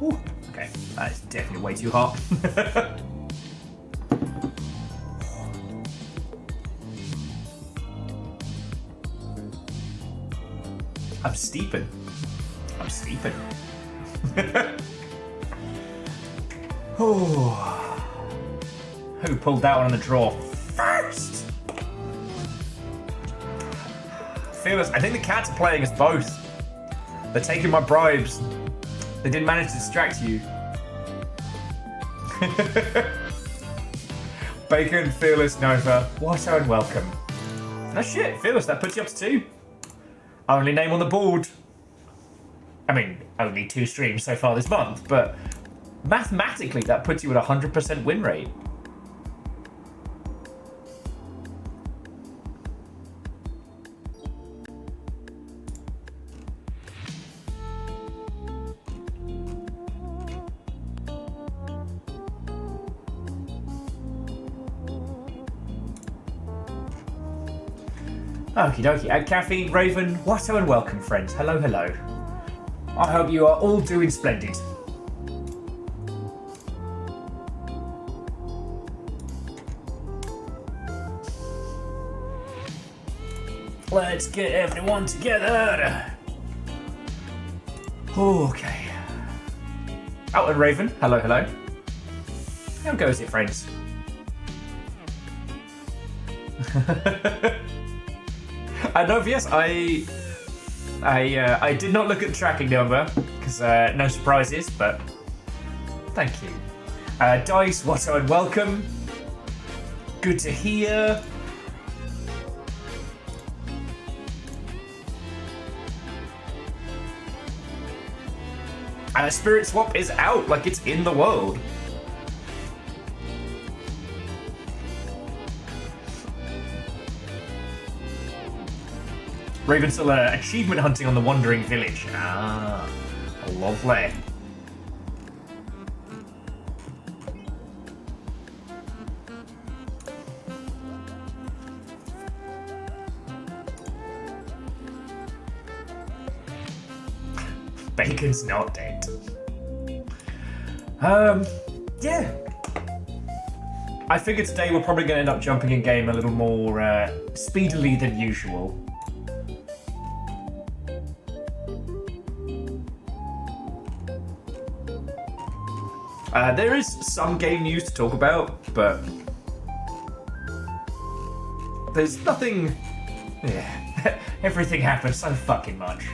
Ooh, okay, that is definitely way too hot. I'm steeping. Oh. Who pulled that one on the draw first? Fearless. I think the cats are playing us both. They're taking my bribes. They didn't manage to distract you. Bacon, Fearless, Nova. What and welcome. No shit, Fearless, that puts you up to 2. Only name on the board. I mean, only 2 streams so far this month, but mathematically that puts you at 100% win rate. Okie dokie. Caffeine, Raven, Watto and welcome, friends. Hello, hello. I hope you are all doing splendid. Let's get everyone together. Okay. Oh, and Raven, hello, hello. How goes it, friends? And yes, I did not look at the tracking number because no surprises, but thank you. Dice, Watto, and welcome. Good to hear. Spirit Swap is out, like it's in the world. Raven still achievement hunting on the Wandering Village. Ah, lovely. Bacon's not dead. Yeah. I figured today we're probably going to end up jumping in game a little more speedily than usual. There is some game news to talk about, but there's nothing. Yeah, everything happens so fucking much.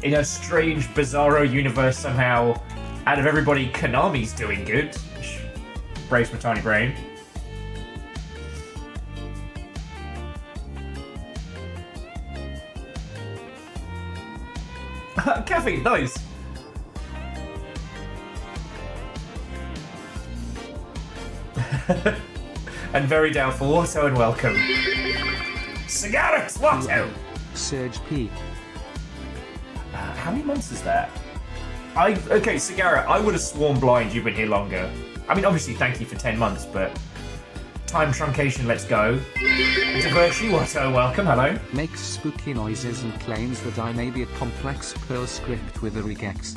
In a strange, bizarro universe, somehow, out of everybody, Konami's doing good. Brace my tiny brain. Caffeine, nice. And very doubtful. Watto and welcome. Cigarettes, Watto. Surge P. How many months is that? Okay, Cigarette, I would have sworn blind you've been here longer. I mean, obviously, thank you for 10 months, but time truncation, let's go. Divershi, Watto, welcome, hello. Makes spooky noises and claims that I may be a complex Perl script with a regex.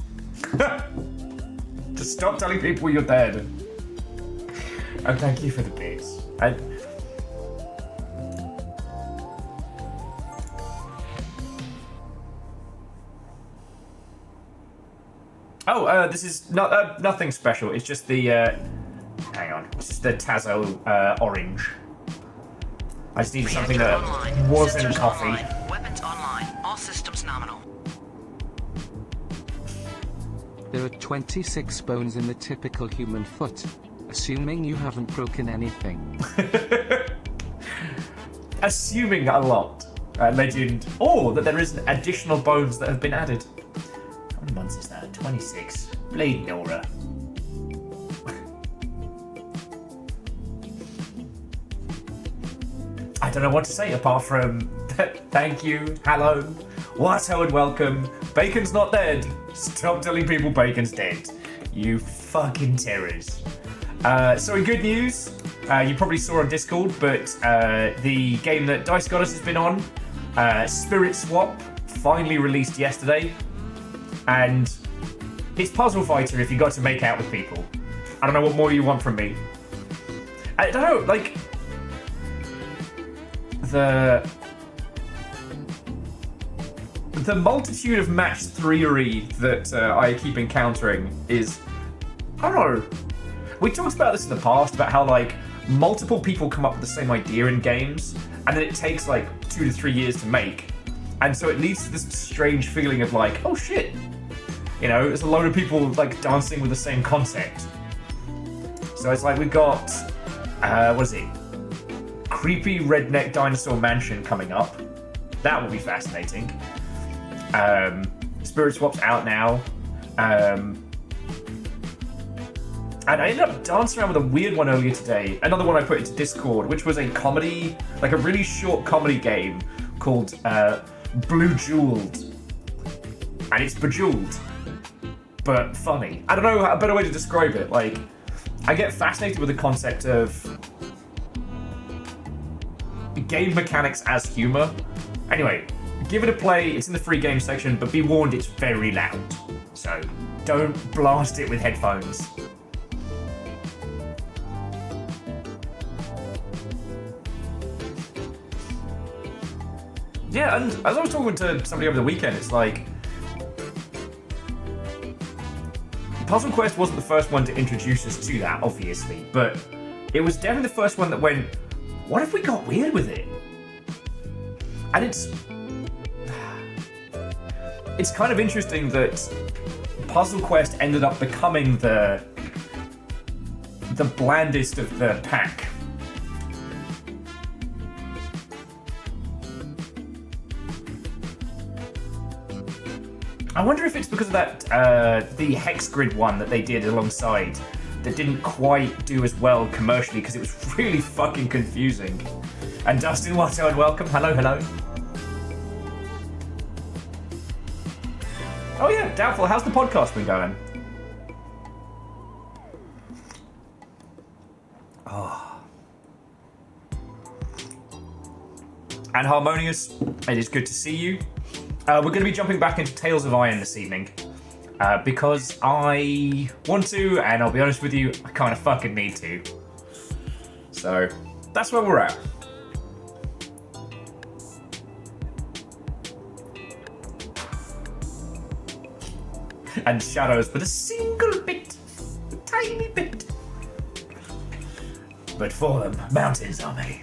Just stop telling people you're dead. And thank you for the bits. This is not nothing special. It's just the hang on. It's just the Tazo orange. I just needed something that wasn't coffee. Online. Weapons online. All systems nominal. There are 26 bones in the typical human foot. Assuming you haven't broken anything. Assuming a lot. Legend. Or that there is additional bones that have been added. How many months is that? 26. Blade Nora. I don't know what to say apart from thank you, hello, Watto and welcome. Bacon's not dead. Stop telling people Bacon's dead. You fucking terrors. So in good news, you probably saw on Discord, but the game that Dice Goddess has been on, Spirit Swap, finally released yesterday. And it's Puzzle Fighter if you got to make out with people. I don't know what more you want from me. I don't know, like... The multitude of match 3-ery that I keep encountering is... I don't know. We talked about this in the past, about how, like, multiple people come up with the same idea in games, and then it takes, like, 2 to 3 years to make. And so it leads to this strange feeling of, like, oh shit. You know, there's a load of people, like, dancing with the same concept. So it's like we've got... what is it? Creepy Redneck Dinosaur Mansion coming up. That will be fascinating. Spirit Swap's out now. And I ended up dancing around with a weird one earlier today. Another one I put into Discord, which was a comedy, like a really short comedy game called Blue Jeweled. And it's bejeweled, but funny. I don't know a better way to describe it. Like, I get fascinated with the concept of game mechanics as humor. Anyway, give it a play. It's in the free game section, but be warned, it's very loud. So don't blast it with headphones. Yeah, and as I was talking to somebody over the weekend, it's like... Puzzle Quest wasn't the first one to introduce us to that, obviously, but it was definitely the first one that went, what if we got weird with it? And it's kind of interesting that Puzzle Quest ended up becoming the blandest of the pack. I wonder if it's because of that, the Hex Grid one that they did alongside that didn't quite do as well commercially because it was really fucking confusing. And Dustin Watto, and welcome. Hello, hello. Oh yeah, Doubtful, how's the podcast been going? Oh. And Harmonious, it is good to see you. We're going to be jumping back into Tales of Iron this evening. Because I want to, and I'll be honest with you, I kind of fucking need to. So, that's where we're at. And shadows, but a single bit, a tiny bit. But for them, mountains are made.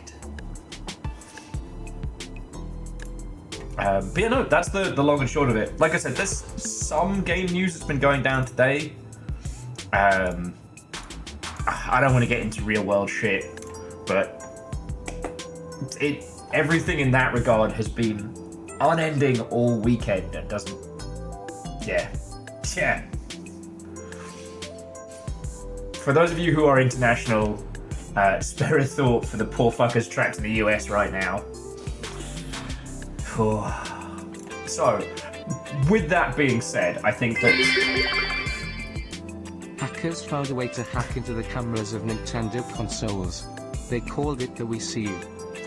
But yeah, no, that's the long and short of it. Like I said, there's some game news that's been going down today. I don't want to get into real world shit, but everything in that regard has been unending all weekend and doesn't... Yeah. For those of you who are international, spare a thought for the poor fuckers trapped in the US right now. So, with that being said, I think that... Hackers found a way to hack into the cameras of Nintendo consoles. They called it the Wii C.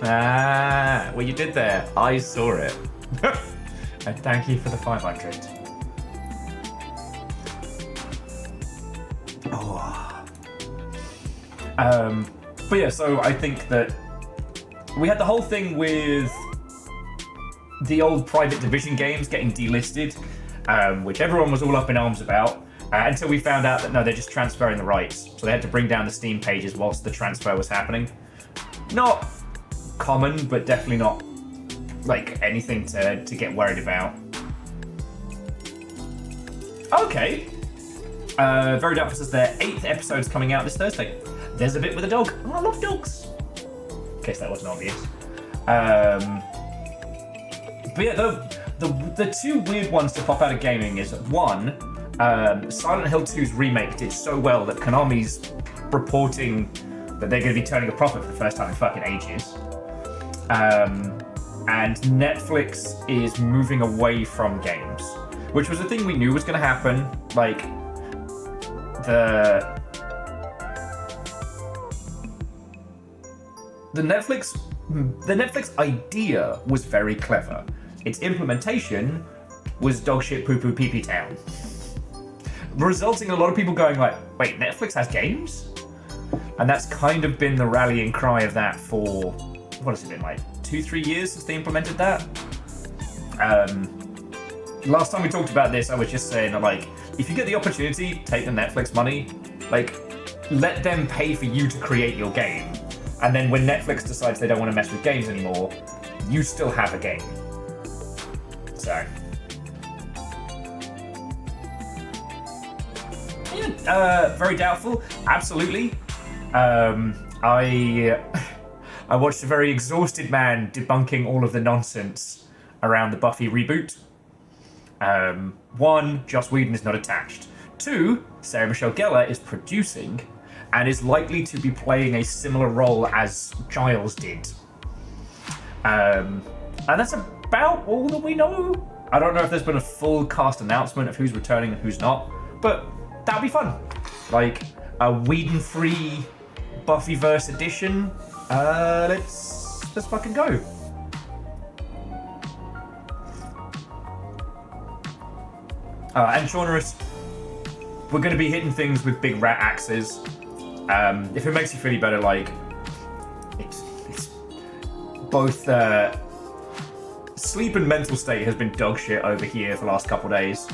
Ah, well you did there. I saw it. And thank you for the 500. Oh. But yeah, so I think that we had the whole thing with the old Private Division games getting delisted, which everyone was all up in arms about, until we found out that no, they're just transferring the rights. So they had to bring down the Steam pages whilst the transfer was happening. Not common, but definitely not like anything to get worried about. Okay. Very Doubtful says their 8th episode's coming out this Thursday. There's a bit with a dog. Oh, I love dogs. In case that wasn't obvious. But yeah, the two weird ones to pop out of gaming is, one, Silent Hill 2's remake did so well that Konami's reporting that they're going to be turning a profit for the first time in fucking ages. And Netflix is moving away from games, which was a thing we knew was going to happen. Like, the Netflix idea was very clever. Its implementation was dog shit poo poo pee pee town. Resulting in a lot of people going like, wait, Netflix has games? And that's kind of been the rallying cry of that for, what has it been, like 2-3 years since they implemented that? Last time we talked about this, I was just saying that, like, if you get the opportunity, take the Netflix money, like, let them pay for you to create your game. And then when Netflix decides they don't want to mess with games anymore, you still have a game. So. Yeah, very doubtful. Absolutely. I watched a very exhausted man debunking all of the nonsense around the Buffy reboot. 1, Joss Whedon is not attached. 2, Sarah Michelle Gellar is producing and is likely to be playing a similar role as Giles did. And that's about all that we know. I don't know if there's been a full cast announcement of who's returning and who's not, but that'll be fun. Like a Whedon-free Buffyverse edition. Let's fucking go. And Shaunerus, we're going to be hitting things with big rat axes. If it makes you feel any better, like it's both sleep and mental state has been dog shit over here for the last couple of days.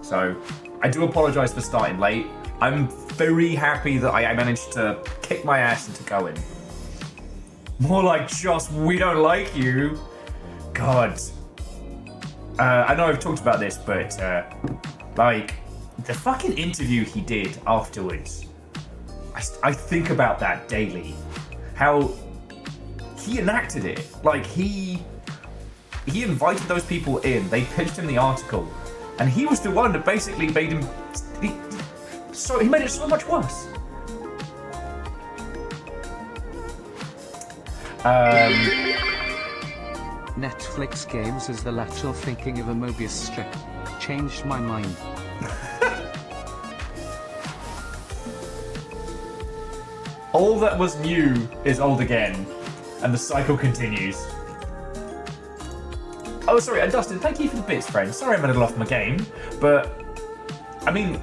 So I do apologize for starting late. I'm very happy that I managed to kick my ass into going. More like, Joss, we don't like you. God. I know I've talked about this, but like the fucking interview he did afterwards, I think about that daily. How he enacted it. Like he invited those people in. They pitched him the article, and he was the one that basically made him. He made it so much worse. Netflix games is the lateral thinking of a Mobius strip. Changed my mind. All that was new is old again, and the cycle continues. Oh, sorry, and Dustin, thank you for the bits, friend. Sorry I'm a little off my game, but I mean,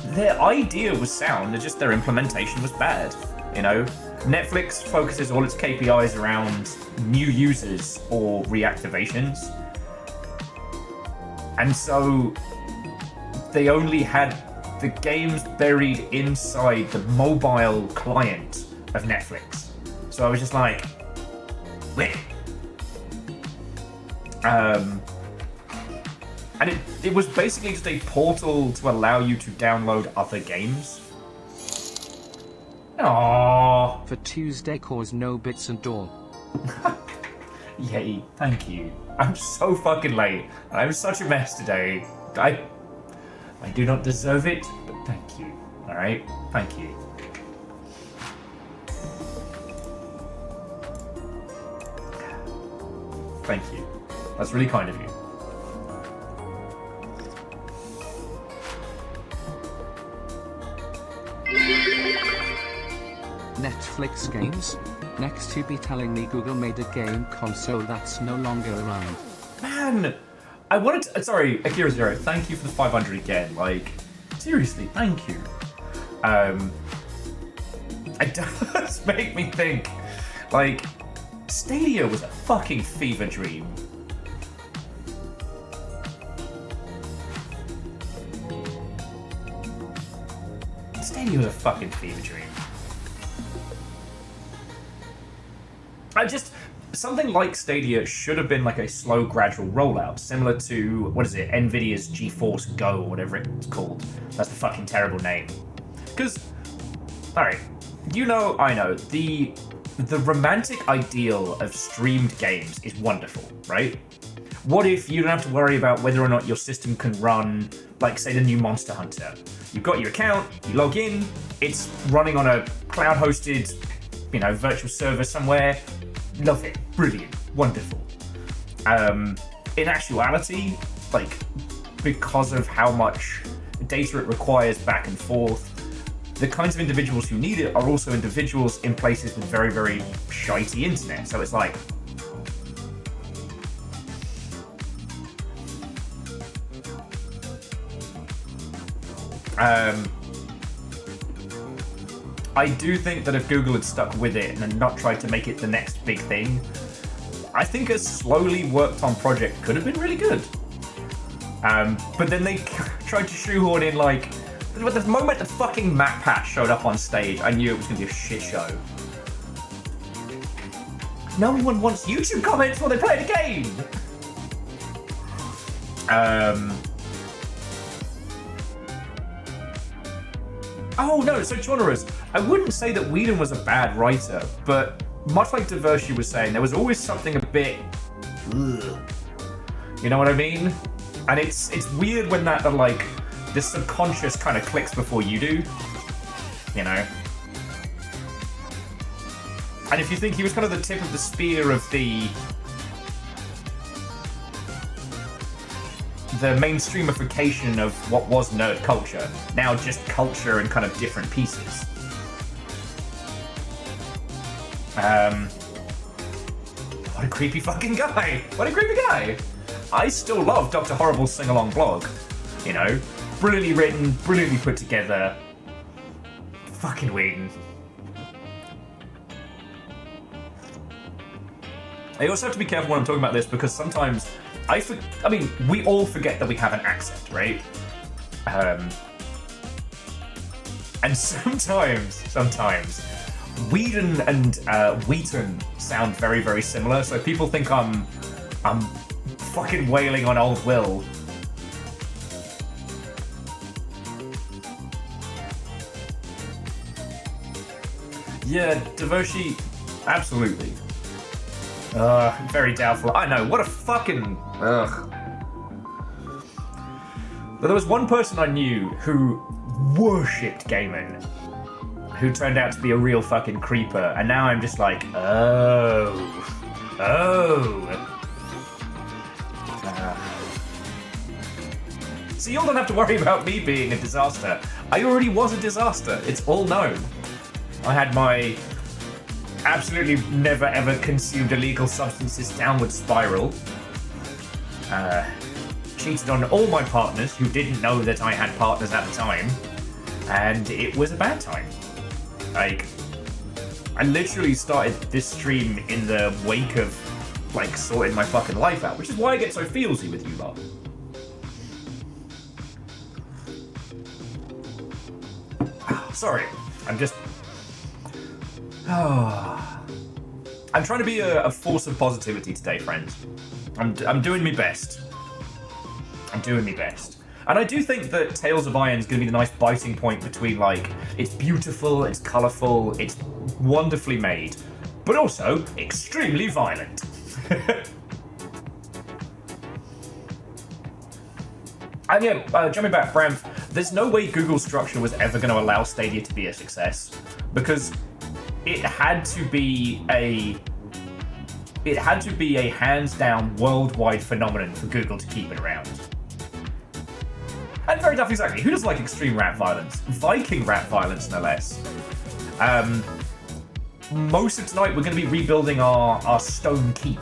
their idea was sound, just their implementation was bad, you know? Netflix focuses all its KPIs around new users or reactivations. And so they only had the games buried inside the mobile client of Netflix. So I was just like, wait. And it was basically just a portal to allow you to download other games. Aww. For Tuesday cause no bits and all. Yay, thank you. I'm so fucking late. I'm such a mess today. I do not deserve it, but thank you. Alright? Thank you. Thank you. That's really kind of you. Netflix games? Next to be telling me Google made a game console that's no longer around. Man! I wanted to... Sorry, Akira Zero, thank you for the 500 again. Like, seriously, thank you. It does make me think, like, Stadia was a fucking fever dream. Stadia was a fucking fever dream. Something like Stadia should have been like a slow, gradual rollout, similar to, what is it, Nvidia's GeForce Go, or whatever it's called. That's the fucking terrible name. Because, alright, you know, I know, the romantic ideal of streamed games is wonderful, right? What if you don't have to worry about whether or not your system can run, like, say, the new Monster Hunter? You've got your account, you log in, it's running on a cloud-hosted, you know, virtual server somewhere. Love it. Brilliant. Wonderful. In actuality, like, because of how much data it requires back and forth, the kinds of individuals who need it are also individuals in places with very, very shitey internet. So it's like... I do think that if Google had stuck with it and not tried to make it the next big thing, I think a slowly worked on project could have been really good. But then they tried to shoehorn in, like, the moment the fucking map patch showed up on stage, I knew it was going to be a shit show. No one wants YouTube comments while they play the game! Oh no, so genres. I wouldn't say that Whedon was a bad writer, but much like Devershi was saying, there was always something a bit... ugh. You know what I mean? And it's weird when that, like, the subconscious kind of clicks before you do. You know? And if you think he was kind of the tip of the spear of the mainstreamification of what was nerd culture, now just culture in kind of different pieces. What a creepy fucking guy! What a creepy guy! I still love Dr. Horrible's sing-along blog. You know? Brilliantly written, brilliantly put together. Fucking Whedon. I also have to be careful when I'm talking about this because sometimes I mean, we all forget that we have an accent, right? And sometimes, Whedon and Wheaton sound very, very similar. So people think I'm fucking wailing on old Will. Yeah, Devoshi, absolutely. Very doubtful. I know, what a fucking... Ugh. But there was one person I knew who worshipped Gaiman, who turned out to be a real fucking creeper, and now I'm just like, oh. So you all don't have to worry about me being a disaster. I already was a disaster. It's all known. I had my absolutely never ever consumed illegal substances downward spiral. Cheated on all my partners who didn't know that I had partners at the time. And it was a bad time. Like, I literally started this stream in the wake of, like, sorting my fucking life out, which is why I get so feelsy with you lot. Sorry, I'm just... I'm trying to be a force of positivity today, friends. I'm doing my best. I'm doing my best. And I do think that Tales of Iron is going to be the nice biting point between, like, it's beautiful, it's colourful, it's wonderfully made, but also extremely violent. And yeah, jumping back, Bramf, there's no way Google's structure was ever going to allow Stadia to be a success, because it had to be a hands-down worldwide phenomenon for Google to keep it around. And very tough, exactly. Who doesn't like extreme rap violence? Viking rap violence, no less. Most of tonight, we're going to be rebuilding our stone keep,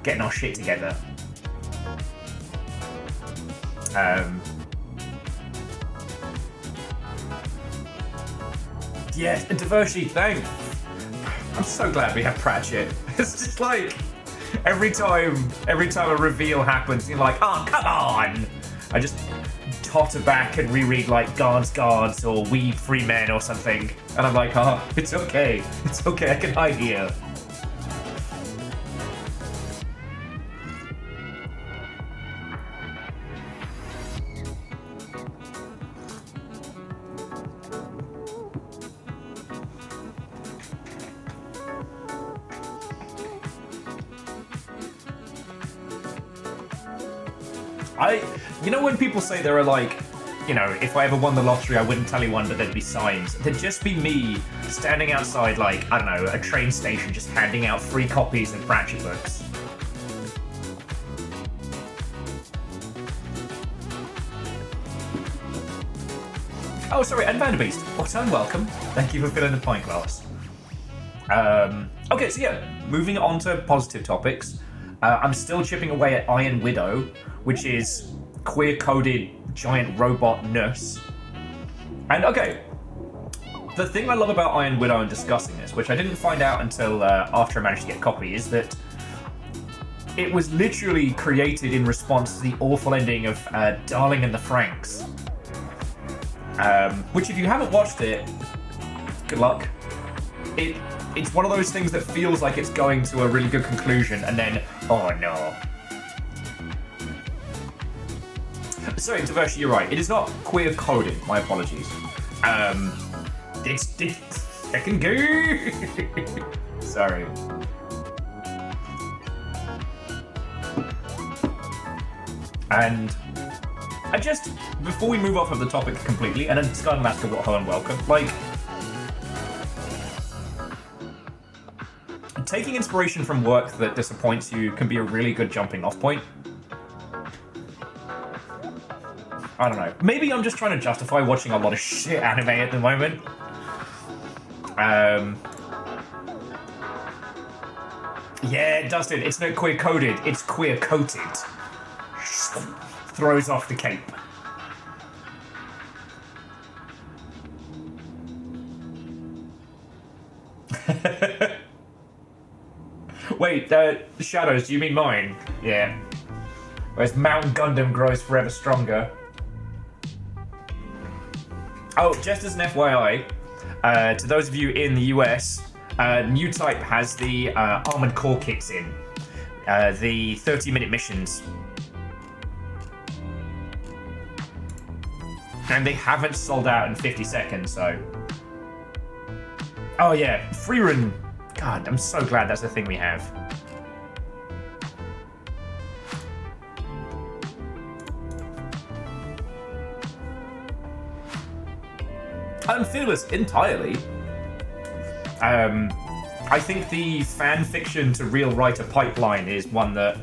getting our shit together. Yes, and Devershi, thanks. I'm so glad we have Pratchett. It's just like every time a reveal happens, you're like, oh, come on! I just totter back and reread like Guards or We Free Men or something, and I'm like, oh, it's okay, I can hide here. You know when people say there are like, you know, if I ever won the lottery I wouldn't tell anyone but there'd be signs. There'd just be me standing outside like, I don't know, a train station just handing out free copies of Pratchett books. Oh, sorry, and Vanderbeest. What welcome. Thank you for filling the pint glass. Okay, so yeah, moving on to positive topics. I'm still chipping away at Iron Widow, which is queer-coded giant robot nurse. And okay, the thing I love about Iron Widow and discussing this, which I didn't find out until after I managed to get a copy, is that it was literally created in response to the awful ending of Darling in the Franxx. Which, if you haven't watched it, good luck. It's one of those things that feels like it's going to a really good conclusion, and then, oh no. Sorry, Divershi, you're right. It is not queer coded. My apologies. It's fucking gay. Sorry. And I just, before we move off of the topic completely, and then Sky Master, what hello and welcome, like, taking inspiration from work that disappoints you can be a really good jumping off point. I don't know. Maybe I'm just trying to justify watching a lot of shit anime at the moment. Yeah, Dustin, it's not queer coded, it's queer coated. Throws off the cape. Wait, Shadows, do you mean mine? Yeah. Whereas Mount Gundam grows forever stronger. Oh, just as an FYI, to those of you in the US, New Type has the Armored Core kits in. The 30-minute missions. And they haven't sold out in 50 seconds, so... Oh yeah, Freerun. God, I'm so glad that's the thing we have. I'm fearless entirely. I think the fan fiction to real writer pipeline is one that...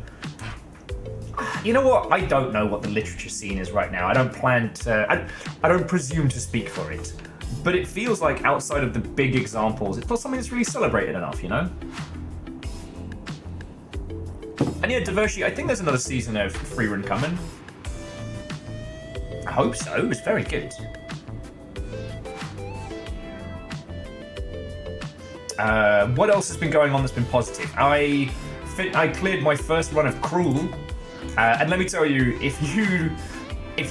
You know what? I don't know what the literature scene is right now. I don't plan to... I don't presume to speak for it. But it feels like outside of the big examples, it's not something that's really celebrated enough, you know? And yeah, Divershi, I think there's another season of Freerun coming. I hope so. It was very good. What else has been going on that's been positive? I cleared my first run of Cruel, and let me tell you, if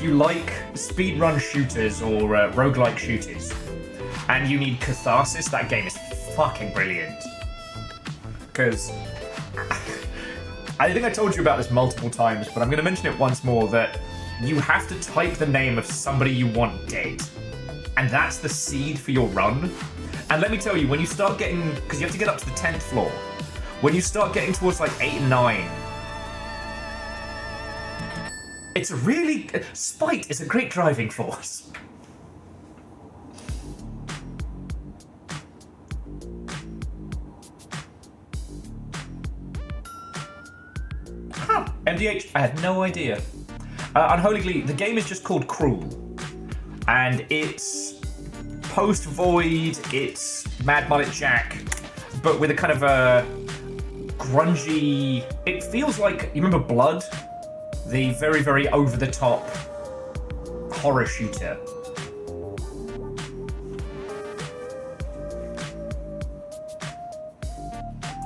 you like speedrun shooters or roguelike shooters, and you need catharsis, that game is fucking brilliant. Because I think I told you about this multiple times, but I'm going to mention it once more, that you have to type the name of somebody you want dead, and that's the seed for your run. And let me tell you, when you start getting, because you have to get up to the 10th floor, when you start getting towards like 8 and 9, it's a really... Spite is a great driving force. Huh. MDH, I had no idea. Unholy Glee, the game is just called Cruel. And it's post-Void, it's Mad Mullet Jack, but with a kind of a grungy... It feels like... You remember Blood? The very, very over-the-top horror shooter.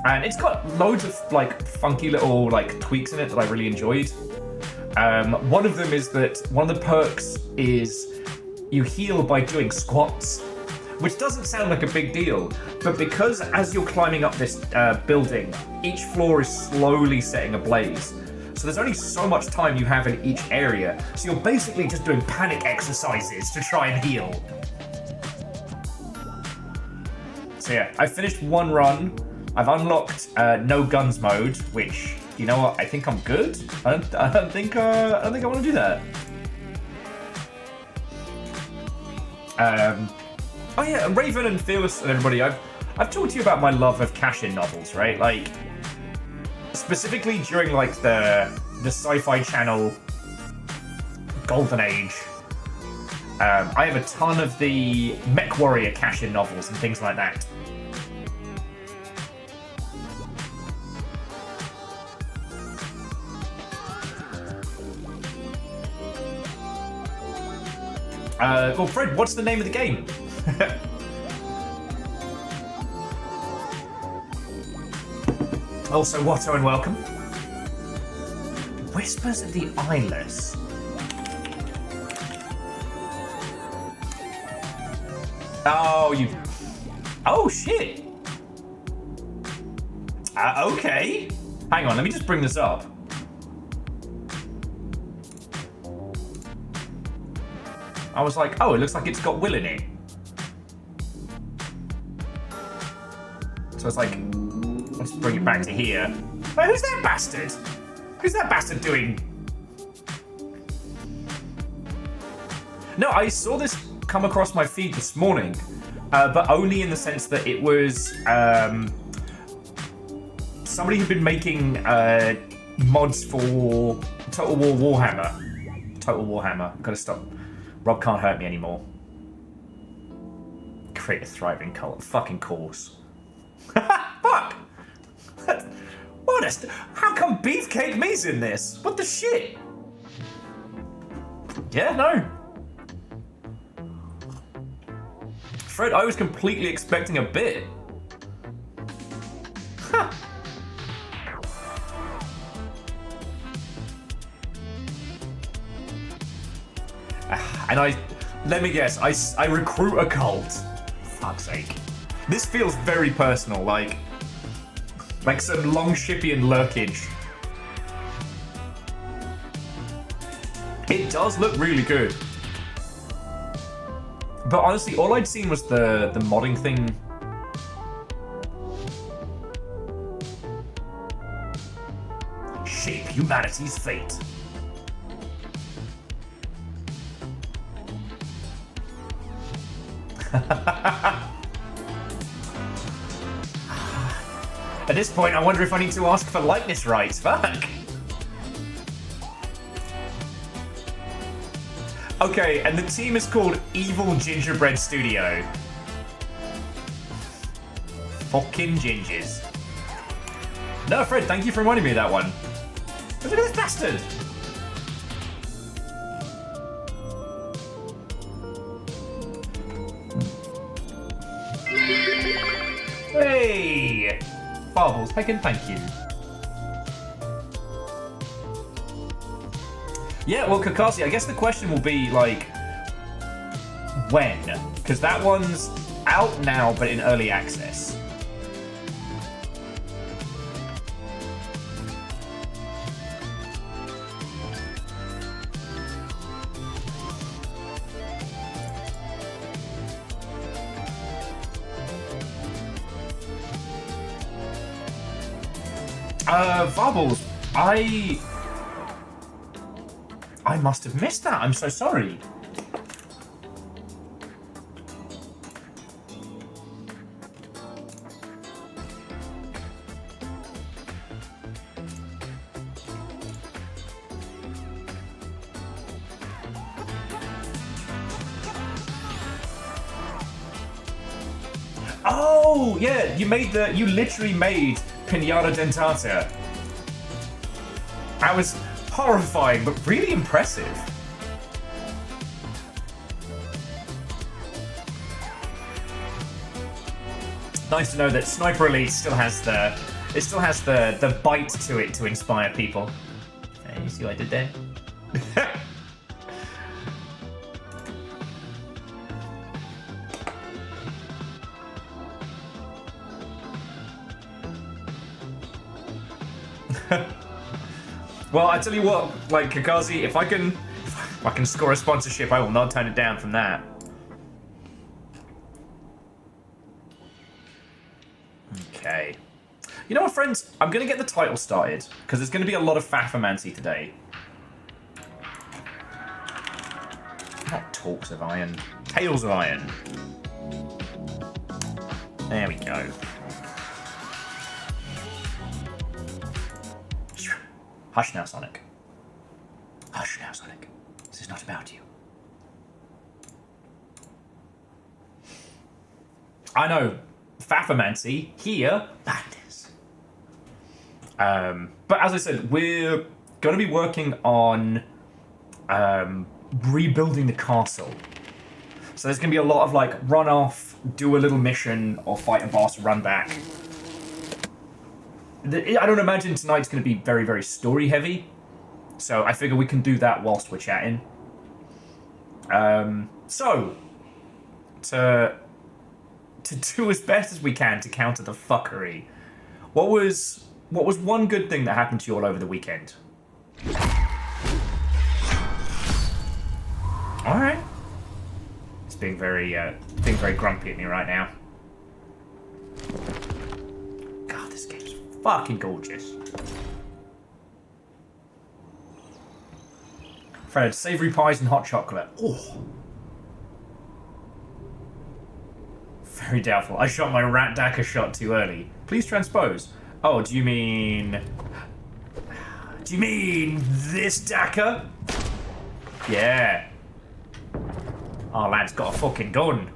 And it's got loads of like funky little like tweaks in it that I really enjoyed. One of them is that one of the perks is you heal by doing squats, which doesn't sound like a big deal, but because as you're climbing up this building, each floor is slowly setting ablaze. So there's only so much time you have in each area, so you're basically just doing panic exercises to try and heal. So yeah, I finished one run. I've unlocked no guns mode, which, you know what, I think I'm good. I don't think I want to do that. Oh yeah, Raven and Fearless and everybody, I've talked to you about my love of cash-in novels, right? Like, specifically during like the Sci-Fi Channel Golden Age. I have a ton of the Mech Warrior cash-in novels and things like that. Well, Fred, what's the name of the game? Also, Watto and welcome. Whispers of the Eyeless. Oh, you... Oh, shit. Okay. Hang on, let me just bring this up. I was like, oh, it looks like it's got Will in it. So it's like, let's bring it back to here. Wait, who's that bastard? Who's that bastard doing? No, I saw this come across my feed this morning, but only in the sense that it was somebody who'd been making mods for Total War Warhammer. Total Warhammer. Gotta stop. Rob can't hurt me anymore. Create a thriving cult. Fucking course. Fuck! What a... How come Beefcake Me's in this? What the shit? Yeah, no. Fred, I was completely expecting a bit. Huh. And let me guess, I recruit a cult. Fuck's sake. This feels very personal, like some Longshipian lurkage. It does look really good. But honestly, all I'd seen was the modding thing. Shape humanity's fate. At this point, I wonder if I need to ask for likeness rights. Fuck. Okay, and the team is called Evil Gingerbread Studio. Fucking gingers. No, Fred, thank you for reminding me of that one. Look at this bastard. Hey! Farbles, Hagen, thank you. Yeah, well, Kakashi, I guess the question will be, like, when? Because that one's out now, but in early access. Farbles, I must have missed that. I'm so sorry. Oh, yeah, you literally made Pinata Dentata. That was horrifying, but really impressive. Nice to know that Sniper Elite still has the bite to it to inspire people. Hey, you see what I did there? Well, I tell you what, like Kakashi, if I can score a sponsorship, I will not turn it down from that. Okay. You know what, friends? I'm going to get the title started, because there's going to be a lot of Fafamancy today. Not Talks of Iron. Tales of Iron. There we go. Hush now, Sonic. Hush now, Sonic. This is not about you. I know. Fafamancy. Here. Madness. But as I said, we're going to be working on rebuilding the castle. So there's going to be a lot of like run off, do a little mission, or fight a boss, run back. I don't imagine tonight's going to be very, very story heavy. So I figure we can do that whilst we're chatting. So to do as best as we can to counter the fuckery, what was one good thing that happened to you all over the weekend? All right. It's being very grumpy at me right now. God, this game's fucking gorgeous. Fred, savoury pies and hot chocolate. Oh. Very doubtful. I shot my rat daka shot too early. Please transpose. Oh, do you mean this daka? Yeah. Our lad's got a fucking gun.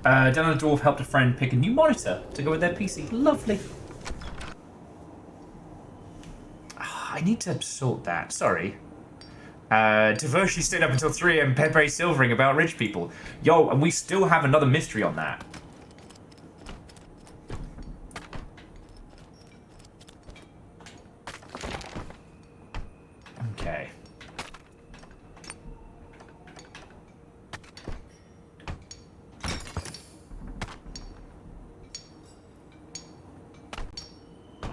Down the dwarf helped a friend pick a new monitor to go with their PC. Lovely. I need to sort that. Sorry. Divershi stayed up until 3 AM Pepe silvering about rich people. Yo, and we still have another mystery on that. Okay.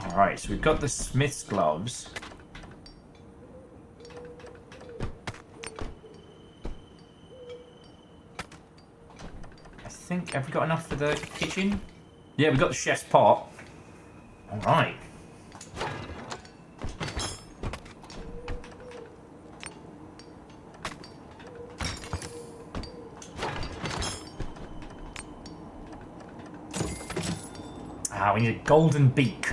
Alright, so we've got the smith's gloves. Have we got enough for the kitchen? Yeah, we've got the chef's pot. Alright. We need a golden beak.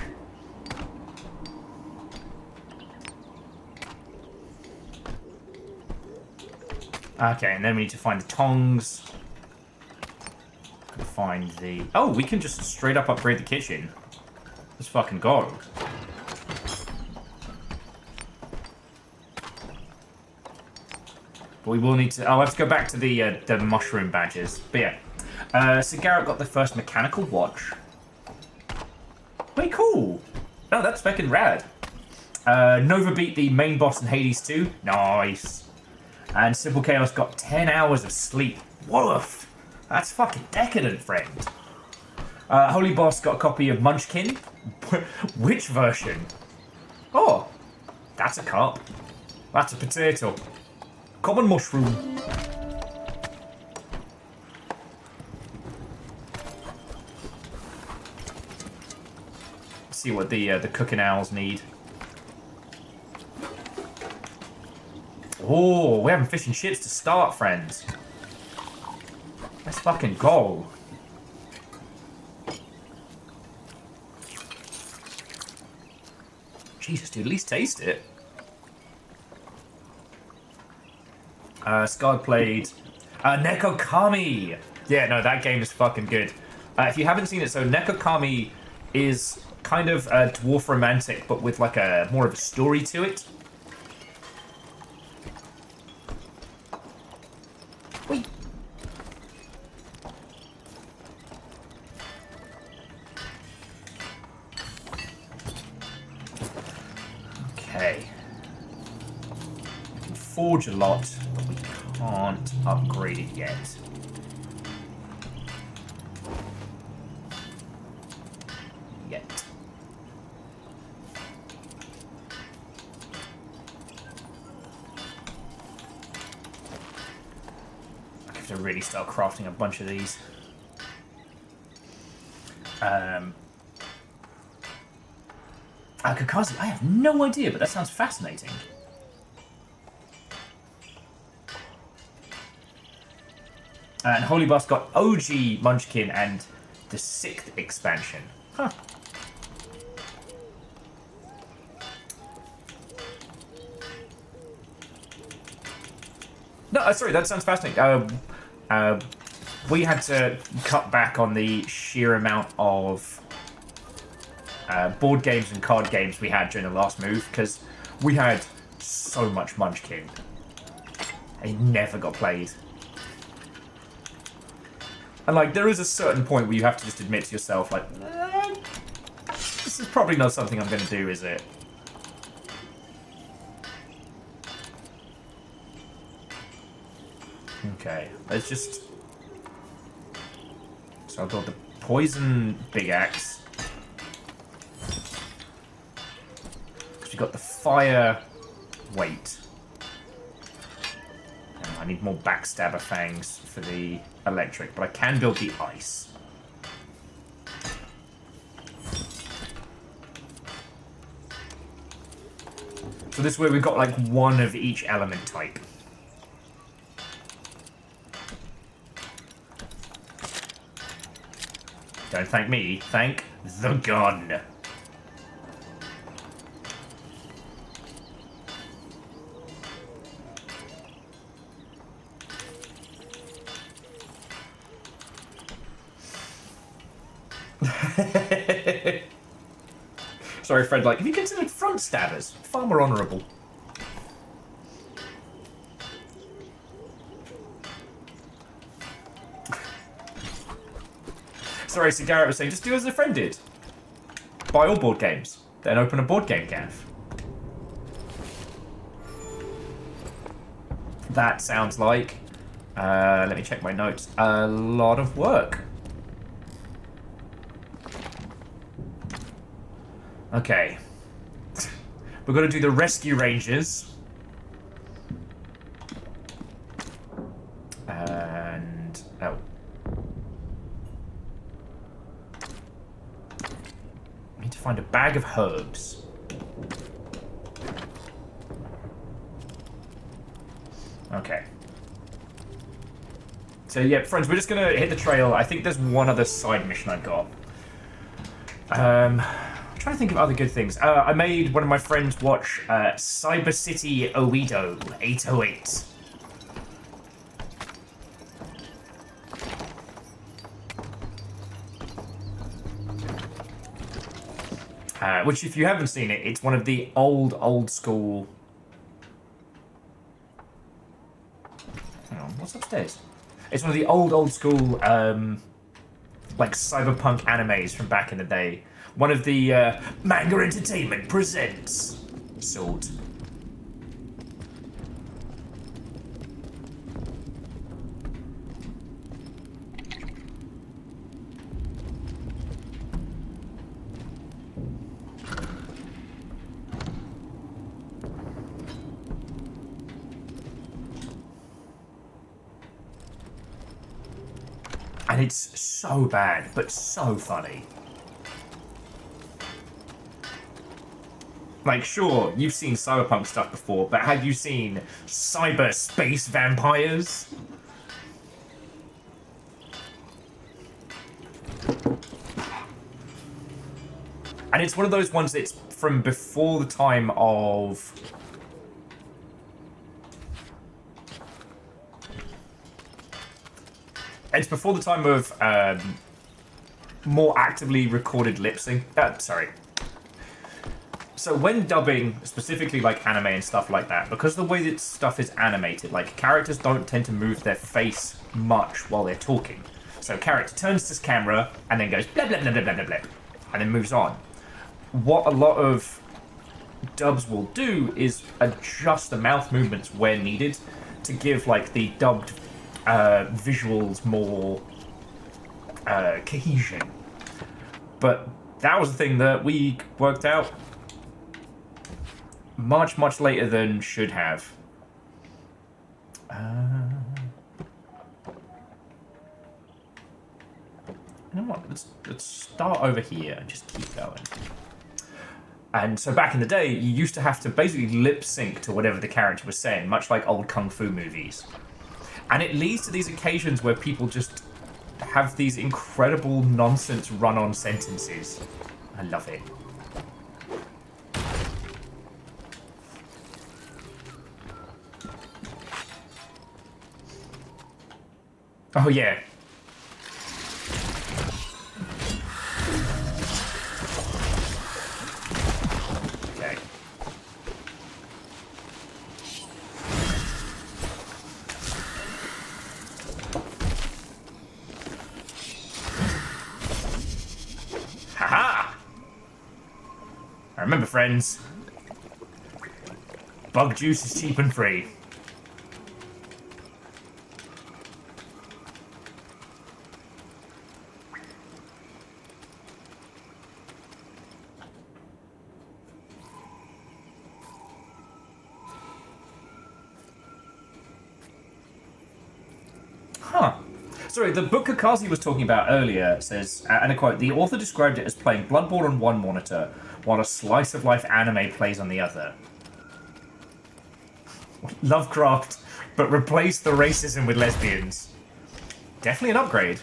Okay, and then we need to find the tongs. Find the... Oh, we can just straight up upgrade the kitchen. Let's fucking go. But we will need to... Oh, let's go back to the mushroom badges. But yeah. So Garrett got the first mechanical watch. Very cool. Oh, that's fucking rad. Nova beat the main boss in Hades 2. Nice. And Simple Chaos got 10 hours of sleep. Woof. That's fucking decadent, friend. Holy Boss got a copy of Munchkin. Which version? Oh, that's a carp. That's a potato. Common mushroom. Let's see what the cooking owls need. Oh, we're having fish and chips to start, friends. Let's fucking go. Jesus, dude, at least taste it. Scarred played Nekokami. Yeah, no, that game is fucking good. If you haven't seen it, so Nekokami is kind of a dwarf romantic, but with like a more of a story to it. Wait. Okay. We can forge a lot, but we can't upgrade it yet. To really start crafting a bunch of these. Kakazi, I have no idea, but that sounds fascinating. And Holy Boss got OG Munchkin and the 6th expansion. Huh. No, sorry, that sounds fascinating. We had to cut back on the sheer amount of board games and card games we had during the last move, because we had so much Munchkin. It never got played. And, like, there is a certain point where you have to just admit to yourself, like, this is probably not something I'm going to do, is it? Okay, let's just... So I'll build the poison big axe. Because we got the fire weight. And I need more backstabber fangs for the electric, but I can build the ice. So this way we've got like one of each element type. Don't thank me, thank the gun. Sorry, Fred, like, have you considered front stabbers? Far more honourable. Sorry, so Garrett was saying, just do as a friend did. Buy all board games. Then open a board game gaff. That sounds like, let me check my notes, a lot of work. Okay. We're going to do the rescue rangers. And... oh. I need to find a bag of herbs. Okay. So yeah, friends, we're just going to hit the trail. I think there's one other side mission I've got. I'm trying to think of other good things. I made one of my friends watch Cyber City Oedo 808. Which, if you haven't seen it, it's one of the old school... Hang on, what's upstairs? It's one of the old school, like, cyberpunk animes from back in the day. One of the Manga Entertainment presents sort. And it's so bad, but so funny. Like, sure, you've seen cyberpunk stuff before, but have you seen cyber space vampires? And it's one of those ones that's from before the time of... It's before the time of more actively recorded lip sync. Sorry. So when dubbing, specifically like anime and stuff like that, because the way that stuff is animated, like characters don't tend to move their face much while they're talking. So character turns to camera and then goes blah blah blah blah blah blah blah, and then moves on. What a lot of dubs will do is adjust the mouth movements where needed to give like the dubbed visuals more cohesion. But that was the thing that we worked out much later than should have. You know what? Let's start over here and just keep going. And so back in the day, you used to have to basically lip sync to whatever the character was saying, much like old kung fu movies. And it leads to these occasions where people just have these incredible nonsense run-on sentences. I love it. Oh yeah. Remember, friends, bug juice is cheap and free. Huh. Sorry, the book Kakazi was talking about earlier says, and I quote, the author described it as playing Bloodborne on one monitor, while a slice-of-life anime plays on the other. Lovecraft, but replace the racism with lesbians. Definitely an upgrade.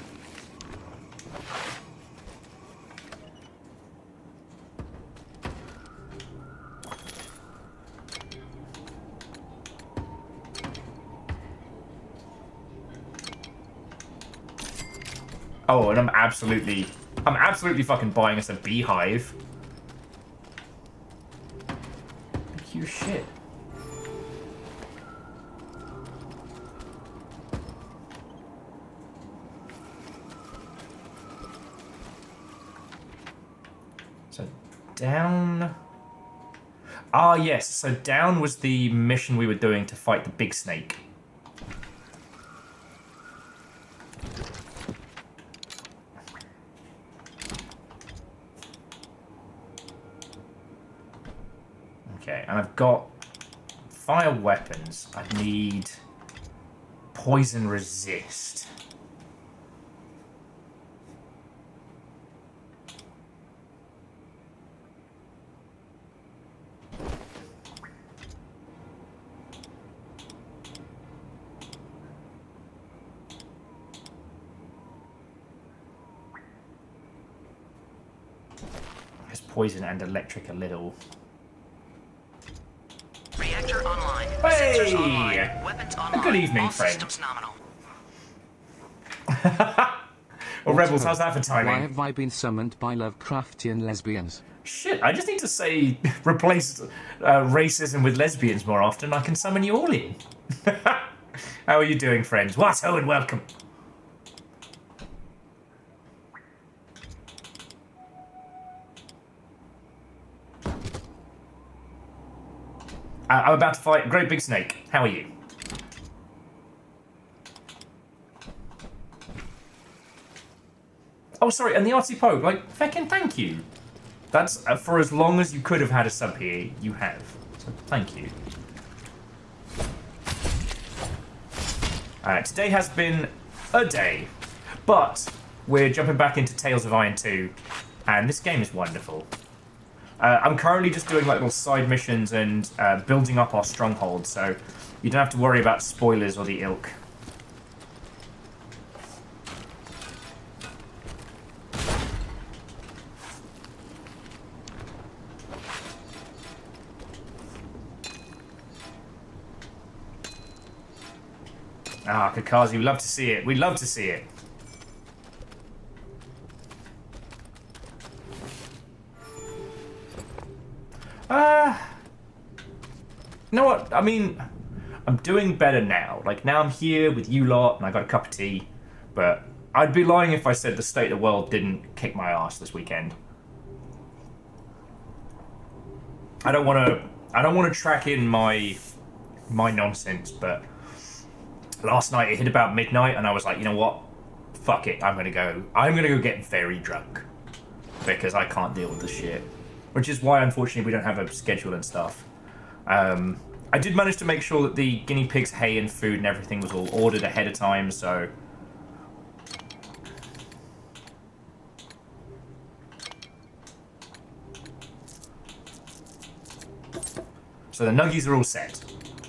Oh, and I'm absolutely fucking buying us a beehive. Thank you, shit. So, down... Ah, yes, so down was the mission we were doing to fight the big snake. Okay, and I've got fire weapons. I need poison resist. There's poison and electric a little. Reactor online. Hey! Sensors online. Weapons online. Good evening, All friend. systems nominal. Well, Rebels, how's that for Why timing? have I been summoned by Lovecraftian lesbians? Shit, I just need to say replace racism with lesbians more often. I can summon you all in. How are you doing, friends? What? Oh, and welcome. I'm about to fight a great big snake. How are you? Oh, sorry, and the artsy poke, like, feckin' thank you. That's, for as long as you could have had a sub here, you have. So, thank you. Today has been a day, but we're jumping back into Tales of Iron 2, and this game is wonderful. I'm currently just doing, like, little side missions and building up our stronghold, so you don't have to worry about spoilers or the ilk. Ah, Kakazi, we love to see it. We love to see it. You know what? I mean, I'm doing better now. Like, now I'm here with you lot, and I got a cup of tea. But I'd be lying if I said the state of the world didn't kick my ass this weekend. I don't want to track in my nonsense, but last night it hit about midnight, and I was like, you know what? Fuck it. I'm gonna go get very drunk because I can't deal with the shit. Which is why, unfortunately, we don't have a schedule and stuff. I did manage to make sure that the guinea pigs' hay and food and everything was all ordered ahead of time, so... So the nuggies are all set.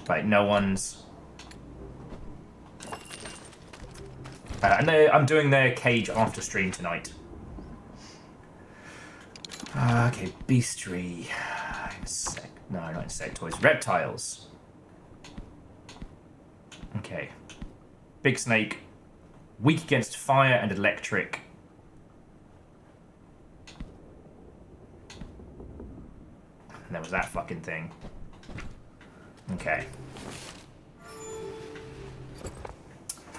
Like, no one's... and I'm doing their cage after stream tonight. Okay, beastry. No, not insectoids. Reptiles. Okay. Big snake. Weak against fire and electric. And there was that fucking thing. Okay.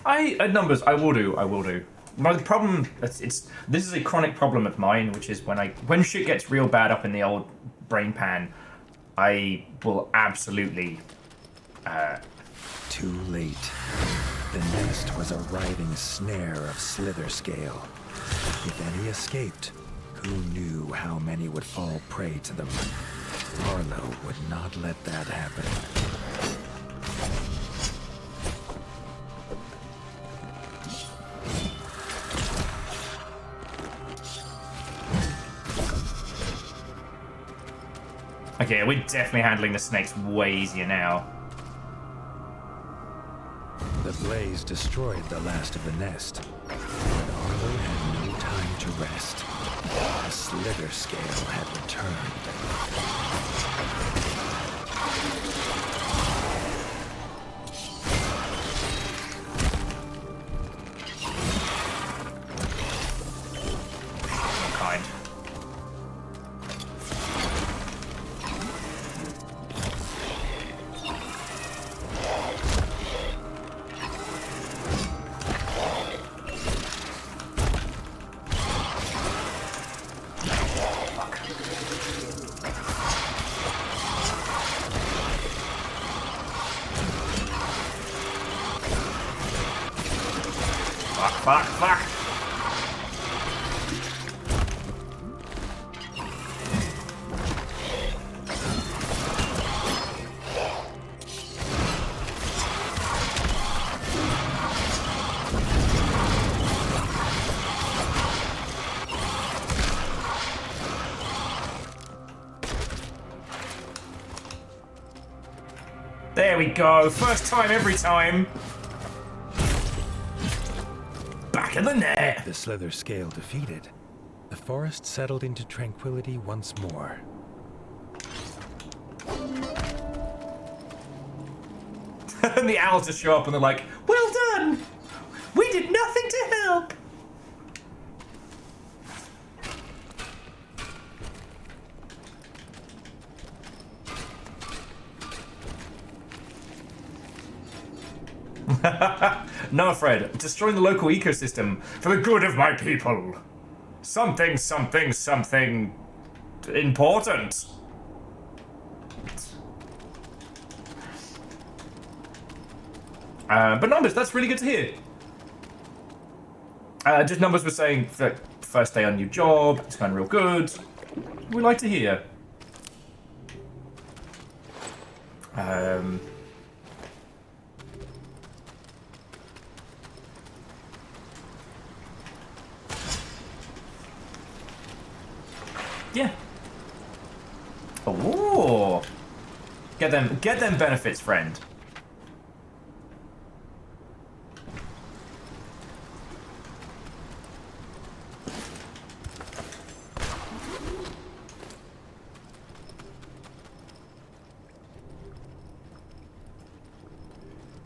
Numbers, I will do. My problem, this is a chronic problem of mine, which is when shit gets real bad up in the old brain pan, I will absolutely... Too late. The nest was a writhing snare of slither scale. If any escaped, who knew how many would fall prey to them? Arlo would not let that happen. Okay, we're definitely handling the snakes way easier now. The blaze destroyed the last of the nest, but Arlo had no time to rest. The slither scale had returned. Kind. Fuck. There we go. First time, every time. Back in the net. The slither scale defeated, the forest settled into tranquility once more. And the owls just show up and they're like, well done! We did nothing to help! No, Fred. Destroying the local ecosystem for the good of my people. Something important. But Numbers, that's really good to hear. Just Numbers was saying that first day on new job, it's going real good. We like to hear. Yeah. Oh. Get them benefits, friend.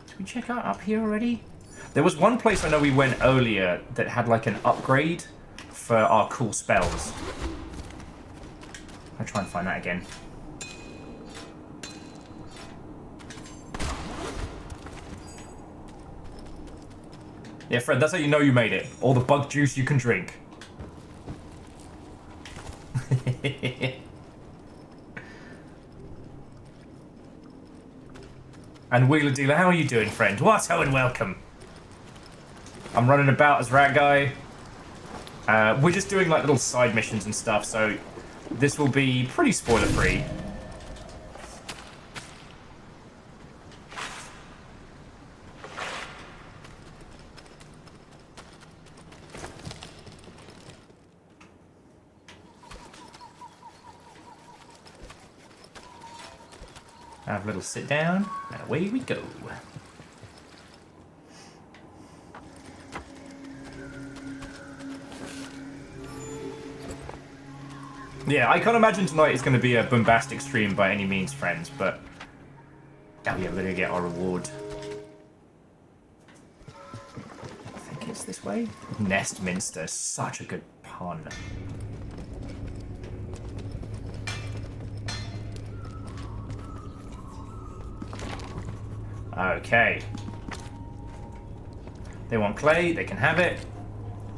Did we check out up here already? There was one place I know we went earlier that had like an upgrade for our cool spells. I'll try and find that again. Yeah, Fred, that's how you know you made it. All the bug juice you can drink. And Wheeler Dealer, how are you doing, friend? What? Oh, and welcome. I'm running about as Rat Guy. We're just doing like little side missions and stuff, so this will be pretty spoiler-free. Have a little sit down, and away we go. Yeah, I can't imagine tonight is going to be a bombastic stream by any means, friends, but... Oh yeah, we're going to get our reward. I think it's this way? Nestminster, such a good pun. Okay. They want clay, they can have it.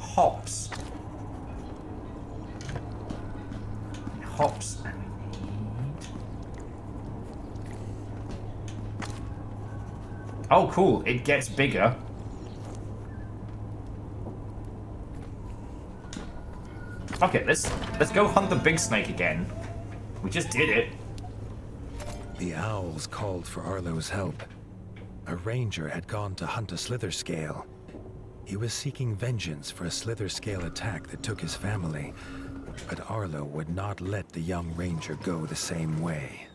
Hops. Hops, and we Oh, cool. It gets bigger. Okay, let's go hunt the big snake again. We just did it. The owls called for Arlo's help. A ranger had gone to hunt a slither scale. He was seeking vengeance for a slither scale attack that took his family, but Arlo would not let the young ranger go the same way.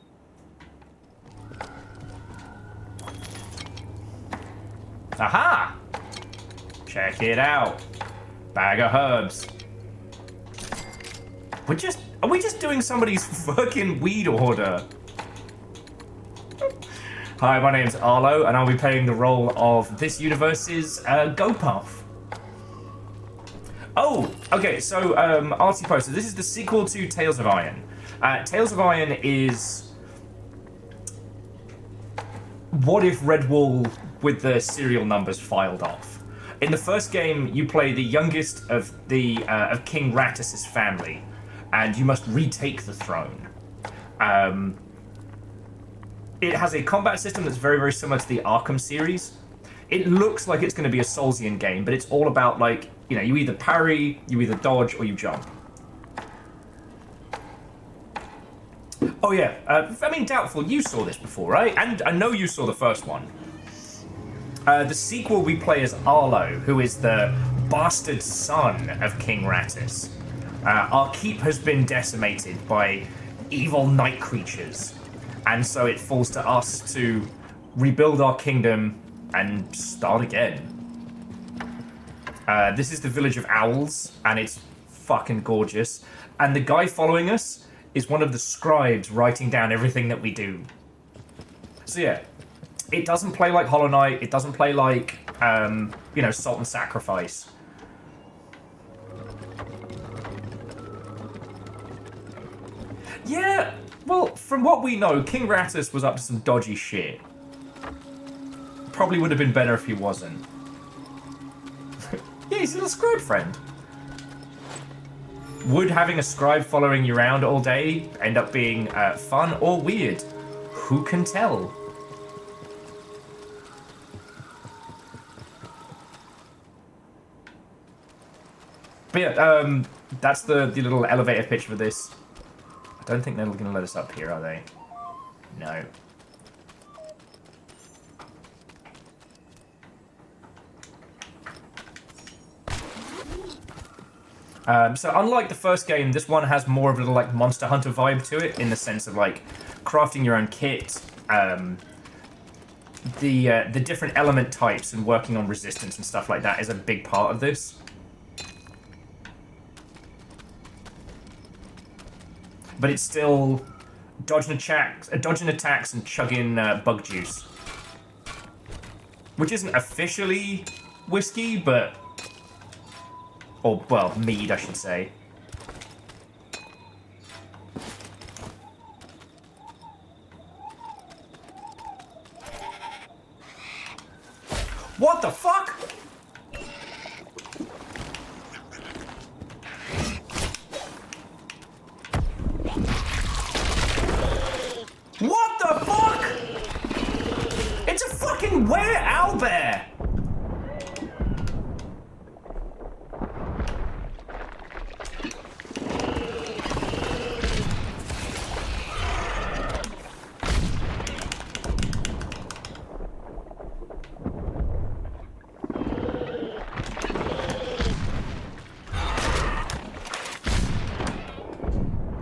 Aha! Check it out. Bag of herbs. Are we just doing somebody's fucking weed order? Hi, my name's Arlo, and I'll be playing the role of this universe's GoPuff. Oh, okay, so artsy poster. This is the sequel to Tales of Iron. Tales of Iron is... what if Redwall with the serial numbers filed off? In the first game, you play the youngest of the of King Rattus's family, and you must retake the throne. It has a combat system that's very, very similar to the Arkham series. It looks like it's going to be a Soulsian game, but it's all about, like, you know, you either parry, you either dodge, or you jump. Oh yeah, I mean, Doubtful, you saw this before, right? And I know you saw the first one. The sequel we play as Arlo, who is the bastard son of King Rattus. Our keep has been decimated by evil night creatures, and so it falls to us to rebuild our kingdom and start again. This is the village of owls, and it's fucking gorgeous. And the guy following us is one of the scribes writing down everything that we do. So yeah, it doesn't play like Hollow Knight. It doesn't play like, you know, Salt and Sacrifice. Yeah, well, from what we know, King Rattus was up to some dodgy shit. Probably would have been better if he wasn't. Yeah, he's a little scribe friend. Would having a scribe following you around all day end up being fun or weird? Who can tell? But yeah, that's the little elevator pitch for this. I don't think they're going to let us up here, are they? No. So unlike the first game, this one has more of a little like Monster Hunter vibe to it, in the sense of like crafting your own kit, the different element types and working on resistance and stuff like that is a big part of this. But it's still dodging attacks and chugging bug juice. Which isn't officially whiskey, but... or, well, mead, I should say. What the fuck? What the fuck? It's a fucking were-owlbear!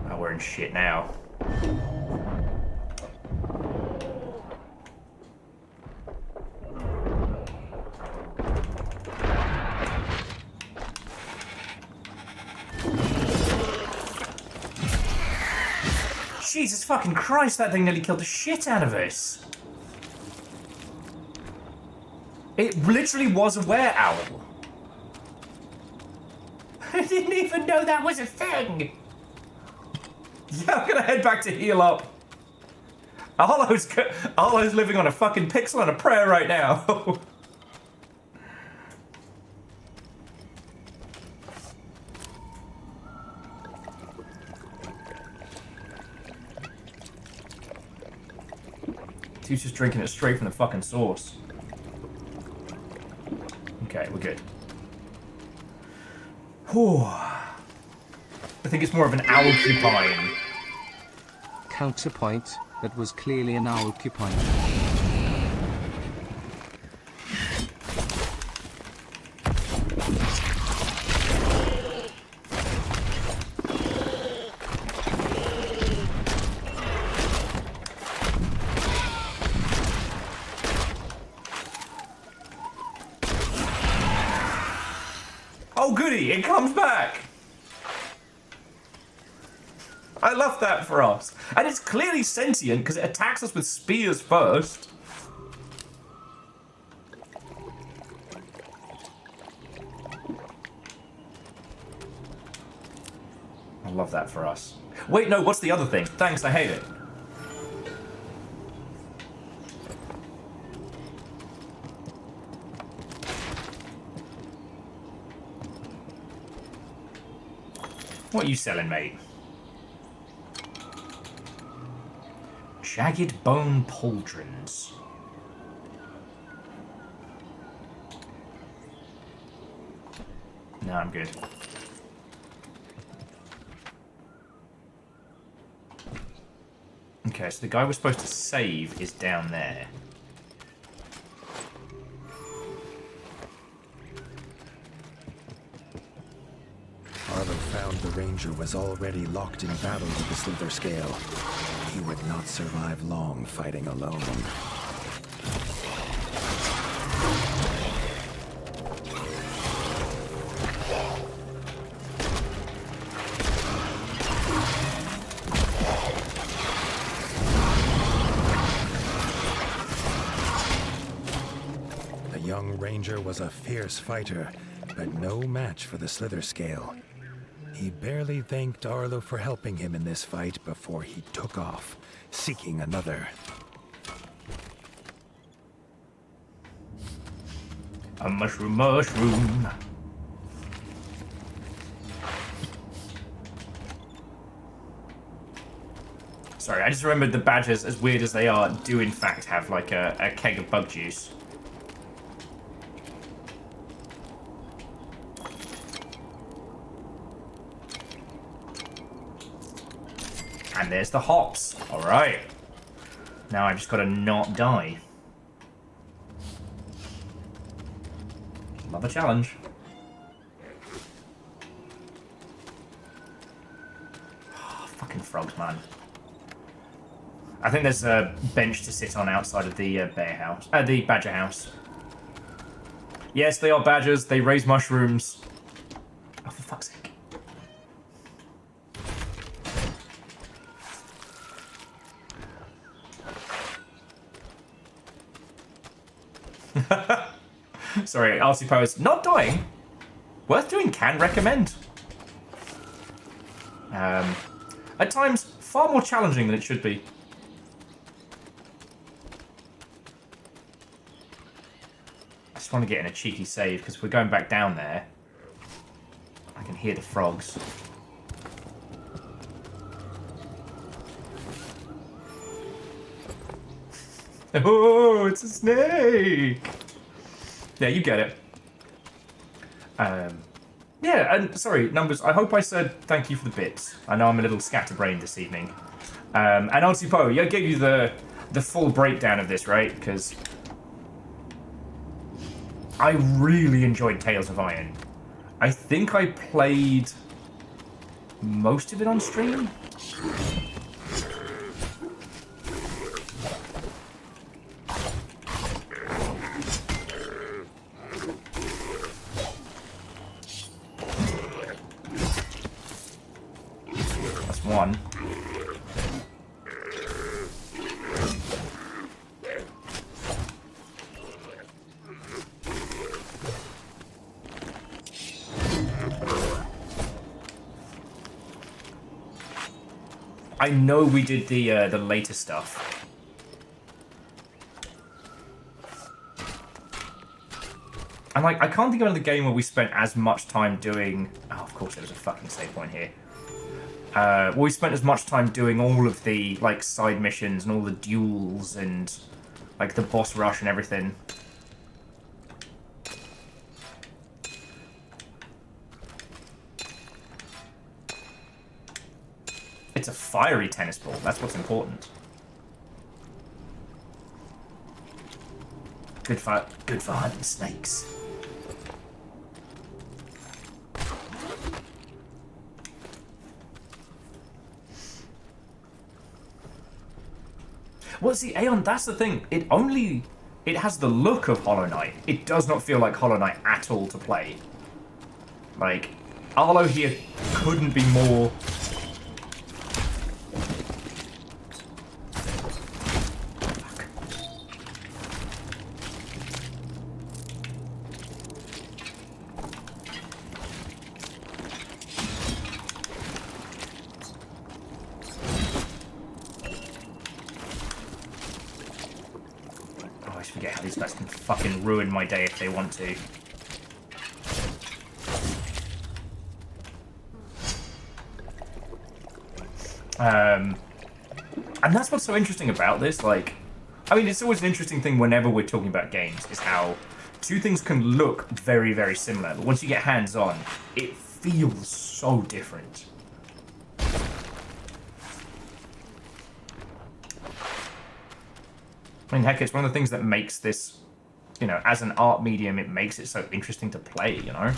Oh, we're in shit now. Jesus fucking Christ, that thing nearly killed the shit out of us. It literally was a were-owl. I didn't even know that was a thing. Yeah, I'm gonna head back to heal up. Arlo's living on a fucking pixel and a prayer right now. He's just drinking it straight from the fucking source. Okay, we're good. Whew. I think it's more of an occupying. Counterpoint, that was clearly an occupying. Oh goody, it comes back! I love that for us. And it's clearly sentient because it attacks us with spears first. I love that for us. Wait, no, what's the other thing? Thanks, I hate it. What are you selling, mate? Jagged bone pauldrons. No, I'm good. Okay, so the guy we're supposed to save is down there. Arlo found the ranger was already locked in battle with the Slither Scale. He would not survive long fighting alone. The young ranger was a fierce fighter, but no match for the Slither Scale. He barely thanked Arlo for helping him in this fight before he took off, seeking another. A mushroom. Sorry, I just remembered the badgers, as weird as they are, do in fact have like a keg of bug juice. And there's the hops. Alright. Now I've just got to not die. Love a challenge. Oh, fucking frogs, man. I think there's a bench to sit on outside of the bear house. The badger house. Yes, they are badgers. They raise mushrooms. Oh, for fuck's sake. Sorry, RC Pose. Not dying. Worth doing, can recommend. At times, far more challenging than it should be. I just want to get in a cheeky save, because if we're going back down there, I can hear the frogs. Oh, it's a snake! Yeah, you get it. Yeah, and sorry, Numbers, I hope I said thank you for the bits. I know I'm a little scatterbrained this evening. And Altipo, I gave you the full breakdown of this, right? Because I really enjoyed Tales of Iron. I think I played most of it on stream. One. I know we did the later stuff. And like, I can't think of another game where we spent as much time doing. Oh, of course, there was a fucking save point here. Well, we spent as much time doing all of the like side missions and all the duels and like the boss rush and everything. It's a fiery tennis ball. That's what's important. Good for hunting snakes. Well, see, Aeon, that's the thing. It has the look of Hollow Knight. It does not feel like Hollow Knight at all to play. Like, Arlo here couldn't be more... I always forget how these guys can fucking ruin my day if they want to. And that's what's so interesting about this. Like, I mean, it's always an interesting thing whenever we're talking about games, is how two things can look very, very similar, but once you get hands-on, it feels so different. I mean, heck, it's one of the things that makes this, you know, as an art medium, it makes it so interesting to play, you know?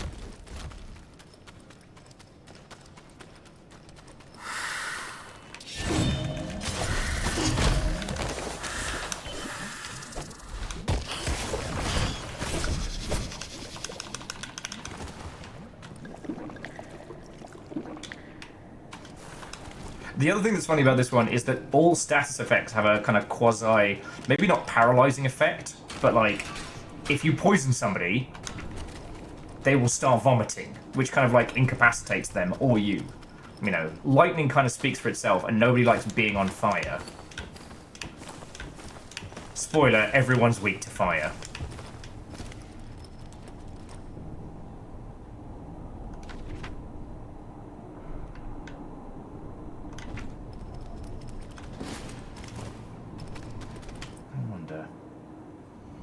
The other thing that's funny about this one is that all status effects have a kind of quasi, maybe not paralyzing effect, but like, if you poison somebody, they will start vomiting, which kind of like incapacitates them or you. You know, lightning kind of speaks for itself, and nobody likes being on fire. Spoiler, everyone's weak to fire.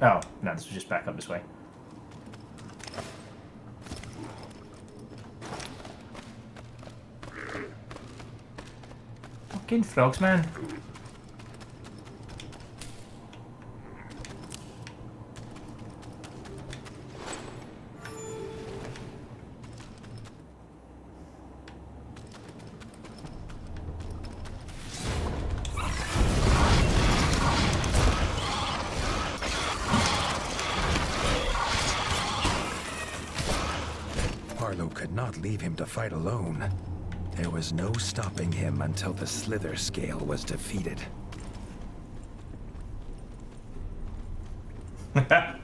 Oh, no, this was just back up this way. Fucking frogs, man. Arlo could not leave him to fight alone. There was no stopping him until the Slither Scale was defeated. Man,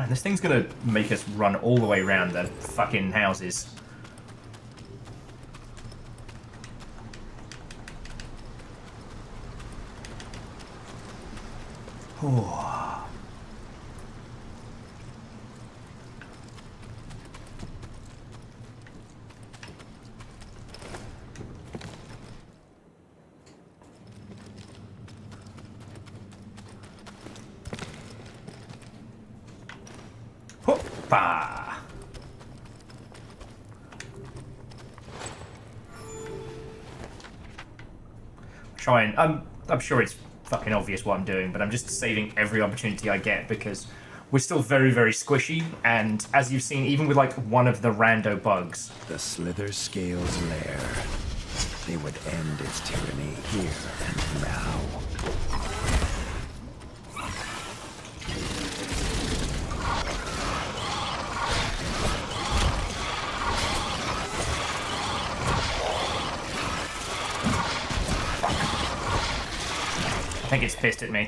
this thing's gonna make us run all the way around the fucking houses. Oh. Hoppa. I'm sure it's fucking obvious what I'm doing, but I'm just saving every opportunity I get because we're still very, very squishy, and as you've seen, even with like one of the rando bugs. The Slither Scale's lair. They would end its tyranny here and now. I think it's pissed at me.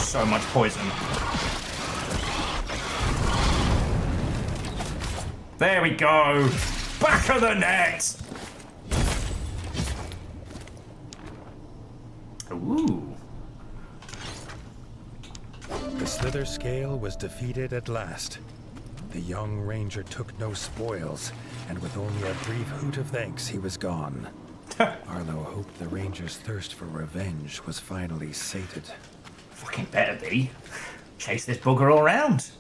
So much poison. There we go. Back of the net. Ooh. The Slither Scale was defeated at last. The young ranger took no spoils, and with only a brief hoot of thanks, he was gone. Arlo hoped the ranger's thirst for revenge was finally sated. Fucking better be. Chase this bugger all around.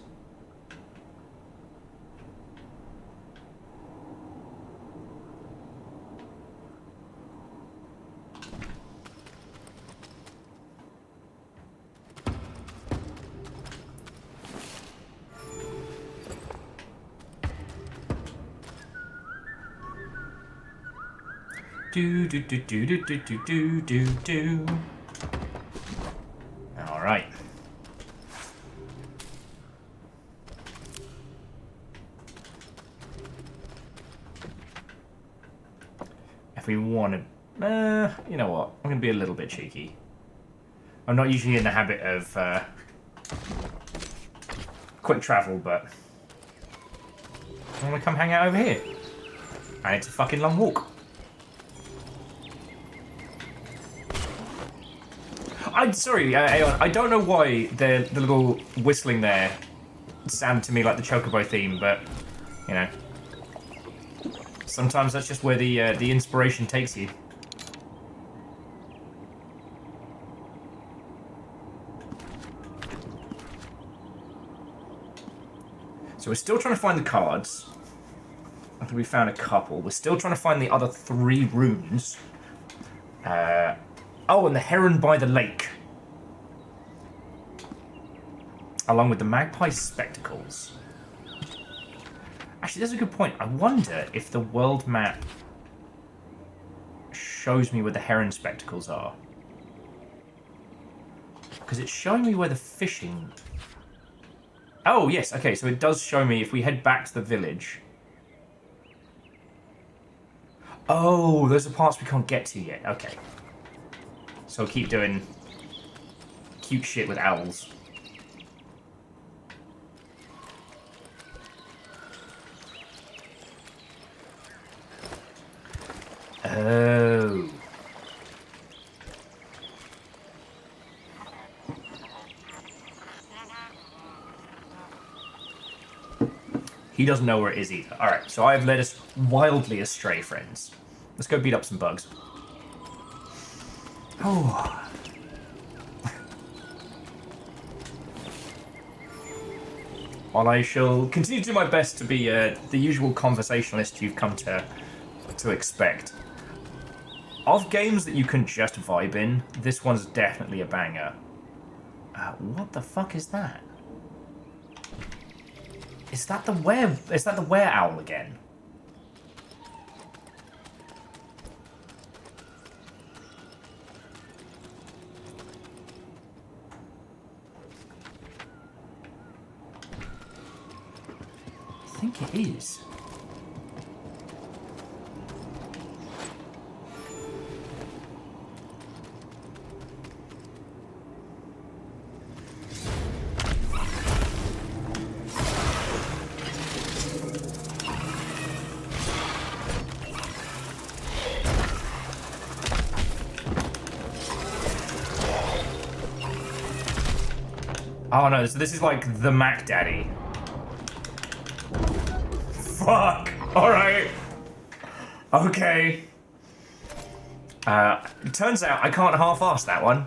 Do do do do do do do do do do. All right. If we want to, you know what? I'm gonna be a little bit cheeky. I'm not usually in the habit of quick travel, but I want to come hang out over here, and it's a fucking long walk. I'm sorry, Aeon, I don't know why the little whistling there sounded to me like the Chocobo theme, but, you know. Sometimes that's just where the inspiration takes you. So we're still trying to find the cards. I think we found a couple. We're still trying to find the other 3 runes. Oh, and the heron by the lake. Along with the magpie spectacles. Actually, that's a good point. I wonder if the world map shows me where the heron spectacles are. Because it's showing me where the fishing... Oh, yes. Okay, so it does show me if we head back to the village. Oh, those are parts we can't get to yet. Okay. So I'll keep doing cute shit with owls. Oh. He doesn't know where it is either. Alright, so I have led us wildly astray, friends. Let's go beat up some bugs. Oh. While I shall continue to do my best to be the usual conversationalist you've come to expect. Of games that you can just vibe in, this one's definitely a banger. What the fuck is that? Is that the were owl again? I think it is. Oh no, so this is like the Mac Daddy. Fuck! Alright. Okay. It turns out I can't half-ass that one.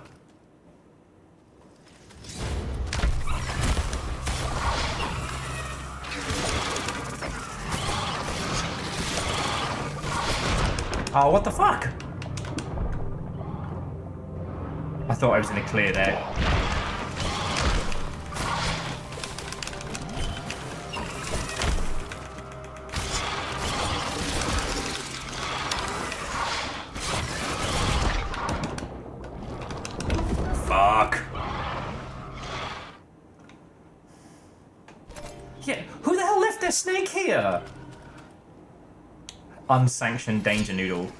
Oh, what the fuck? I thought I was in a clear there. Fuck. Yeah, who the hell left their snake here? Unsanctioned danger noodle.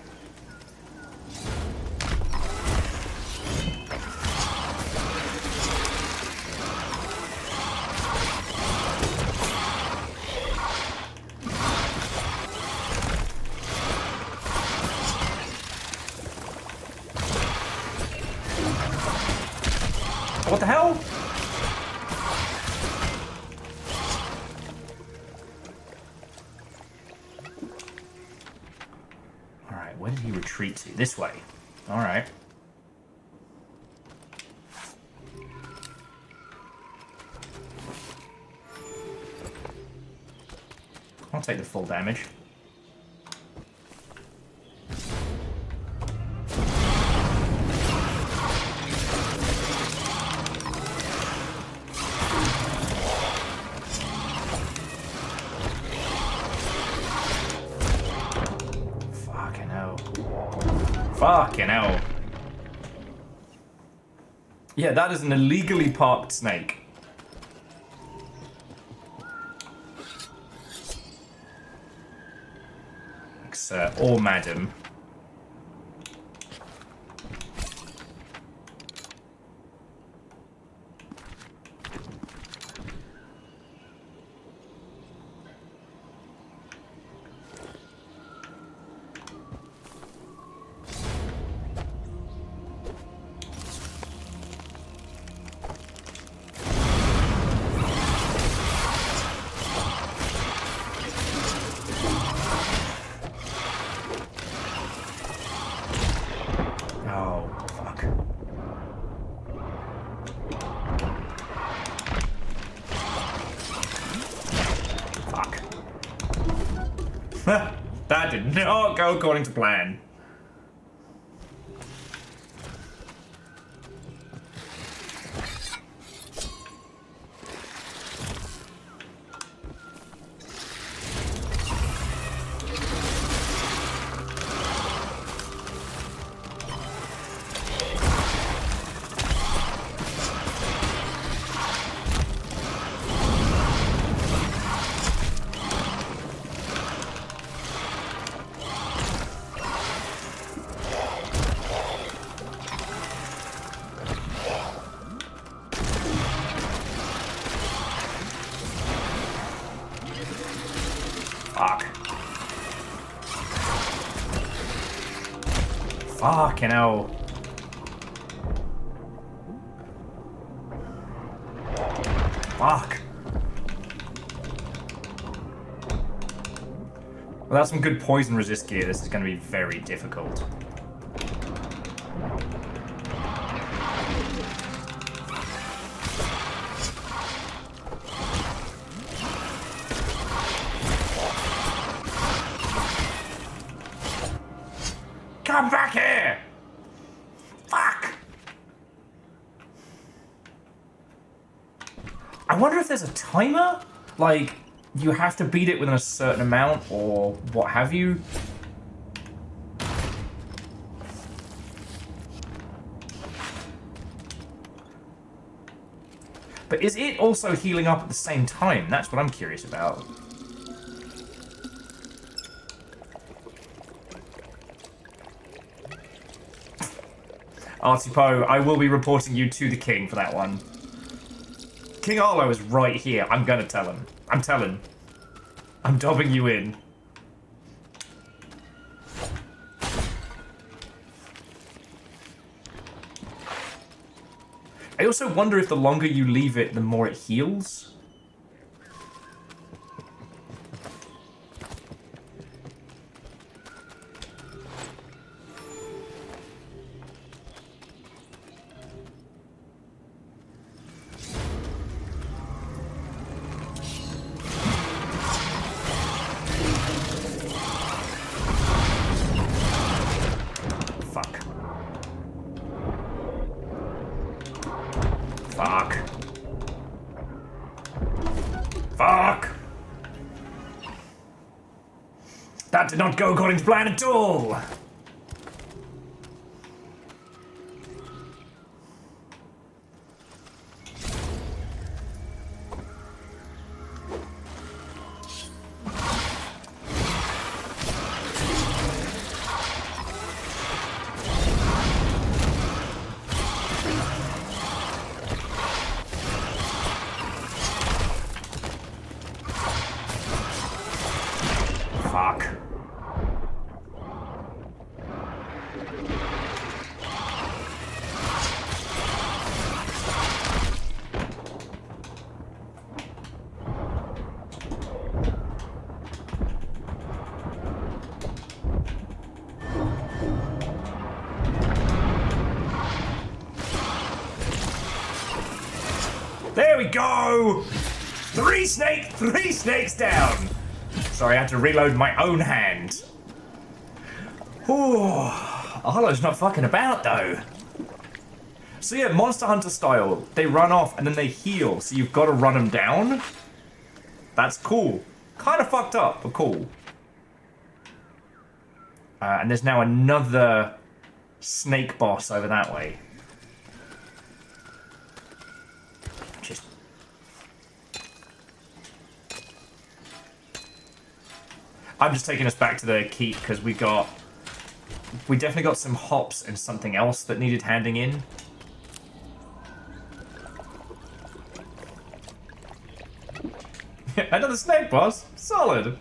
What the hell? Alright, where did he retreat to? This way. Alright. I'll take the full damage. Fucking hell. Fucking hell. Yeah, that is an illegally parked snake. Sir or madam. That did not go according to plan. Fucking hell. Fuck. Well, that's some good poison resist gear. This is going to be very difficult. Come back here! Fuck! I wonder if there's a timer? Like, you have to beat it within a certain amount, or what have you? But is it also healing up at the same time? That's what I'm curious about. Artie Poe, I will be reporting you to the king for that one. King Arlo is right here. I'm gonna tell him. I'm telling. I'm dobbing you in. I also wonder if the longer you leave it, the more it heals. Fuck. Fuck! That did not go according to plan at all! Fuck. There we go! Three snakes down! Sorry, I had to reload my own hand. Ooh, Arlo's not fucking about though. So yeah, Monster Hunter style, they run off and then they heal, so you've got to run them down. That's cool. Kind of fucked up, but cool. And there's now another snake boss over that way. Just... I'm just taking us back to the keep because we definitely got some hops and something else that needed handing in. Another snake boss? Solid.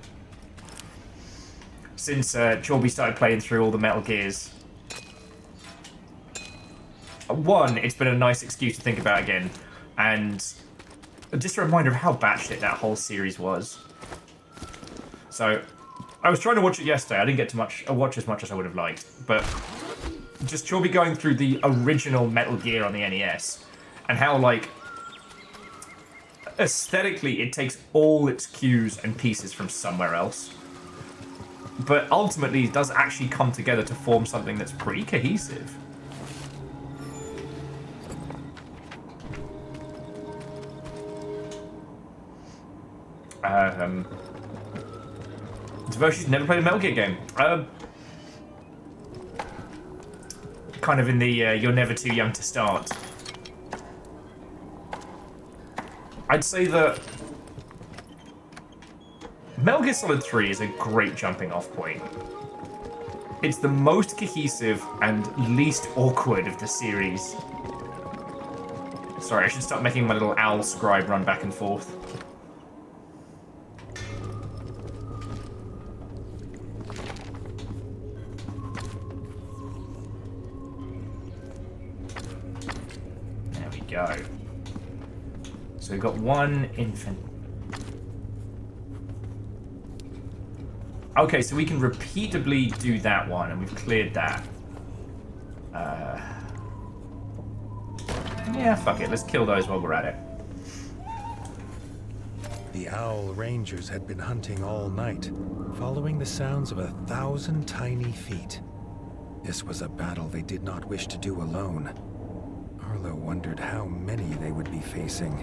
Since Chorby started playing through all the Metal Gears. One, it's been a nice excuse to think about again. And just a reminder of how batshit that whole series was. So, I was trying to watch it yesterday. I didn't get to watch as much as I would have liked. But just Chorby going through the original Metal Gear on the NES. And how, like, aesthetically, it takes all its cues and pieces from somewhere else. But ultimately, it does actually come together to form something that's pretty cohesive. Devoshi's never played a Metal Gear game. Kind of in the you're never too young to start. I'd say that Metal Gear Solid 3 is a great jumping off point. It's the most cohesive and least awkward of the series. Sorry, I should start making my little owl scribe run back and forth. There we go. So we've got one infant. Okay, so we can repeatably do that one, and we've cleared that. Yeah, fuck it. Let's kill those while we're at it. The Owl Rangers had been hunting all night, following the sounds of 1,000 tiny feet. This was a battle they did not wish to do alone. Arlo wondered how many they would be facing.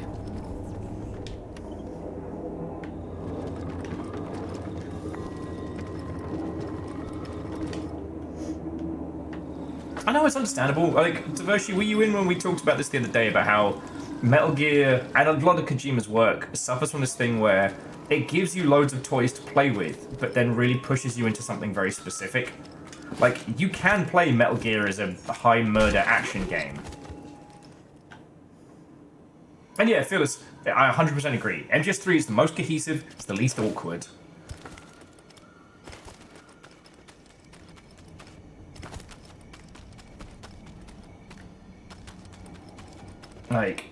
I know it's understandable. Like, Devoshi, were you in when we talked about this the other day about how Metal Gear and a lot of Kojima's work suffers from this thing where it gives you loads of toys to play with, but then really pushes you into something very specific. Like, you can play Metal Gear as a high murder action game. And yeah, Phyllis, I 100% agree. MGS3 is the most cohesive, it's the least awkward. Like,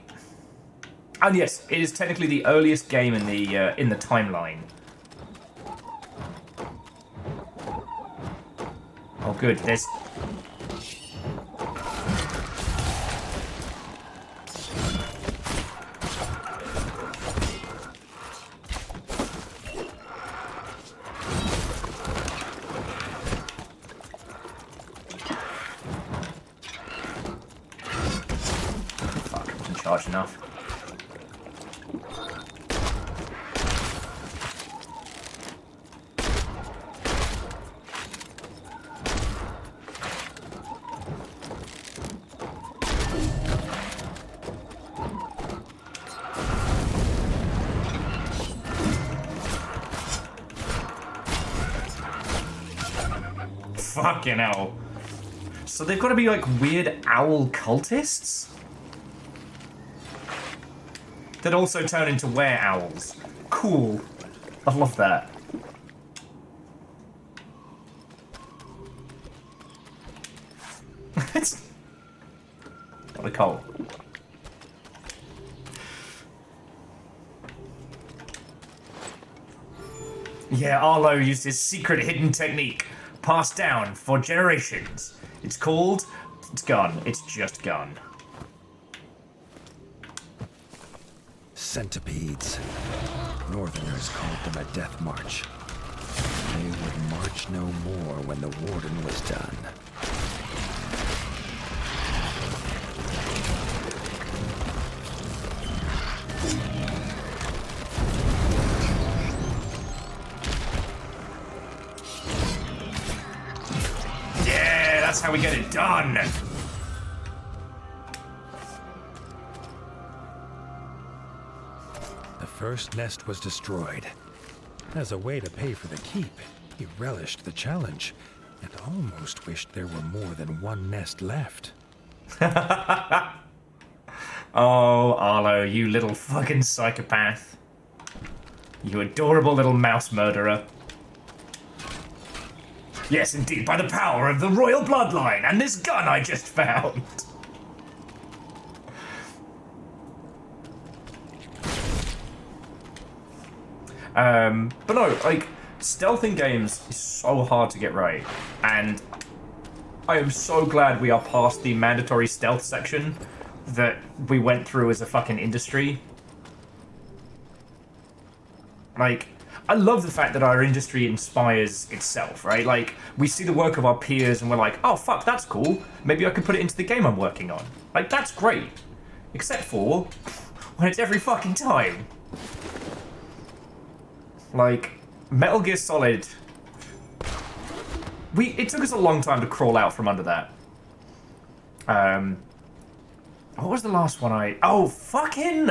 and yes, it is technically the earliest game in the timeline. Oh, good. There's. Charge enough. Fucking hell. So they've got to be like weird owl cultists? That also turn into were-owls. Cool. I love that. It's not a coal. Yeah, Arlo used his secret hidden technique, passed down for generations. It's called... It's gone. It's just gone. centipedes. Northerners called them a death march. They would march no more when the warden was done. Yeah, that's how we get it done. The first nest was destroyed. As a way to pay for the keep, he relished the challenge and almost wished there were more than one nest left. Oh, Arlo, you little fucking psychopath. You adorable little mouse murderer. Yes, indeed, by the power of the royal bloodline and this gun I just found. But no, like, stealth in games is so hard to get right, and I am so glad we are past the mandatory stealth section that we went through as a fucking industry. Like, I love the fact that our industry inspires itself, right? Like, we see the work of our peers and we're like, oh fuck, that's cool. Maybe I could put it into the game I'm working on. Like, that's great. Except for when it's every fucking time. Like, Metal Gear Solid... It took us a long time to crawl out from under that. What was the last one Oh, fucking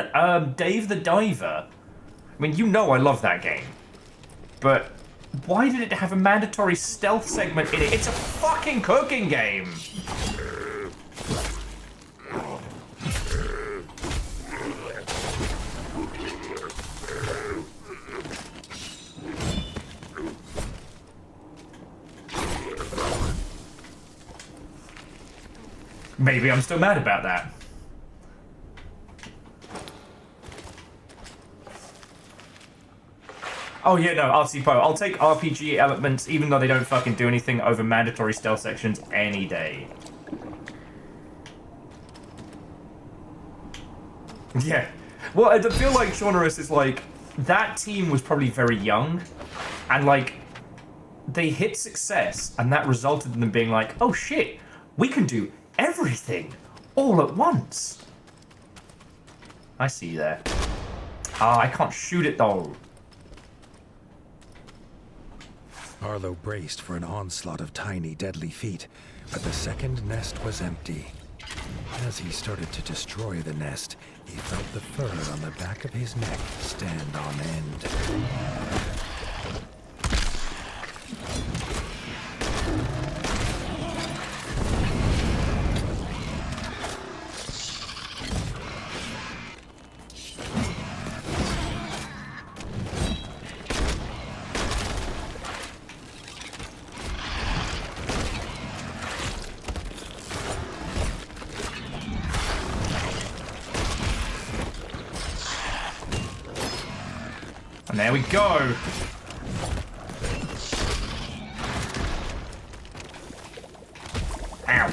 Dave the Diver. I mean, you know I love that game. But why did it have a mandatory stealth segment in it? It's a fucking cooking game! Maybe I'm still mad about that. Oh yeah, no, RC Poe. I'll take RPG elements, even though they don't fucking do anything, over mandatory stealth sections any day. Yeah. Well, I feel like Shaunerus is like, that team was probably very young, and like, they hit success, and that resulted in them being like, oh shit, we can do everything all at once. I see you there. Ah, I can't shoot it though. Arlo braced for an onslaught of tiny, deadly feet, but the second nest was empty. As he started to destroy the nest, he felt the fur on the back of his neck stand on end. And there we go. Ow.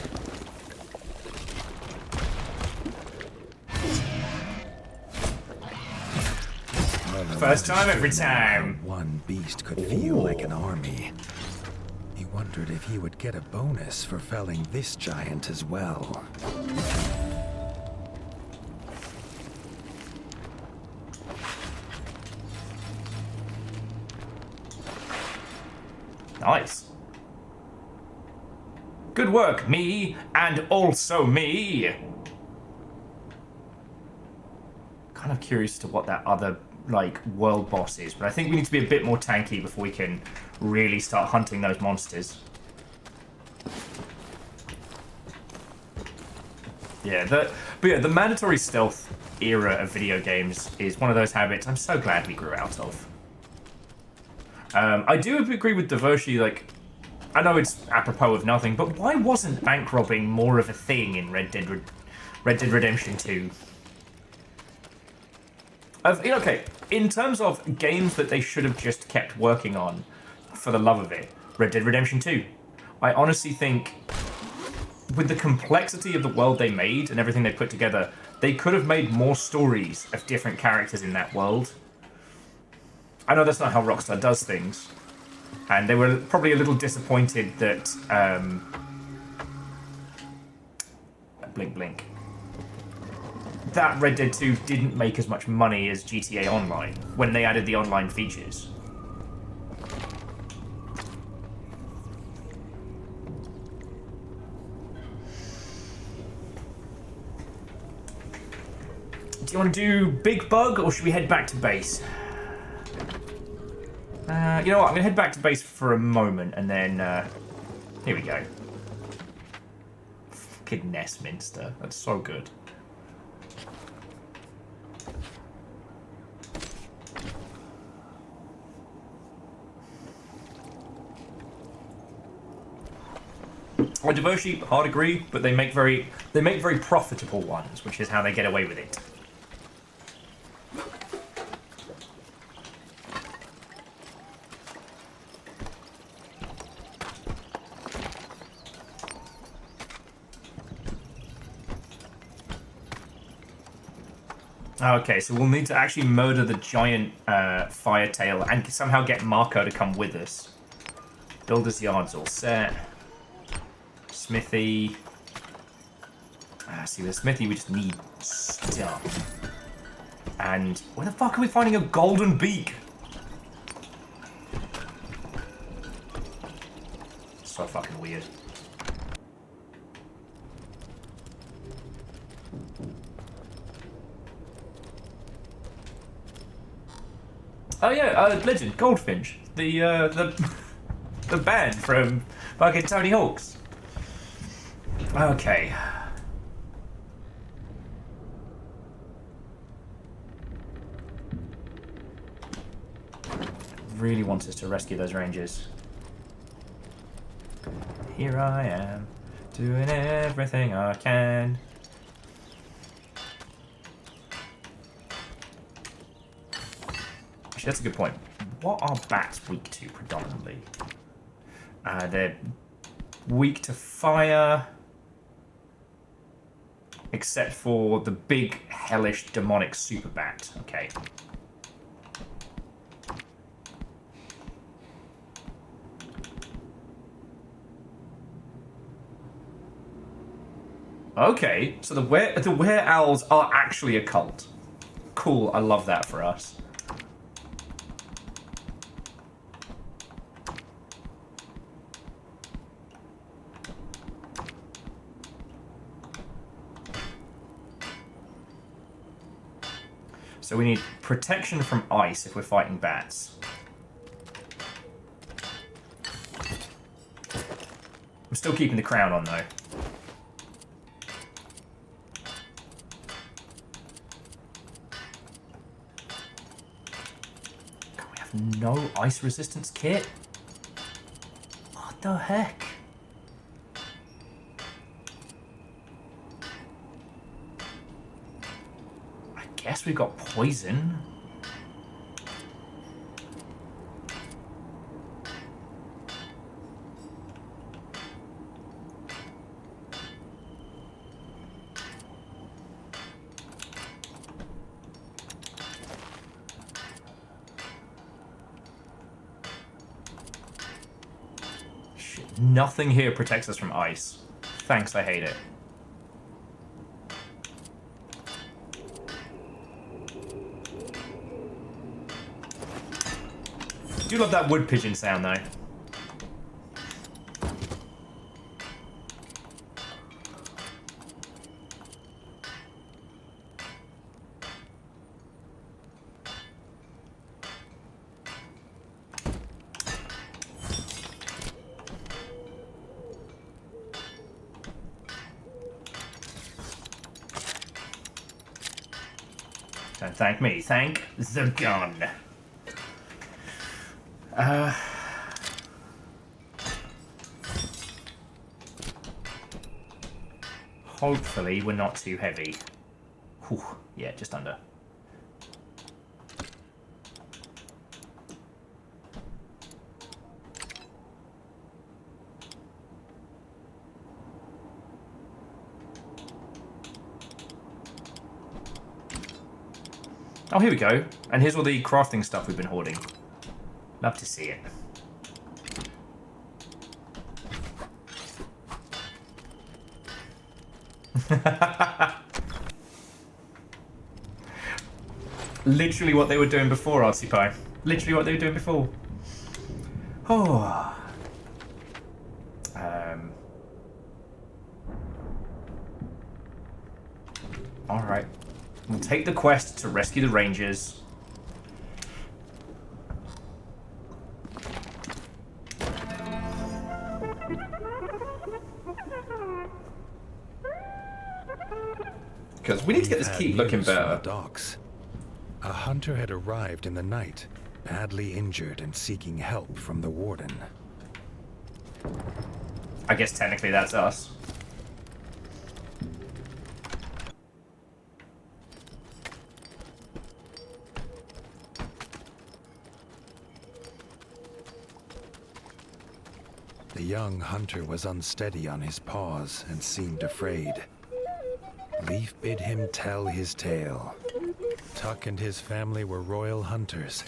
First time, every time. One beast could feel like an army. He wondered if he would get a bonus for felling this giant as well. Nice. Good work, me, and also me. Kind of curious to what that other, like, world boss is, but I think we need to be a bit more tanky before we can really start hunting those monsters. Yeah, the mandatory stealth era of video games is one of those habits I'm so glad we grew out of. I do agree with Devoshi, like, I know it's apropos of nothing, but why wasn't bank robbing more of a thing in Red Dead Redemption 2? Okay, in terms of games that they should have just kept working on for the love of it, Red Dead Redemption 2. I honestly think with the complexity of the world they made and everything they put together, they could have made more stories of different characters in that world. I know that's not how Rockstar does things, and they were probably a little disappointed that blink blink, that Red Dead 2 didn't make as much money as GTA Online when they added the online features. Do you want to do Big Bug, or should we head back to base? You know what, I'm going to head back to base for a moment, and then, here we go. Fucking Nestminster, that's so good. Well, diverse sheep, hard agree, but they make very profitable ones, which is how they get away with it. Okay, so we'll need to actually murder the giant firetail and somehow get Marco to come with us. Builder's yard's all set. Smithy. See, with Smithy we just need stuff. And where the fuck are we finding a golden beak? So fucking weird. Oh yeah, Legend, Goldfinch, the band from fucking Tony Hawk's. Okay. Really want us to rescue those rangers. Here I am, doing everything I can. Actually, that's a good point. What are bats weak to predominantly? They're weak to fire, except for the big, hellish, demonic super bat. Okay. Okay, so the were owls are actually a cult. Cool, I love that for us. So we need protection from ice if we're fighting bats. I'm still keeping the crown on though. God, we have no ice resistance kit? What the heck? Guess we got poison. Shit, nothing here protects us from ice. Thanks, I hate it. I do love that wood pigeon sound though. Don't thank me, thank the gun. Hopefully we're not too heavy. Whew, yeah, just under. Oh, here we go. And here's all the crafting stuff we've been hoarding. Love to see it. Literally what they were doing before, Artsy Pie. Literally what they were doing before. Oh. Alright. We'll take the quest to rescue the Rangers. Because we need to get this keep looking better. Docks. A hunter had arrived in the night, badly injured and seeking help from the warden. I guess technically that's us. The young hunter was unsteady on his paws and seemed afraid. Leif bid him tell his tale. Tuck and his family were royal hunters.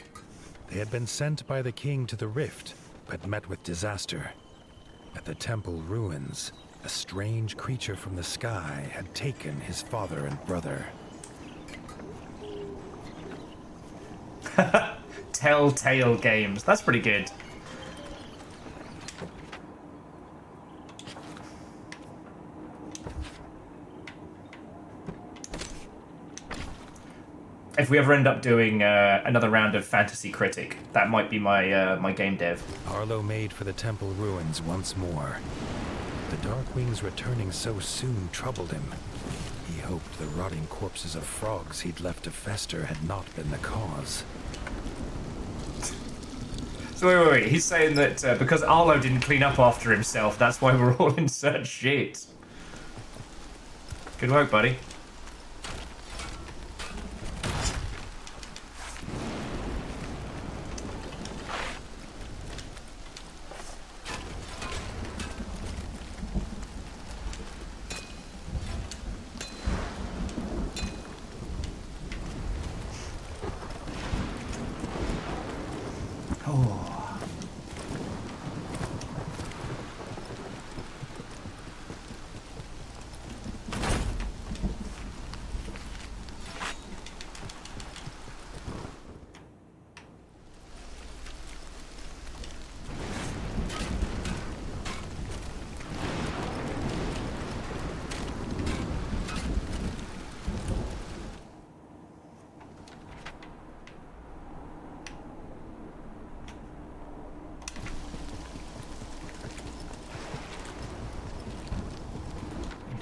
They had been sent by the king to the rift, but met with disaster. At the temple ruins, a strange creature from the sky had taken his father and brother. Telltale Games. That's pretty good. If we ever end up doing another round of Fantasy Critic, that might be my my game dev. Arlo made for the temple ruins once more. The Darkwings returning so soon troubled him. He hoped the rotting corpses of frogs he'd left to fester had not been the cause. So wait. He's saying that because Arlo didn't clean up after himself, that's why we're all in such shit. Good work, buddy.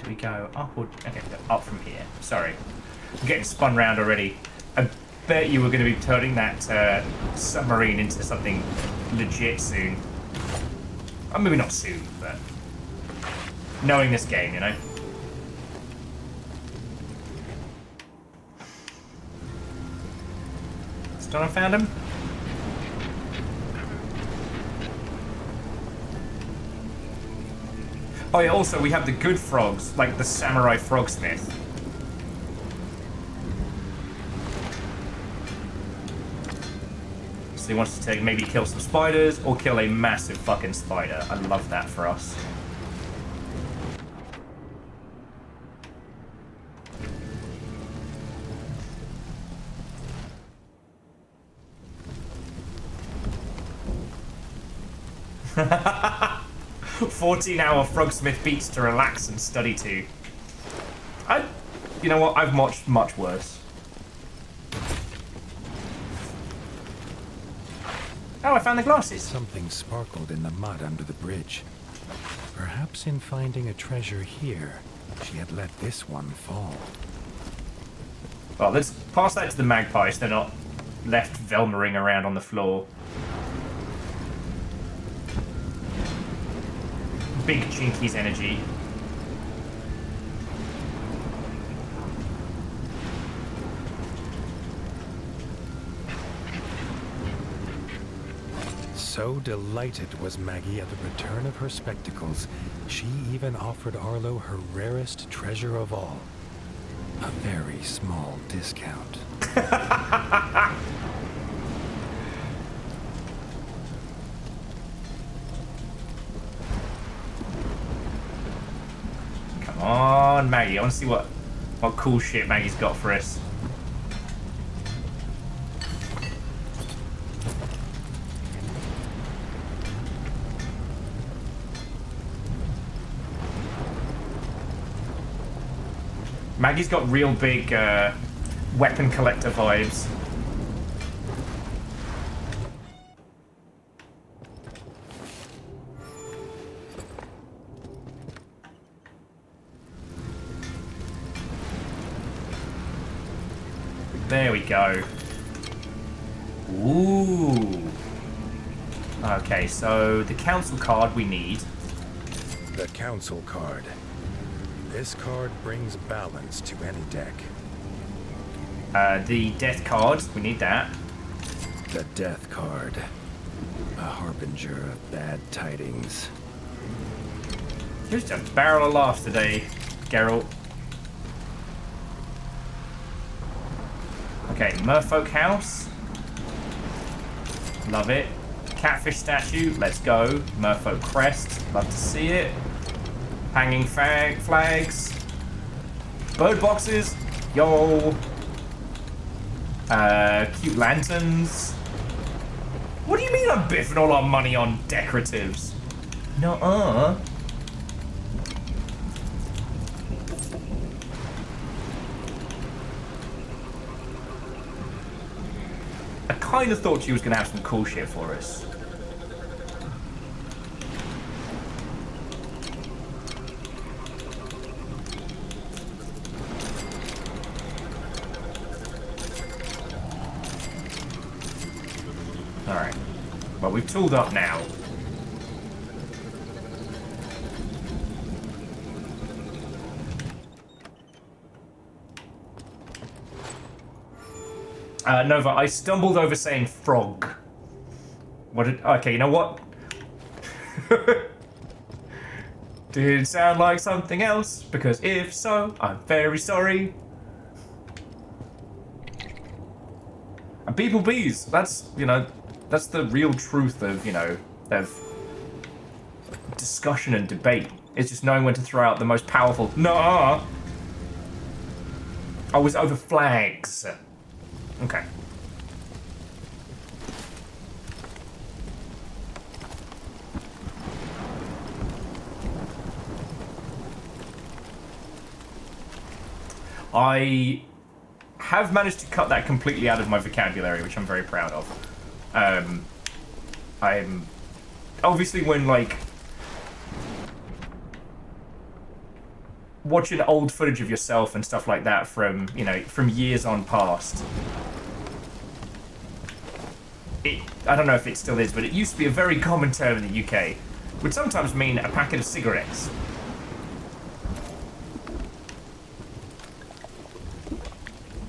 We go up or okay, up from here. Sorry, I'm getting spun round already. I bet you were going to be turning that submarine into something legit soon. Maybe not soon, but knowing this game, you know. Still not found him. Oh yeah, also we have the good frogs, like the samurai frogsmith. So he wants to maybe kill some spiders or kill a massive fucking spider. I love that for us. Ha 14-hour Frogsmith beats to relax and study to. You know what? I've watched much worse. Oh, I found the glasses. Something sparkled in the mud under the bridge. Perhaps in finding a treasure here, she had let this one fall. Well, let's pass that to the magpies so they're not left Velmering around on the floor. Big Chinky's energy. So delighted was Maggie at the return of her spectacles, she even offered Arlo her rarest treasure of all. A very small discount. Come on, Maggie. I want to see what cool shit Maggie's got for us. Maggie's got real big weapon collector vibes. There we go. Ooh. Okay, so the council card we need. The council card. This card brings balance to any deck. The death card, we need that. The death card. A harbinger of bad tidings. Just a barrel of laughs today, Geralt. Okay, Merfolk House. Love it. Catfish statue, let's go. Merfolk Crest, love to see it. Hanging flags. Bird boxes, yo. Cute lanterns. What do you mean I'm biffing all our money on decoratives? Nuh-uh. I kind of thought she was going to have some cool shit for us. Alright. Well, we've tooled up now. Nova, I stumbled over saying frog. What did... Okay, you know what? Did it sound like something else? Because if so, I'm very sorry. And people bees, that's, you know, that's the real truth of, you know, of discussion and debate. It's just knowing when to throw out the most powerful, nah. I was over flags. Okay. I have managed to cut that completely out of my vocabulary, which I'm very proud of. I'm obviously when like watching old footage of yourself and stuff like that from, you know, from years on past. I don't know if it still is, but it used to be a very common term in the UK. Would sometimes mean a packet of cigarettes.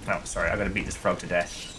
Oh, sorry, I've got to beat this frog to death.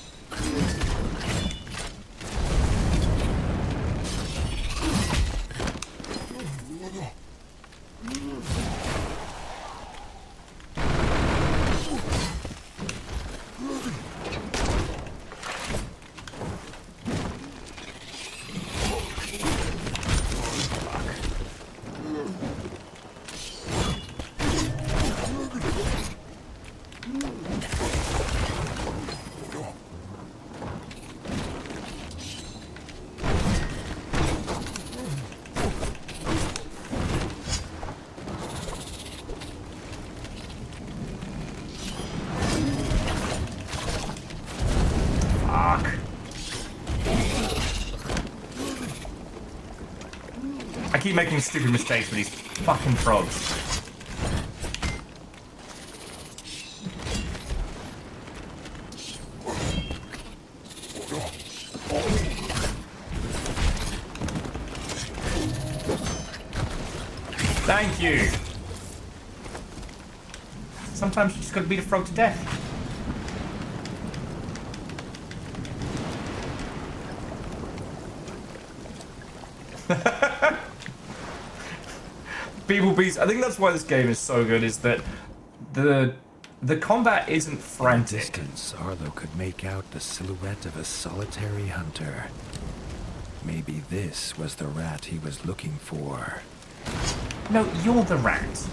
I keep making stupid mistakes with these fucking frogs. Thank you. Sometimes you just gotta beat a frog to death. People bees. I think that's why this game is so good, is that the The combat isn't In the frantic. distance, Arlo could make out the silhouette of a solitary hunter. Maybe this was the rat he was looking for. No, you're the rat.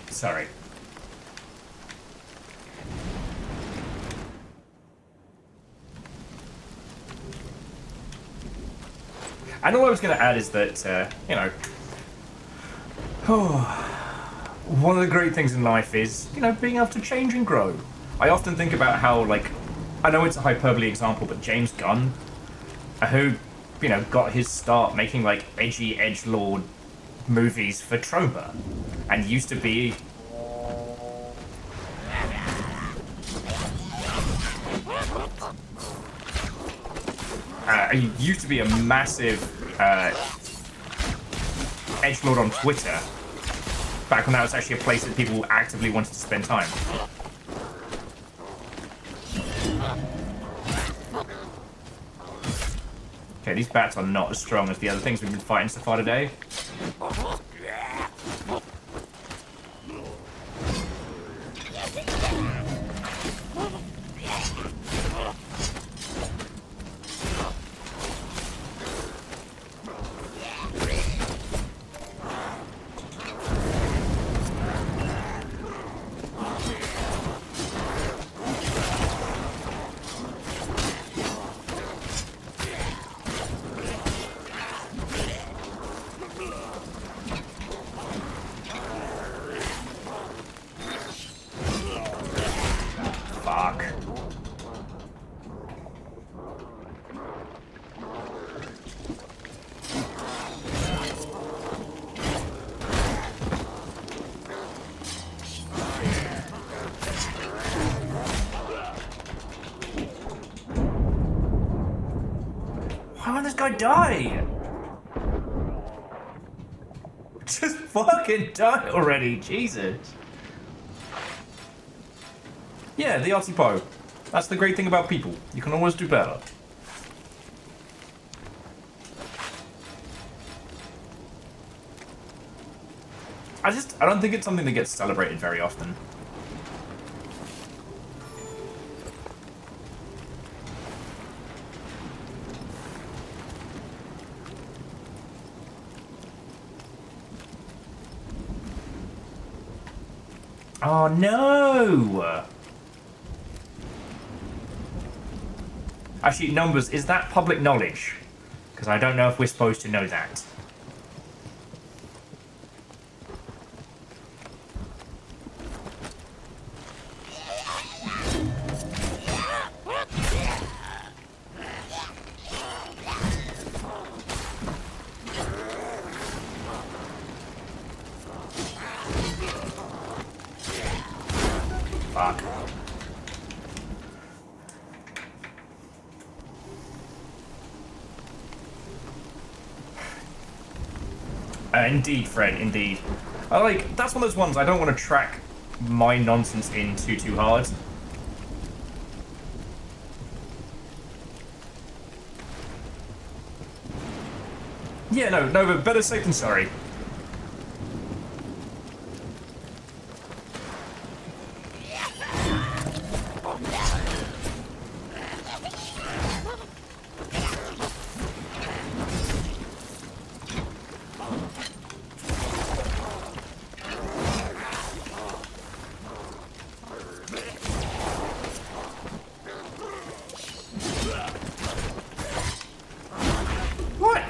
Sorry. And all I was going to add is that, you know, one of the great things in life is, you know, being able to change and grow. I often think about how, like, I know it's a hyperbole example, but James Gunn, who, you know, got his start making, like, edgy edgelord movies for Troma, and used to be... he used to be a massive edgelord on Twitter, back when that was actually a place that people actively wanted to spend time. Okay, these bats are not as strong as the other things we've been fighting so far today. Fuck. Why won't this guy die? Just fucking die already, Jesus. Yeah, the Artie Poe. That's the great thing about people. You can always do better. I don't think it's something that gets celebrated very often. Oh no! Actually, Numbers, is that public knowledge? Because I don't know if we're supposed to know that. Fuck. Indeed, Fred, indeed. That's one of those ones I don't want to track my nonsense in too hard. Yeah, no, but better safe than sorry. What?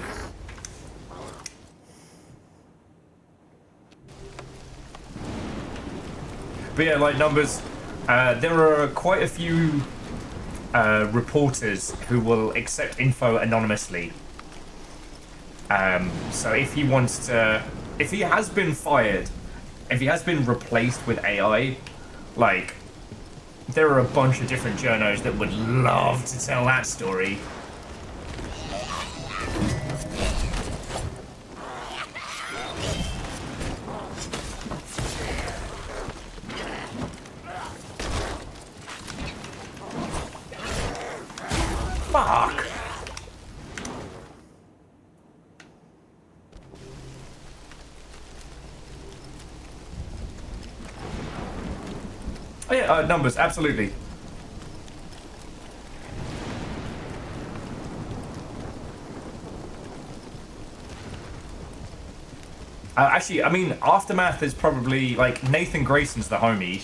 But yeah, like Numbers, there are quite a few reporters who will accept info anonymously. So if he wants to, if he has been fired, if he has been replaced with AI, like, there are a bunch of different journos that would love to tell that story. Fuck. Oh yeah, numbers, absolutely. Actually, I mean, Aftermath is probably, like, Nathan Grayson's the homie.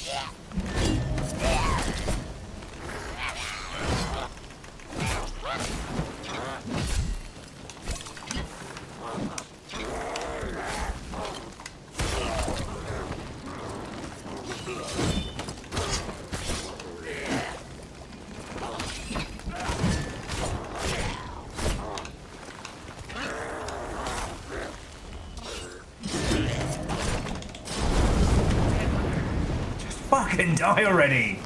Fucking die already!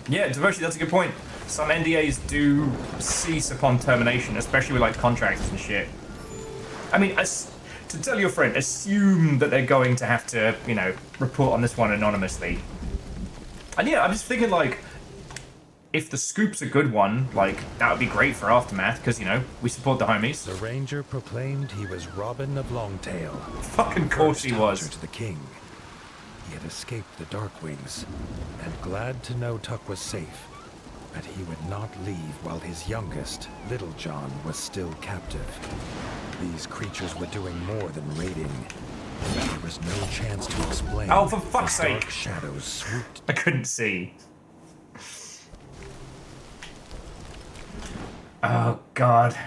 Yeah, Devoshi, that's a good point. Some NDAs do cease upon termination, especially with like contracts and shit. I mean, to tell your friend, assume that they're going to have to, you know, report on this one anonymously. And yeah, I'm just thinking like, if the scoop's a good one, like, that would be great for Aftermath, because, you know, we support the homies. The ranger proclaimed he was Robin of Longtail. Fucking course he was. To the king. He had escaped the Darkwings, and glad to know Tuck was safe. But he would not leave while his youngest, Little John, was still captive. These creatures were doing more than raiding. There was no chance to explain. Oh, for fuck's sake! Dark shadows swooped. I couldn't see. Oh, God.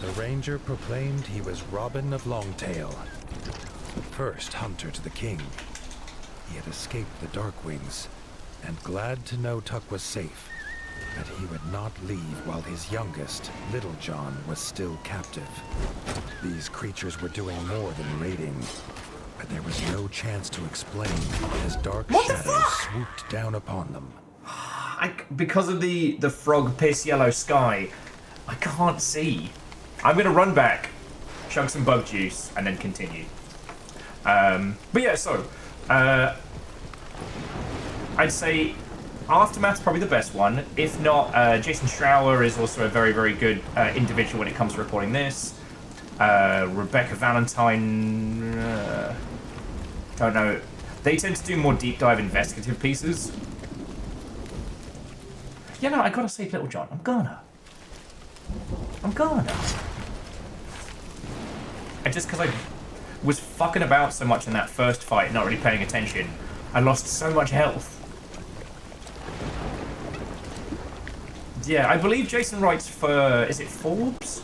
The ranger proclaimed he was Robin of Longtail, first hunter to the king. He had escaped the Darkwings, and glad to know Tuck was safe. But he would not leave while his youngest, Little John, was still captive. These creatures were doing more than raiding, but there was no chance to explain as dark shadows swooped down upon them. Because of the frog piss yellow sky, I can't see. I'm gonna run back, chug some bug juice, and then continue. But yeah, so I'd say Aftermath's probably the best one. If not, Jason Schrower is also a very, very good individual when it comes to reporting this. Rebecca Valentine, don't know. They tend to do more deep dive investigative pieces. Yeah, no, I gotta save Little John. I'm gonna. And just because I was fucking about so much in that first fight, not really paying attention, I lost so much health. Yeah, I believe Jason writes for, is it Forbes?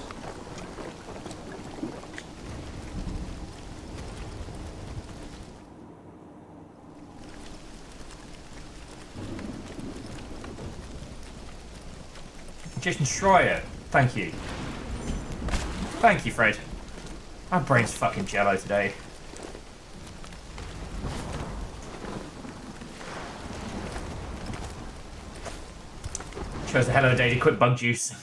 Jason Schreier, thank you. Thank you, Fred. My brain's fucking jello today. Chose a hell of a day to quit bug juice.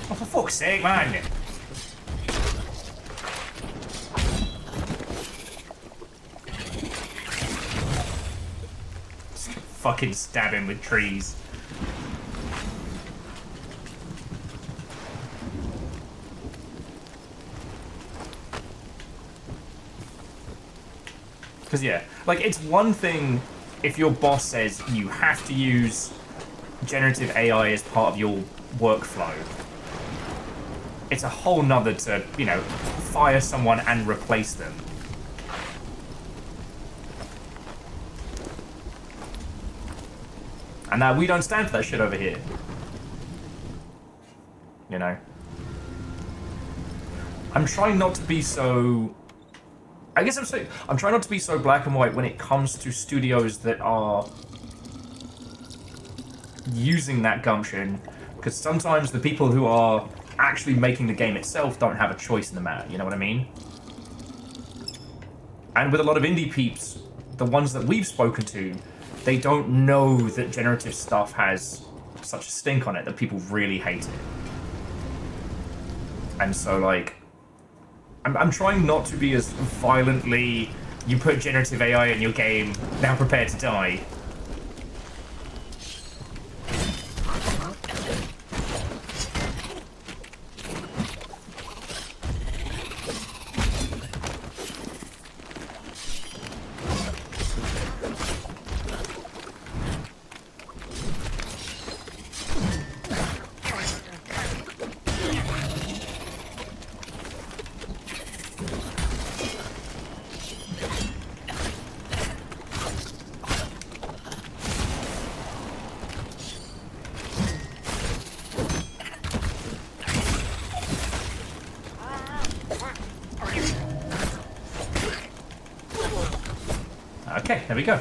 For fuck's sake, man! Just fucking stab him with trees. Because, yeah, like, it's one thing if your boss says you have to use generative AI as part of your workflow. It's a whole nother to, you know, fire someone and replace them. And we don't stand for that shit over here. You know? I'm trying not to be so I guess I'm trying not to be so black and white when it comes to studios that are using that gumption, because sometimes the people who are actually making the game itself don't have a choice in the matter, you know what I mean? And with a lot of indie peeps, the ones that we've spoken to, they don't know that generative stuff has such a stink on it that people really hate it. And so, like, I'm trying not to be as violently, you put generative AI in your game, now prepare to die. Okay, there we go.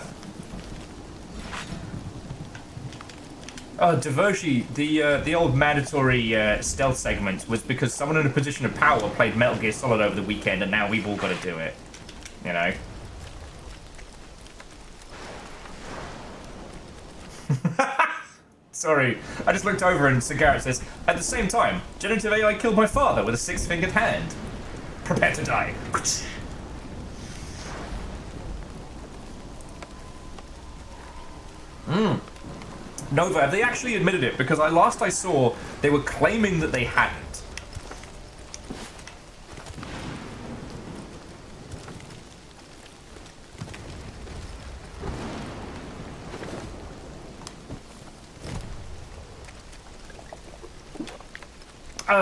Oh, Devoshi, the old mandatory stealth segment was because someone in a position of power played Metal Gear Solid over the weekend, and now we've all got to do it. You know? Sorry, I just looked over and Sir Garrett says, at the same time, generative AI killed my father with a 6-fingered hand. Prepare to die. Nova, have they actually admitted it? Because last I saw, they were claiming that they hadn't.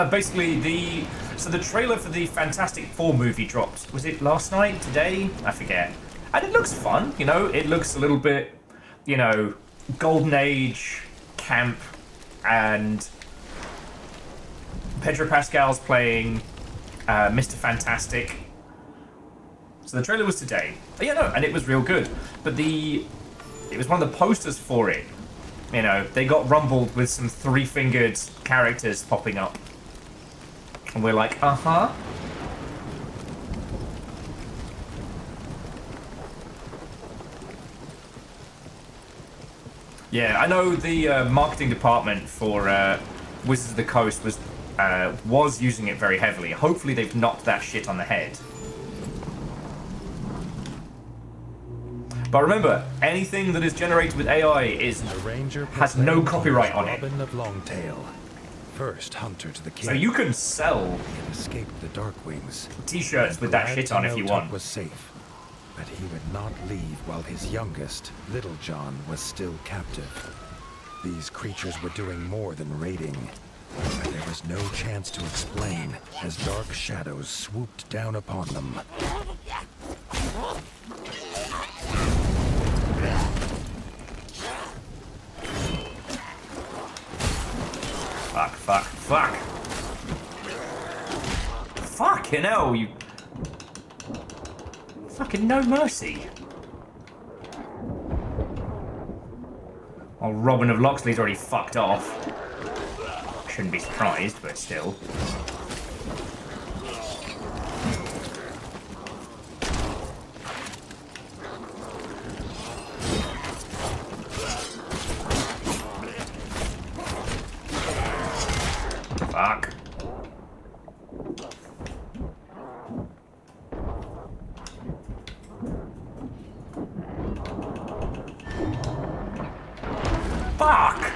Basically, the trailer for the Fantastic Four movie dropped. Was it last night? Today? I forget. And it looks fun, you know? It looks a little bit, you know, Golden Age, camp, and Pedro Pascal's playing Mr. Fantastic. So the trailer was today. Oh, yeah, no, and it was real good. But it was one of the posters for it. You know, they got rumbled with some 3-fingered characters popping up. And we're like, uh-huh. Yeah, I know the marketing department for Wizards of the Coast was using it very heavily. Hopefully they've knocked that shit on the head. But remember, anything that is generated with AI has no copyright on it. Of Longtail, first hunter to the king. So you can sell He had escaped the Darkwings. t-shirts with that shit on if you want. Was safe, but he would not leave while his youngest, Little John, was still captive. These creatures were doing more than raiding, but there was no chance to explain as dark shadows swooped down upon them. Fuck, fuck, fuck. Fucking hell, you... Fucking no mercy. Well, Robin of Locksley's already fucked off. Shouldn't be surprised, but still. Fuck. Fuck!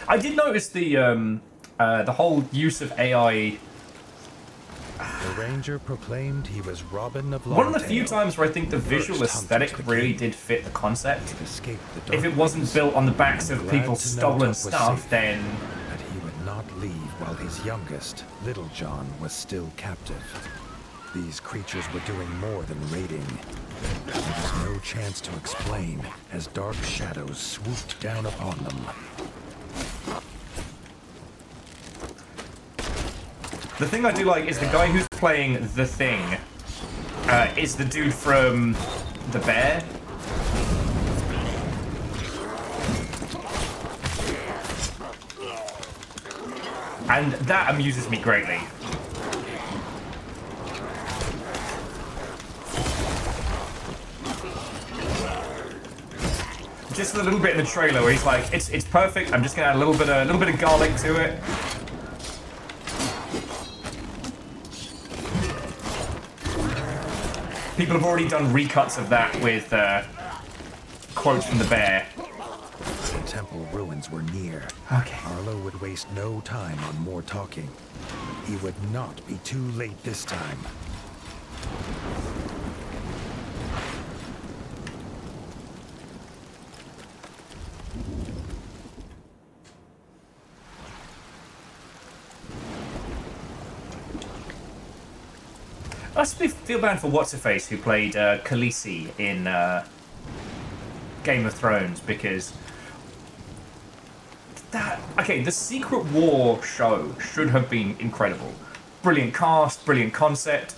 I did notice the whole use of AI. The ranger proclaimed he was Robin of Longtail. One of the few times where I think the visual aesthetic really did fit the concept. If it wasn't built on the backs of people's stolen stuff, then... But he would not leave while his youngest, Little John, was still captive. These creatures were doing more than raiding. There was no chance to explain as dark shadows swooped down upon them. The thing I do like is the guy who's playing the Thing is the dude from The Bear. And that amuses me greatly. Just a little bit in the trailer where he's like, it's perfect. I'm just gonna add a little bit of garlic to it. People have already done recuts of that with quotes from the Bear. The temple ruins were near. Okay. Arlo would waste no time on more talking. He would not be too late this time. I feel bad for What's-Her-Face, who played Khaleesi in Game of Thrones, because the Secret War show should have been incredible. Brilliant cast, brilliant concept.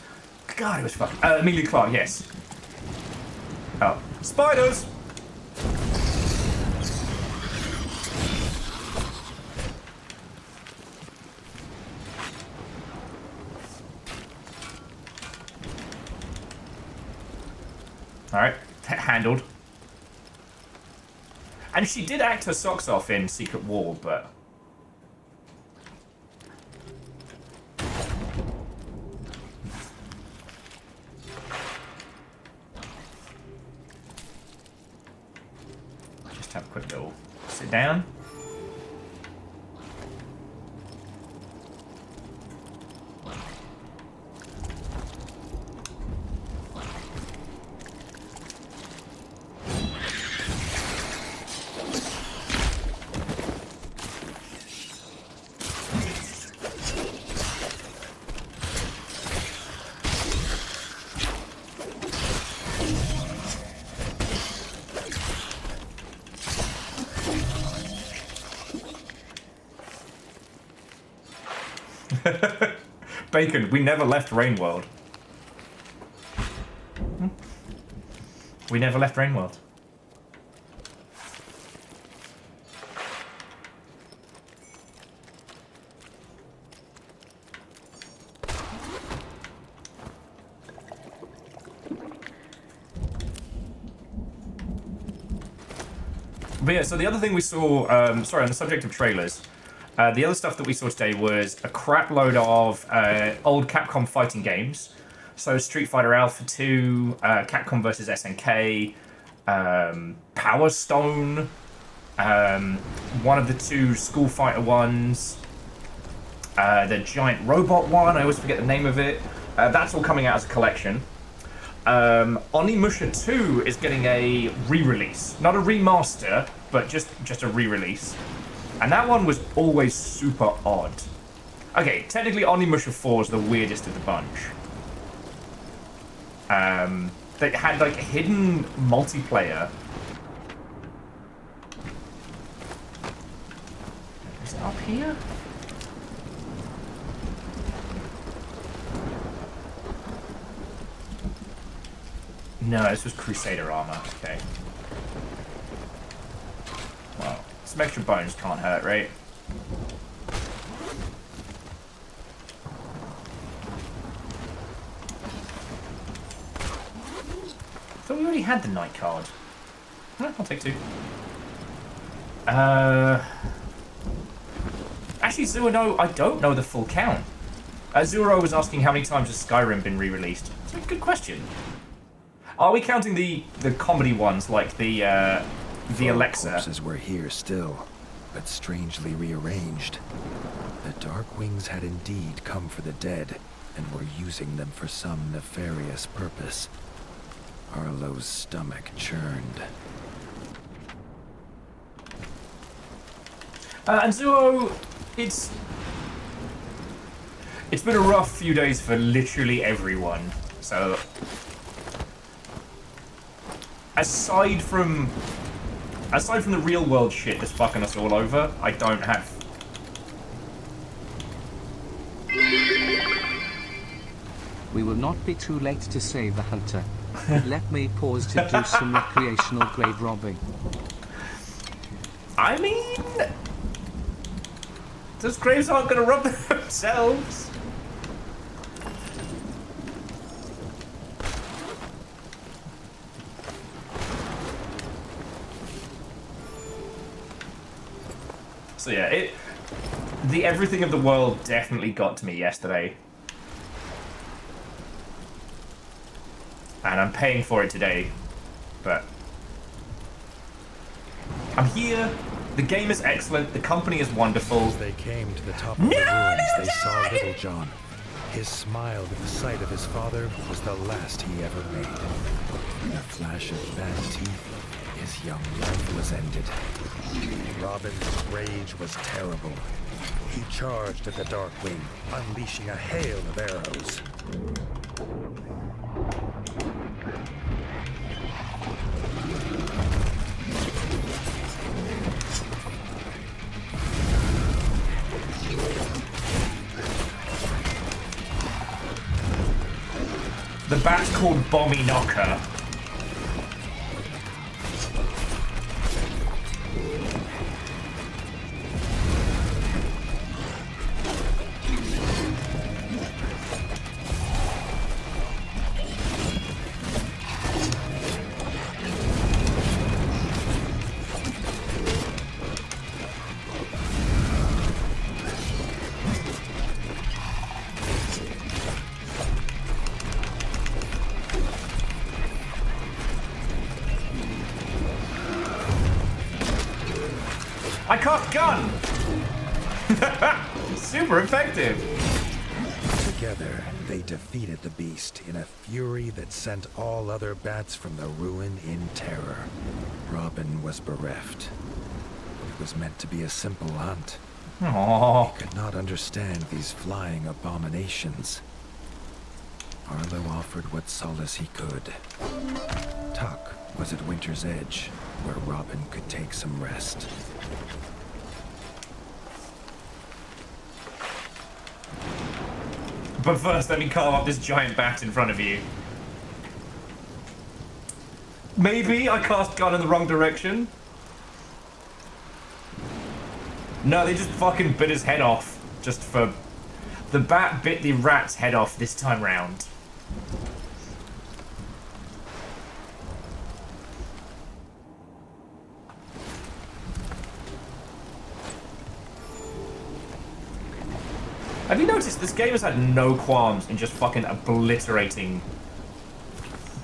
God, it was fun. Emilia Clarke, yes. Oh, spiders! Alright, handled. And she did act her socks off in Secret War, but... just have a quick little sit down. Bacon, we never left Rainworld. We never left Rainworld. But yeah, so the other thing we saw, sorry, on the subject of trailers, the other stuff that we saw today was a crap load of old Capcom fighting games. So Street Fighter Alpha 2, Capcom vs SNK, Power Stone, one of the two School Fighter ones, the giant robot one, I always forget the name of it. That's all coming out as a collection. Onimusha 2 is getting a re-release. Not a remaster, but just a re-release. And that one was always super odd. Okay, technically Onimusha 4 is the weirdest of the bunch. They had like hidden multiplayer. Is it up here? No, this was Crusader armor. Okay. Well, some extra bones can't hurt, right? I thought we already had the night card. I'll take two. Actually, Zero, no, I don't know the full count. Zero was asking how many times has Skyrim been re-released. It's a good question. Are we counting the comedy ones like the Alexa? Corpses were here still, but strangely rearranged. The Dark Wings had indeed come for the dead, and were using them for some nefarious purpose. Arlo's stomach churned. And Zuo, it's been a rough few days for literally everyone. So, aside from the real world shit that's fucking us all over, I don't have. We will not be too late to save the hunter. But let me pause to do some recreational grave robbing. I mean, those graves aren't going to rob themselves. So yeah, the everything of the world definitely got to me yesterday. And I'm paying for it today, but I'm here. The game is excellent. The company is wonderful. As they came to the top of the ruins, they saw Little John. His smile at the sight of his father was the last he ever made. In a flash of bad teeth, his young life was ended. Robin's rage was terrible. He charged at the Darkwing, unleashing a hail of arrows. The bat's called Bommy Knocker. I cast gun! Super effective! Together, they defeated the beast in a fury that sent all other bats from the ruin in terror. Robin was bereft. It was meant to be a simple hunt. Aww. He could not understand these flying abominations. Arlo offered what solace he could. Tuck was at Winter's Edge, where Robin could take some rest. But first, let me carve up this giant bat in front of you. Maybe I cast gun in the wrong direction. No, they just fucking bit his head off. Just for... The bat bit the rat's head off this time round. Have you noticed this game has had no qualms in just fucking obliterating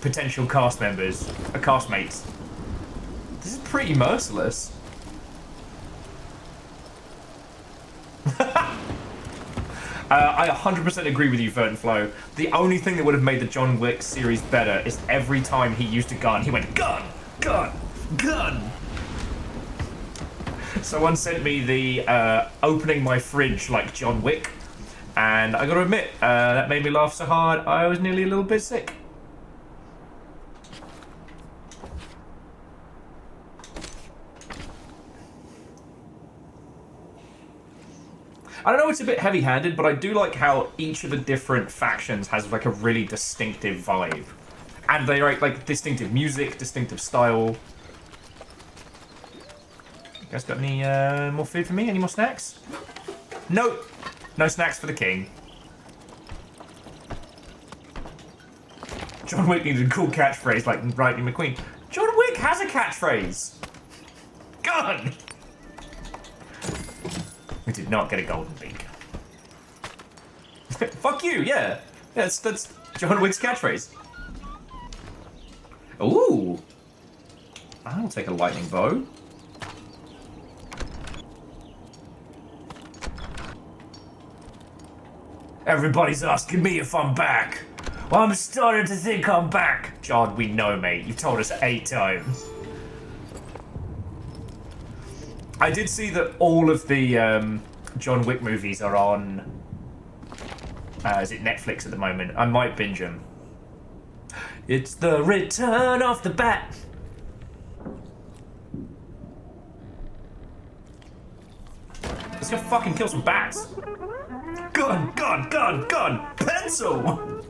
potential cast members, castmates? This is pretty merciless. I 100% agree with you, Vert Flow. The only thing that would have made the John Wick series better is every time he used a gun, he went, gun, gun, gun. Someone sent me the opening my fridge like John Wick. And I gotta admit, that made me laugh so hard, I was nearly a little bit sick. I don't know, it's a bit heavy-handed, but I do like how each of the different factions has like a really distinctive vibe. And they write like distinctive music, distinctive style. You guys got any more food for me? Any more snacks? Nope. No snacks for the king. John Wick needed a cool catchphrase like Lightning McQueen. John Wick has a catchphrase! Gun! We did not get a golden beak. Fuck you, yeah. That's John Wick's catchphrase. Ooh. I'll take a lightning bow. Everybody's asking me if I'm back. Well, I'm starting to think I'm back. John, we know, mate. You told us 8 times. I did see that all of the John Wick movies are on... is it Netflix at the moment? I might binge them. It's the return of the bat. Let's go fucking kill some bats. Gun, gun, gun, gun! Pencil!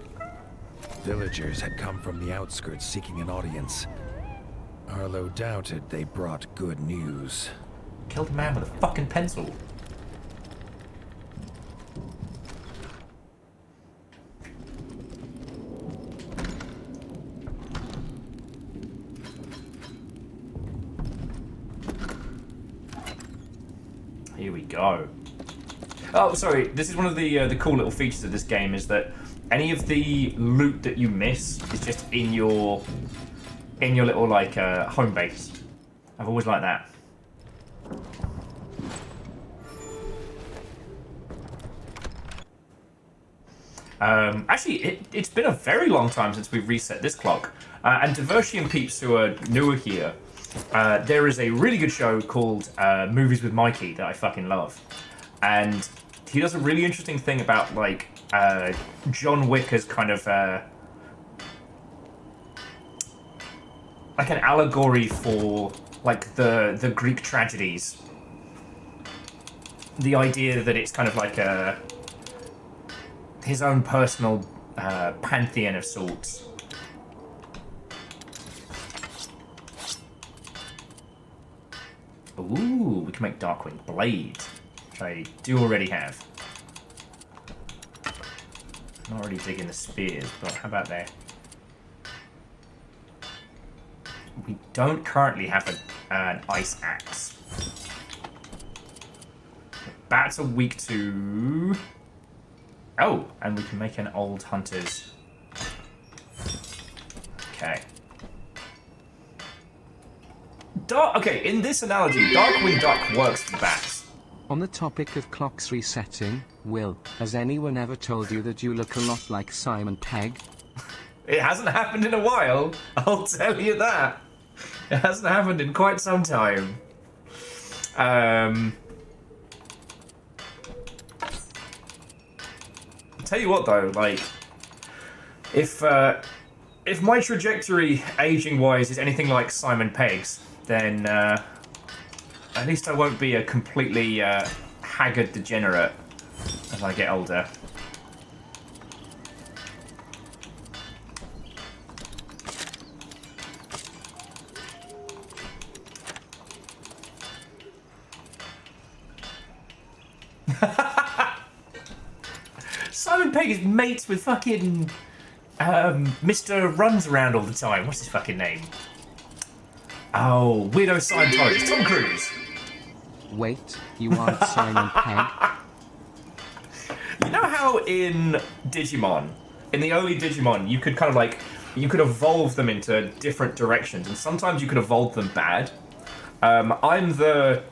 Villagers had come from the outskirts seeking an audience. Arlo doubted they brought good news. Killed a man with a fucking pencil. Here we go. Oh, sorry. This is one of the cool little features of this game is that any of the loot that you miss is just in your little like home base. I've always liked that. Actually, it's been a very long time since we've reset this clock. And Diversian peeps who are newer here, there is a really good show called Movies with Mikey that I fucking love. And he does a really interesting thing about, like, John Wick as kind of, like an allegory for, like, the Greek tragedies. The idea that it's kind of like his own personal pantheon of sorts. Ooh, we can make Darkwing Blade, which I do already have. I'm not really digging the spears, but how about there? We don't currently have an ice axe. The bats are weak to... Oh, and we can make an old hunter's. Okay. Okay, in this analogy, Darkwing Duck works for bats. On the topic of clocks resetting, Will, has anyone ever told you that you look a lot like Simon Pegg? It hasn't happened in a while, I'll tell you that. It hasn't happened in quite some time. Tell you what though, like, if my trajectory aging-wise is anything like Simon Pegg's, then at least I won't be a completely haggard degenerate as I get older. Simon Pegg is mates with fucking Mr. Runs Around all the time. What's his fucking name? Oh, weirdo Scientologist, Tom Cruise. Wait, you aren't Simon Pegg? You know how in Digimon, in the early Digimon, you could kind of like, you could evolve them into different directions, and sometimes you could evolve them bad. I'm the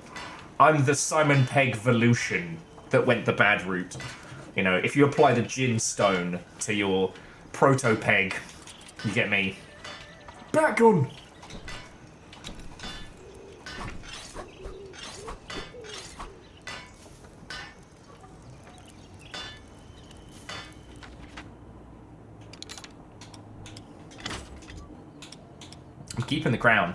Simon Pegg Volution that went the bad route. You know, if you apply the Jin Stone to your Proto-Peg, you get me. Batgun! I'm keeping the crown.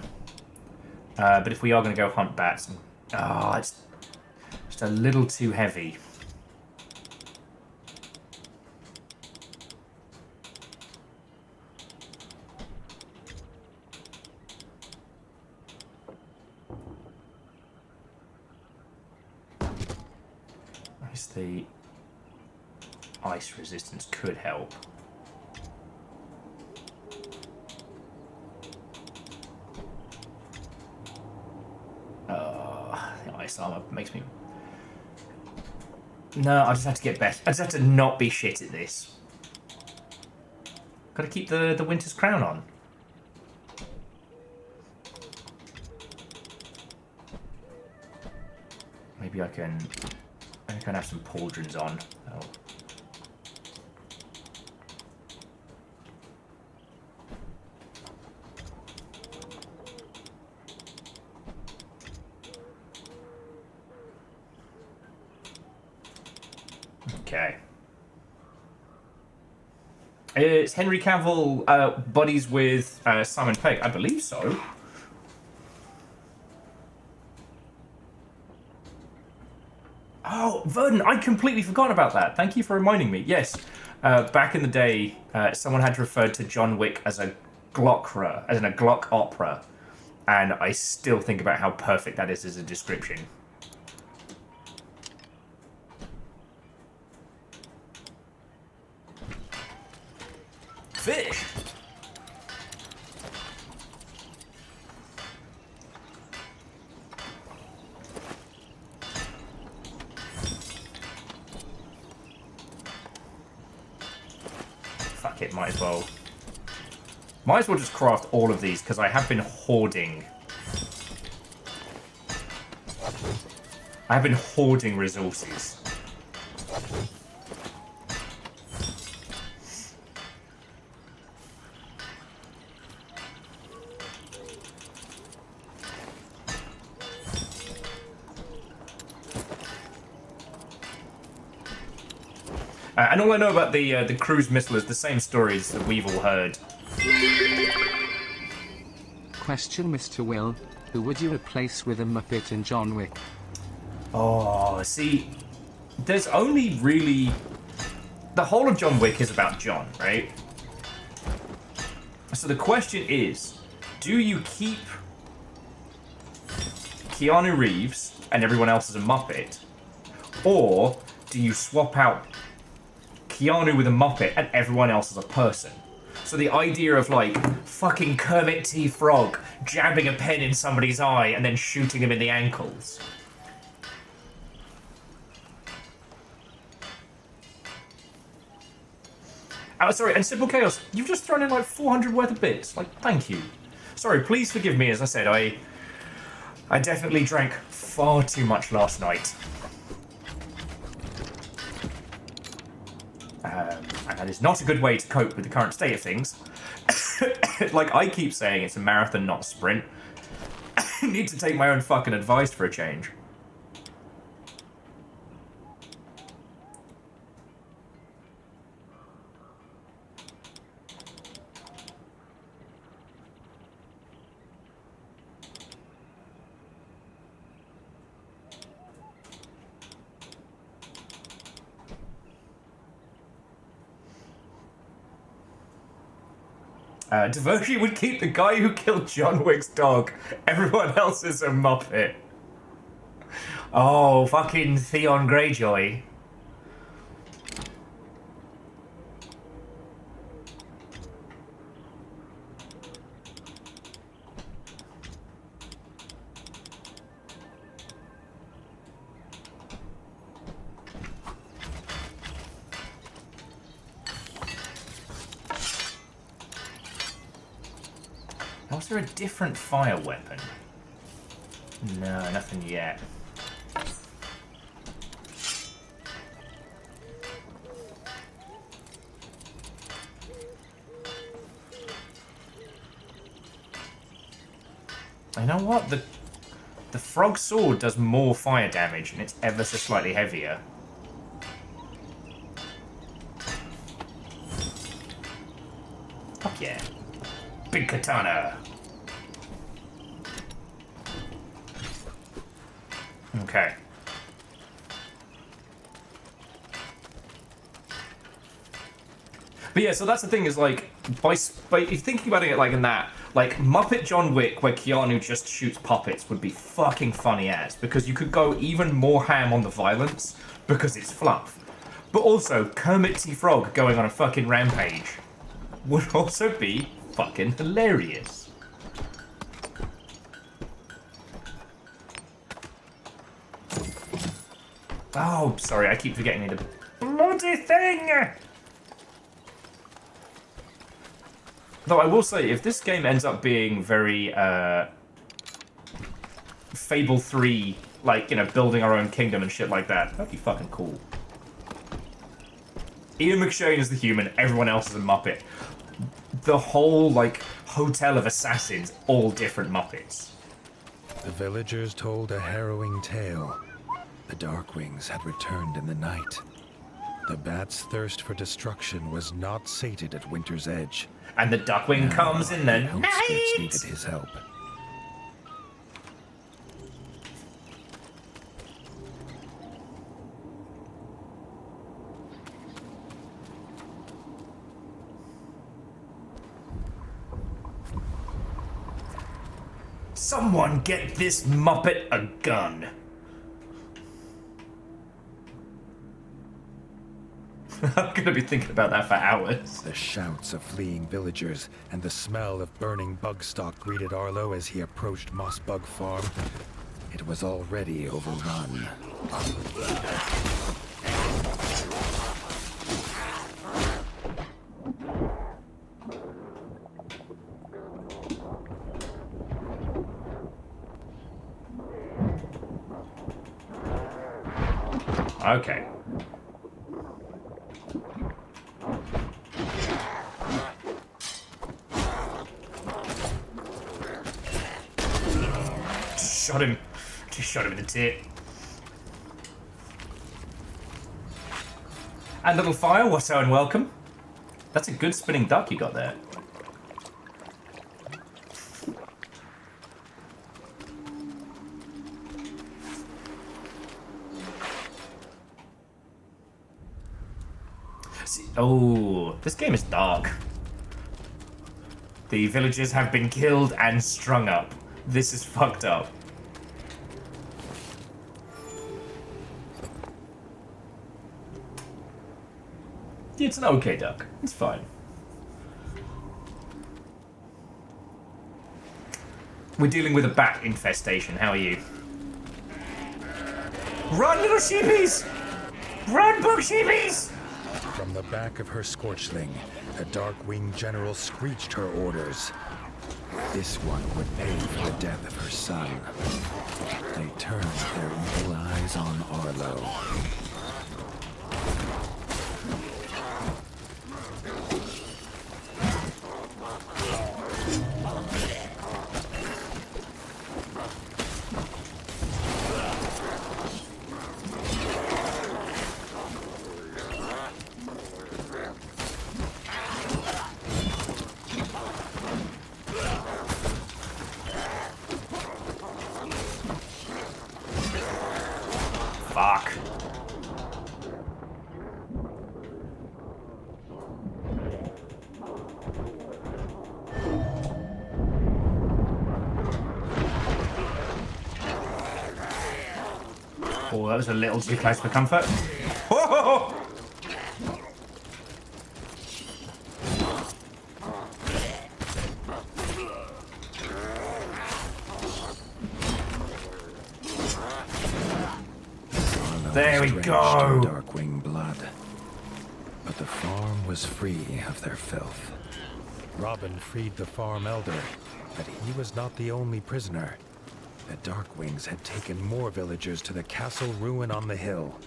But if we are going to go hunt bats... Oh, it's just a little too heavy. The ice resistance could help. The ice armor makes me... No, I just have to get better. I just have to not be shit at this. Gotta keep the Winter's Crown on. Maybe I can have some pauldrons on. Oh. Okay. Is Henry Cavill buddies with Simon Pegg? I believe so. Oh, Verdon, I completely forgot about that. Thank you for reminding me. Yes, Back in the day, someone had referred to John Wick as a Glockra, as in a Glock opera, and I still think about how perfect that is as a description. Fish! Fuck it, might as well. Might as well just craft all of these, because I have been hoarding. I have been hoarding resources. And all I know about the cruise missile is the same stories that we've all heard. Question, Mr. Will. Who would you replace with a Muppet in John Wick? Oh, see, there's only really... The whole of John Wick is about John, right? So the question is, do you keep Keanu Reeves and everyone else as a Muppet? Or do you swap out Keanu with a Muppet and everyone else as a person? So the idea of, like, fucking Kermit T. Frog jabbing a pen in somebody's eye and then shooting him in the ankles. Oh, sorry, and Simple Chaos, you've just thrown in like 400 worth of bits. Like, thank you. Sorry, please forgive me, as I said, I definitely drank far too much last night. And that is not a good way to cope with the current state of things. Like I keep saying, it's a marathon, not a sprint. I need to take my own fucking advice for a change. Devoshi would keep the guy who killed John Wick's dog. Everyone else is a Muppet. Oh, fucking Theon Greyjoy. Was there a different fire weapon? No, nothing yet. You know what? The frog sword does more fire damage and it's ever so slightly heavier. Fuck yeah. Big katana. Okay. But yeah, so that's the thing is like, by if you're thinking about it like in that, like Muppet John Wick where Keanu just shoots puppets would be fucking funny as, because you could go even more ham on the violence because it's fluff. But also, Kermit T. Frog going on a fucking rampage would also be fucking hilarious. Oh, sorry, I keep forgetting the bloody thing! Though I will say, if this game ends up being very, Fable 3, like, you know, building our own kingdom and shit like that, that'd be fucking cool. Ian McShane is the human, everyone else is a Muppet. The whole, like, hotel of assassins, all different Muppets. The villagers told a harrowing tale. The Darkwings had returned in the night. The bat's thirst for destruction was not sated at Winter's Edge. And the Duckwing comes in the outskirts night! needed his help. Someone get this muppet a gun. I'm gonna be thinking about that for hours. The shouts of fleeing villagers and the smell of burning bug stock greeted Arlo as he approached Mossbug Farm. It was already overrun. Okay. Shot him. Just shot him in the tit. And little fire, Watto and welcome. That's a good spinning duck you got there. Oh, this game is dark. The villagers have been killed and strung up. This is fucked up. It's an okay duck. It's fine. We're dealing with a bat infestation. How are you? Run, little sheepies! Run, bug sheepies! From the back of her Scorchling, the Darkwing General screeched her orders. This one would pay for the death of her son. They turned their evil eyes on Arlo. Fuck. Oh, that was a little too close for comfort. Whoa! There we go. Darkwing blood. But the farm was free of their filth. Robin freed the farm elder, but he was not the only prisoner. The Darkwings had taken more villagers to the castle ruin on the hill.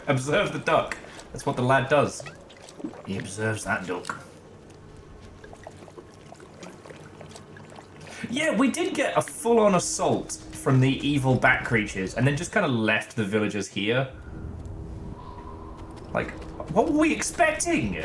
Observe the duck. That's what the lad does. He observes that duck. Yeah, we did get a full-on assault from the evil bat creatures and then just kind of left the villagers here. Like, what were we expecting?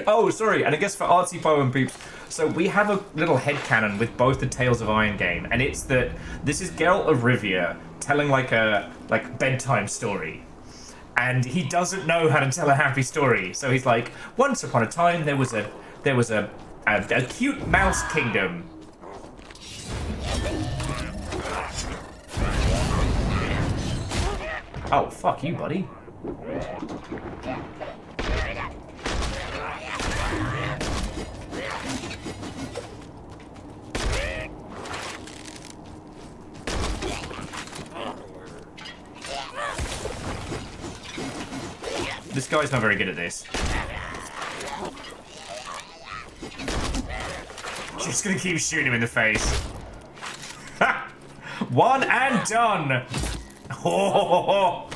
Oh, sorry, and I guess for Artsy Poem peeps, so we have a little headcanon with both the Tales of Iron game, and it's that this is Geralt of Rivia telling like a bedtime story. And he doesn't know how to tell a happy story. So he's like, once upon a time there was a cute mouse kingdom. Oh, fuck you, buddy. This guy's not very good at this. Just gonna keep shooting him in the face. Ha! One and done! Ho, ho, ho, ho.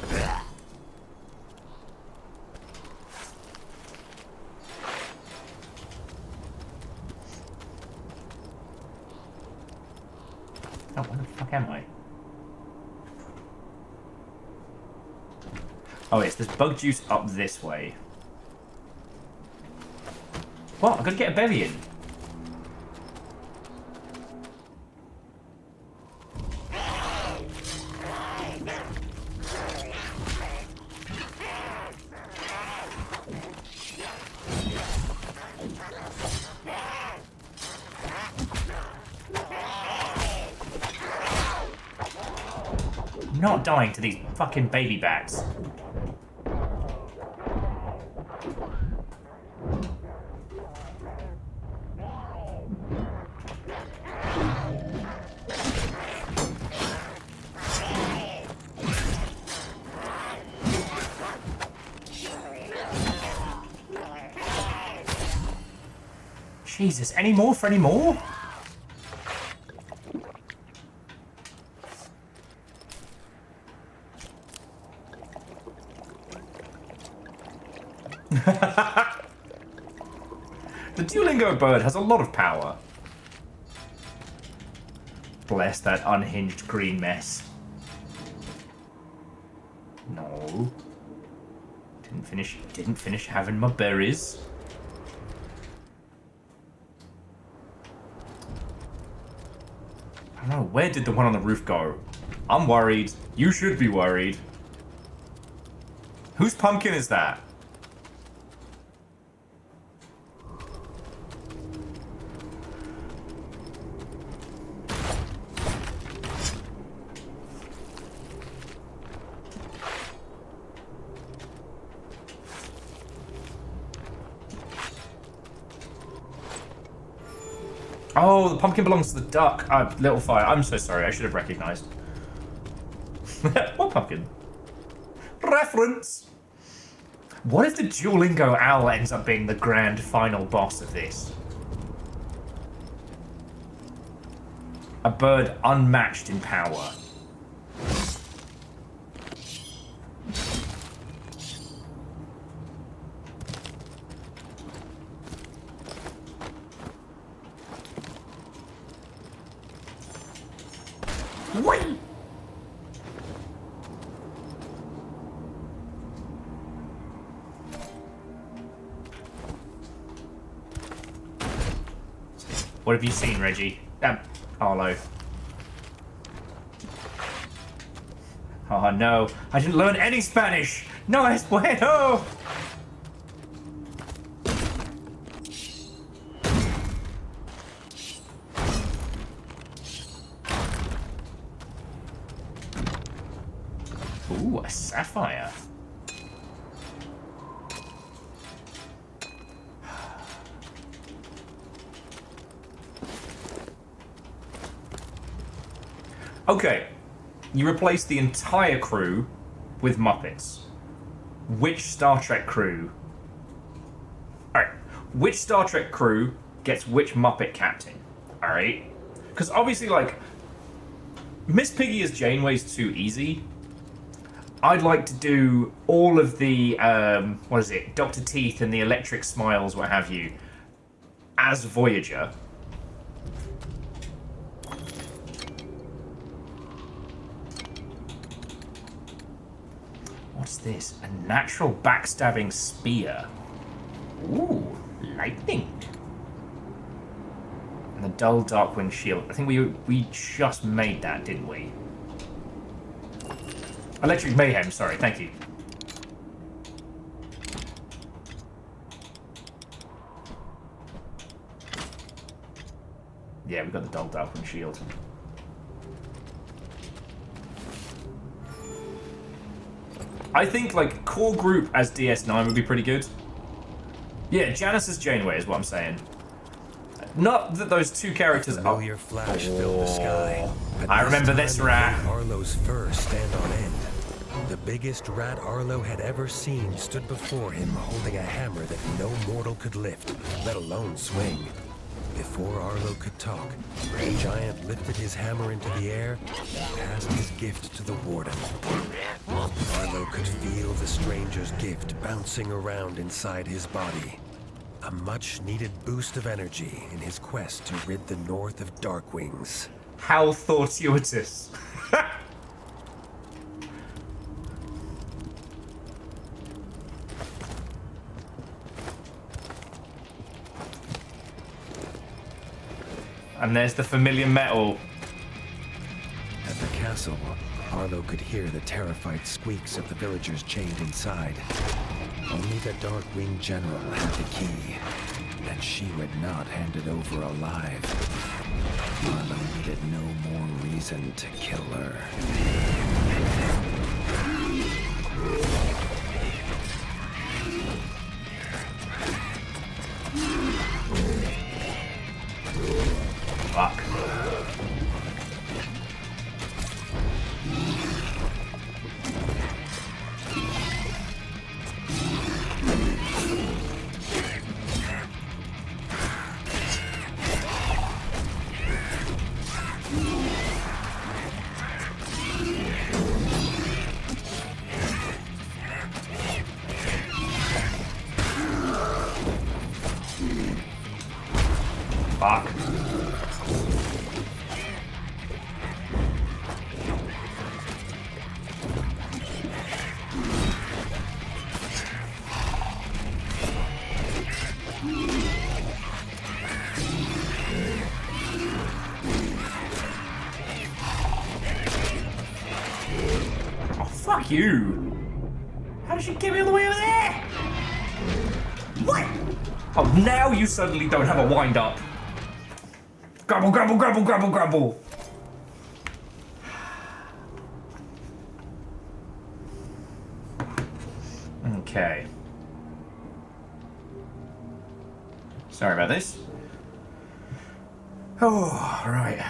Oh, what the fuck am I? Oh, yes, there's bug juice up this way. What? I've got to get a bevy in. I'm not dying to these fucking baby bats. Jesus, any more for any more? The Duolingo bird has a lot of power. Bless that unhinged green mess. No. Didn't finish having my berries. I don't know, where did the one on the roof go? I'm worried. You should be worried. Whose pumpkin is that? Oh, the pumpkin belongs to the duck. Little fire. I'm so sorry. I should have recognized. What pumpkin? Reference. What if the Duolingo owl ends up being the grand final boss of this? A bird unmatched in power. Wait! What have you seen, Reggie? Arlo. Oh no, I didn't learn any Spanish! No es bueno! Ooh, a sapphire. Okay, you replace the entire crew with Muppets. Which Star Trek crew? Alright, which Star Trek crew gets which Muppet captain? Alright? Because obviously, like, Miss Piggy as Janeway's too easy. I'd like to do all of the, what is it, Dr. Teeth and the Electric Smiles, what have you, as Voyager. What's this? A natural backstabbing spear. Ooh, lightning. And the dull Darkwing shield. I think we just made that, didn't we? Electric Mayhem, sorry, thank you. Yeah, we got the dull Darkwing shield. I think, like, core group as DS9 would be pretty good. Yeah, Janice as Janeway is what I'm saying. Not that those two characters are... Familiar flash filled the sky. I remember this rat. Arlo's fur stand on end. The biggest rat Arlo had ever seen stood before him holding a hammer that no mortal could lift, let alone swing. Before Arlo could talk, the giant lifted his hammer into the air and passed his gift to the warden. Arlo could feel the stranger's gift bouncing around inside his body. A much-needed boost of energy in his quest to rid the North of Darkwings. How fortuitous. And there's the familiar metal. At the castle, Arlo could hear the terrified squeaks of the villagers chained inside. Only the Darkwing General had the key, and she would not hand it over alive. Arlo needed no more reason to kill her. Fuck. Fuck. Oh, fuck you. How did she get me all the way over there? What? Oh, now you suddenly don't have a wind up. Grumble, grumble, grumble, grumble, grumble. Okay. Sorry about this. Oh, right.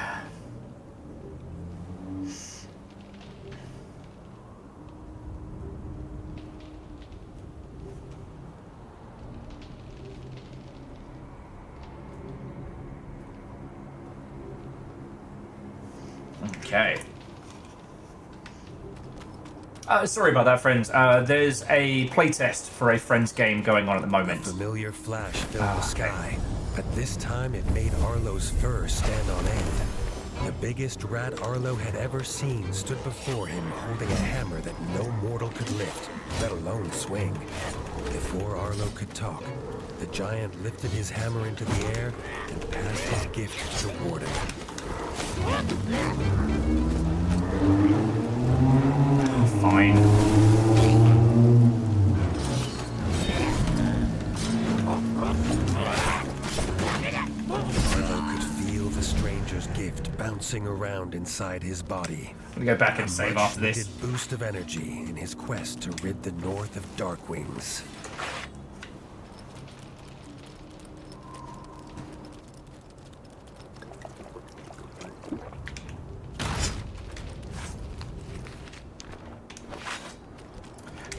Okay. Sorry about that, friends. There's a playtest for a friend's game going on at the moment. A familiar flash filled the sky, but this time it made Arlo's fur stand on end. The biggest rat Arlo had ever seen stood before him holding a hammer that no mortal could lift, let alone swing. Before Arlo could talk, the giant lifted his hammer into the air and passed his gift to the warden. Fine. Arlo could feel the stranger's gift bouncing around inside his body. I'm gonna go back and save after this. A boost of energy in his quest to rid the North of Darkwings.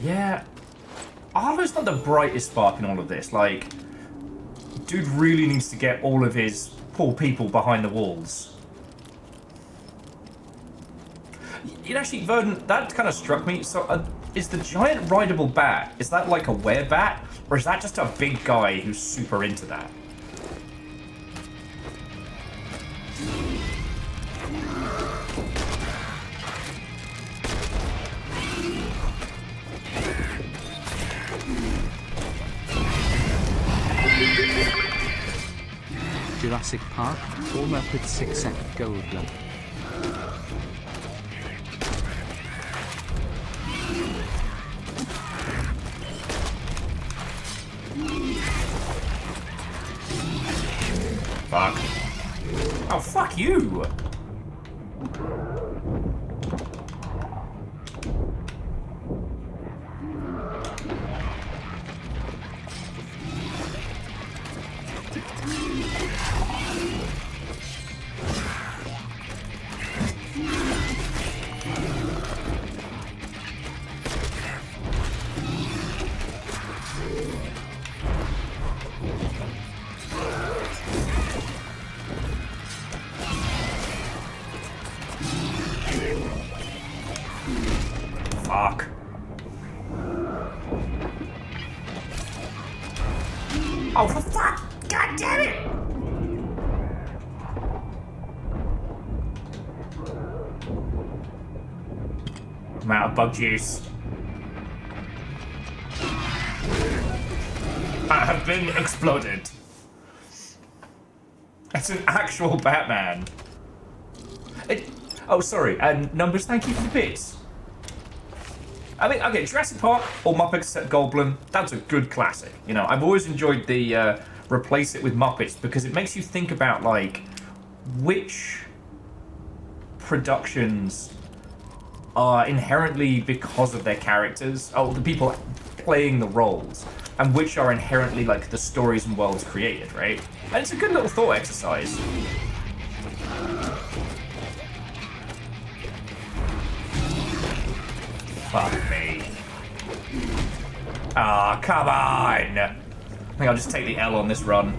Yeah. Arlo's not the brightest spark in all of this. Like, dude really needs to get all of his poor people behind the walls. You know, actually, Verdon, that kind of struck me. So, is the giant rideable bat, is that like a werebat? Or is that just a big guy who's super into that? Jurassic Park, all Muppets 6 gold lump. Fuck. Oh, fuck you! Fuck. Oh, for fuck! God damn it! out of bug juice. I have been exploded. It's an actual Batman. Oh, sorry. And Numbers, thank you for the bits. I mean, okay, Jurassic Park or Muppets Goldblum, that's a good classic. You know, I've always enjoyed the replace it with Muppets because it makes you think about, like, which productions are inherently because of their characters, the people playing the roles, and which are inherently, like, the stories and worlds created, right? And it's a good little thought exercise. Fuck me. Ah, come on! I think I'll just take the L on this run.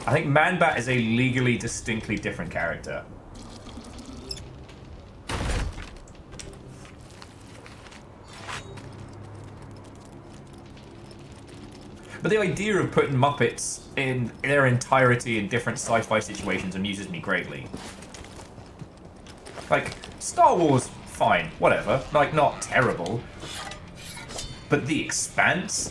I think Man-Bat is a legally distinctly different character. But the idea of putting Muppets in their entirety in different sci-fi situations amuses me greatly. Like, Star Wars, fine, whatever. Like, not terrible. But The Expanse?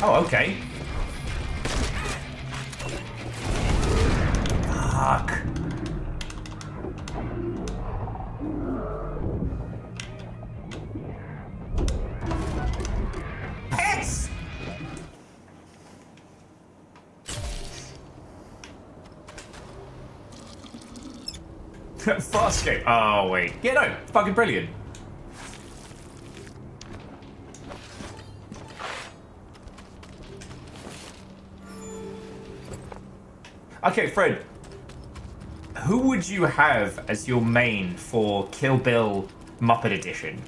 Oh, okay. Fuck. Piss! Farscape. Oh, wait. Yeah, no. Fucking brilliant. Okay, Fred. Who would you have as your main for Kill Bill Muppet Edition?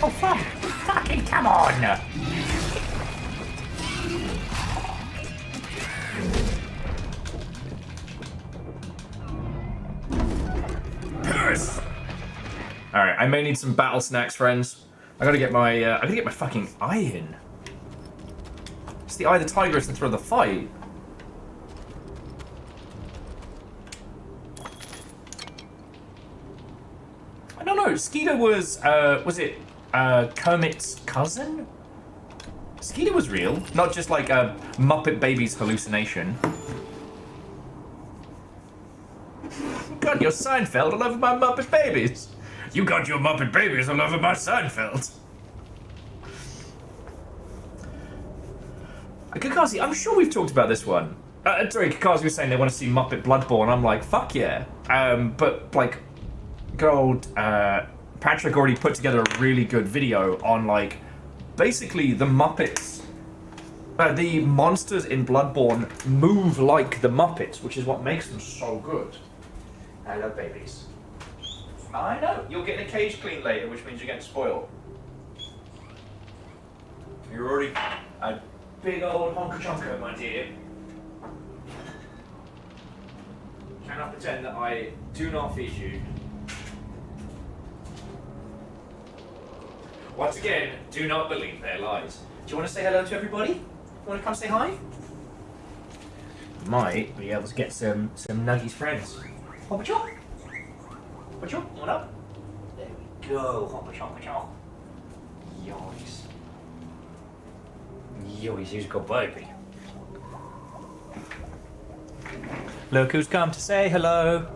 Oh, fuck! Fucking come on! Piss! Alright, I may need some battle snacks, friends. I gotta get my fucking eye in. It's the eye of the tiger is the thrill of the fight. I don't know, Skeeter was it Kermit's cousin? Skeeter was real, not just like a Muppet Babies hallucination. Got your Seinfeld all over my Muppet Babies. You got your Muppet Babies all over my Seinfeld. Kakazi, I'm sure we've talked about this one. Sorry, Kakazi was saying they want to see Muppet Bloodborne. I'm like, fuck yeah. But like, good old Patrick already put together a really good video on like basically the Muppets. The monsters in Bloodborne move like the Muppets, which is what makes them so good. I love babies. I know. You're getting a cage clean later, which means you're getting spoiled. You're already a big old honker chonker, my dear. Cannot pretend that I do not feed you. Once again, do not believe their lies. Do you want to say hello to everybody? You want to come say hi? Might be able to get some Nuggy's friends. Hopper chop? Hopper chop? What up? There we go, hopper chop, chop. Yoys. Yoys, who's got baby? Look who's come to say hello.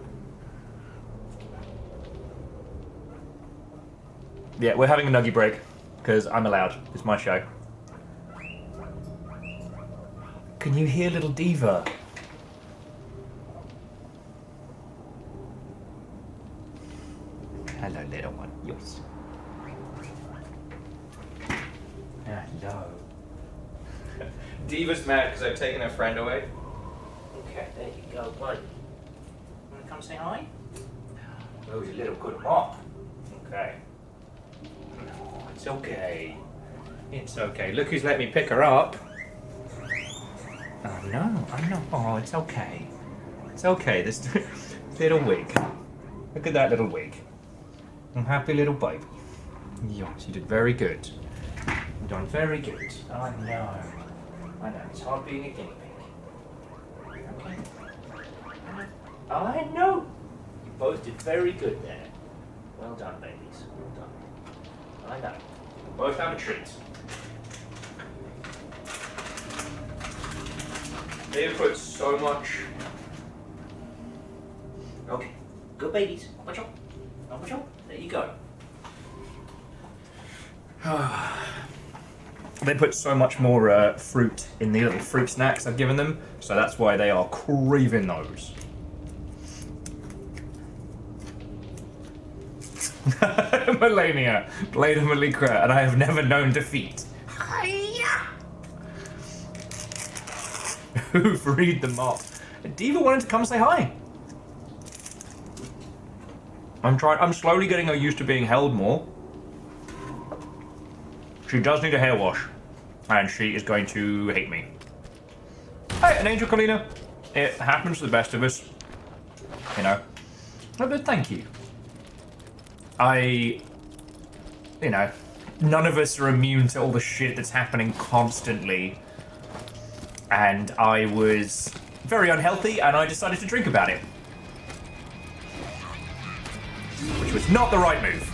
Yeah, we're having a nuggy break, because I'm allowed. It's my show. Can you hear little Diva? ridiculous. Hello. Diva's mad because I've taken her friend away. Okay, there you go, buddy. Wanna come say hi? Oh, you little good mop. Okay. No, it's okay. It's okay. Look who's let me pick her up. Oh no, I'm not. Oh, it's okay. It's okay. This little wig. Look at that little wig. I'm happy little baby. Yes, you did very good. You've done very good. I know. I know. It's hard being a guinea pig. Okay. I know. You both did very good there. Well done, babies. Well done. I know. You both have a treat. They have put so much. Okay. Good babies. Watch out. Watch out. There you go. They put so much more fruit in the little fruit snacks I've given them, so that's why they are craving those. Melania, Blade of Malikra, and I have never known defeat. Who freed them up? Diva wanted to come say hi. I'm slowly getting her used to being held more. She does need a hair wash, and she is going to hate me. Hey, an angel, Colina. It happens to the best of us, you know. But thank you. You know, none of us are immune to all the shit that's happening constantly. And I was very unhealthy, and I decided to drink about it. Which was not the right move.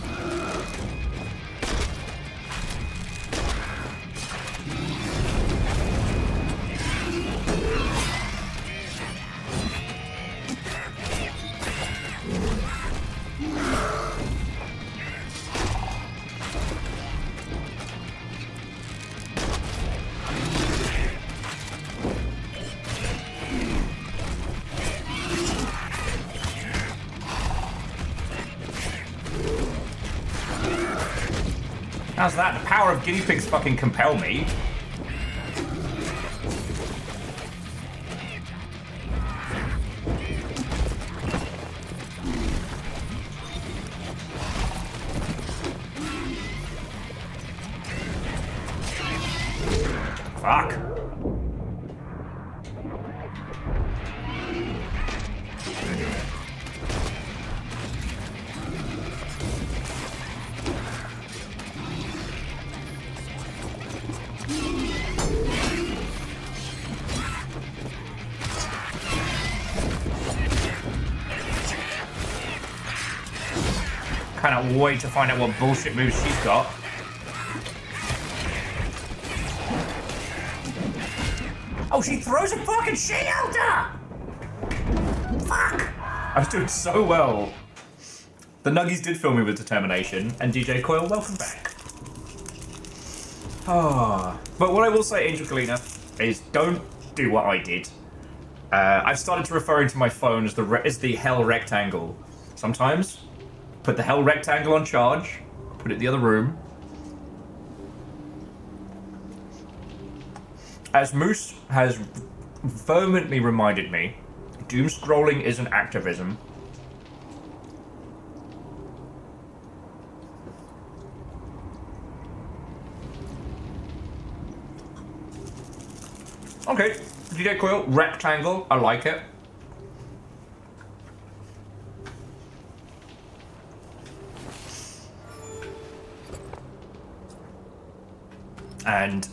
How's that? The power of guinea pigs fucking compel me. Fuck. Cannot wait to find out what bullshit moves she's got. Oh, she throws a fucking shield! Fuck! I was doing so well. The Nuggies did fill me with determination, and DJ Coil, welcome back. But what I will say, Angel Kalina, is don't do what I did. I've started to referring to my phone as the hell rectangle. Sometimes, put the hell rectangle on charge, put it in the other room. As Moose has vehemently reminded me, doom scrolling isn't activism. Okay, DJ Coil, rectangle, I like it. And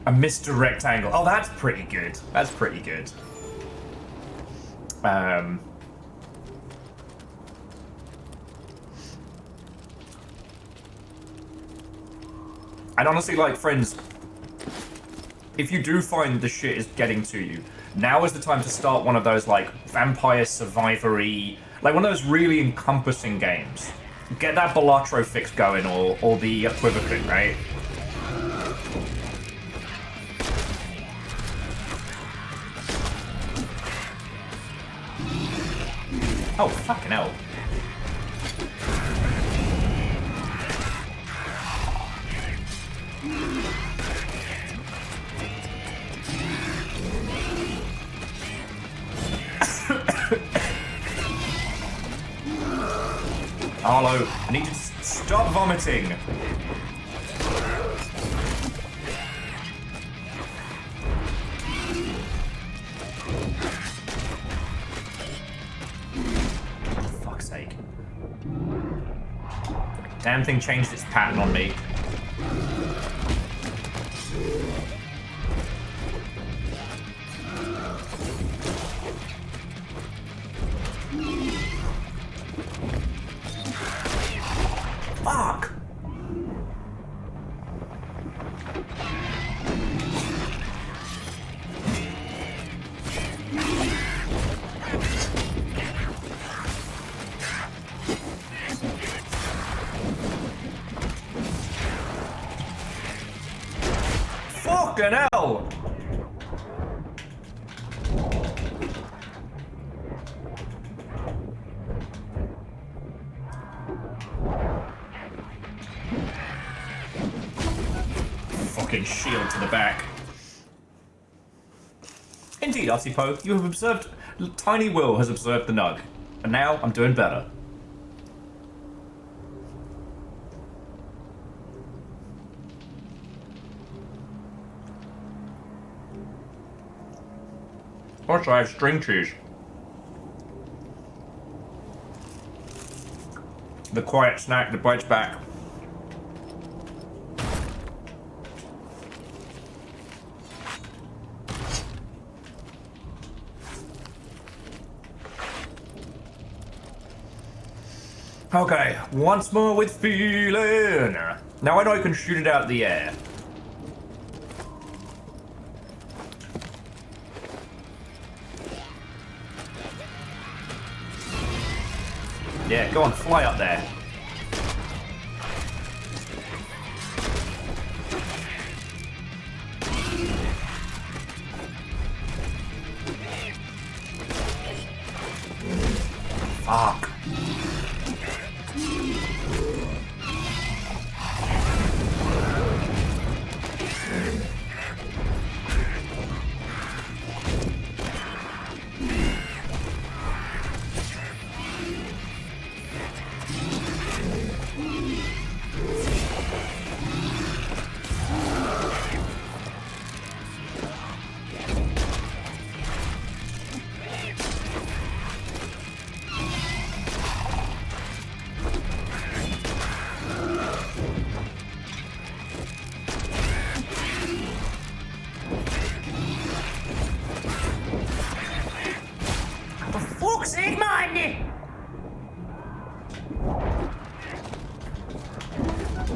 a Mr. Rectangle. Oh, that's pretty good. That's pretty good. And honestly, like, friends, if you do find the shit is getting to you, now is the time to start one of those, like, vampire survivory, like one of those really encompassing games. Get that Balatro fix going, or the equivalent, right? Oh, fucking hell. Arlo, I need you to stop vomiting. For fuck's sake. Damn thing changed its pattern on me. Fuck! Fucking hell! Fucking shield to the back. Indeed, Artie Poe, you have observed. Tiny Will has observed the nug. And now I'm doing better. Also, I have string cheese. The quiet snack that bites back. Okay, once more with feeling. Now I know I can shoot it out of the air. Yeah, go on, fly up there. Fuck.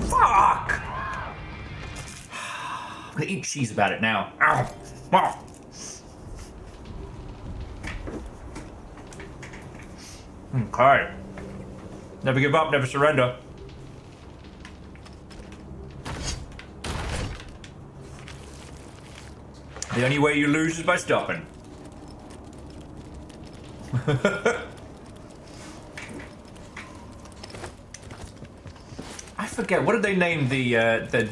Fuck! I'm gonna eat cheese about it now. Ow! Oh. Okay. Never give up, never surrender. The only way you lose is by stopping. I forget, what did they name the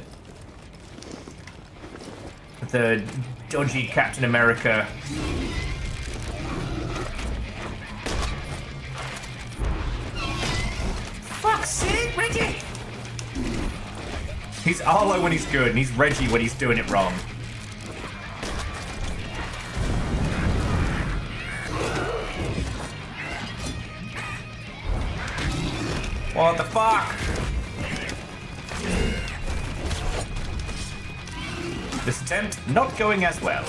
dodgy Captain America? Fuck's sake, Reggie! He's Arlo when he's good, and he's Reggie when he's doing it wrong. What the fuck? This attempt not going as well.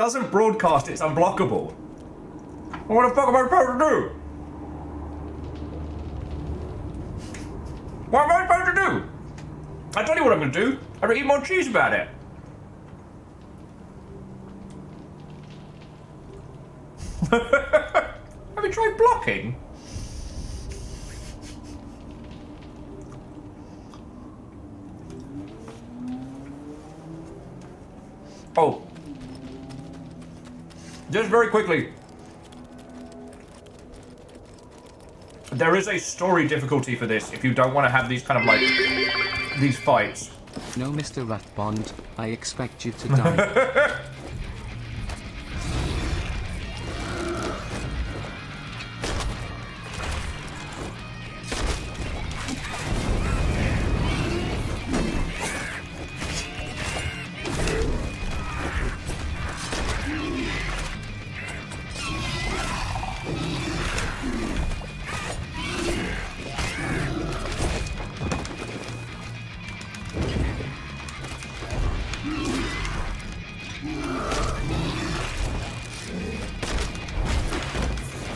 doesn't broadcast, it's unblockable. What the fuck am I supposed to do? What am I supposed to do? I tell you what I'm gonna do. I'm gonna eat more cheese about it. Have you tried blocking? Oh. Just very quickly. There is a story difficulty for this if you don't want to have these kind of like, these fights. No, Mr. Ratbond, I expect you to die.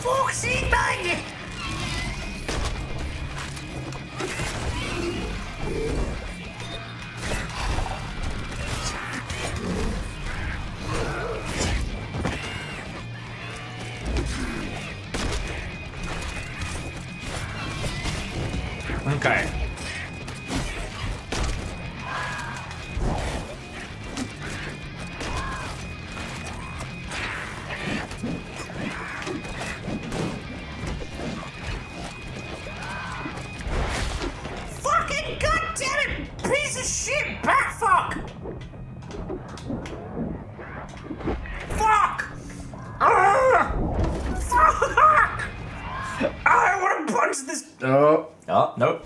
Foxy bang! Okay. Fucking goddamn piece of shit bat fuck! Fuck! Fuck! I want to punch this. No, no.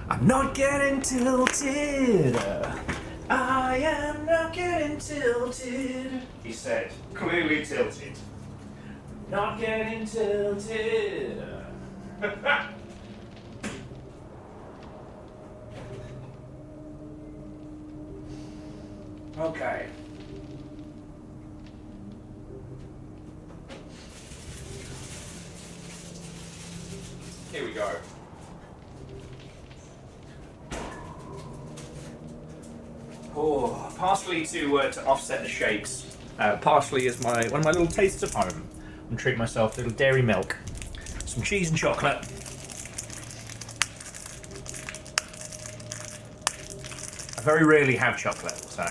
I'm not getting tilted. I am not getting tilted. He said, clearly tilted. Not getting tilted. Okay. Here we go. Oh, partially to offset the shakes. Partially as one of my little tastes of home. I'm treating myself to a little dairy milk, some cheese and chocolate. I very rarely have chocolate, so.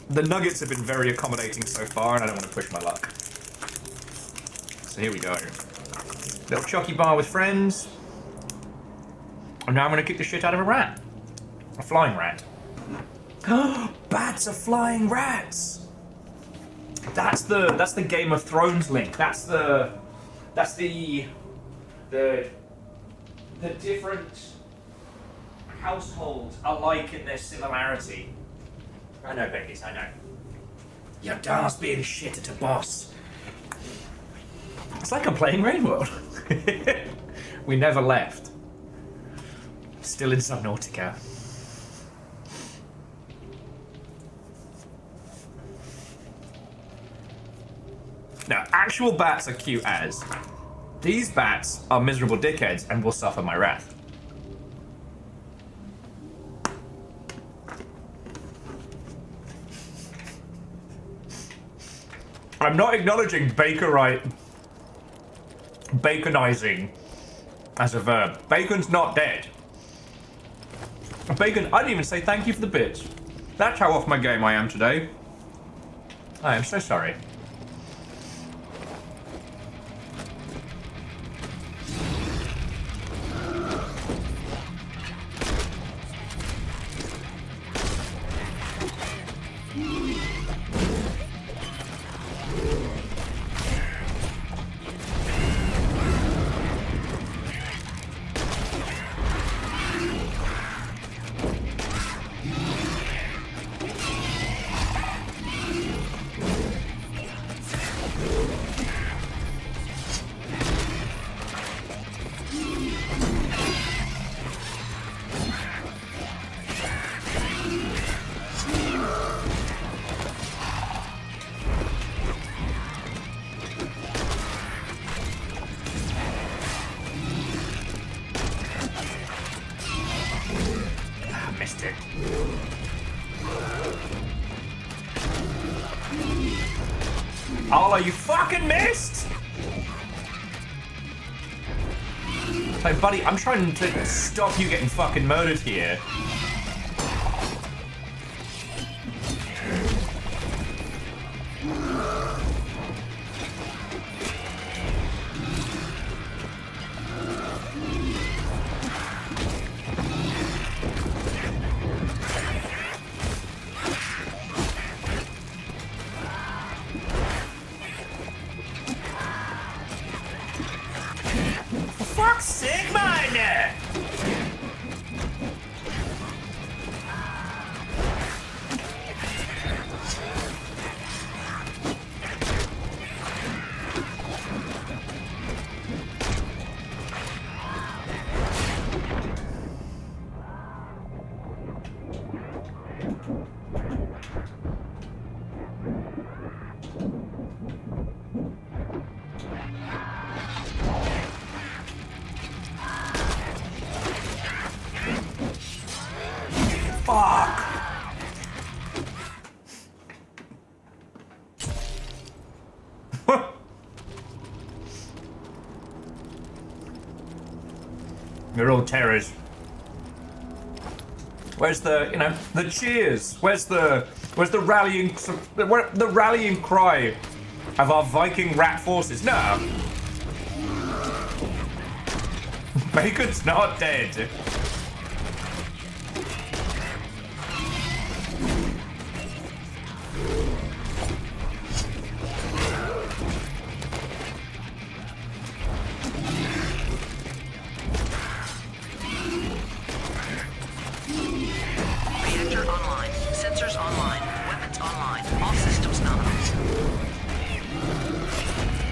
The nuggets have been very accommodating so far, and I don't want to push my luck. So here we go. Little chocky bar with friends. And now I'm going to kick the shit out of a rat. A flying rat. Bats are flying rats! That's the Game of Thrones link. That's the different households alike in their similarity. I know, Becky's, I know. Your dad's being shit at a boss. It's like I'm playing Rainworld. We never left. Still in Subnautica. Now, actual bats are cute as. These bats are miserable dickheads and will suffer my wrath. I'm not acknowledging baconizing as a verb. Bacon's not dead. Bacon, I didn't even say thank you for the bits. That's how off my game I am today. I am so sorry. missed it. Arlo, you fucking missed! Hey, buddy, I'm trying to stop you getting fucking murdered here. Fuck's sake, man! Fuck! You're all terrors. Where's the, you know, the cheers? Where's the rallying cry of our Viking rat forces? No. Bacon's not dead. Reactor online. Sensors online. Weapons online. All systems nominal.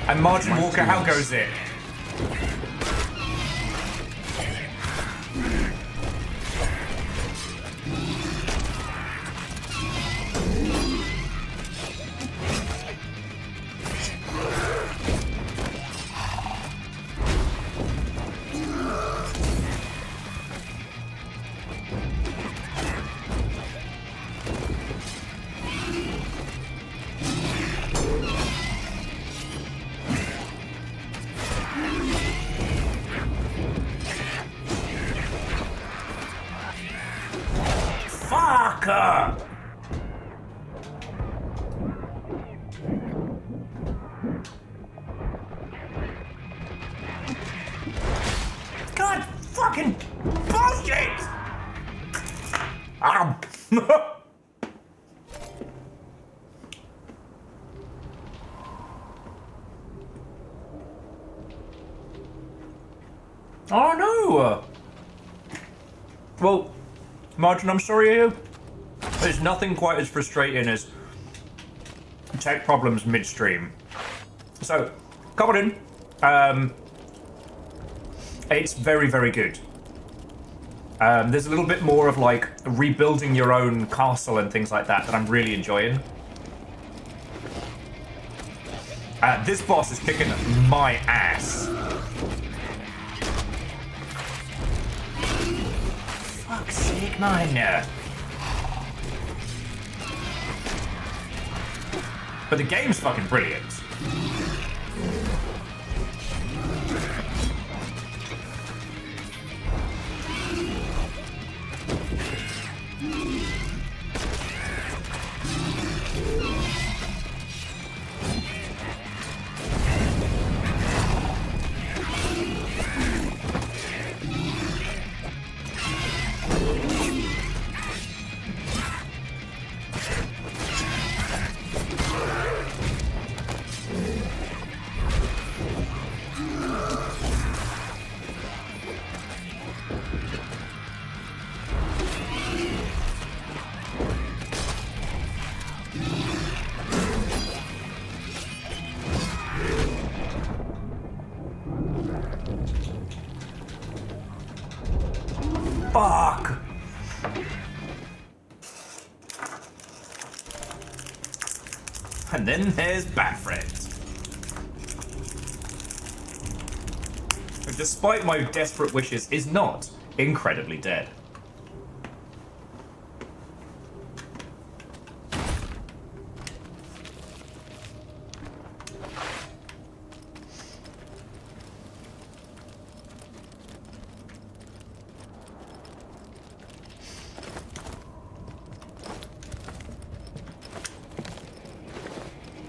And Martin Walker, how goes it? Fuck! God fucking bullshit! Oh no! Well, Martin, I'm sorry. There's nothing quite as frustrating as tech problems midstream. So, coming in. It's very, very good. There's a little bit more of like rebuilding your own castle and things like that I'm really enjoying. This boss is kicking my ass. Fuck's sake, man. But the game's fucking brilliant. Fuck! And then there's Bad Friends. Who, despite my desperate wishes, is not incredibly dead.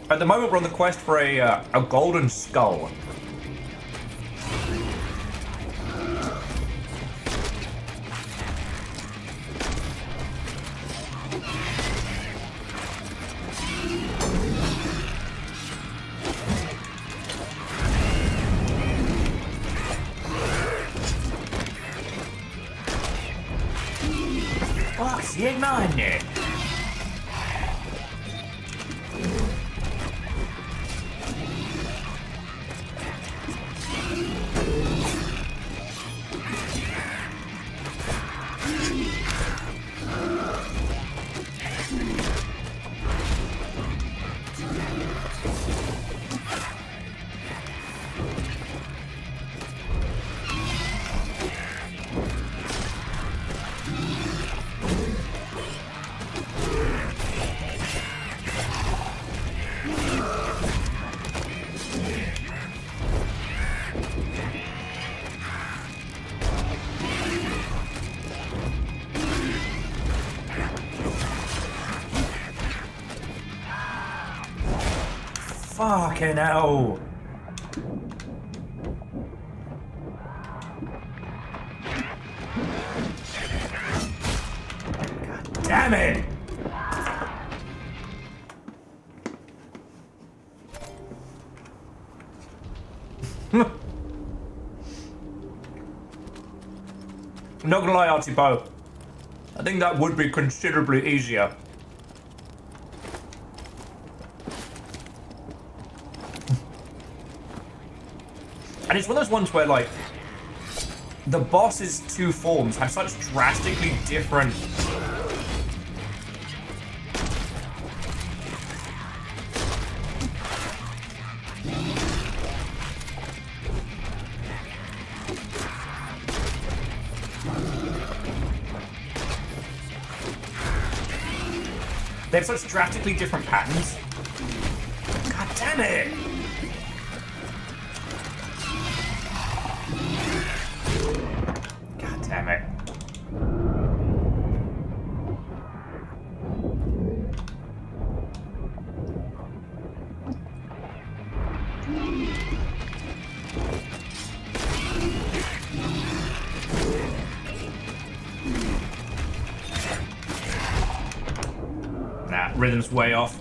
At the moment, we're on the quest for a golden skull. Fuck's sake, man. Fucking hell. God damn it. I'm not gonna lie, Artie Bo. I think that would be considerably easier. And it's one of those ones where, like, the boss's two forms have such drastically different... They have such drastically different patterns. God damn it! God damn it. Nah, rhythm's way off.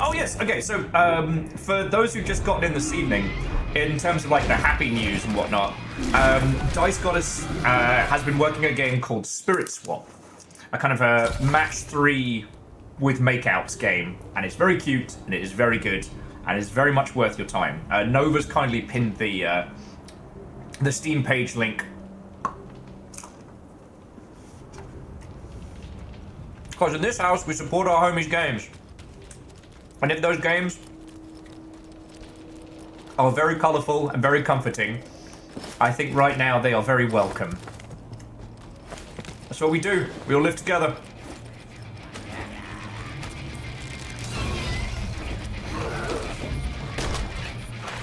Oh yes, okay, so for those who've just gotten in this evening, in terms of like the happy news and whatnot, Dice Goddess has been working a game called Spirit Swap, a kind of a match 3 with makeouts game, and it's very cute, and it is very good, and it's very much worth your time. Nova's kindly pinned the Steam page link. Because in this house, we support our homies' games. And if those games are very colourful and very comforting, I think right now they are very welcome. That's what we do. We all live together.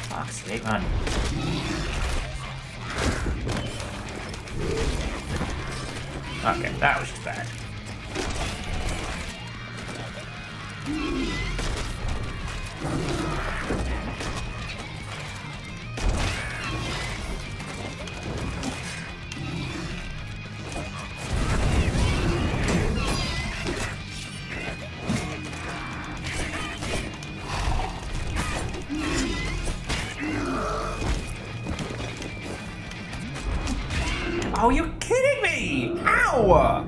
Fuck's sake, man. Okay, that was just bad. Oh, you're kidding me! Ow!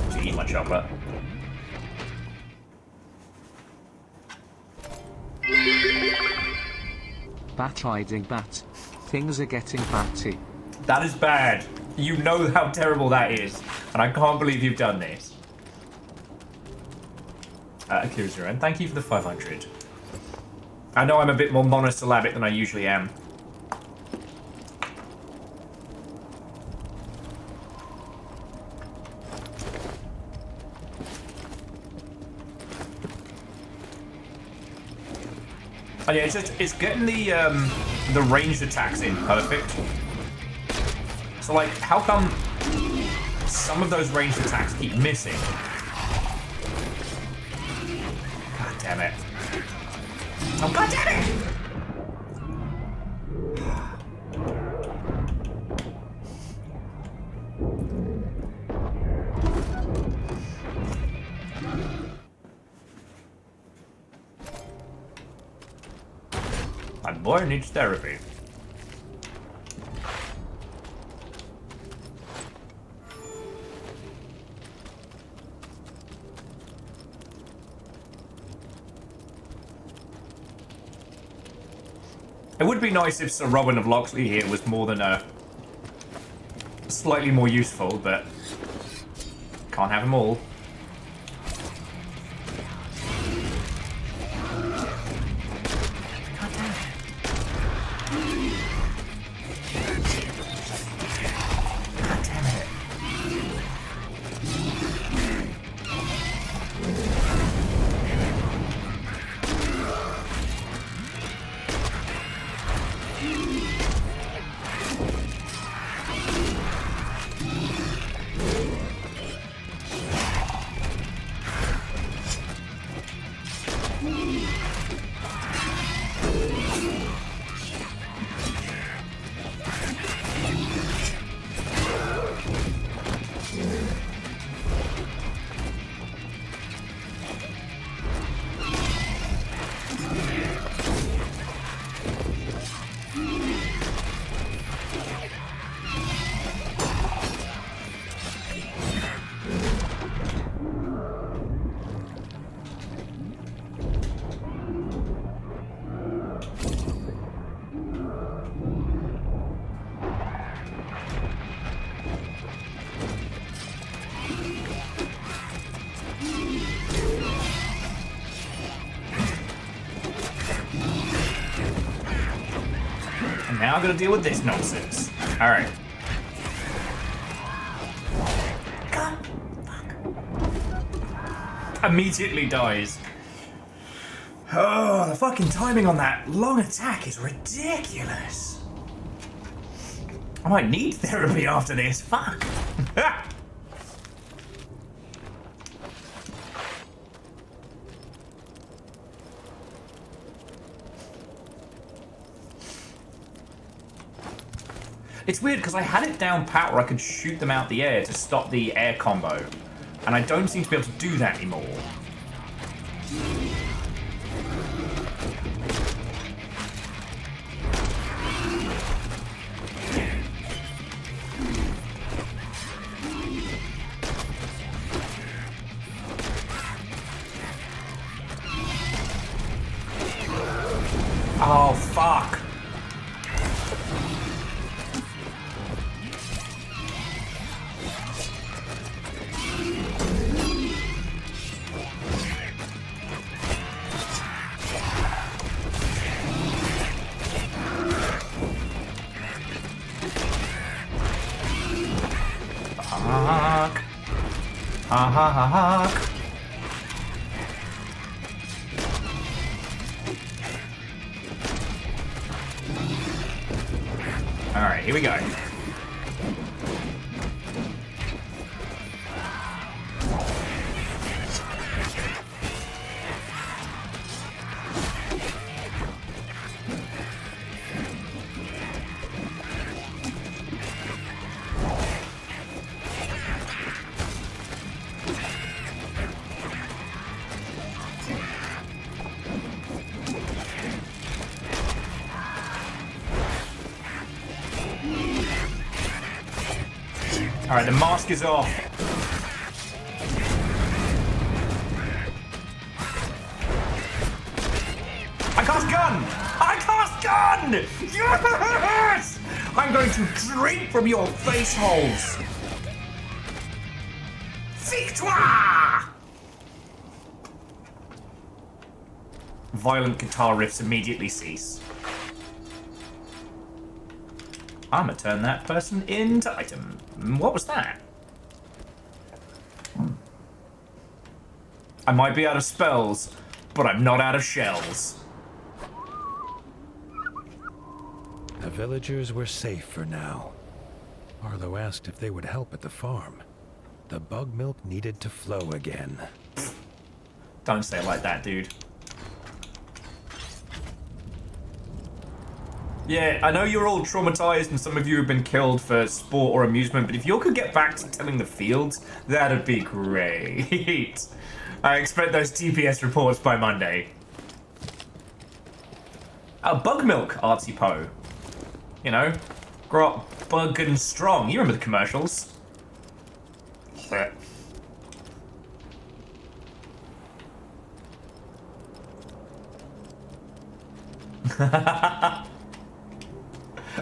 Just eat my chocolate. Bat hiding bat. Things are getting batty. That is bad. You know how terrible that is, and I can't believe you've done this. Akira, and thank you for the 500. I know I'm a bit more monosyllabic than I usually am. Oh yeah, it's getting the ranged attacks in perfect. So like, how come some of those ranged attacks keep missing. God damn it. Oh, god damn it! My boy needs therapy. It would be nice if Sir Robin of Locksley here was more than slightly more useful, but can't have them all. Now I'm gonna deal with this nonsense. Alright. Immediately dies. Oh, the fucking timing on that long attack is ridiculous. I might need therapy after this. Fuck. It's weird because I had it down pat where I could shoot them out the air to stop the air combo, and I don't seem to be able to do that anymore. Oh, fuck. Fuck. Ha ha ha ha. Alright, here we go. Alright, the mask is off. I cast gun! I cast gun! Yes! I'm going to drink from your face holes. Victoire! Violent guitar riffs immediately cease. I'm gonna turn that person into item. What was that? I might be out of spells, but I'm not out of shells. The villagers were safe for now. Arlo asked if they would help at the farm. The bug milk needed to flow again. Don't say it like that, dude. Yeah, I know you're all traumatized and some of you have been killed for sport or amusement, but if you all could get back to tilling the fields, that'd be great. I expect those TPS reports by Monday. Bug milk, Artsy Poe. You know, grow up bug and strong. You remember the commercials.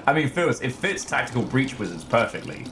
I mean, Phyllis, it fits Tactical Breach Wizards perfectly.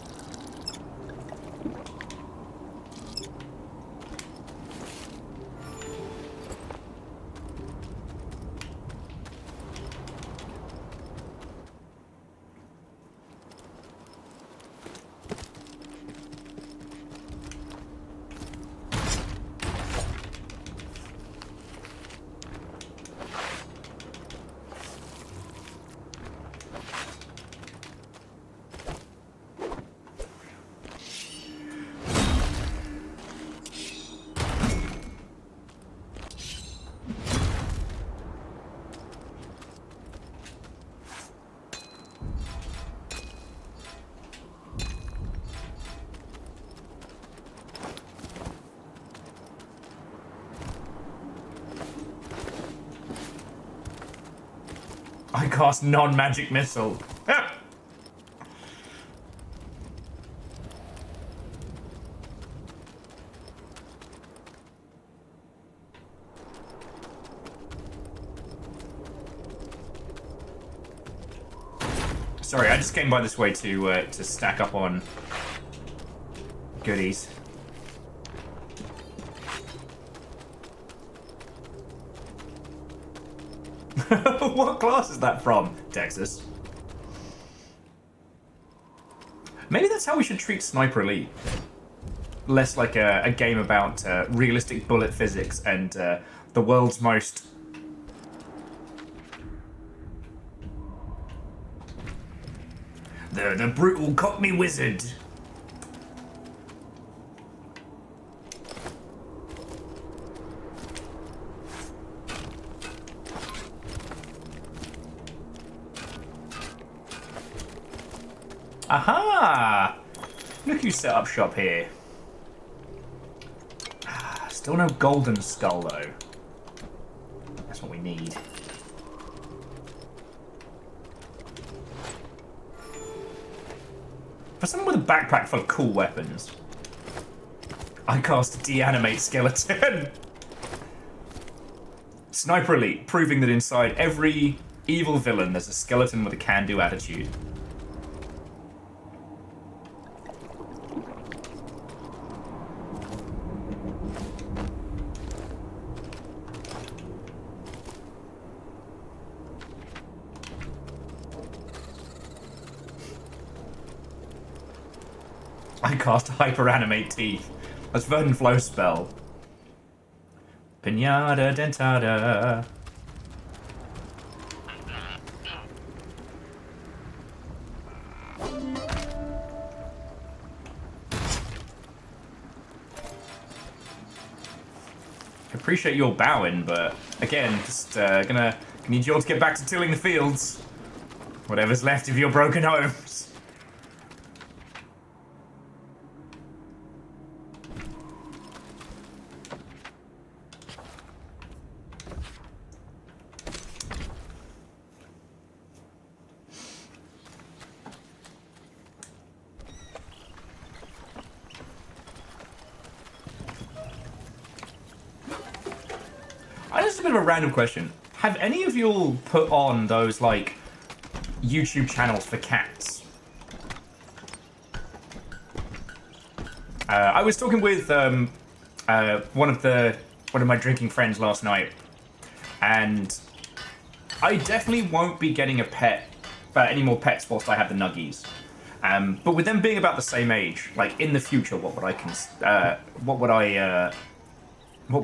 I cast non-magic missile. Sorry, I just came by this way to stack up on goodies. What class is that from, Texas? Maybe that's how we should treat Sniper Elite. Less like a game about realistic bullet physics and the world's most... The brutal Cockney wizard. Aha! Look who set up shop here. Still no golden skull though. That's what we need. For someone with a backpack full of cool weapons, I cast Deanimate Skeleton. Sniper Elite, proving that inside every evil villain there's a skeleton with a can-do attitude. I cast Hyper-Animate Teeth. That's Verdant Flow spell. Pinata Dentada. I appreciate your bowing, but again, just gonna need you all to get back to tilling the fields. Whatever's left of your broken homes. Just a bit of a random question. Have any of you all put on those, like, YouTube channels for cats? I was talking with one of my drinking friends last night, and I definitely won't be getting a pet, any more pets whilst I have the nuggies. But with them being about the same age, like in the future, what would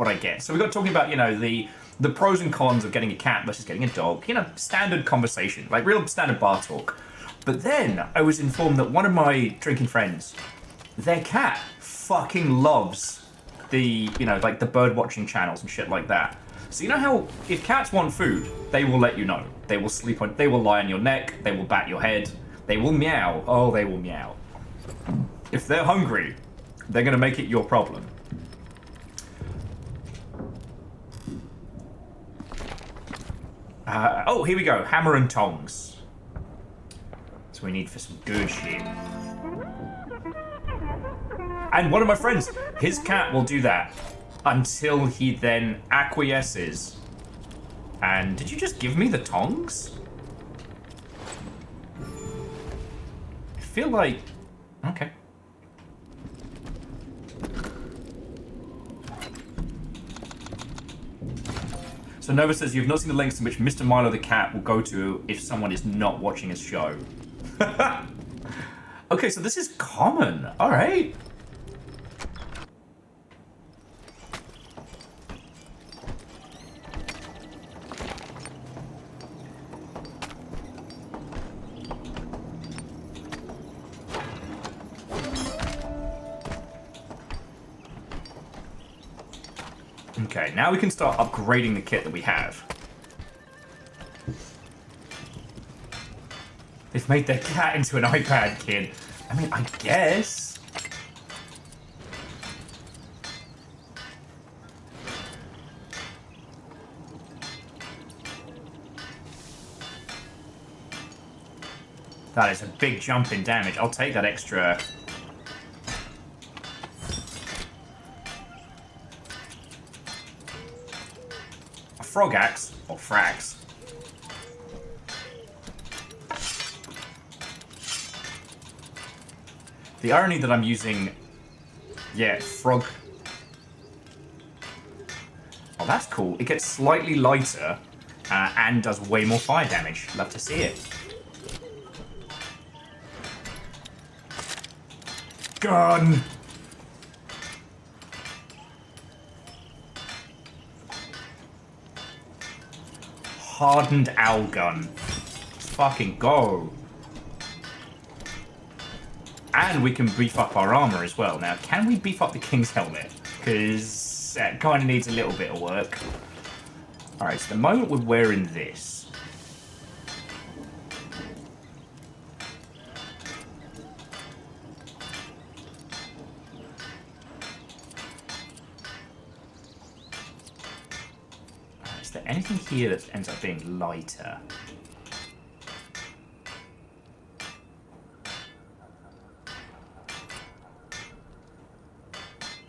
I get? So we got talking about, you know, the pros and cons of getting a cat versus getting a dog. You know, standard conversation, like real standard bar talk. But then I was informed that one of my drinking friends, their cat fucking loves the, you know, like the bird watching channels and shit like that. So you know how if cats want food, they will let you know. They will sleep on, they will lie on your neck, they will bat your head, they will meow. Oh, they will meow. If they're hungry, they're gonna make it your problem. Oh, here we go. Hammer and tongs. So we need for some good shit. And one of my friends, his cat will do that until he then acquiesces. And did you just give me the tongs? I feel like... Okay. So Nova says, you've not seen the lengths in which Mr. Milo the cat will go to if someone is not watching his show. Okay, so this is common. All right. Okay, now we can start upgrading the kit that we have. They've made their cat into an iPad kid. I mean, I guess. That is a big jump in damage. I'll take that extra. A frog axe, or frags. The irony that I'm using, yeah, frog. Oh, that's cool. It gets slightly lighter and does way more fire damage. Love to see it. Gun! Hardened owl gun. Let's fucking go. And we can beef up our armor as well. Now, can we beef up the king's helmet? Because that kind of needs a little bit of work. Alright, so the moment we're wearing this. Is there anything here that ends up being lighter?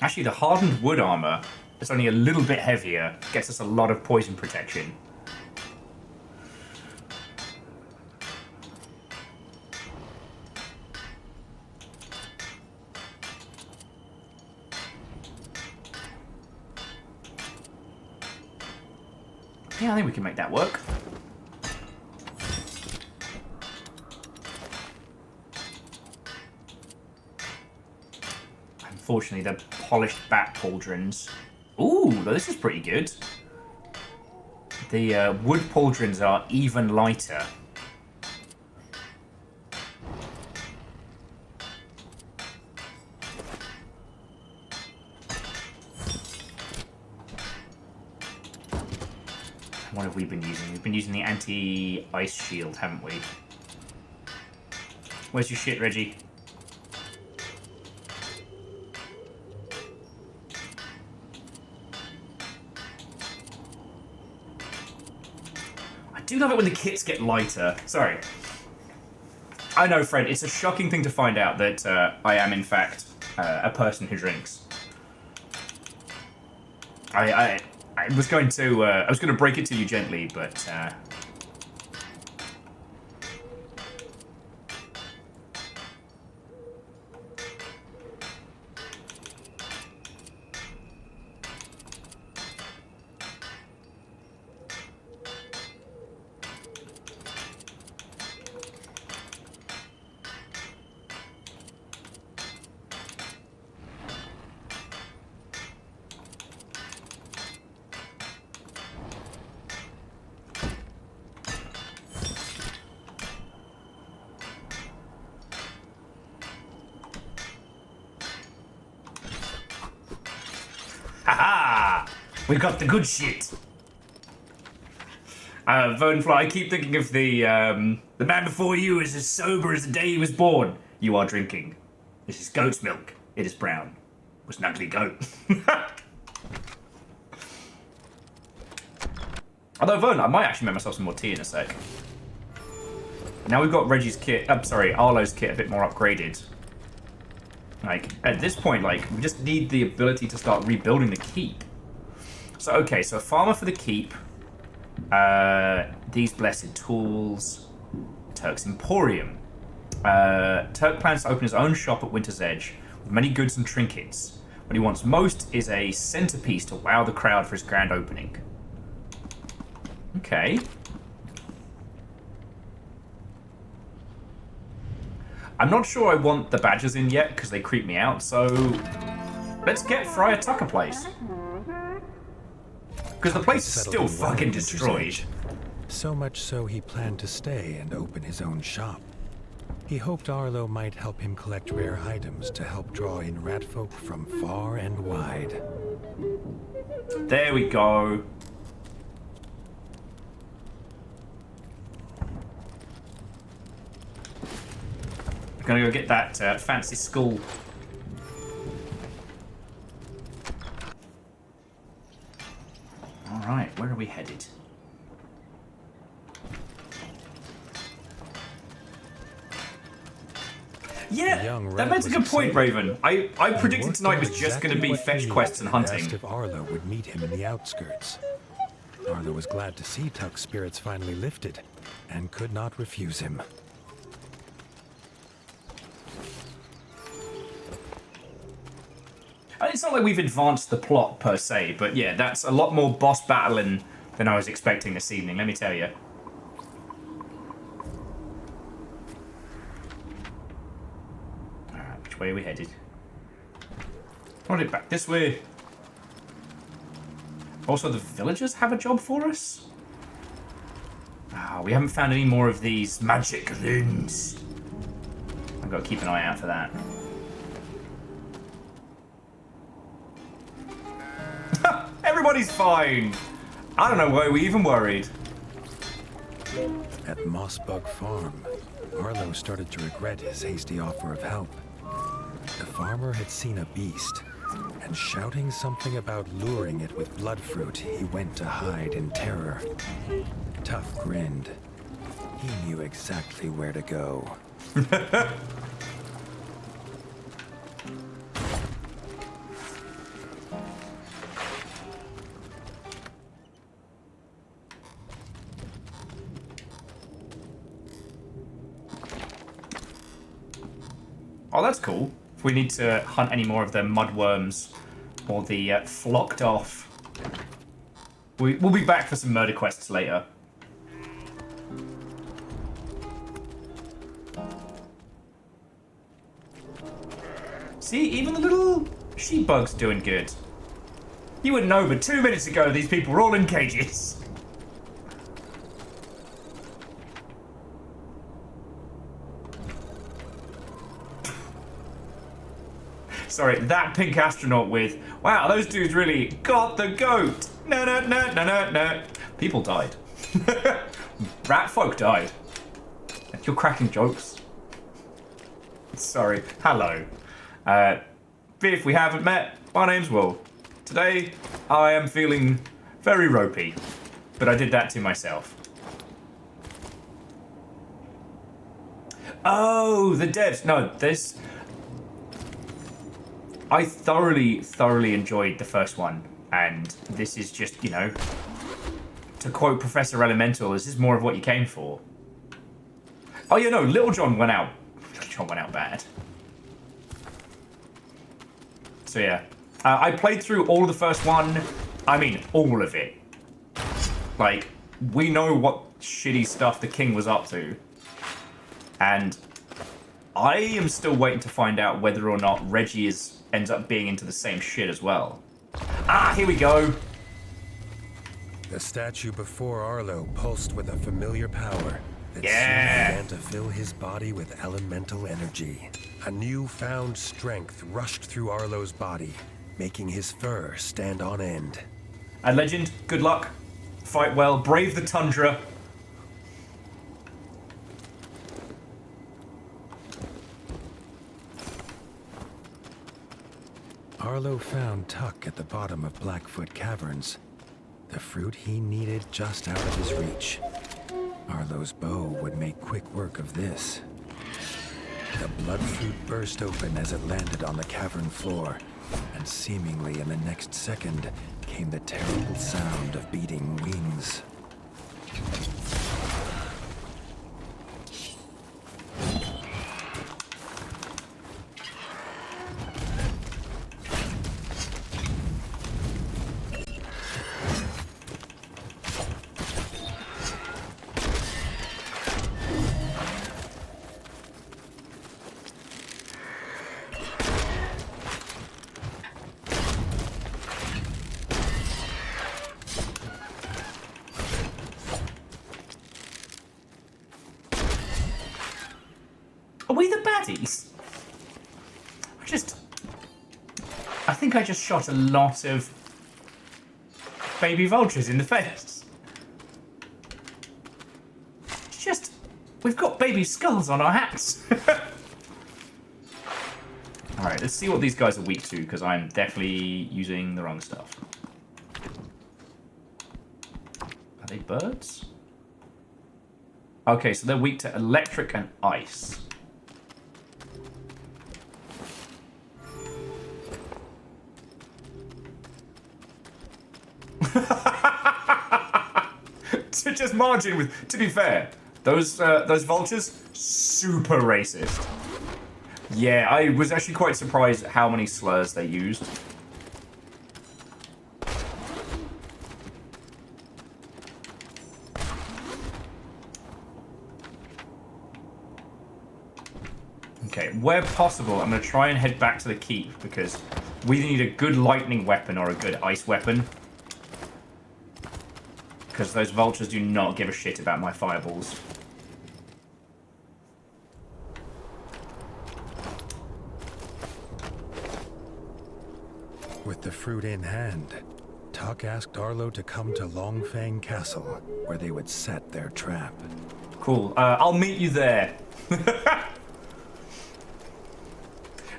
Actually, the hardened wood armor is only a little bit heavier, gets us a lot of poison protection. Yeah, I think we can make that work. Unfortunately, they're polished bat pauldrons. Ooh, this is pretty good. The wood pauldrons are even lighter. What have we been using? We've been using the anti-ice shield, haven't we? Where's your shit, Reggie? I do love it when the kits get lighter. Sorry. I know, Fred, it's a shocking thing to find out that I am, in fact, a person who drinks. I was going to break it to you gently, but We got the good shit. Vonefly, I keep thinking of the man before you is as sober as the day he was born. You are drinking. This is goat's milk. It is brown. It was an ugly goat. Although, Vern, I might actually make myself some more tea in a sec. Now we've got Reggie's kit, Arlo's kit a bit more upgraded. Like, at this point, like, we just need the ability to start rebuilding the keep. So, okay, so a farmer for the keep. These blessed tools. Turk's Emporium. Turk plans to open his own shop at Winter's Edge with many goods and trinkets. What he wants most is a centerpiece to wow the crowd for his grand opening. Okay. I'm not sure I want the badgers in yet because they creep me out, so let's get Friar Tuck a place. Because the place is still fucking destroyed. So much so he planned to stay and open his own shop. He hoped Arlo might help him collect rare items to help draw in ratfolk from far and wide. There we go. Gonna go get that fancy skull. Alright, where are we headed? Yeah, that makes a good point, Raven. I predicted tonight was just going to be fetch quests and hunting. Asked if Arlo would meet him in the outskirts. Arlo was glad to see Tuck's spirits finally lifted, and could not refuse him. It's not like we've advanced the plot per se, but yeah, that's a lot more boss battling than I was expecting this evening, let me tell you. Alright, which way are we headed? Want it back this way. Also, the villagers have a job for us? Ah, we haven't found any more of these magic runes. I've got to keep an eye out for that. Everybody's fine. I don't know why we even worried. At Mossbug Farm, Arlo started to regret his hasty offer of help. The farmer had seen a beast, and shouting something about luring it with bloodfruit, he went to hide in terror. Tuck grinned. He knew exactly where to go. Oh, that's cool. If we need to hunt any more of the mudworms or the flocked off, we'll be back for some murder quests later. See, even the little sheep bugs doing good. You wouldn't know, but 2 minutes ago these people were all in cages. Sorry, that pink astronaut with, wow, those dudes really got the goat. No, no, no, no, no, no. People died. Rat folk died. You're cracking jokes. Sorry. Hello. If we haven't met, my name's Will. Today, I am feeling very ropey, but I did that to myself. Oh, the devs. No, this... I thoroughly enjoyed the first one, and this is just, you know, to quote Professor Elemental, this is more of what you came for. Oh, yeah, no, Little John went out. Little John went out bad. So, yeah. I played through all of the first one. I mean, all of it. Like, we know what shitty stuff the King was up to. And I am still waiting to find out whether or not Reggie ends up being into the same shit as well. Ah, here we go. The statue before Arlo pulsed with a familiar power that soon began to fill his body with elemental energy. A newfound strength rushed through Arlo's body, making his fur stand on end. And Legend, good luck. Fight well. Brave the tundra. Arlo found Tuck at the bottom of Blackfoot Caverns. The fruit he needed just out of his reach. Arlo's bow would make quick work of this. The blood fruit burst open as it landed on the cavern floor, and seemingly in the next second came the terrible sound of beating wings. Are we the baddies? I think I just shot a lot of baby vultures in the face. It's just, we've got baby skulls on our hats. Alright, let's see what these guys are weak to, because I'm definitely using the wrong stuff. Are they birds? Okay, so they're weak to electric and ice. To just margin with, to be fair, those vultures, super racist. Yeah, I was actually quite surprised at how many slurs they used. Okay, where possible, I'm going to try and head back to the keep, because we need a good lightning weapon or a good ice weapon. Because those vultures do not give a shit about my fireballs. With the fruit in hand, Tuck asked Arlo to come to Longfang Castle, where they would set their trap. Cool. I'll meet you there.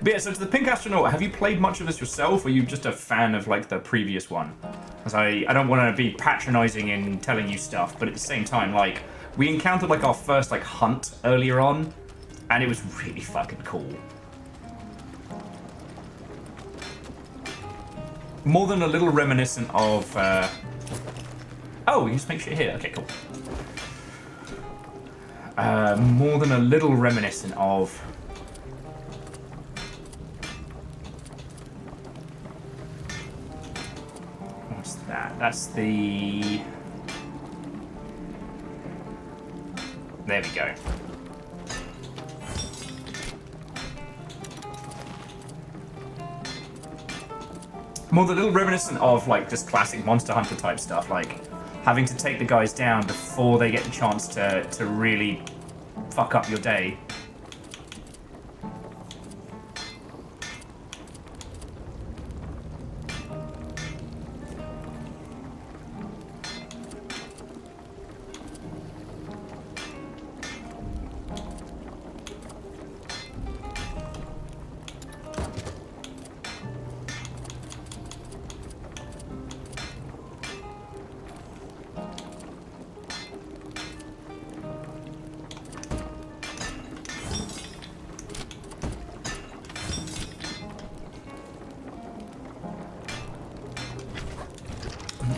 But yeah, so to the Pink Astronaut, have you played much of this yourself, or are you just a fan of, like, the previous one? Because I don't want to be patronizing in telling you stuff, but at the same time, like, we encountered, like, our first, like, hunt earlier on, and it was really fucking cool. More than a little reminiscent of, Oh, we can just make shit here. Okay, cool. More than a little reminiscent of... What's that? That's the... There we go. More than a little reminiscent of, like, just classic Monster Hunter type stuff, like having to take the guys down before they get the chance to really fuck up your day.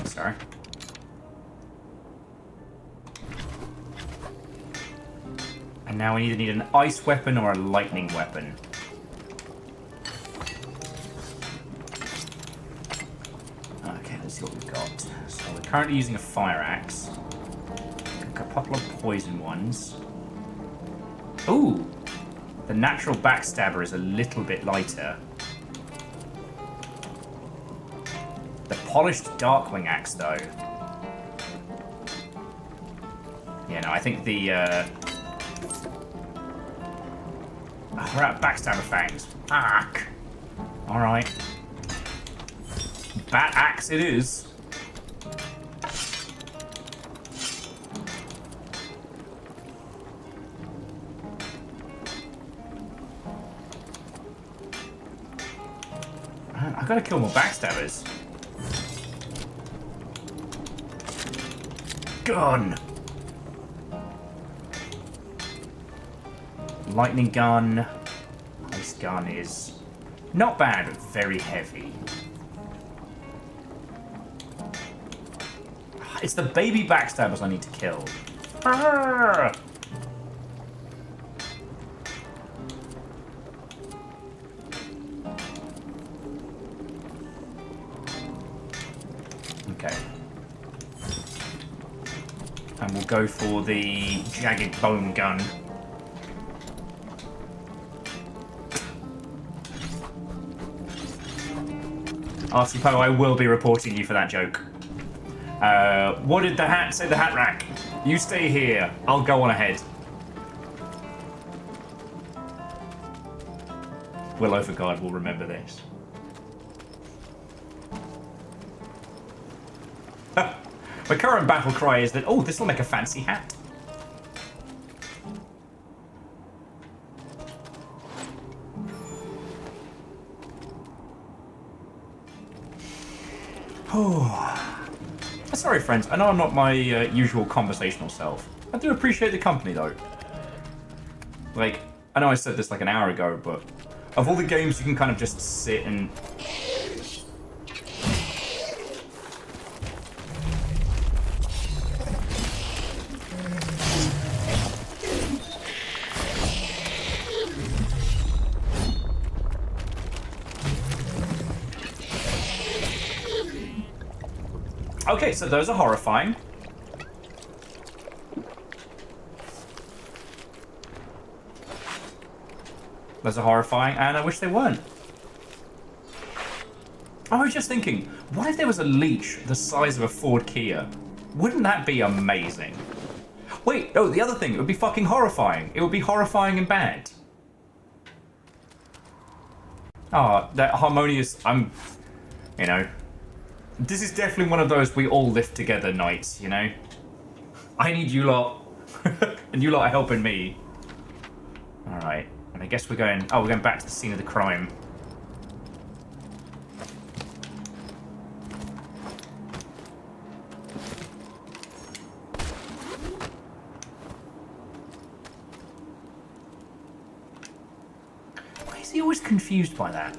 Sorry. And now we either need an ice weapon or a lightning weapon. Okay, let's see what we've got. So we're currently using a fire axe. A couple of poison ones. Ooh! The natural backstabber is a little bit lighter. The polished Darkwing axe, though. Yeah, no, I think the, we're at Backstabber Fangs. Fuck! Alright. Bat axe it is. gotta kill more backstabbers. Gun! Lightning gun. This gun is not bad, but very heavy. It's the baby backstabbers I need to kill. Arrgh! Okay. And we'll go for the jagged bone gun. Artie Poe, I will be reporting you for that joke. What did the hat say? The hat rack. You stay here. I'll go on ahead. Will Overguard will remember this. My current battle cry is that, oh, this will make a fancy hat. Sorry, friends. I know I'm not my usual conversational self. I do appreciate the company, though. Like, I know I said this like an hour ago, but of all the games you can kind of just sit and... Okay, so those are horrifying. Those are horrifying, and I wish they weren't. I was just thinking, what if there was a leash the size of a Ford Kia? Wouldn't that be amazing? Wait, no, the other thing, it would be fucking horrifying. It would be horrifying and bad. Ah, that harmonious, you know. This is definitely one of those we all live together nights, you know? I need you lot, and you lot are helping me. Alright, and I guess we're going back to the scene of the crime. Why is he always confused by that?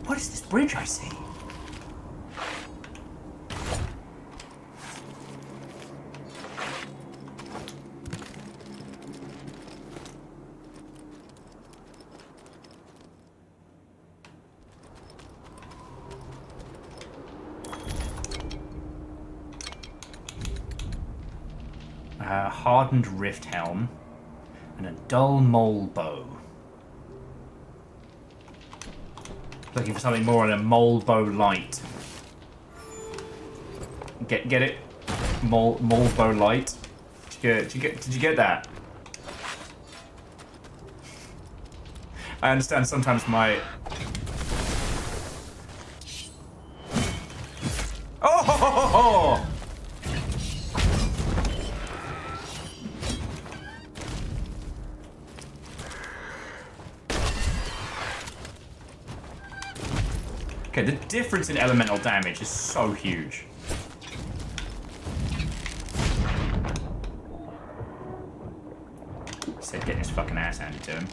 What is this bridge I see? Hardened rift helm and a dull mole bow. Looking for something more on a mole bow light. Get it? Mole bow light. Did you get that? I understand sometimes my... Oh! Ho, ho, ho, ho! Okay, the difference in elemental damage is so huge. Said getting his fucking ass handed to him.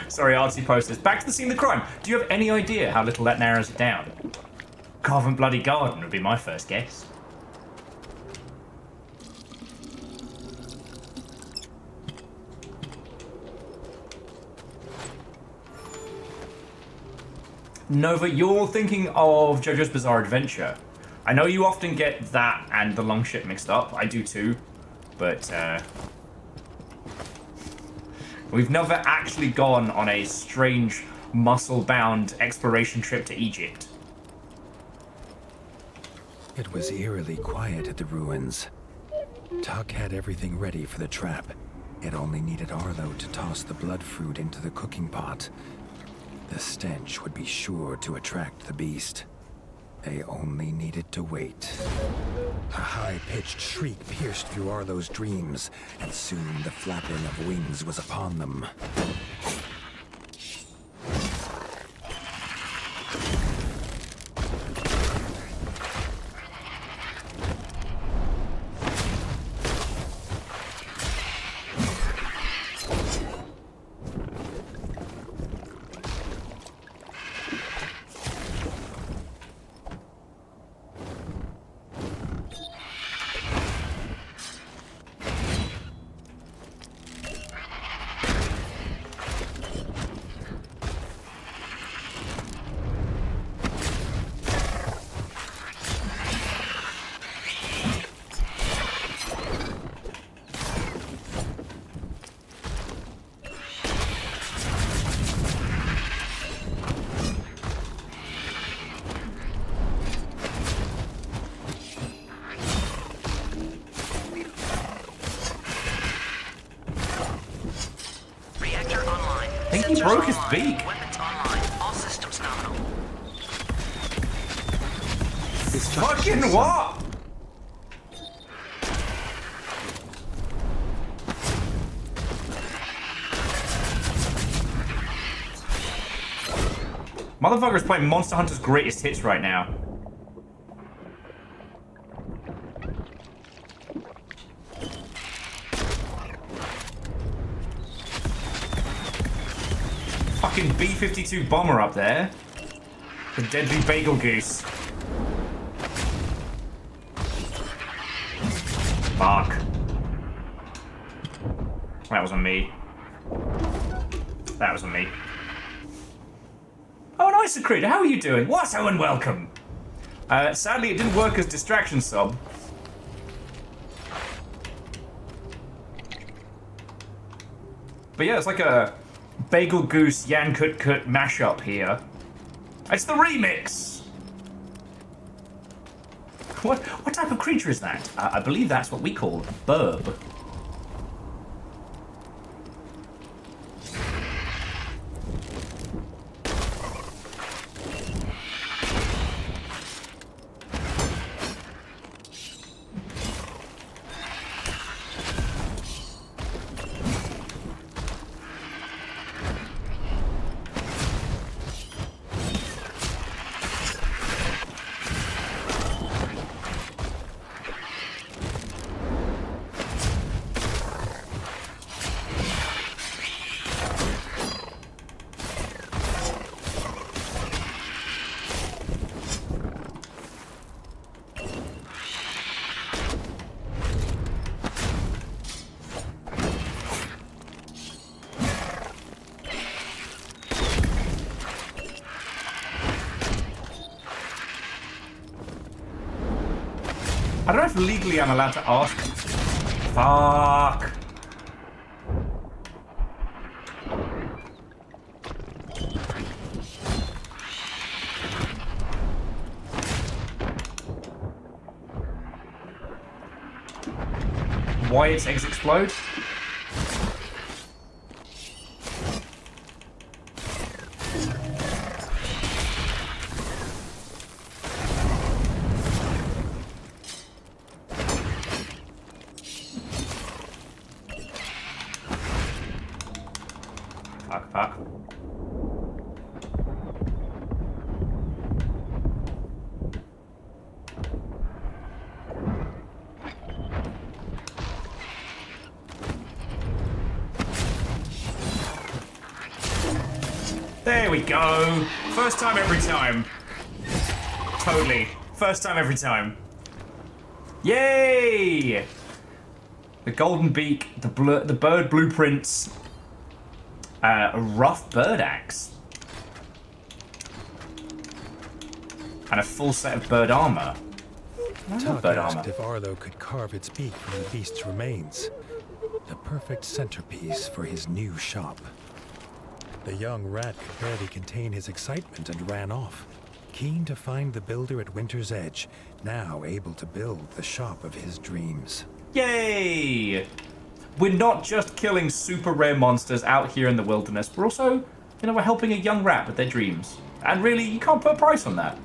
Sorry, artsy posters. Back to the scene of the crime. Do you have any idea how little that narrows it down? Carven Bloody Garden would be my first guess. Nova, you're thinking of JoJo's Bizarre Adventure. I know you often get that and the long ship mixed up. I do too. But, we've never actually gone on a strange, muscle-bound exploration trip to Egypt. It was eerily quiet at the ruins. Tuck had everything ready for the trap. It only needed Arlo to toss the blood fruit into the cooking pot. The stench would be sure to attract the beast. They only needed to wait. A high-pitched shriek pierced through Arlo's dreams, and soon the flapping of wings was upon them. I think he broke his beak. Weapons online. All systems nominal. Fucking what? Motherfucker is playing Monster Hunter's greatest hits right now. Fucking B-52 bomber up there. The deadly bagel goose. Fuck. That wasn't me. That wasn't me. Oh, nice, Creator. How are you doing? Wasso and welcome. Sadly, it didn't work as distraction sub. But yeah, it's like a Bagel Goose Yan Kut Kut mashup here. It's the remix! What type of creature is that? I believe that's what we call burb. I don't know if legally I'm allowed to ask. Fuck. Why its eggs explode? Fuck. There we go. First time every time. Totally. First time every time. Yay! The golden beak, the bird blueprints, a rough bird axe, and a full set of bird armor. Tuck asked if Arlo could carve its beak from the beast's remains. The perfect centerpiece for his new shop. The young rat could barely contain his excitement and ran off, keen to find the builder at Winter's Edge, now able to build the shop of his dreams. Yay! We're not just killing super rare monsters out here in the wilderness, we're also, we're helping a young rat with their dreams. And really, you can't put a price on that.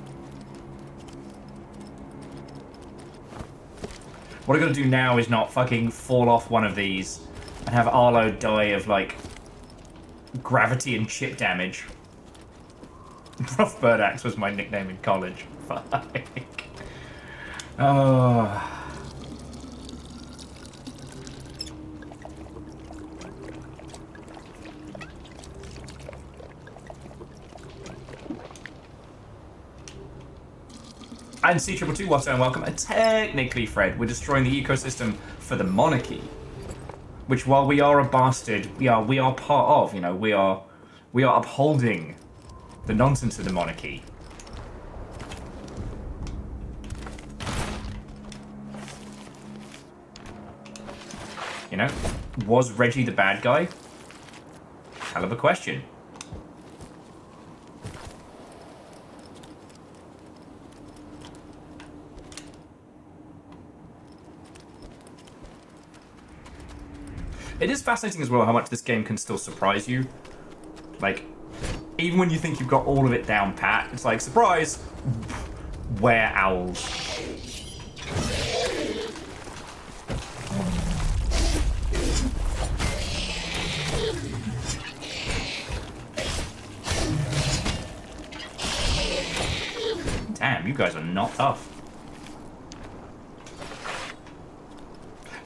What I gotta do now is not fucking fall off one of these and have Arlo die of, like, gravity and chip damage. Rough Bird Axe was my nickname in college. Fuck. Oh. And C222, what's and welcome. And technically, Fred, we're destroying the ecosystem for the monarchy. Which, while we are a bastard, we are part of, you know, we are upholding the nonsense of the monarchy. You know, was Reggie the bad guy? Hell of a question. It is fascinating as well how much this game can still surprise you. Like, even when you think you've got all of it down pat, it's like, surprise! Were owls. Damn, you guys are not tough.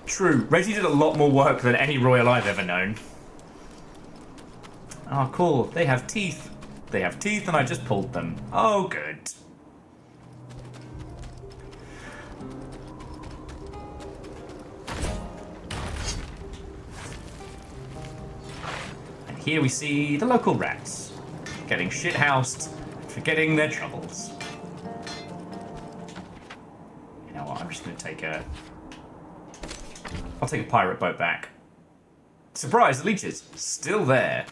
True, Reggie did a lot more work than any royal I've ever known. Oh, cool. They have teeth. They have teeth and I just pulled them. Oh, good. And here we see the local rats getting shithoused and forgetting their troubles. You know what, I'm just going to take a... I'll take a pirate boat back. Surprise, the leeches still there.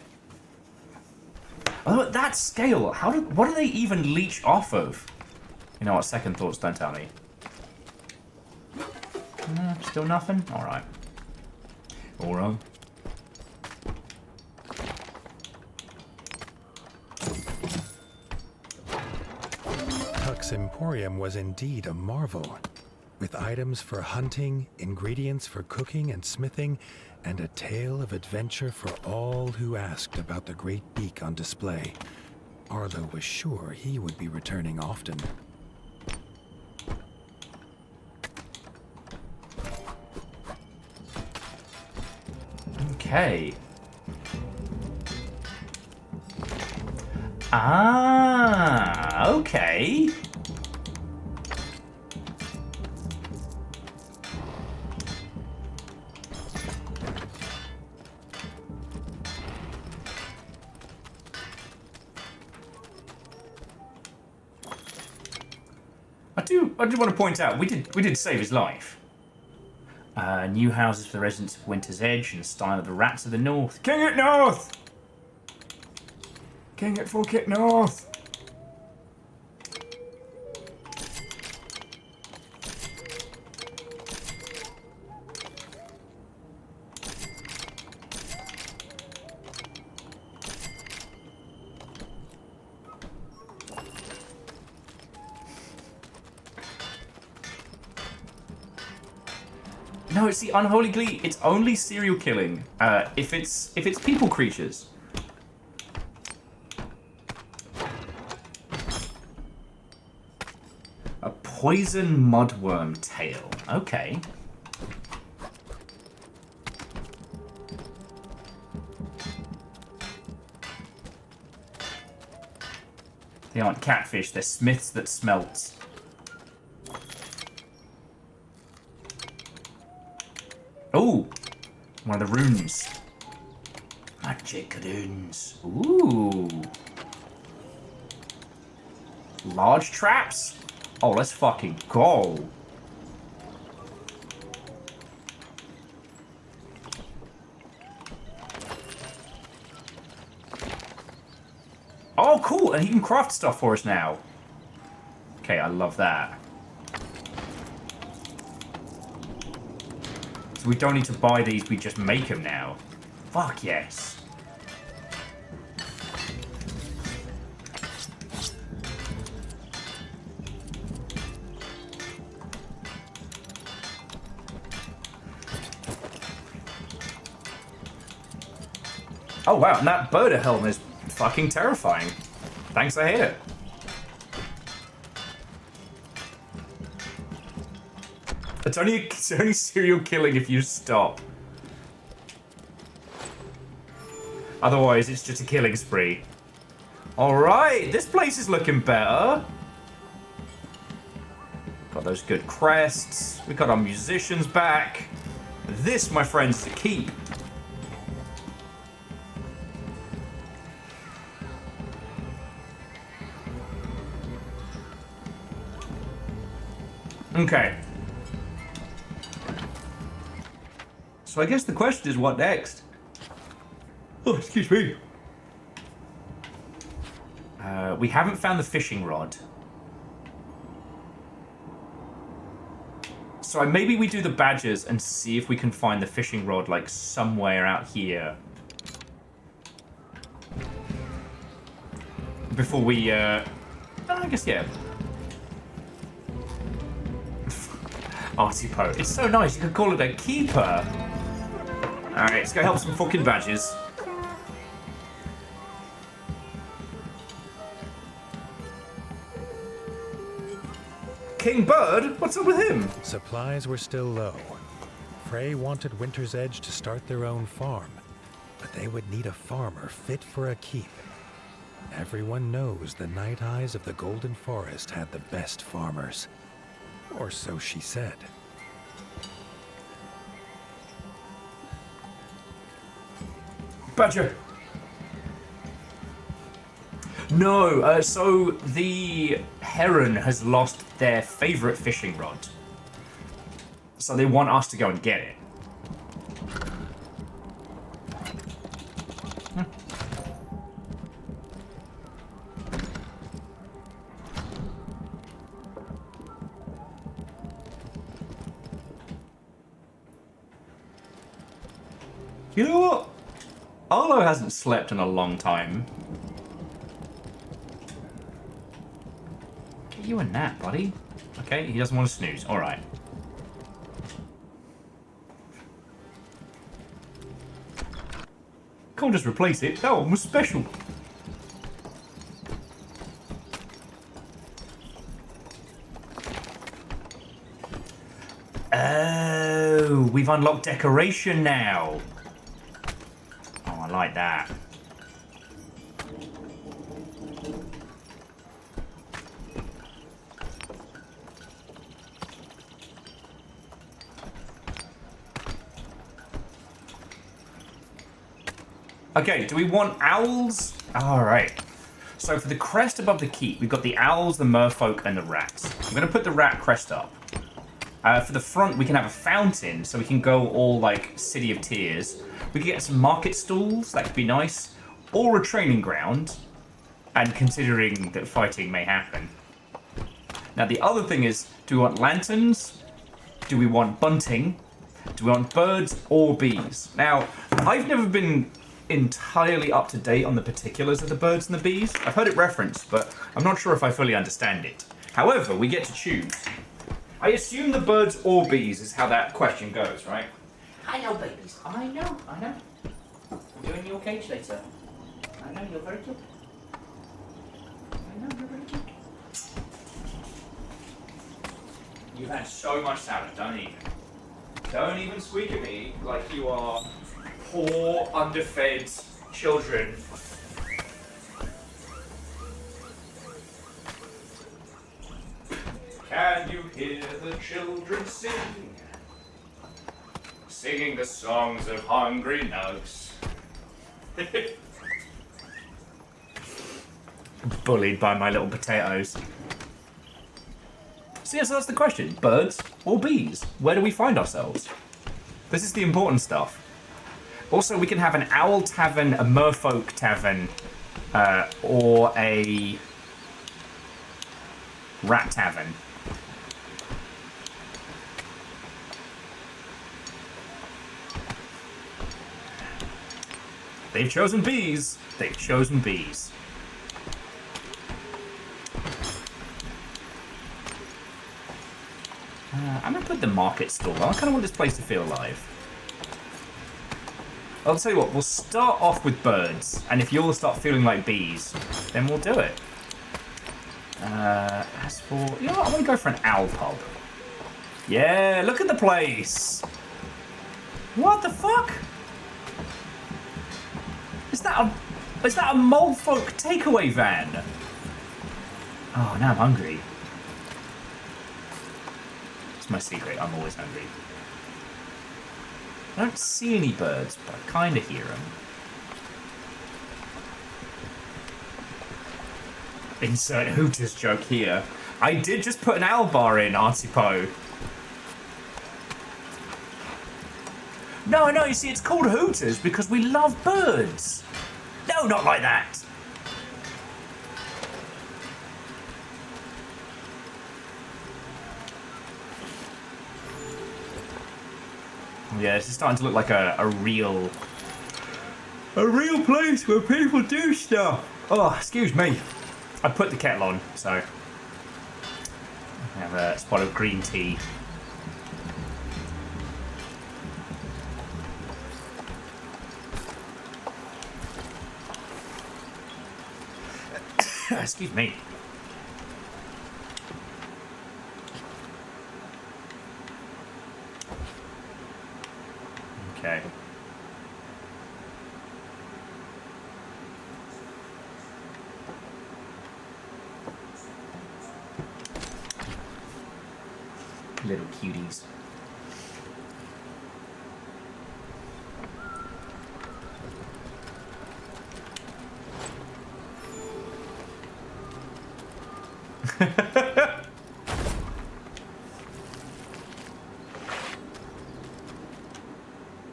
Oh, at that scale, what do they even leech off of? You know what, second thoughts, don't tell me. Still nothing? Alright. Alright. Huck's Emporium was indeed a marvel, with items for hunting, ingredients for cooking and smithing, and a tale of adventure for all who asked about the great beak on display. Arlo was sure he would be returning often. Okay. Ah, okay. I do want to point out, we did save his life. New houses for the residents of Winter's Edge in the style of the Rats of the North. King at North! King at Fulkit North! No, it's the unholy glee. It's only serial killing. If it's people creatures. A poison mudworm tail. Okay. They aren't catfish. They're smiths that smelts. Oh, one of the runes. Magic runes. Ooh. Large traps? Oh, let's fucking go. Oh, cool. And he can craft stuff for us now. Okay, I love that. We don't need to buy these, we just make them now. Fuck yes. Oh wow, and that birder helm is fucking terrifying. Thanks, I hate it. It's only serial killing if you stop. Otherwise, it's just a killing spree. Alright, this place is looking better. Got those good crests. We got our musicians back. This, my friends, is a keep. Okay. So I guess the question is, what next? Oh, excuse me. We haven't found the fishing rod. So maybe we do the badgers and see if we can find the fishing rod, like, somewhere out here. Before we, I guess, yeah. Artipo. It's so nice, you could call it a keeper. Alright, let's go help some fucking badgers. King Bird? What's up with him? Supplies were still low. Frey wanted Winter's Edge to start their own farm, but they would need a farmer fit for a keep. Everyone knows the Night Eyes of the Golden Forest had the best farmers. Or so she said. Badger. No, so the Heron has lost their favorite fishing rod. So they want us to go and get it. You know what? Arlo hasn't slept in a long time. Get you a nap, buddy. Okay, he doesn't want to snooze. Alright. Can't just replace it. That one was special. Oh, we've unlocked decoration now. Oh, I like that. Okay, do we want owls? Alright. So for the crest above the keep, we've got the owls, the merfolk, and the rats. I'm going to put the rat crest up. For the front, we can have a fountain, so we can go all, like, City of Tears. We can get some market stalls, that could be nice. Or a training ground, and considering that fighting may happen. Now, the other thing is, do we want lanterns? Do we want bunting? Do we want birds or bees? Now, I've never been entirely up to date on the particulars of the birds and the bees. I've heard it referenced, but I'm not sure if I fully understand it. However, we get to choose. I assume the birds or bees is how that question goes, right? I know, babies. I know. I'm doing your cage later. I know, you're very cute. I know, you're very cute. You've had so much salad, don't even. Don't even squeak at me like you are poor, underfed children. Can you hear the children sing? Singing the songs of hungry nugs. Bullied by my little potatoes. So yes, that's the question. Birds or bees? Where do we find ourselves? This is the important stuff. Also, we can have an owl tavern, a merfolk tavern, or a rat tavern. They've chosen bees. They've chosen bees. I'm gonna put the market stall on. I kind of want this place to feel alive. I'll tell you what, we'll start off with birds, and if you all start feeling like bees, then we'll do it. As for... You know what, I'm going to go for an owl pub. Yeah, look at the place! What the fuck? Is that a Molefolk takeaway van? Oh, now I'm hungry. It's my secret, I'm always hungry. I don't see any birds, but I kind of hear them. Insert Hooters joke here. I did just put an owl bar in, Artipo. No, you see, it's called Hooters because we love birds. No, not like that. Yeah, this is starting to look like a real place where people do stuff. Oh, excuse me. I put the kettle on, so I have a spot of green tea. Excuse me. Okay. Little cuties.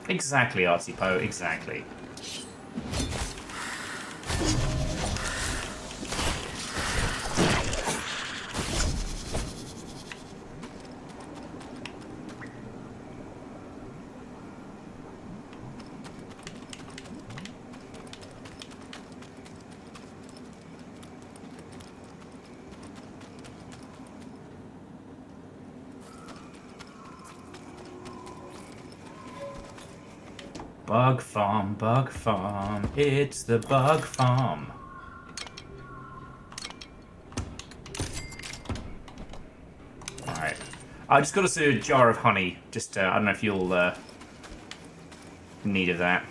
Exactly, Artipo, exactly. Bug farm, it's the bug farm. Alright. I just got us a jar of honey. Just, I don't know if you'll, need of that.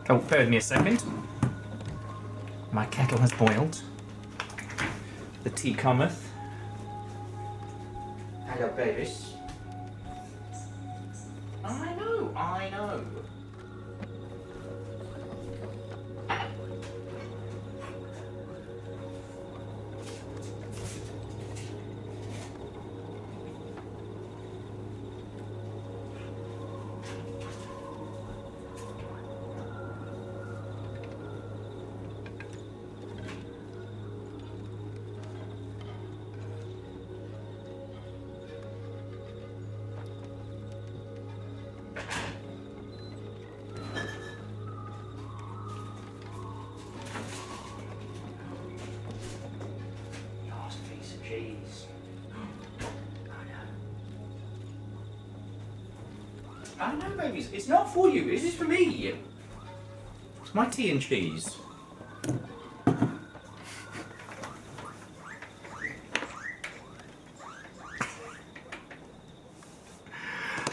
Oh, bear with me a second. My kettle has boiled. The tea cometh. Hello, babies. I know. I know, babies. It's not for you. This is for me. It's my tea and cheese.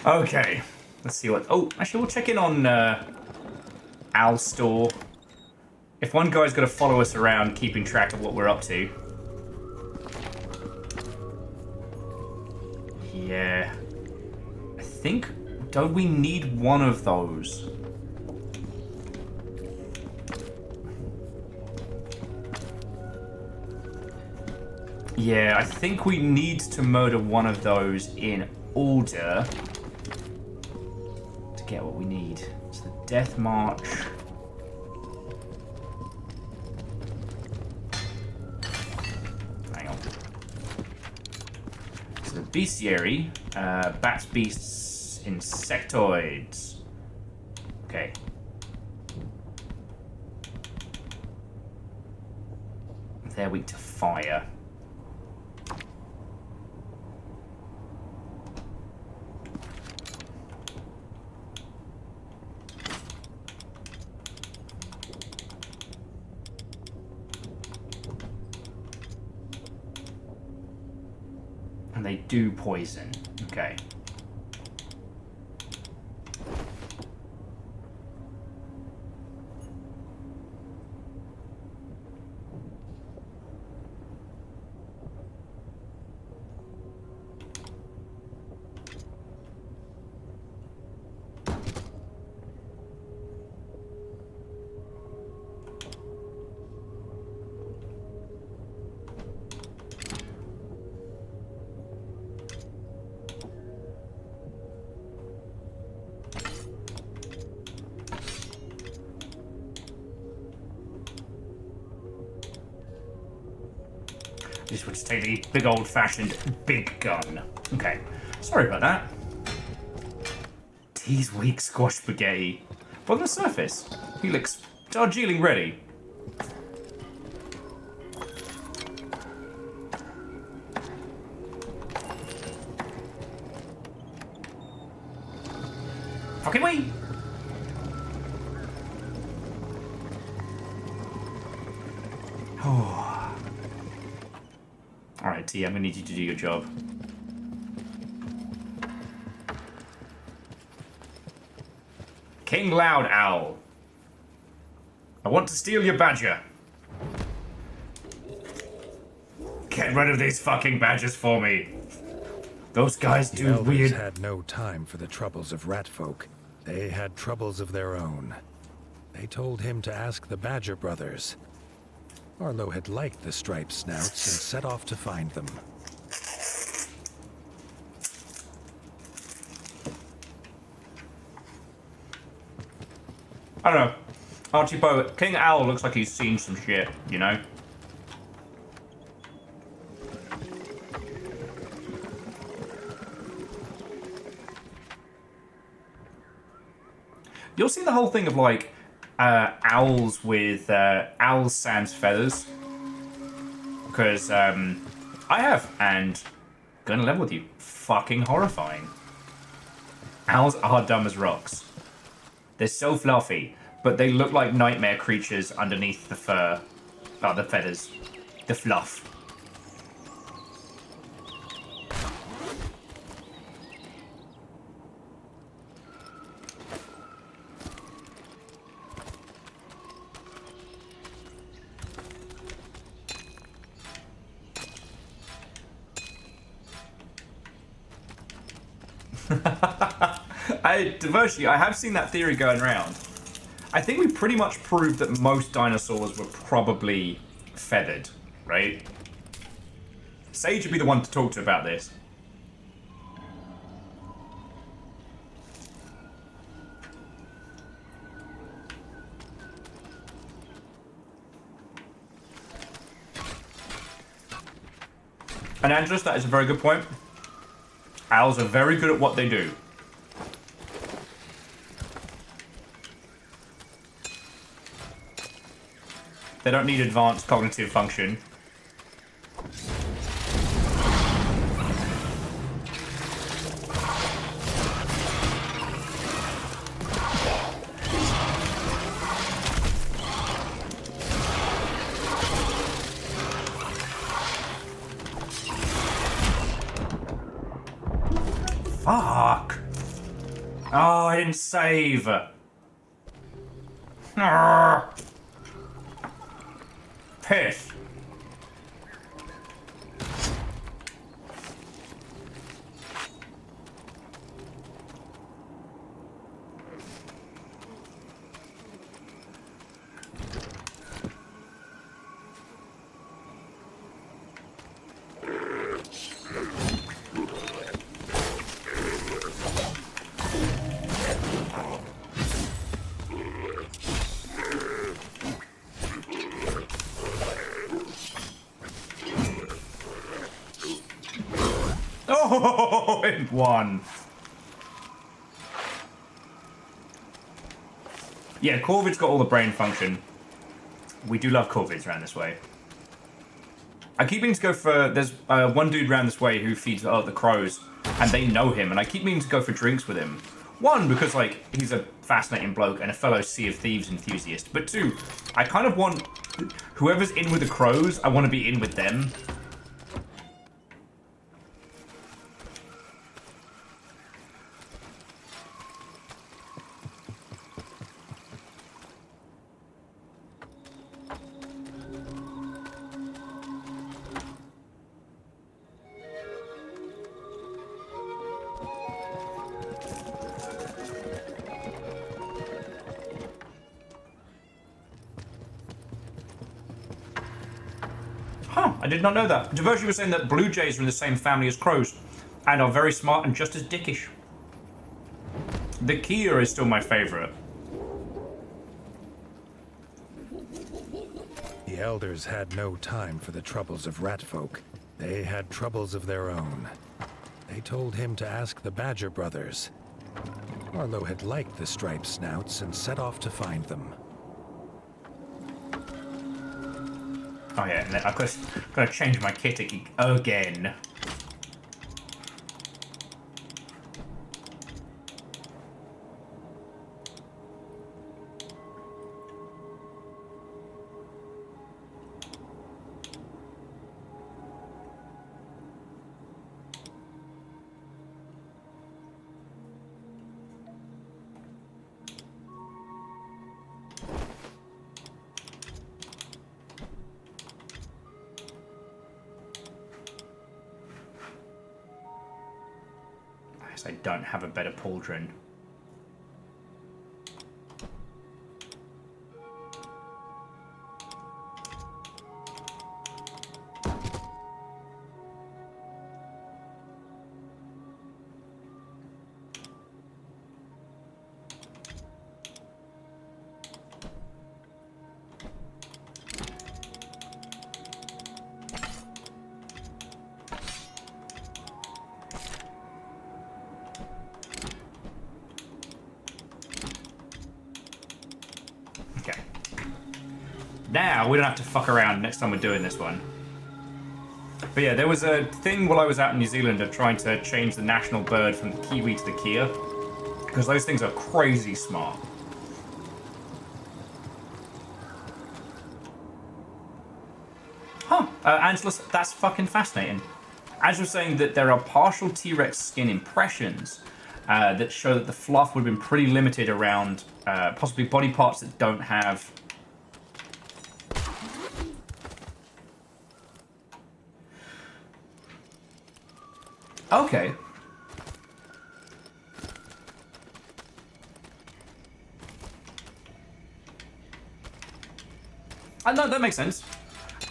Okay. Let's see what... Oh, actually, we'll check in on Al's store. If one guy's got to follow us around keeping track of what we're up to. Yeah. I think... Don't we need one of those? Yeah, I think we need to murder one of those in order to get what we need. It's the Death March. Hang on. So the Bestiary, Bats, Beasts, Insectoids. Okay. They're weak to fire. And they do poison. Okay. Just would take the big old-fashioned big gun. Okay, sorry about that. T's weak squash spaghetti. But on the surface, he looks Darjeeling ready. Fucking wee! Oh. Alright, T, I'm gonna need you to do your job. King Loud Owl. I want to steal your badger. Get rid of these fucking badgers for me. Those guys The do elders weird... had no time for the troubles of rat folk. They had troubles of their own. They told him to ask the Badger brothers. Arlo had liked the striped snouts and set off to find them. I don't know. Archie Bo, King Owl looks like he's seen some shit, you know? You'll see the whole thing of, like, owls with, owls sans feathers. Because, I have, and gonna level with you. Fucking horrifying. Owls are dumb as rocks. They're so fluffy, but they look like nightmare creatures underneath the fur. Oh, the feathers. The fluff. Diversity, I have seen that theory going around. I think we pretty much proved that most dinosaurs were probably feathered, right? Sage would be the one to talk to about this. And Andres, that is a very good point. Owls are very good at what they do. They don't need advanced cognitive function. Fuck! Oh, I didn't save. Arrgh. Piss. Oh, it won. Yeah, Corvid's got all the brain function. We do love Corvids around this way. I keep meaning to go for... There's one dude around this way who feeds the crows, and they know him, and I keep meaning to go for drinks with him. One, because, like, he's a fascinating bloke and a fellow Sea of Thieves enthusiast. But two, I kind of want... Whoever's in with the crows, I want to be in with them. I did not know that. Diversi was saying that blue jays are in the same family as crows and are very smart and just as dickish. The Kia is still my favorite. The elders had no time for the troubles of rat folk. They had troubles of their own. They told him to ask the Badger brothers. Arlo had liked the striped snouts and set off to find them. Oh yeah, and I've got to change my kit again. I don't have a better pauldron. Now, we don't have to fuck around next time we're doing this one. But yeah, there was a thing while I was out in New Zealand of trying to change the national bird from the kiwi to the Kia. Because those things are crazy smart. Huh. Angelus, that's fucking fascinating. As was saying that there are partial T-Rex skin impressions that show that the fluff would have been pretty limited around possibly body parts that don't have... Okay. No, that makes sense.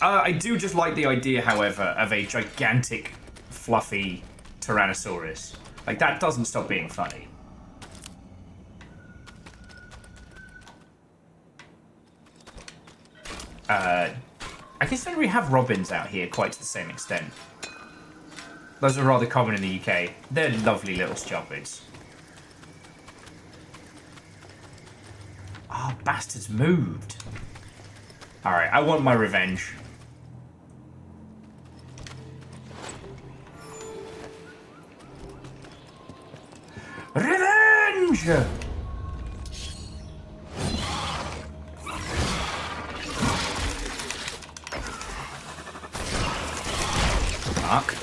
I do just like the idea, however, of a gigantic, fluffy Tyrannosaurus. Like, that doesn't stop being funny. I guess we don't really have robins out here quite to the same extent. Those are rather common in the UK. They're lovely little stuppids. Oh, bastards moved. Alright, I want my revenge. Revenge! Fuck.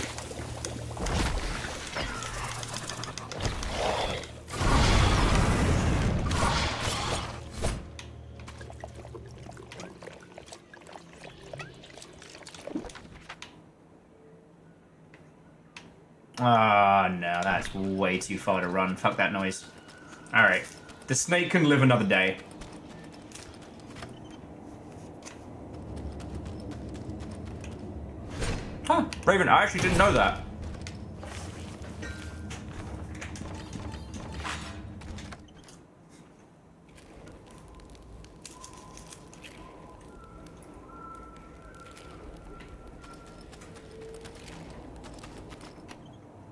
Ah, no, that's way too far to run. Fuck that noise. Alright. The snake can live another day. Huh, Raven, I actually didn't know that.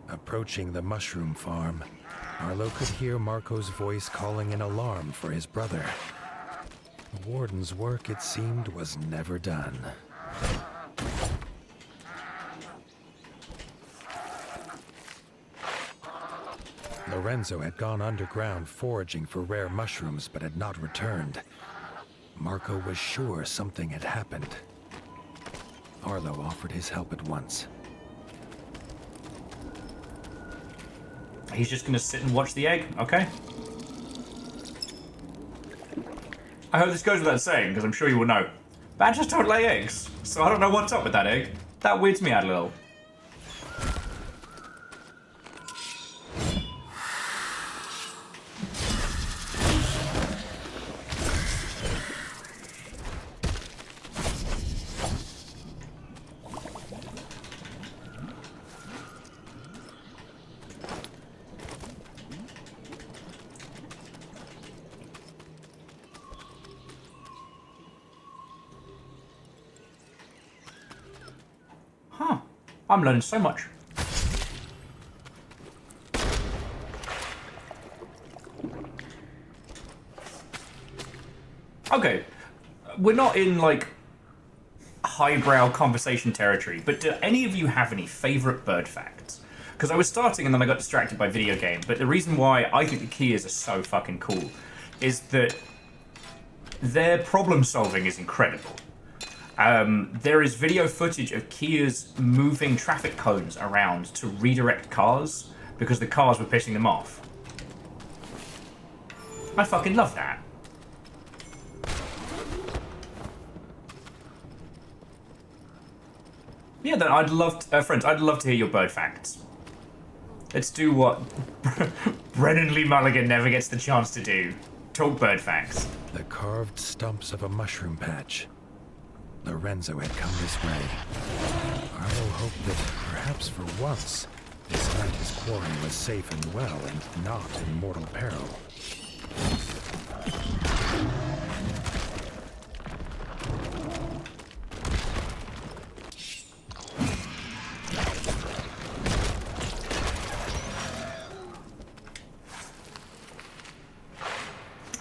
Approaching the mushroom farm, Arlo could hear Marco's voice calling an alarm for his brother. The warden's work, it seemed, was never done. Lorenzo had gone underground foraging for rare mushrooms but had not returned. Marco was sure something had happened. Arlo offered his help at once. He's just gonna sit and watch the egg, okay? I hope this goes without saying, because I'm sure you will know. Badgers don't lay eggs, so I don't know what's up with that egg. That weirds me out a little. I'm learning so much. Okay, we're not in, like, highbrow conversation territory, but do any of you have any favourite bird facts? Because I was starting and then I got distracted by video game, but the reason why I think the Keas are so fucking cool is that their problem solving is incredible. There is video footage of Kias moving traffic cones around to redirect cars because the cars were pissing them off. I fucking love that. Yeah, then I'd love to, friends, I'd love to hear your bird facts. Let's do what Brennan Lee Mulligan never gets the chance to do. Talk bird facts. The carved stumps of a mushroom patch. Lorenzo had come this way. Arlo hoped that, perhaps for once, this night his quarry was safe and well and not in mortal peril.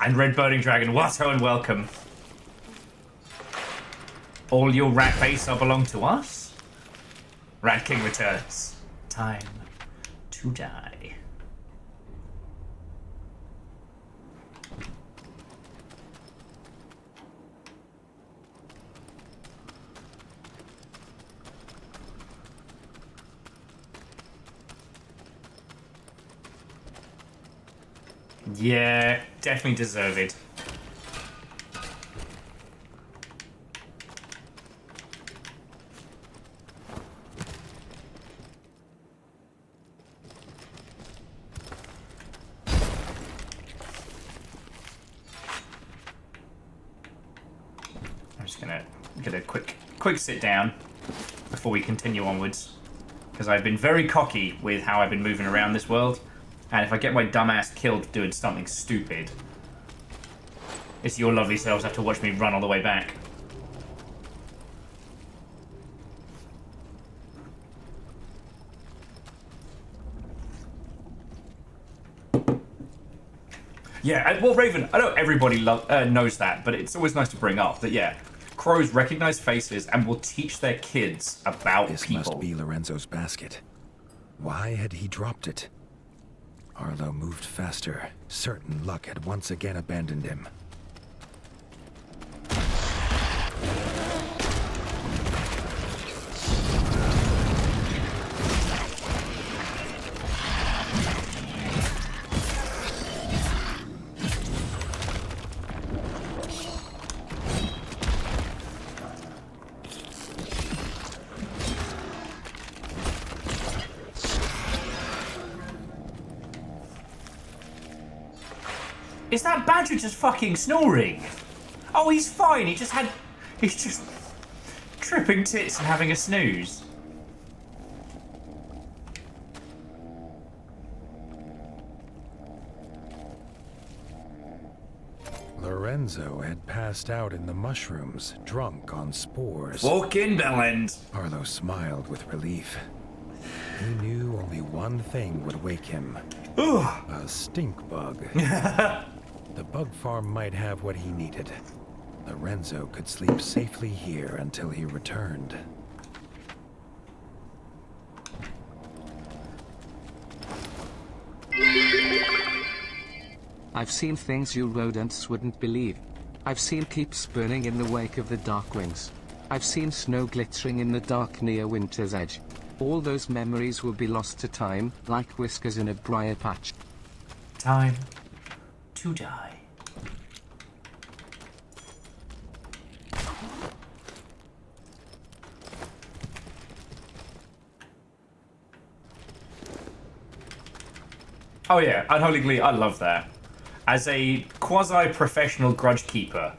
And Red Burning Dragon, what and welcome. All your rat base are belong to us? Rat King returns. Time to die. Yeah, definitely deserve it. I'm just gonna get a quick sit down before we continue onwards, because I've been very cocky with how I've been moving around this world. And if I get my dumbass killed doing something stupid, it's your lovely selves have to watch me run all the way back. Yeah, well, Raven, I know everybody knows that, but it's always nice to bring up that, yeah, crows recognize faces and will teach their kids about This people. must be Lorenzo's basket. Why had he dropped it? Arlo moved faster, certain luck had once again abandoned him. Is that badger just fucking snoring? Oh, he's fine. He's just tripping tits and having a snooze. Lorenzo had passed out in the mushrooms, drunk on spores. Walk in, Bellend. Arlo smiled with relief. He knew only one thing would wake him. A stink bug. The bug farm might have what he needed. Lorenzo could sleep safely here until he returned. I've seen things you rodents wouldn't believe. I've seen keeps burning in the wake of the Darkwings. I've seen snow glittering in the dark near winter's edge. All those memories will be lost to time, like whiskers in a briar patch. Time to die. Oh yeah, Unholy Glee, I love that. As a quasi-professional grudge keeper,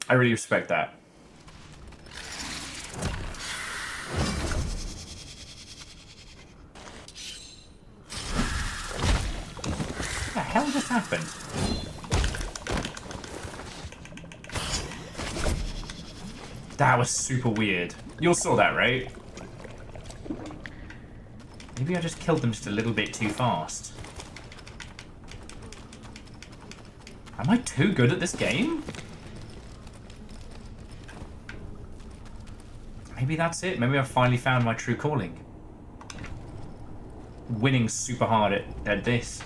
I really respect that. What the hell just happened? That was super weird. You all saw that, right? Maybe I just killed them just a little bit too fast. Am I too good at this game? Maybe that's it. Maybe I've finally found my true calling. Winning super hard at this.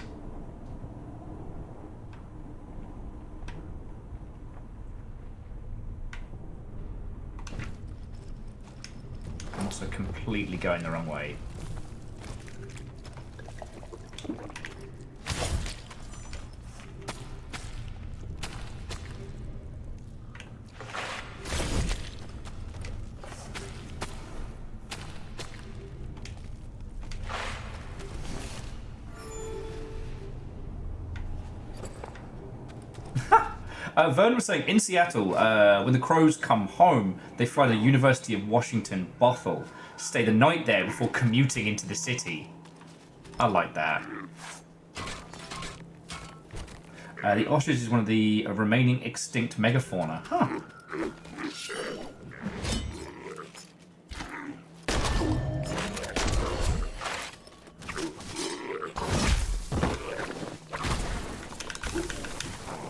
I'm also completely going the wrong way. Vern was saying, in Seattle, when the crows come home, they fly to the University of Washington, Bothell, stay the night there before commuting into the city. I like that. The ostrich is one of the remaining extinct megafauna. Huh.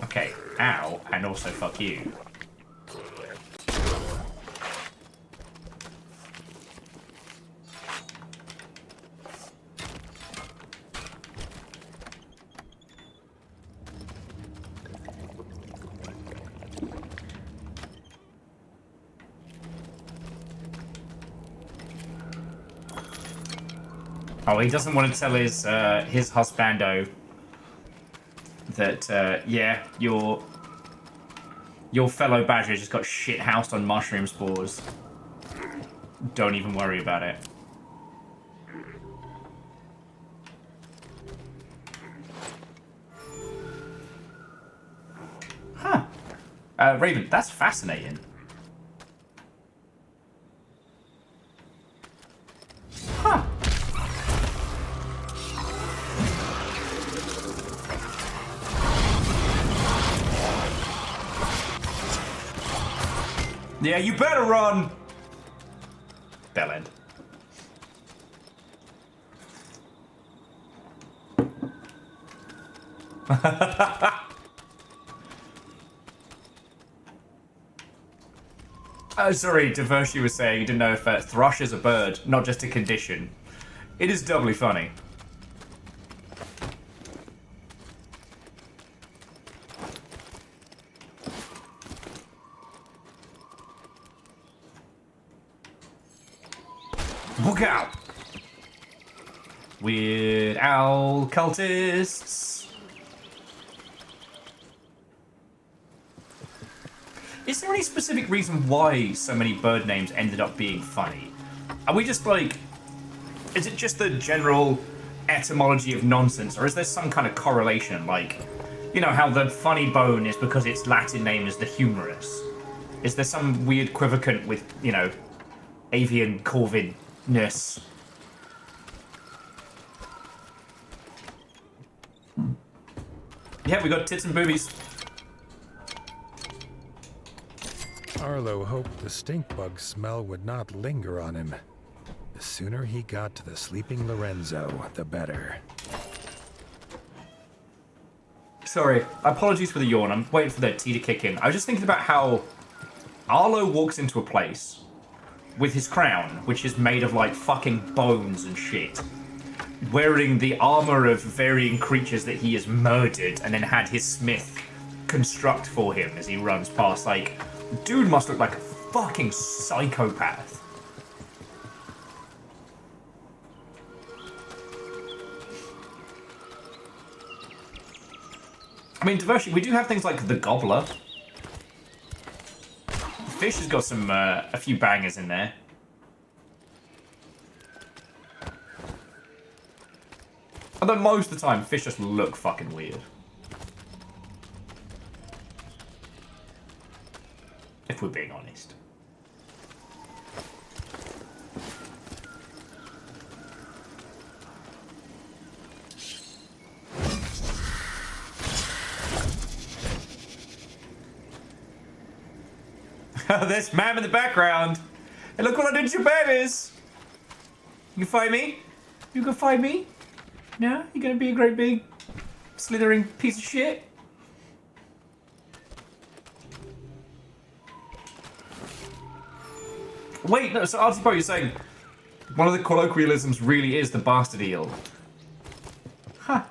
Okay, ow, and also fuck you. Oh, he doesn't want to tell his husbando that, yeah, your fellow badger just got shit-housed on mushroom spores. Don't even worry about it. Huh. Raven, that's fascinating. Huh. Yeah, you better run! Bell end. Oh, sorry, Divershi was saying you didn't know if thrush is a bird, not just a condition. It is doubly funny. Look out! Weird owl cultists. Is there any specific reason why so many bird names ended up being funny? Are we just like... Is it just the general etymology of nonsense, or is there some kind of correlation? Like, you know how the funny bone is because its Latin name is the humerus? Is there some weird equivocant with, you know, avian corvidness? Yeah, we got tits and boobies. Arlo hoped the stink bug smell would not linger on him. The sooner he got to the sleeping Lorenzo, the better. Sorry, apologies for the yawn. I'm waiting for the tea to kick in. I was just thinking about how Arlo walks into a place with his crown, which is made of like fucking bones and shit. wearing the armor of varying creatures that he has murdered and then had his smith construct for him as he runs past. Like, dude must look like a fucking psychopath. I mean, diversity, we do have things like the Gobbler. Fish has got some, a few bangers in there. Although most of the time, fish just look fucking weird. If we're being honest. There's Mam in the background. Hey, look what I did to your babies. You can find me? You can find me? No? You gonna be a great big slithering piece of shit? Wait, no, so Artie, you're saying one of the colloquialisms really is the bastard eel. Huh.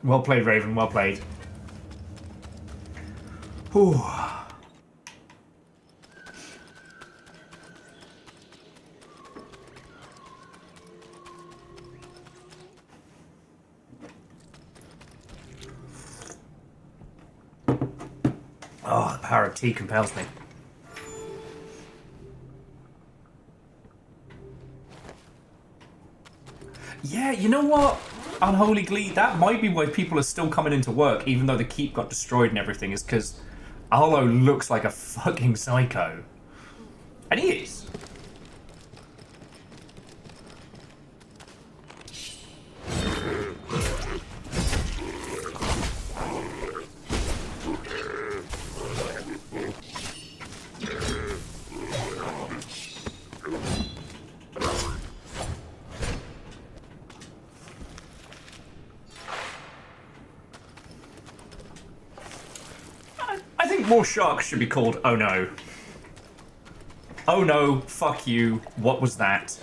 Well played, Raven, well played. Whew. Oh, the power of tea compels me. Yeah, you know what? Unholy Glee, that might be why people are still coming into work, even though the keep got destroyed and everything, is because Arlo looks like a fucking psycho. And he is. More sharks should be called Oh No. Oh no, fuck you, what was that?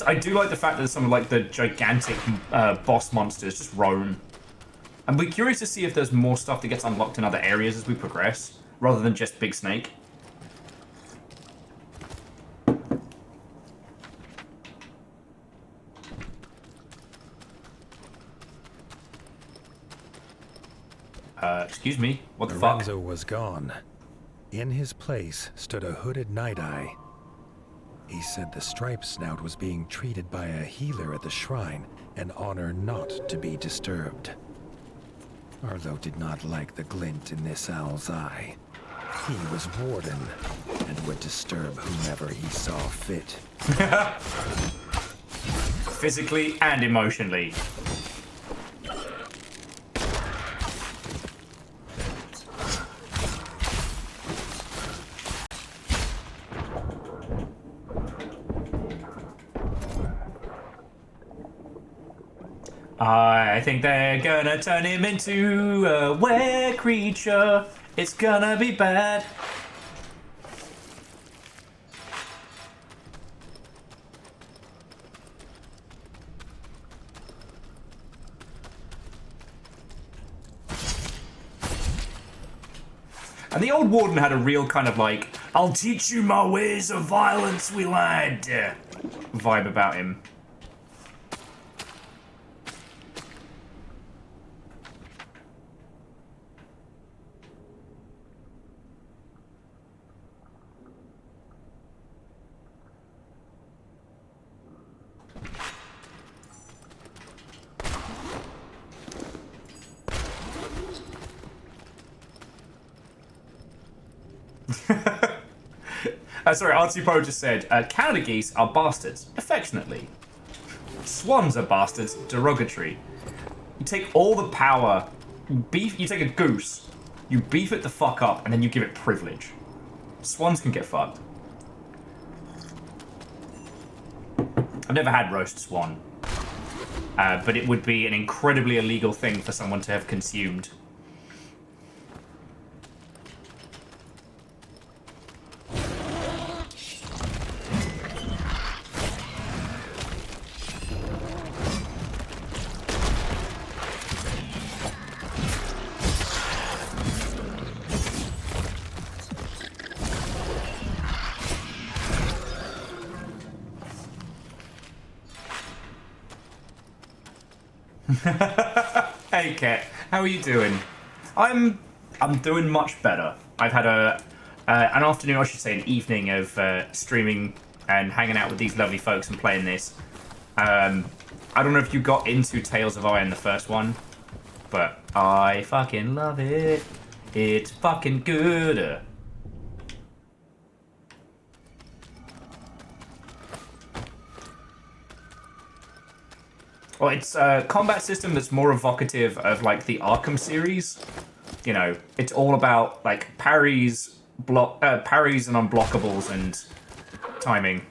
I do like the fact that some of like the gigantic boss monsters just roam. And we're curious to see if there's more stuff that gets unlocked in other areas as we progress, rather than just Big Snake. Excuse me, what the fuck? Lorenzo was gone. In his place stood a hooded Night-Eye. He said the striped snout was being treated by a healer at the shrine, an honor not to be disturbed. Arlo did not like the glint in this owl's eye. He was warden, and would disturb whomever he saw fit. Physically and emotionally. I think they're gonna turn him into a were creature. It's gonna be bad. And the old warden had a real kind of like, I'll teach you my ways of violence, we lad, vibe about him. Sorry, Artsy Pro just said, Canada geese are bastards, affectionately. Swans are bastards, derogatory. You take all the power, you take a goose, you beef it the fuck up, and then you give it privilege. Swans can get fucked. I've never had roast swan, but it would be an incredibly illegal thing for someone to have consumed. Hey Kat, how are you doing? I'm doing much better. I've had an afternoon, I should say an evening of streaming and hanging out with these lovely folks and playing this. I don't know if you got into Tales of Iron, the first one, but I fucking love it. It's fucking good. Well, it's a combat system that's more evocative of, like, the Arkham series. You know, it's all about, like, parries and unblockables and timing.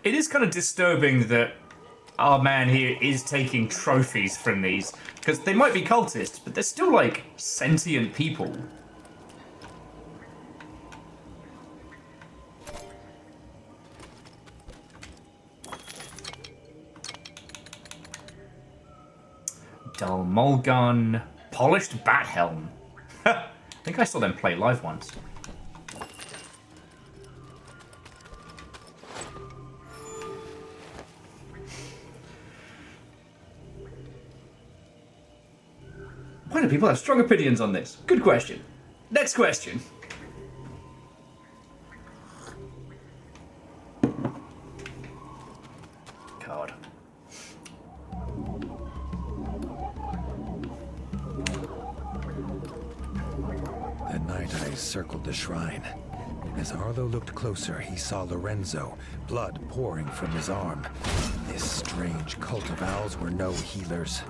It is kind of disturbing that our man here is taking trophies from these, because they might be cultists, but they're still, like, sentient people. Dull Mulgun, Polished Bat Helm. I think I saw them play live once. Why do people have strong opinions on this? Good question. Next question. God. The Night Eyes circled the shrine. As Arlo looked closer, he saw Lorenzo, blood pouring from his arm. This strange cult of owls were no healers.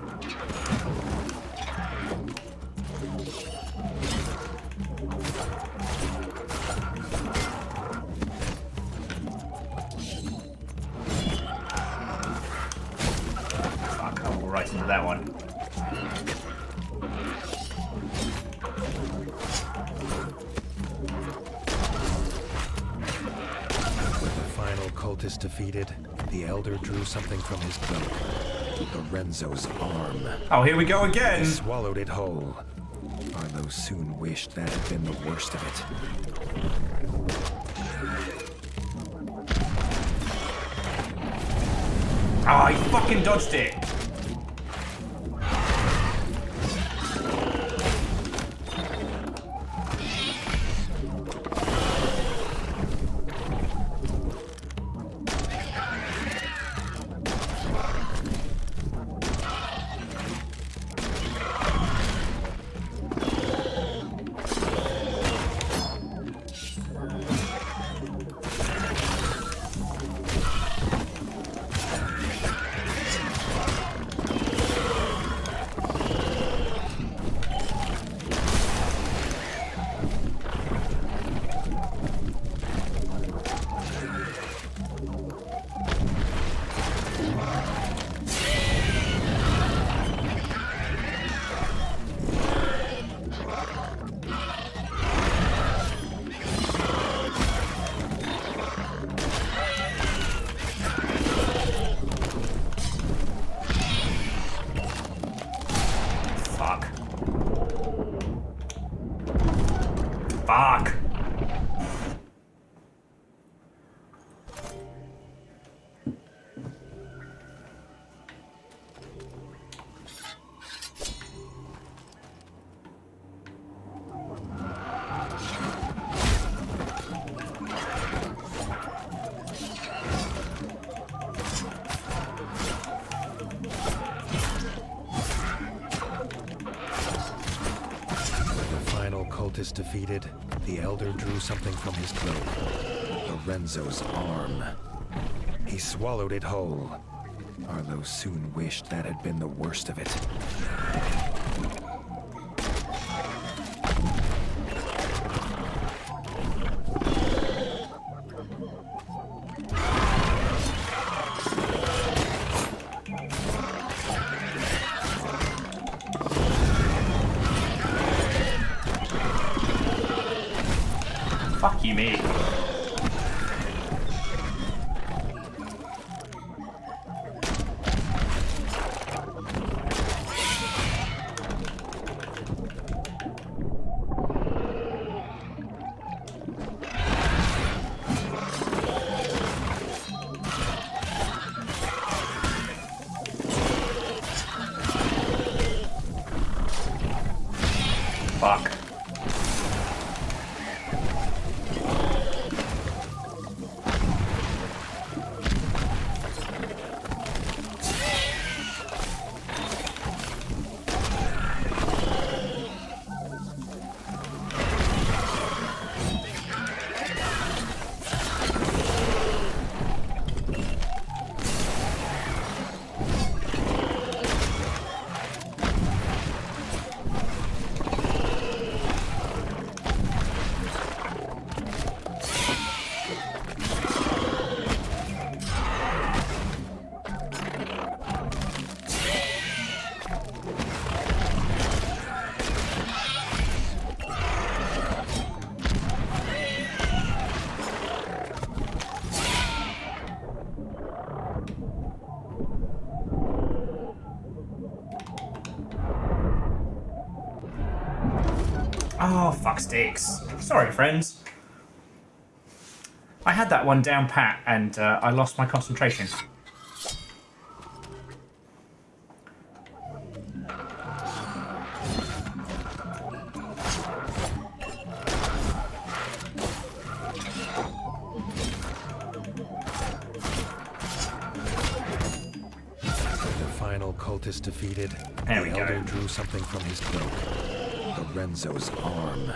Fuck, I'll go right into that one. With the final cultist defeated, the Elder drew something from his cloak. Lorenzo's arm. Oh, here we go again. He swallowed it whole. Arlo soon wished that had been the worst of it. Ah, he fucking dodged it. cultist defeated, the Elder drew something from his cloak. Lorenzo's arm. He swallowed it whole. Arlo soon wished that had been the worst of it. Fuck you, me. Fuck. Oh, fuck sticks. Sorry, friends. I had that one down pat and I lost my concentration. The final cultist defeated, There we the go. Elder drew something from his cloak. Lorenzo's arm.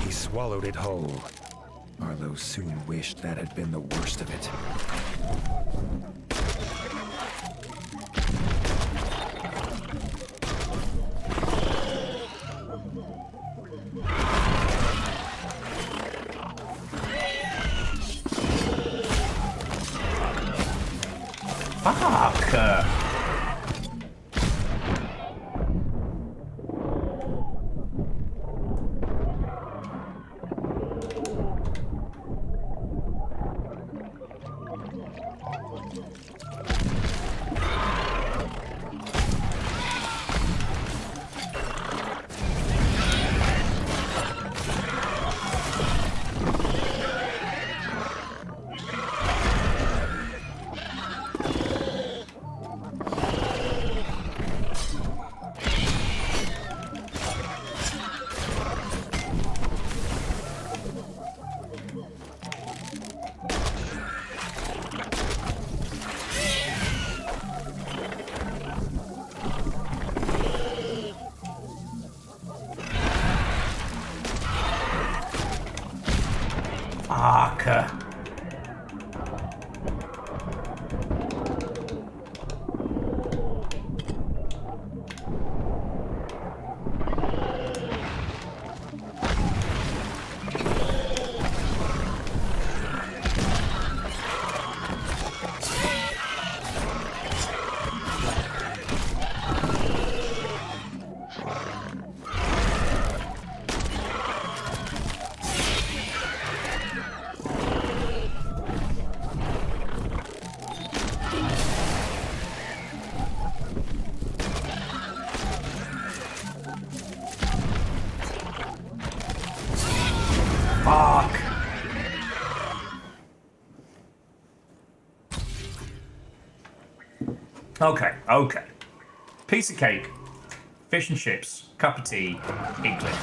He swallowed it whole. Arlo soon wished that had been the worst of it. Fuck. Fuck. Fuck. Okay. Piece of cake, fish and chips, cup of tea, eggplant.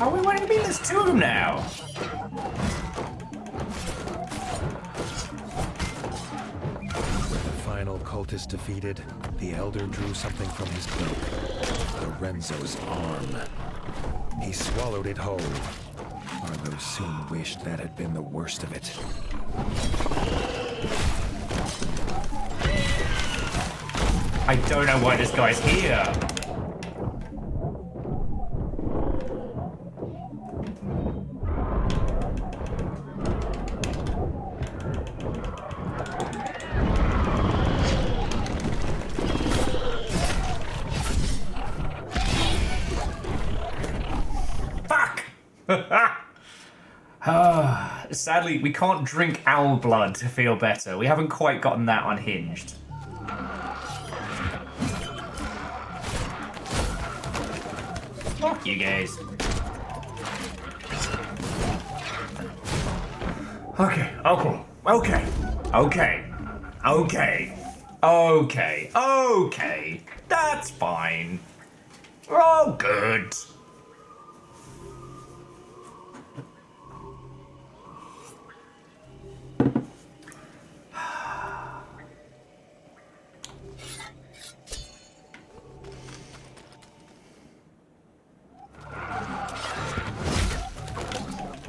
Oh, we won't be. There's two of them now. The final cultist defeated, the Elder drew something from his cloak. Lorenzo's arm. He swallowed it whole. Arlo soon wished that had been the worst of it. I don't know why this guy's here. Fuck! Sadly, we can't drink owl blood to feel better. We haven't quite gotten that unhinged. Fuck you guys. Okay, okay, okay, okay, okay, okay, okay. That's fine. Oh, good.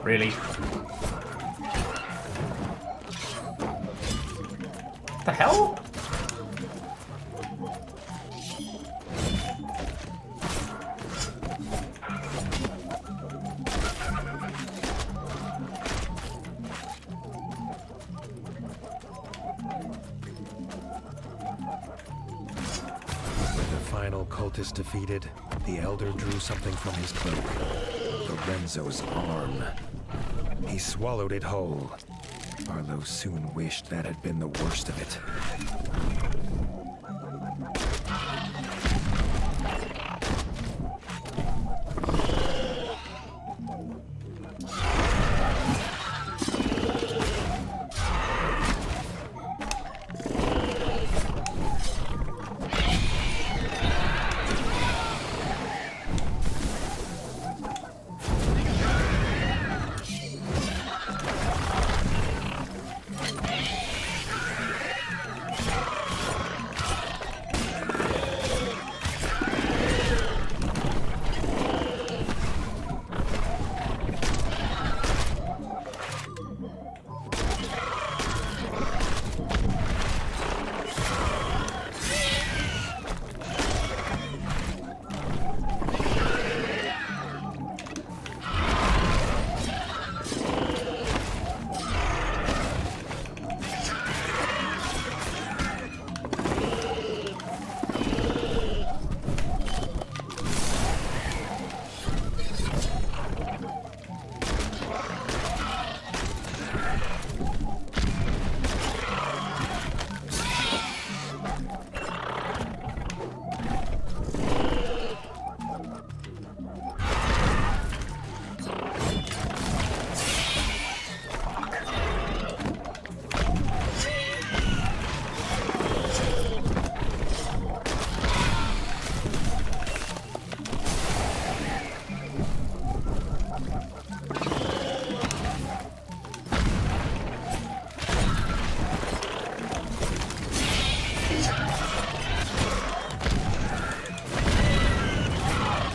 Really? The hell? When the final cultist defeated, the Elder drew something from his cloak. Lorenzo's arm. He swallowed it whole. Arlo soon wished that had been the worst of it.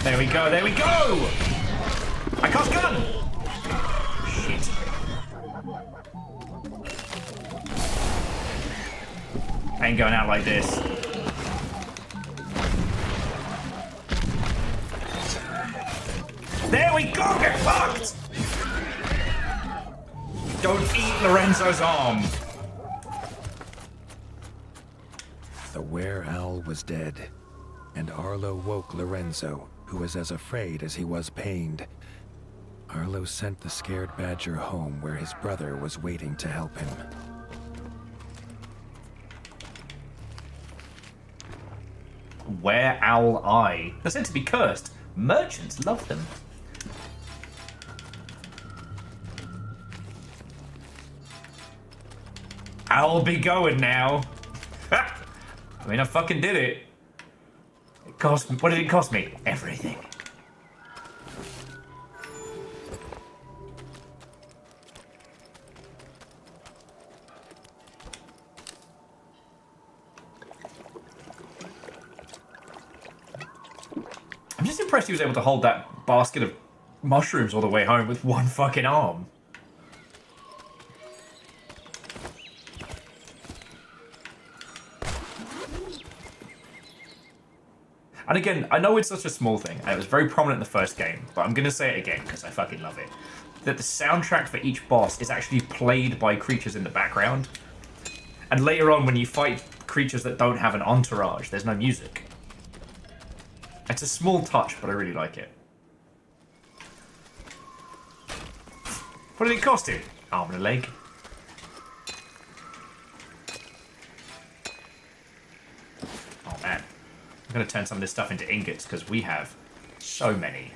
There we go, there we go! I can't gun! Shit. I ain't going out like this. There we go, get fucked! Don't eat Lorenzo's arm. The were-owl was dead, and Arlo woke Lorenzo, who was as afraid as he was pained. Arlo sent the scared badger home where his brother was waiting to help him. Where owl eye? They're said to be cursed. Merchants love them. I'll be going now. I mean, I fucking did it. It cost me. What did it cost me? Everything. impressed he was able to hold that basket of mushrooms all the way home with one fucking arm. And again, I know it's such a small thing, and it was very prominent in the first game, but I'm going to say it again because I fucking love it. That the soundtrack for each boss is actually played by creatures in the background. And later on, when you fight creatures that don't have an entourage, there's no music. It's a small touch, but I really like it. What did it cost him? Arm and a leg. Oh man. I'm going to turn some of this stuff into ingots because we have so many.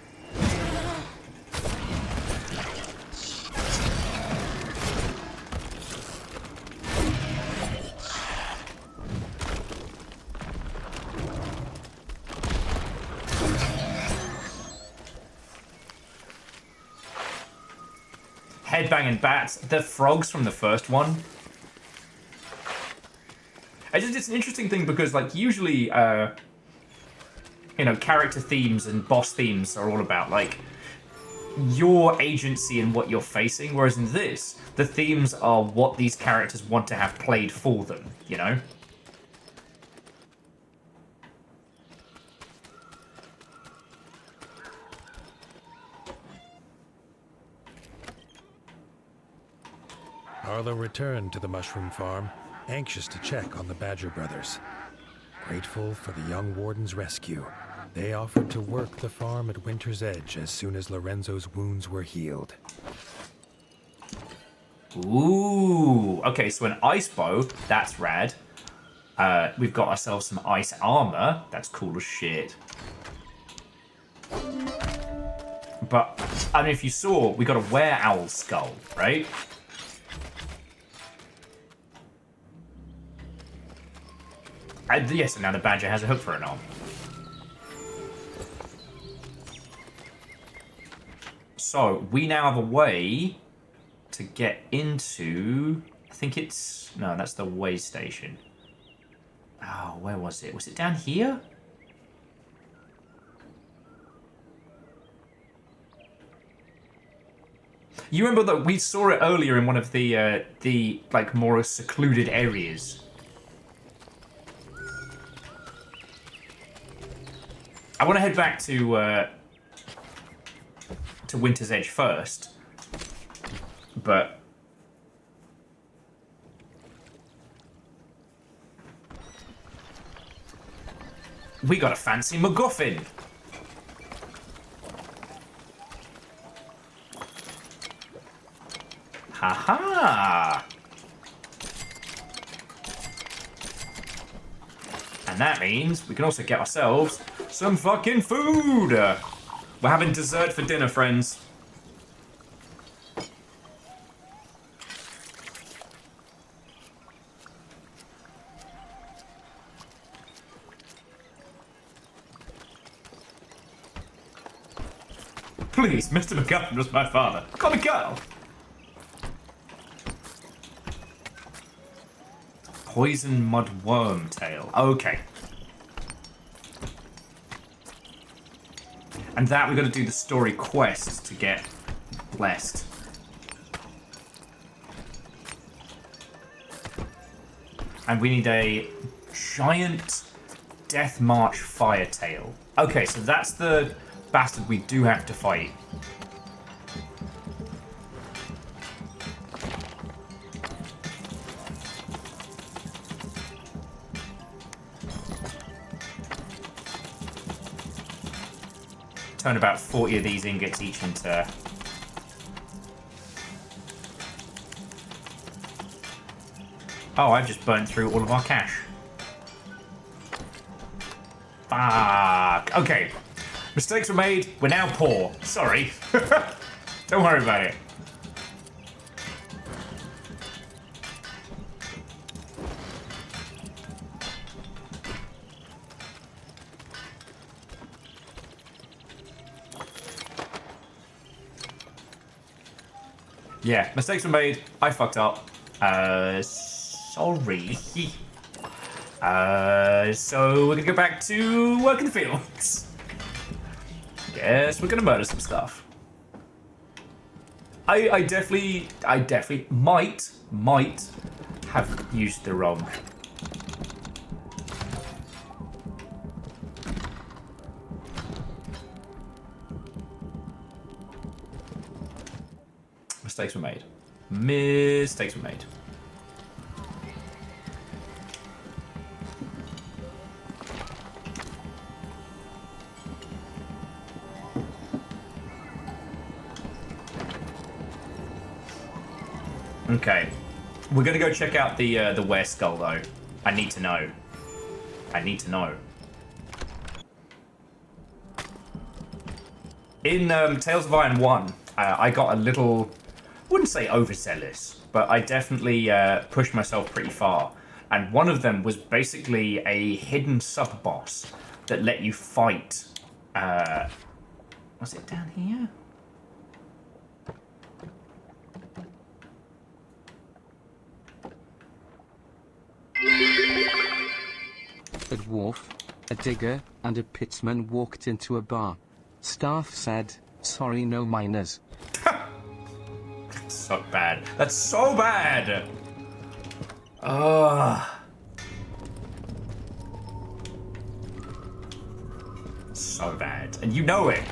Headbanging bats, the frogs from the first one. It's an interesting thing because, like, usually, you know, character themes and boss themes are all about, like, your agency and what you're facing, whereas in this, the themes are what these characters want to have played for them, you know? Arlo returned to the mushroom farm, anxious to check on the Badger brothers. Grateful for the young warden's rescue, they offered to work the farm at Winter's Edge as soon as Lorenzo's wounds were healed. Ooh, okay, so an ice bow, that's rad. We've got ourselves some ice armor, that's cool as shit. But, I don't know if you saw, we got a were-owl skull, right? And yes, and now the badger has a hook for an arm. So, we now have a way to get into... I think it's... No, that's the way station. Oh, where was it? Was it down here? You remember that we saw it earlier in one of the like, more secluded areas. I want to head back to Winter's Edge first, but we got a fancy MacGuffin. Haha! And that means we can also get ourselves some fucking food! We're having dessert for dinner, friends. Please, Mr. McGuffin was my father. Call me Carl. Poison mud worm tail. Okay. And that we've got to do the story quest to get blessed. And we need a giant Death March fire tail. Okay, so that's the bastard we do have to fight. Turn about 40 of these ingots each into... Oh, I've just burnt through all of our cash. Fuck. Okay. Mistakes were made. We're now poor. Sorry. Don't worry about it. Yeah, mistakes were made. I fucked up. Sorry. So we're gonna go back to work in the fields. Guess we're gonna murder some stuff. I definitely might have used the wrong. Mistakes were made. Mistakes were made. Okay, we're gonna go check out the Were Skull though. I need to know. I need to know. In Tales of Iron 1, I got a little, wouldn't say overzealous, but I definitely pushed myself pretty far. And one of them was basically a hidden sub-boss that let you fight. Was it down here? A dwarf, a digger, and a pitsman walked into a bar. Staff said, "Sorry, no miners." So bad. That's so bad. Ugh. So bad. And you know it.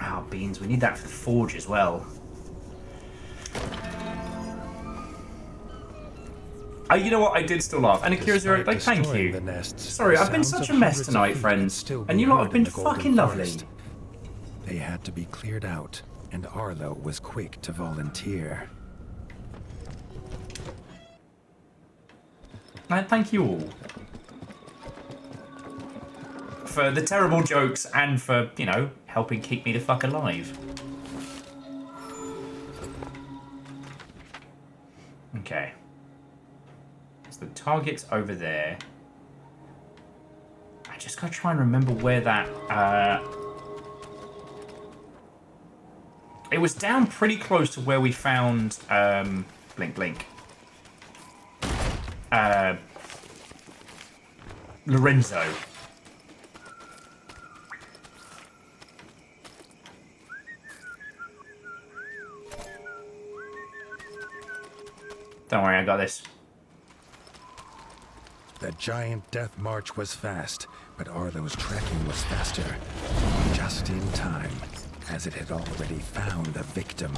Oh, beans. We need that for the forge as well. You know what? I did still laugh. And Akira Zero, like, thank you. Sorry, I've been such a mess tonight, friends. And you lot have been fucking lovely. They had to be cleared out, and Arlo was quick to volunteer. And thank you all. For the terrible jokes and for, you know, helping keep me the fuck alive. Okay. So the target's over there. I just gotta try and remember where that, it was down pretty close to where we found, blink, blink. Lorenzo. Don't worry, I got this. The giant death march was fast, but Arlo's tracking was faster. Just in time, as it had already found a victim.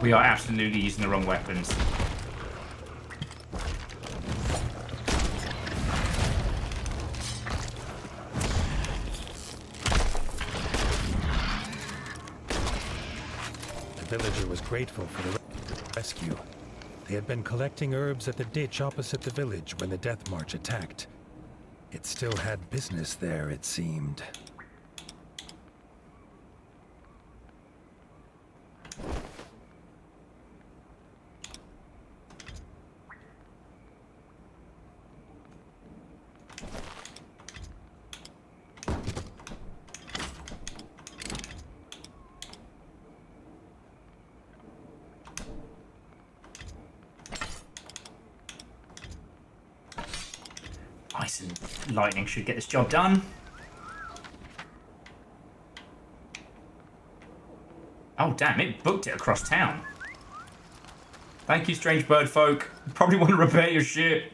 We are absolutely using the wrong weapons. The villager was grateful for the rescue. They had been collecting herbs at the ditch opposite the village when the death march attacked. It still had business there, it seemed. Ice and lightning should get this job done. Oh damn, it booked it across town. Thank you, strange bird folk. You probably want to repair your shit.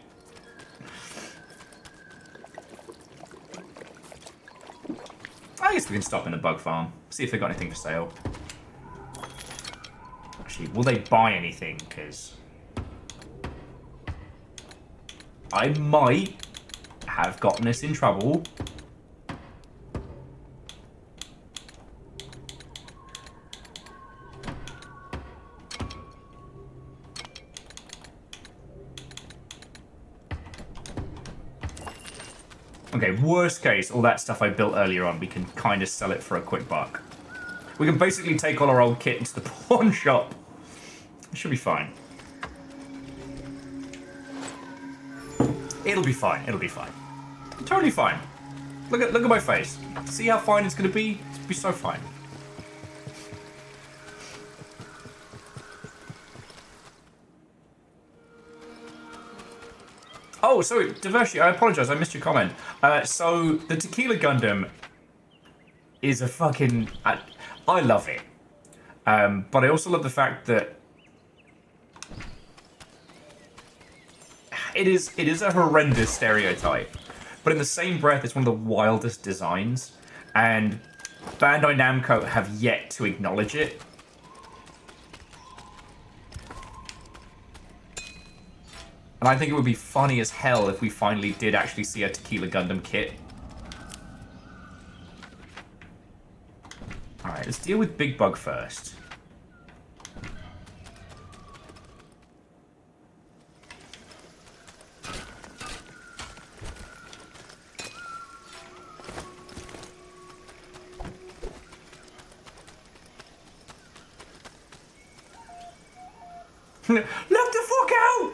I guess we can stop in the bug farm. See if they got anything for sale. Actually, will they buy anything? Because I might have gotten us in trouble. Okay, worst case, all that stuff I built earlier on, we can kind of sell it for a quick buck. We can basically take all our old kit into the pawn shop. It should be fine. It'll be fine. It'll be fine. Totally fine. Look at my face. See how fine it's gonna be? It's gonna be so fine. Oh, sorry, Diversi, I apologize, I missed your comment. So, the Tequila Gundam is a fucking... I love it. But I also love the fact that it is a horrendous stereotype. But in the same breath, it's one of the wildest designs. And Bandai Namco have yet to acknowledge it. And I think it would be funny as hell if we finally did actually see a Tequila Gundam kit. Alright, let's deal with Big Bug first. Look the fuck out!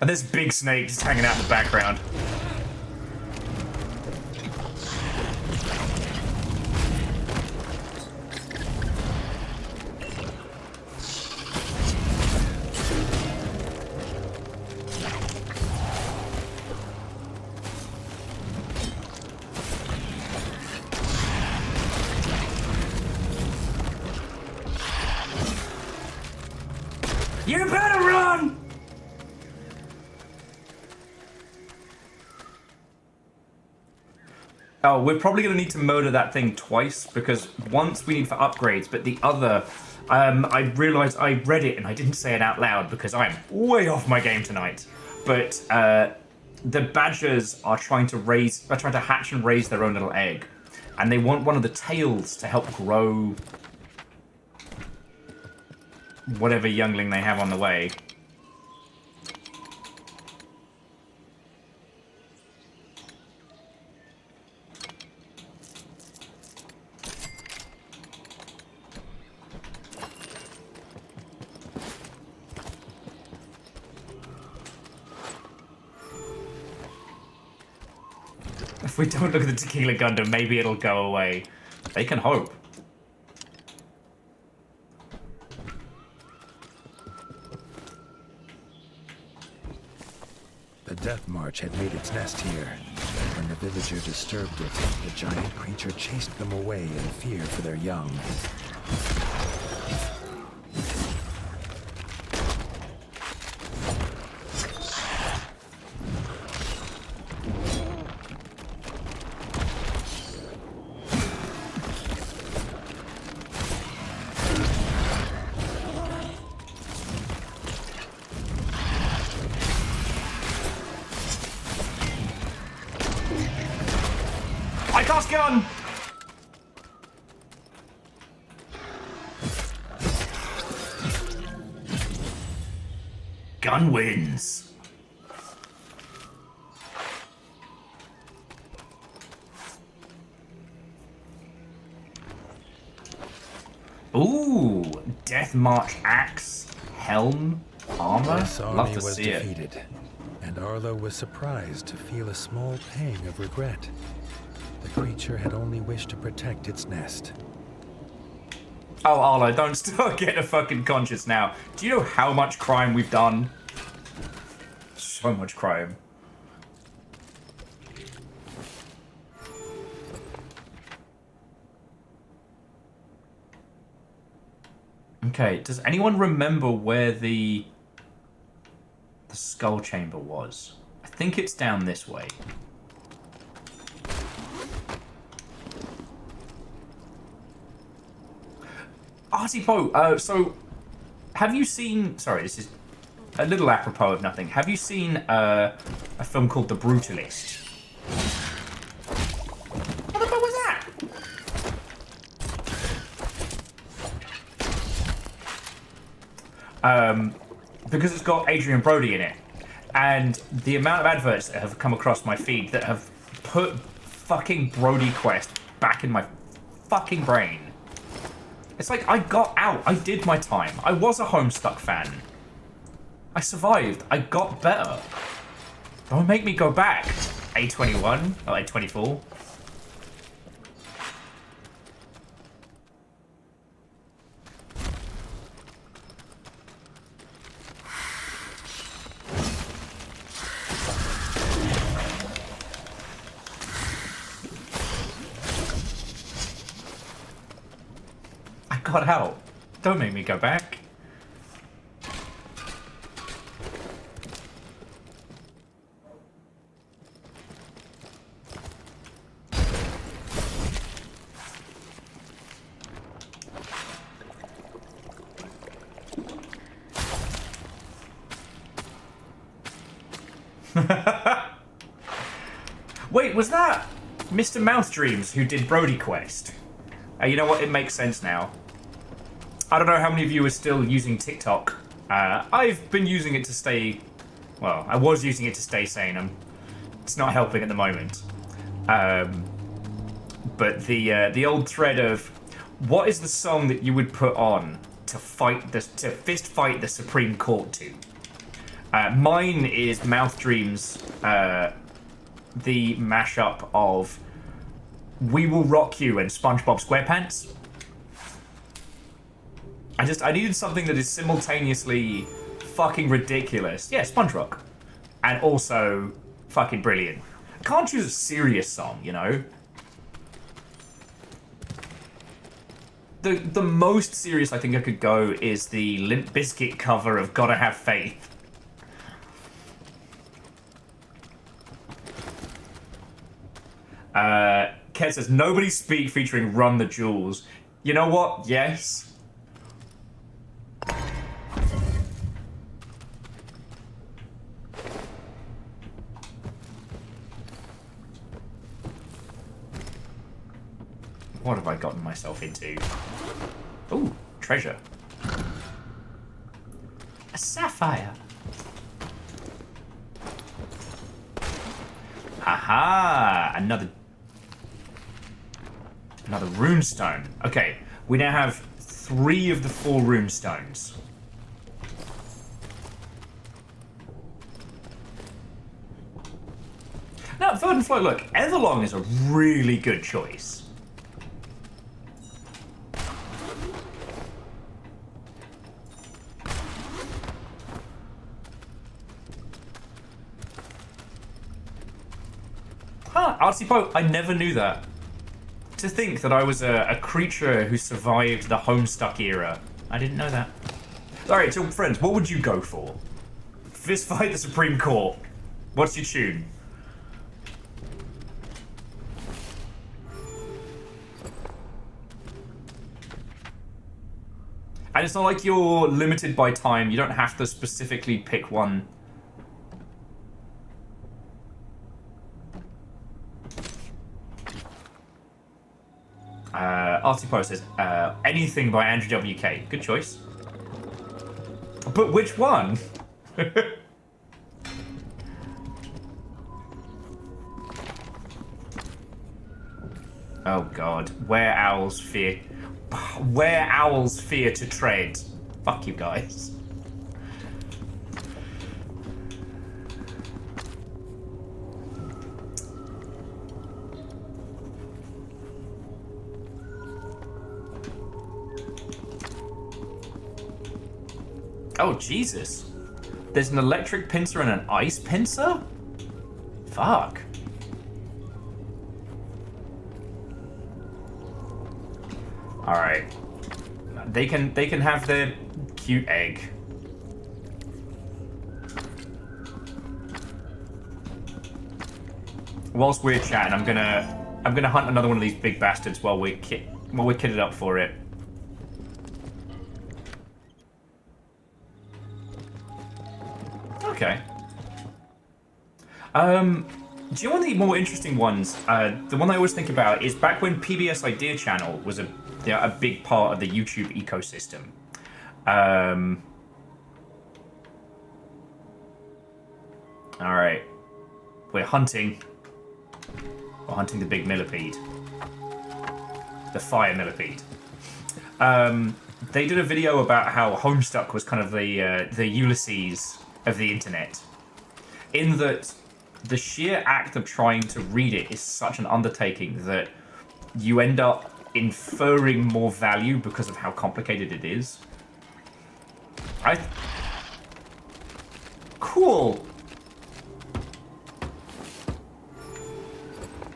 And this big snake just hanging out in the background. You better run! Oh, we're probably going to need to motor that thing twice, because once we need for upgrades, but the other, I realised I read it and I didn't say it out loud because I'm way off my game tonight. But the badgers are trying to hatch and raise their own little egg, and they want one of the tails to help grow whatever youngling they have on the way. If we don't look at the Tequila Gundam, maybe it'll go away. They can hope. The Death March had made its nest here. When the villager disturbed it, the giant creature chased them away in fear for their young. I cast gun! Gun wins. Ooh, Death March axe, helm, armor. This Love army to was see it. defeated, and Arlo was surprised to feel a small pang of regret. The creature had only wished to protect its nest. Oh, Arlo, don't still get a fucking conscience now. Do you know how much crime we've done? So much crime. Okay, does anyone remember where the skull chamber was? I think it's down this way. Artie Poe, so have you seen... Sorry, this is a little apropos of nothing. Have you seen a film called The Brutalist? What the fuck was that? Because it's got Adrian Brody in it. And the amount of adverts that have come across my feed that have put fucking Brody Quest back in my fucking brain. It's like, I got out. I did my time. I was a Homestuck fan. I survived. I got better. Don't make me go back. A21? Oh, A24? I got out. Don't make me go back. Wait, was that Mr. Mouth Dreams who did Brody Quest? You know what? It makes sense now. I don't know how many of you are still using TikTok. I've been using it to stay... Well, I was using it to stay sane. It's not helping at the moment. But the old thread of what is the song that you would put on to fist fight the Supreme Court to? Mine is Mouth Dreams, the mashup of We Will Rock You and SpongeBob SquarePants. I needed something that is simultaneously fucking ridiculous. Yeah, Sponge Rock. And also fucking brilliant. I can't choose a serious song, you know? The most serious I think I could go is the Limp Bizkit cover of Gotta Have Faith. Ket says, Nobody Speak featuring Run the Jewels. You know what? Yes. What have I gotten myself into? Ooh, treasure. A sapphire. Aha! Another runestone. Okay, we now have 3 of the 4 runestones. Now, Third and Flow, look, Everlong is a really good choice. Huh, Artsy Poe, I never knew that. To think that I was a creature who survived the Homestuck era. I didn't know that. Alright, so friends, what would you go for? Fist fight the Supreme Court. What's your tune? And it's not like you're limited by time. You don't have to specifically pick one. Artipo says, anything by Andrew WK. Good choice. But which one? Oh god. Where owls fear to tread. Fuck you guys. Oh, Jesus. There's an electric pincer and an ice pincer? Fuck. Alright. They can have their cute egg. Whilst we're chatting, I'm gonna hunt another one of these big bastards while we're kitted up for it. Okay. Do you know one of the more interesting ones? The one I always think about is back when PBS Idea Channel was a big part of the YouTube ecosystem. All right, we're hunting. We're hunting the big millipede, the fire millipede. They did a video about how Homestuck was kind of the Ulysses of the internet, in that the sheer act of trying to read it is such an undertaking that you end up inferring more value because of how complicated it is. Cool.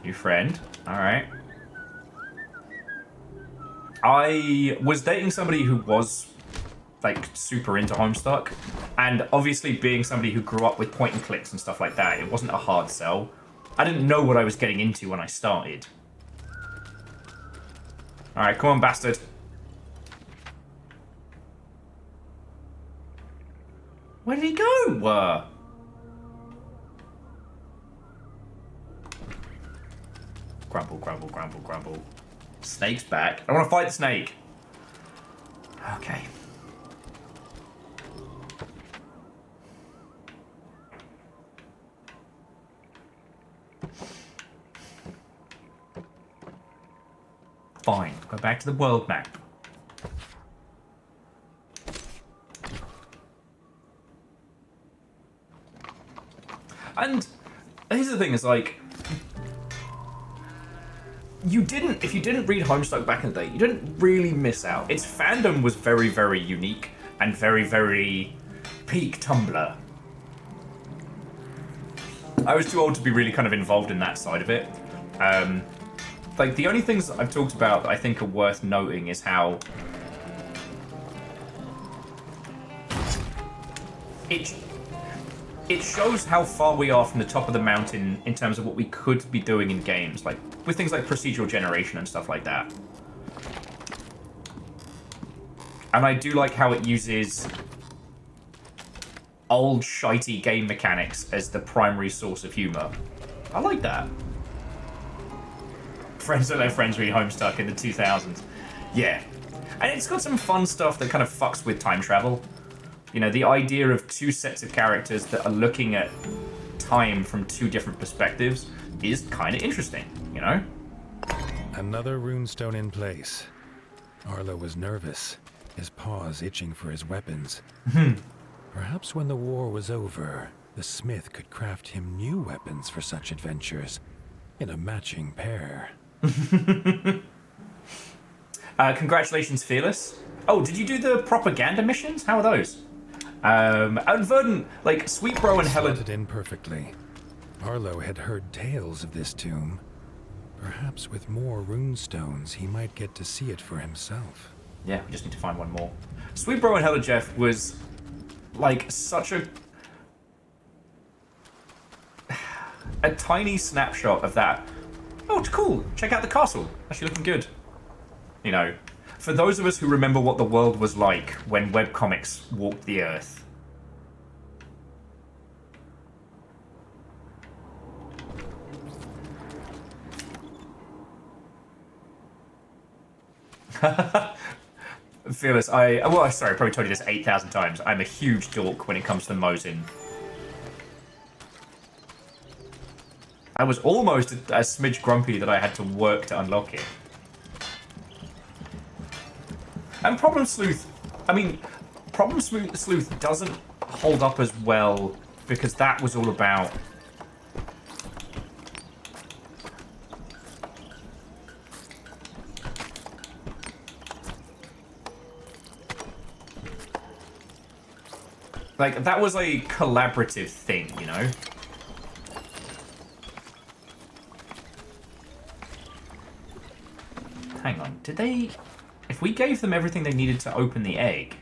New friend. Alright. I was dating somebody who was, like, super into Homestuck. And obviously being somebody who grew up with point and clicks and stuff like that, it wasn't a hard sell. I didn't know what I was getting into when I started. Alright, come on, bastard. Where did he go? Grumble, grumble, grumble, grumble. Snake's back. I want to fight the snake. Okay. Fine. Go back to the world map. And here's the thing, is like, if you didn't read Homestuck back in the day, you didn't really miss out. Its fandom was very, very unique and very, very peak Tumblr. I was too old to be really kind of involved in that side of it. Like, the only things I've talked about that I think are worth noting is how it shows how far we are from the top of the mountain in terms of what we could be doing in games, like with things like procedural generation and stuff like that. And I do like how it uses old, shitey game mechanics as the primary source of humor. I like that. Friends don't know friends read Homestuck in the 2000s. Yeah. And it's got some fun stuff that kind of fucks with time travel. You know, the idea of two sets of characters that are looking at time from two different perspectives is kind of interesting, you know? Another runestone in place. Arlo was nervous, his paws itching for his weapons. Perhaps when the war was over, the smith could craft him new weapons for such adventures, in a matching pair. Congratulations, Fearless. Oh, did you do the propaganda missions? How are those? And Verdant, like, Sweet Bro and Helen... Slotted in perfectly. Arlo had heard tales of this tomb. Perhaps with more runestones, he might get to see it for himself. Yeah, we just need to find one more. Sweet Bro and Hella Jeff was, like, such a tiny snapshot of that. Oh, it's cool. Check out the castle. Actually looking good. You know, for those of us who remember what the world was like when webcomics walked the earth. Fearless, sorry, I probably told you this 8,000 times. I'm a huge dork when it comes to Mosin. I was almost a smidge grumpy that I had to work to unlock it. And Problem Sleuth, I mean, Problem Sleuth doesn't hold up as well because that was all about... Like, that was a collaborative thing, you know? Hang on, did they... If we gave them everything they needed to open the egg...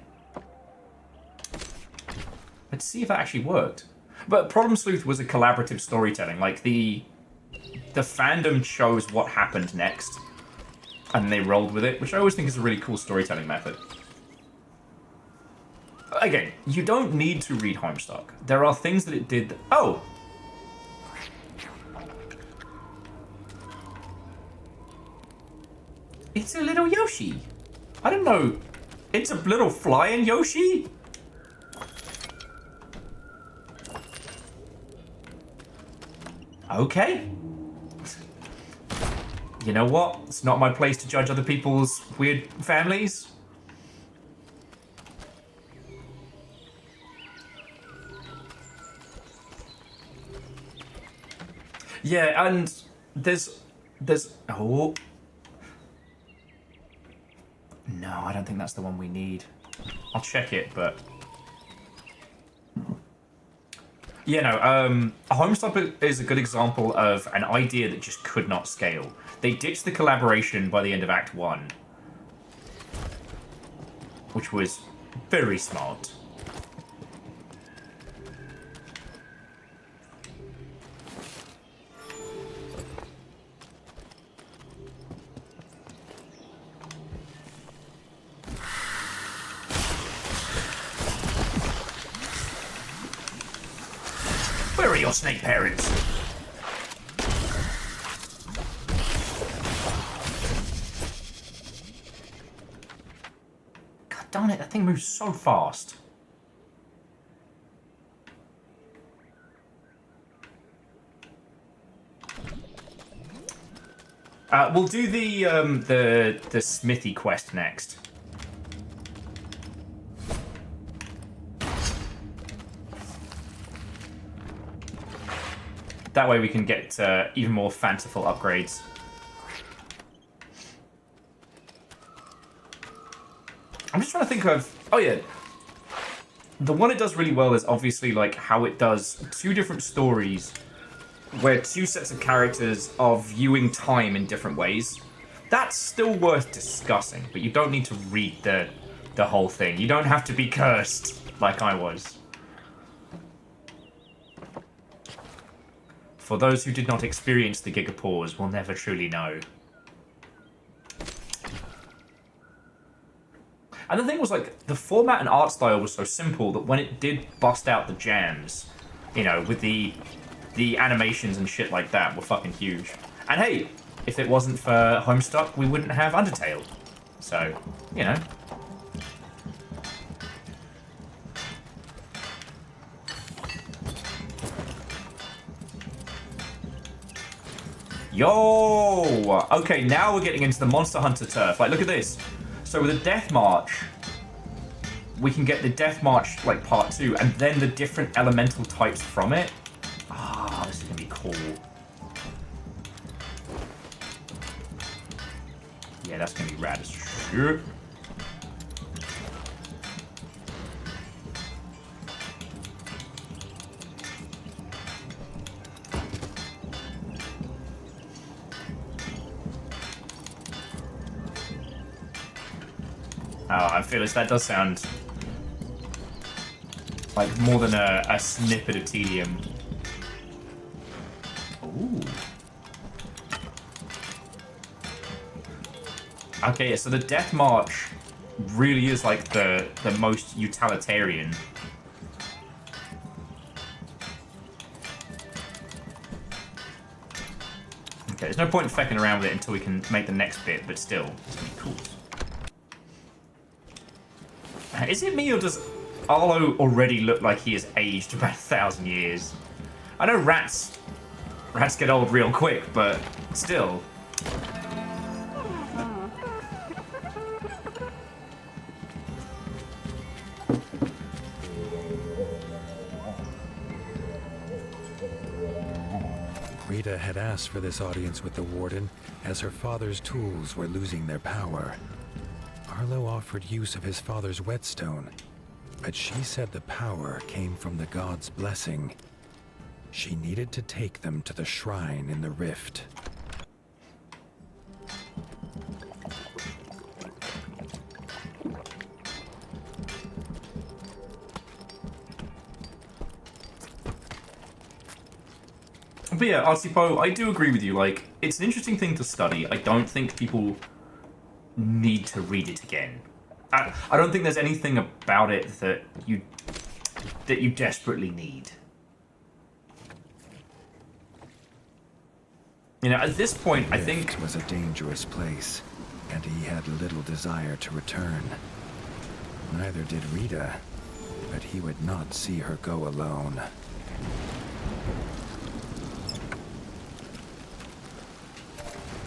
Let's see if that actually worked. But Problem Sleuth was a collaborative storytelling. Like, the fandom chose what happened next, and they rolled with it, which I always think is a really cool storytelling method. Again, you don't need to read Homestuck. There are things that it did that... Oh! It's a little Yoshi. I don't know. It's a little flying Yoshi? Okay. You know what? It's not my place to judge other people's weird families. Yeah, and there's oh no, I don't think that's the one we need. I'll check it, but yeah, no. Homestuck is a good example of an idea that just could not scale. They ditched the collaboration by the end of Act 1, which was very smart. Where are your snake parents? God darn it, that thing moves so fast. We'll do the smithy quest next. That way we can get even more fanciful upgrades. I'm just trying to think of... Oh, yeah. The one it does really well is obviously like how it does two different stories where two sets of characters are viewing time in different ways. That's still worth discussing, but you don't need to read the whole thing. You don't have to be cursed like I was. For those who did not experience the Gigapause will never truly know. And the thing was, like, the format and art style was so simple that when it did bust out the jams, you know, with the animations and shit like that were fucking huge. And hey, if it wasn't for Homestuck, we wouldn't have Undertale. So, you know. Yo! Okay, now we're getting into the Monster Hunter turf. Like, look at this. So with a Death March, we can get the Death March, like, part 2, and then the different elemental types from it. Ah, this is gonna be cool. Yeah, that's gonna be rad as shit. Oh, I feel that does sound like more than a snippet of tedium. Ooh. Okay, yeah, so the Death March really is like the most utilitarian. Okay, there's no point in fecking around with it until we can make the next bit, but still, it's gonna be cool. Is it me, or does Arlo already look like he has aged about 1,000 years? I know rats get old real quick, but still. Rita had asked for this audience with the warden, as her father's tools were losing their power. Arlo offered use of his father's whetstone, but she said the power came from the god's blessing. She needed to take them to the shrine in the rift. But yeah, Arsipo, I do agree with you. Like, it's an interesting thing to study. I don't think people need to read it again. I don't think there's anything about it that you desperately need. You know, at this point, I think it was a dangerous place, and he had little desire to return. Neither did Rita, but he would not see her go alone.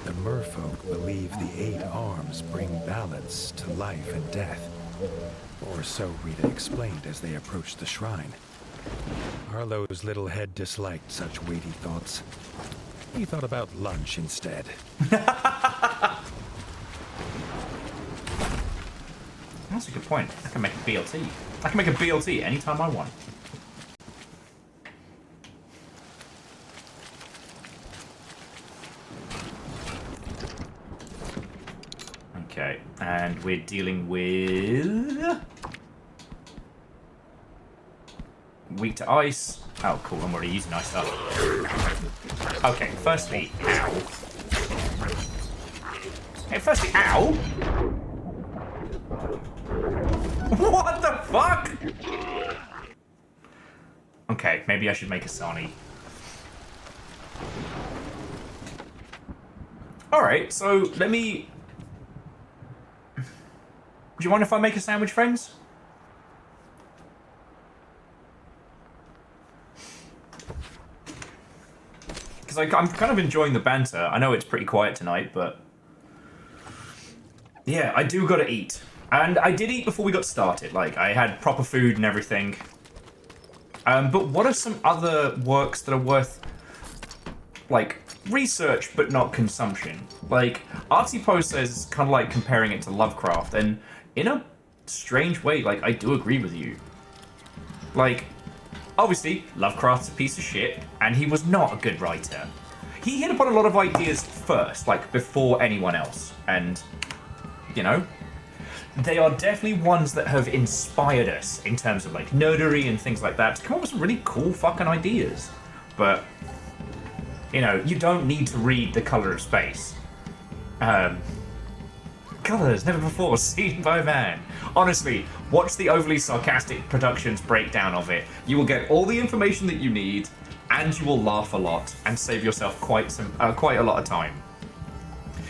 The merfolk believe the 8 arms bring balance to life and death. Or so Rita explained as they approached the shrine. Arlo's little head disliked such weighty thoughts. He thought about lunch instead. That's a good point. I can make a BLT. I can make a BLT anytime I want. Okay, and we're dealing with... weak to ice. Oh, cool, I'm already using ice stuff. Okay, firstly, ow. Hey, firstly, ow! What the fuck? Okay, maybe I should make a Sani. Alright, so let me... Do you mind if I make a sandwich, friends? Because I'm kind of enjoying the banter. I know it's pretty quiet tonight, but... yeah, I do gotta eat. And I did eat before we got started. Like, I had proper food and everything. But what are some other works that are worth, like, research but not consumption? Like, Artsy Post says kind of like comparing it to Lovecraft, and in a strange way, like, I do agree with you. Like, obviously, Lovecraft's a piece of shit, and he was not a good writer. He hit upon a lot of ideas first, like, before anyone else, and, you know... they are definitely ones that have inspired us in terms of like nerdery and things like that to come up with some really cool fucking ideas. But, you know, you don't need to read The Color of Space. Colors never before seen by man. Honestly, watch the Overly Sarcastic Productions breakdown of it. You will get all the information that you need, and you will laugh a lot and save yourself quite a lot of time.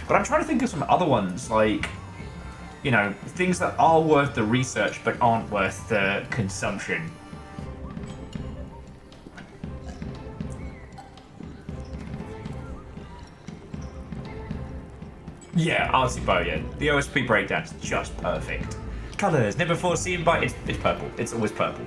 But I'm trying to think of some other ones, like... you know, things that are worth the research but aren't worth the consumption. Yeah, Artsy yeah. The OSP breakdown is just perfect. Colours, never before seen by... It's purple. It's always purple.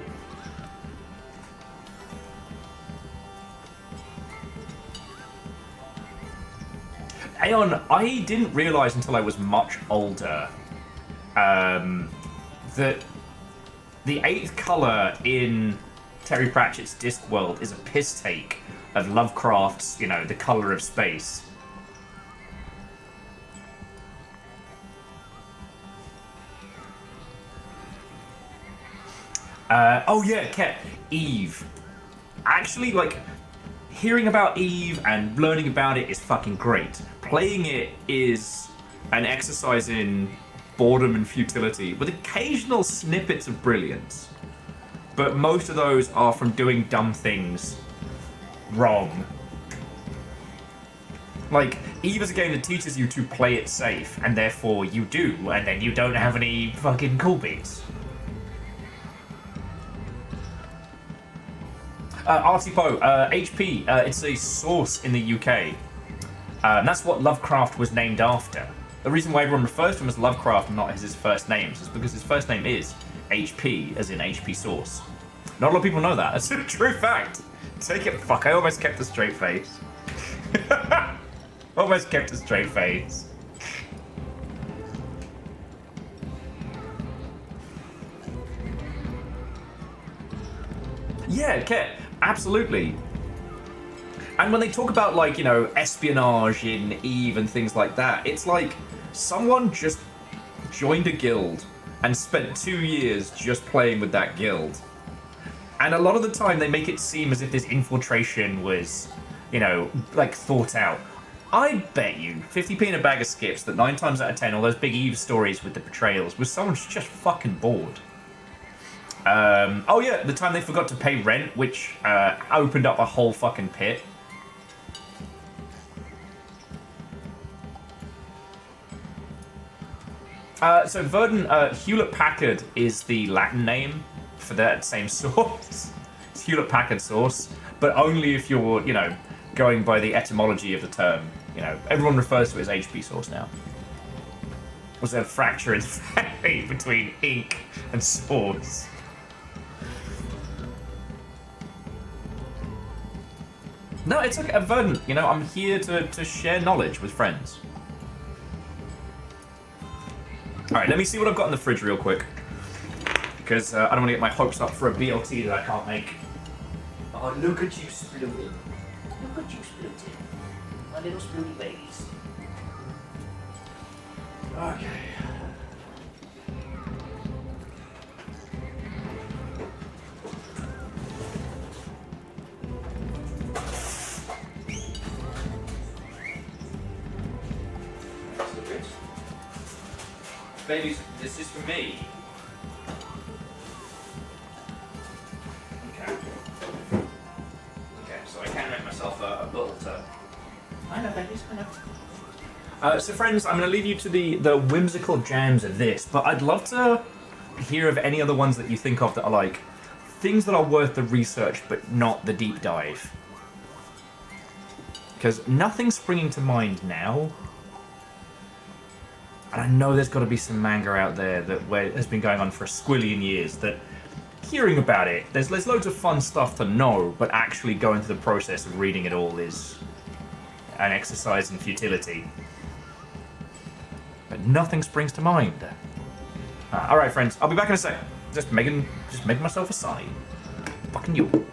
Aeon, I didn't realise until I was much older that the 8th colour in Terry Pratchett's Discworld is a piss take of Lovecraft's, you know, The Colour of Space. Oh yeah, Ket, Eve. Actually, like, hearing about Eve and learning about it is fucking great. Playing it is an exercise in boredom and futility, with occasional snippets of brilliance. But most of those are from doing dumb things wrong. Like, Eve is a game that teaches you to play it safe, and therefore you do, and then you don't have any fucking cool beats. Artie Poe, HP, it's a source in the UK. And that's what Lovecraft was named after. The reason why everyone refers to him as Lovecraft and not as his first names is because his first name is HP, as in HP Source. Not a lot of people know that. That's a true fact. Take it. Fuck, I almost kept a straight face. Almost kept a straight face. Yeah, Ket, absolutely. And when they talk about, like, you know, espionage in Eve and things like that, it's like someone just joined a guild and spent 2 years just playing with that guild. And a lot of the time they make it seem as if this infiltration was, you know, like, thought out. I bet you 50p in a bag of skips that 9 times out of 10 all those big Eve stories with the betrayals was someone's just fucking bored. Oh yeah, the time they forgot to pay rent, which opened up a whole fucking pit. So Verdun, Hewlett-Packard is the Latin name for that same source. It's Hewlett-Packard source, but only if you're, you know, going by the etymology of the term. You know, everyone refers to it as HP source now. Was there a fracture in the family between ink and source? No, it's okay, Verdant. You know, I'm here to share knowledge with friends. Alright, let me see what I've got in the fridge real quick. Because I don't want to get my hopes up for a BLT that I can't make. Oh, look at you splooting. Look at you splooting. My little splooty babies. Okay. Babies, this is for me. Okay. Okay, so I can make myself a little turn. I know, babies, I know. So friends, I'm going to leave you to the whimsical jams of this, but I'd love to hear of any other ones that you think of that are like things that are worth the research but not the deep dive. Because nothing's springing to mind now. And I know there's got to be some manga out there that where it has been going on for a squillion years that hearing about it, there's loads of fun stuff to know, but actually going through the process of reading it all is an exercise in futility. But nothing springs to mind. Alright friends, I'll be back in a sec. Just making myself a sign. Fucking you.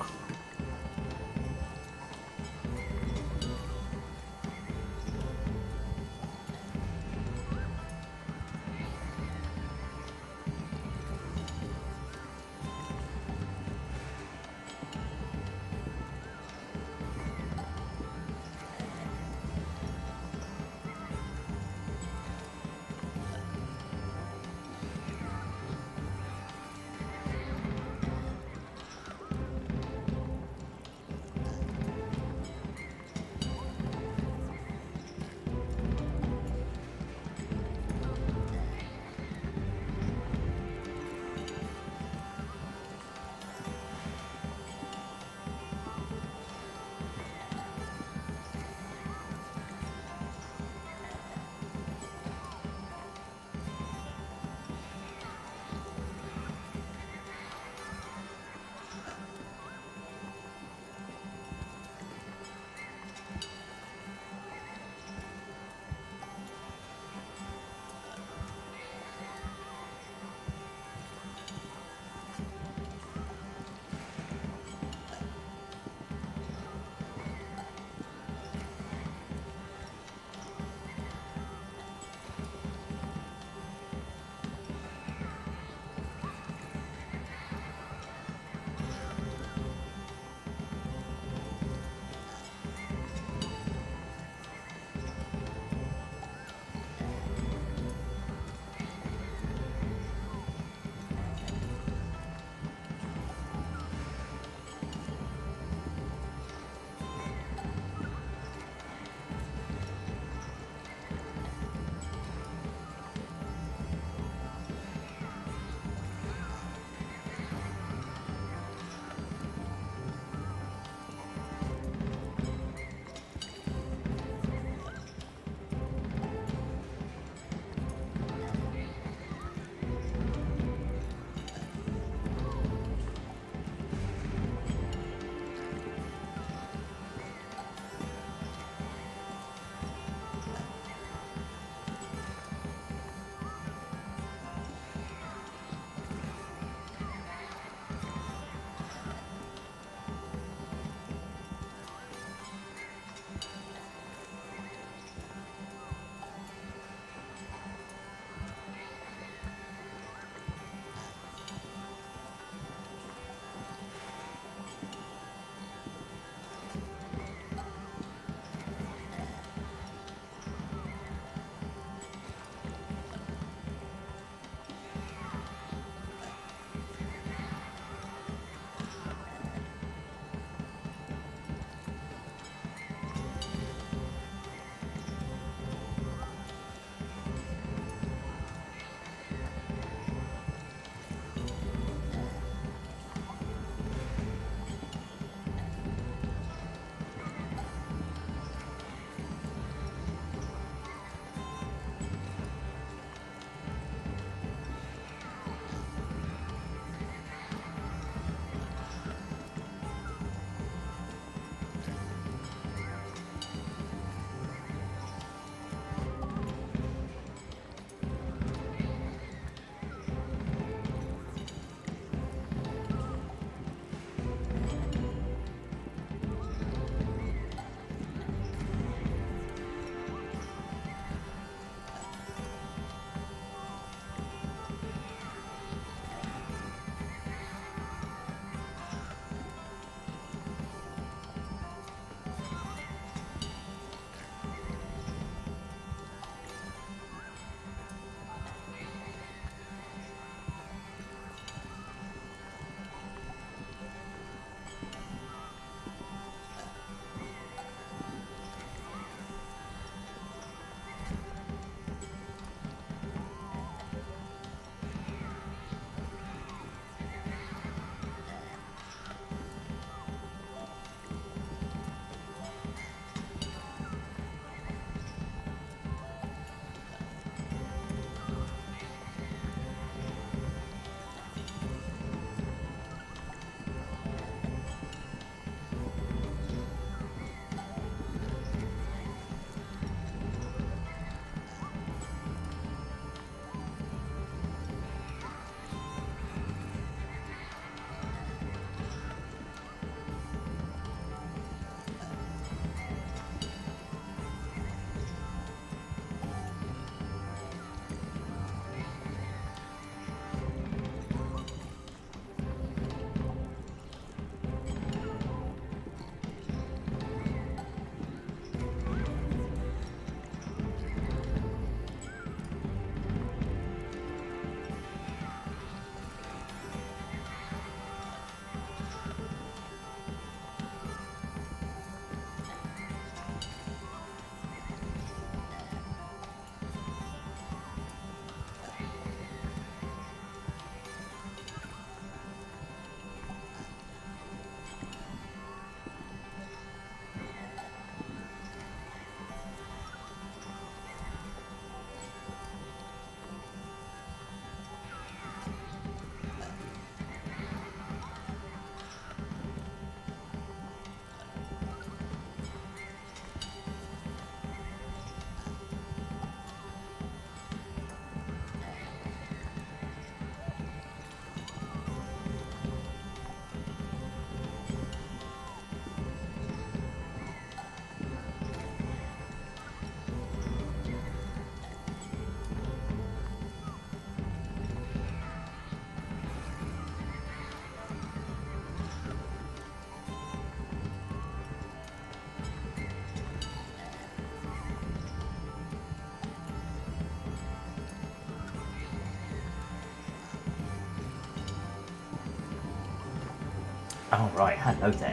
Oh, right. Hello there.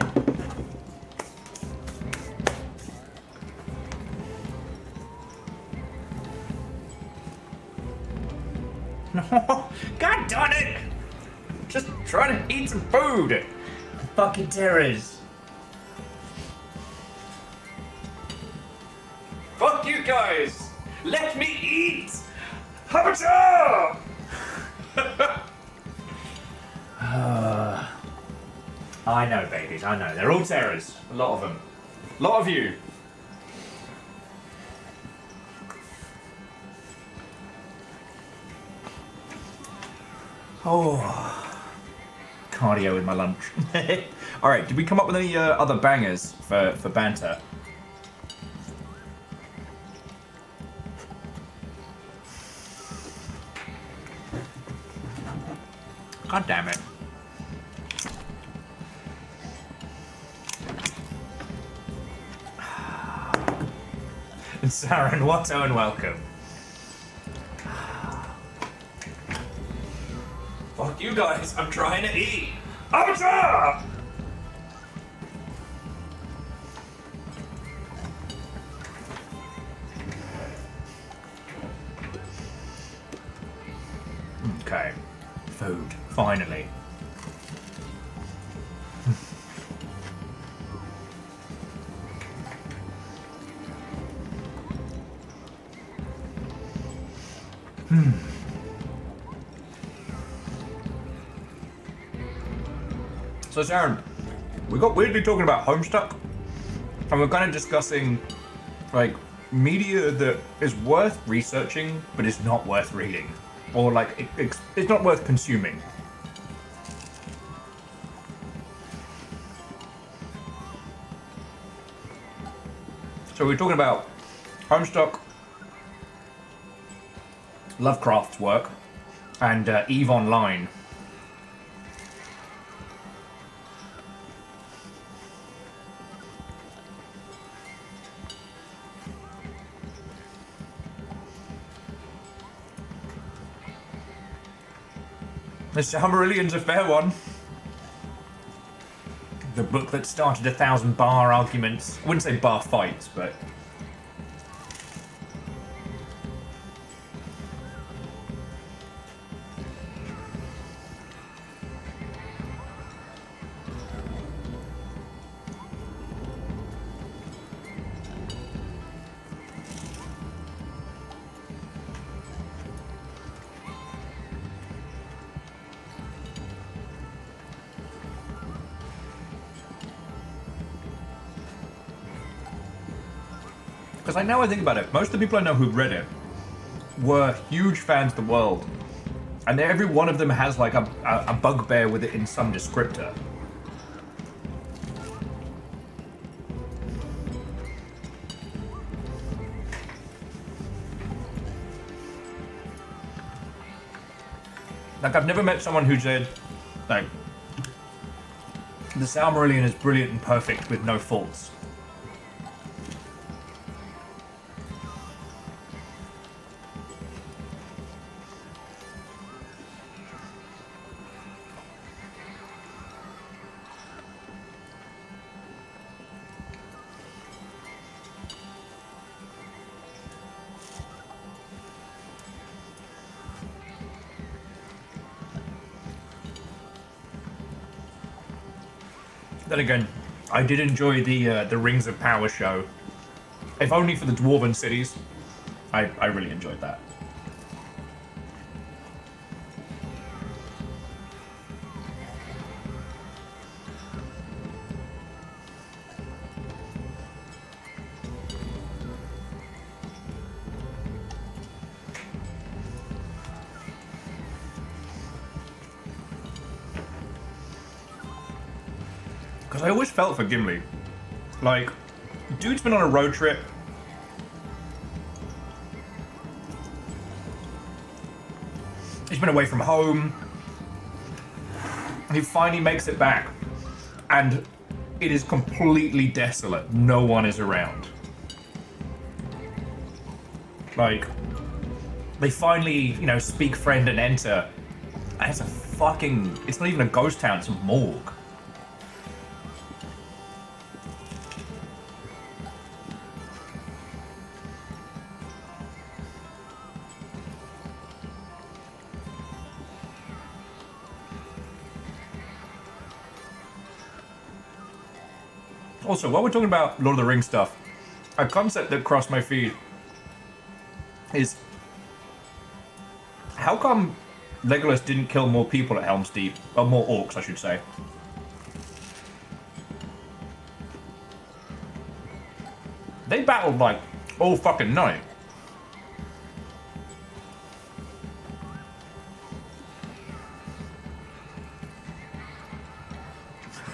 No! God darn it! Just trying to eat some food! Fucking terrors! Fuck you guys! Let me eat! Habacha! I know, babies, I know. They're all terrors. A lot of them. A lot of you. Oh. Cardio with my lunch. Alright, did we come up with any other bangers for banter? God damn it. And Saren, what and welcome. Fuck you guys, I'm trying to eat. Avatar! Okay. Food, finally. So Sharon, we got weirdly talking about Homestuck, and we're kind of discussing, like, media that is worth researching, but is not worth reading. Or, like, it's not worth consuming. So we're talking about Homestuck, Lovecraft's work, and EVE Online. Mr. Hummerillion's a fair one. The book that started 1,000 bar arguments. I wouldn't say bar fights, but... Because I think about it, most of the people I know who read it were huge fans of the world. And every one of them has like a bugbear with it in some descriptor. Like, I've never met someone who said, like, the Silmarillion is brilliant and perfect with no faults. Then again, I did enjoy the Rings of Power show. If only for the Dwarven cities. I really enjoyed that. Because I always felt for Gimli. Like, dude's been on a road trip. He's been away from home. He finally makes it back. And it is completely desolate. No one is around. Like, they finally, you know, speak friend and enter. And it's a fucking... It's not even a ghost town, it's a morgue. Also, while we're talking about Lord of the Rings stuff, a concept that crossed my feed is how come Legolas didn't kill more people at Helm's Deep? Or more orcs, I should say. They battled like all fucking night.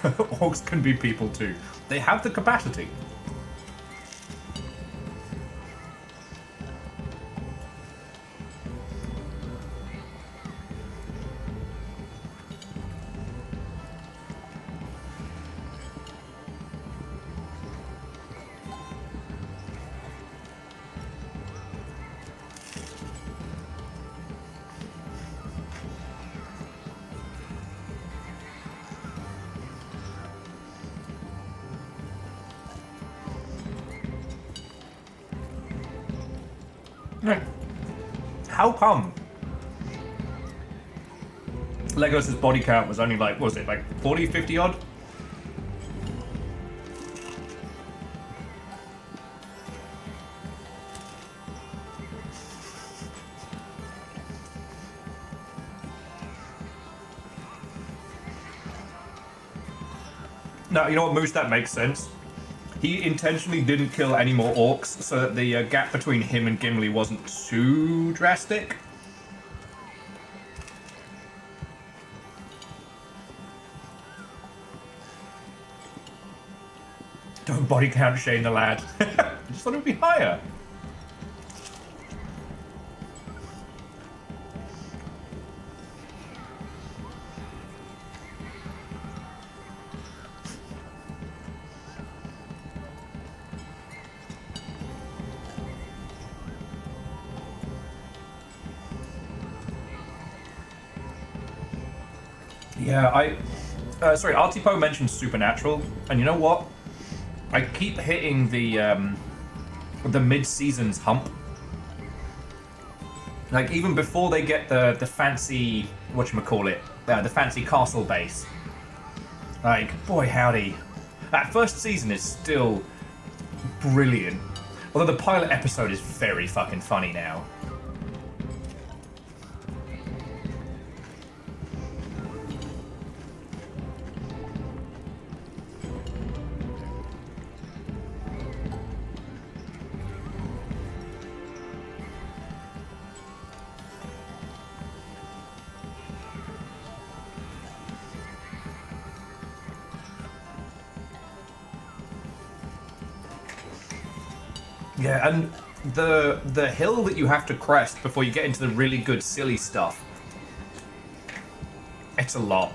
Orcs can be people too. They have the capacity. How come Legolas' body count was only like, what was it, like 40, 50 odd? No, you know what, Moose, that makes sense. He intentionally didn't kill any more orcs so that the gap between him and Gimli wasn't too drastic. Don't body count Shane the lad. I just thought it would be higher. Yeah, sorry, Artipo mentioned Supernatural, and you know what? I keep hitting the mid-seasons hump. Like, even before they get the fancy, whatchamacallit, the fancy castle base. Like, boy howdy. That first season is still brilliant. Although the pilot episode is very fucking funny now. Yeah, and the hill that you have to crest before you get into the really good silly stuff. It's a lot.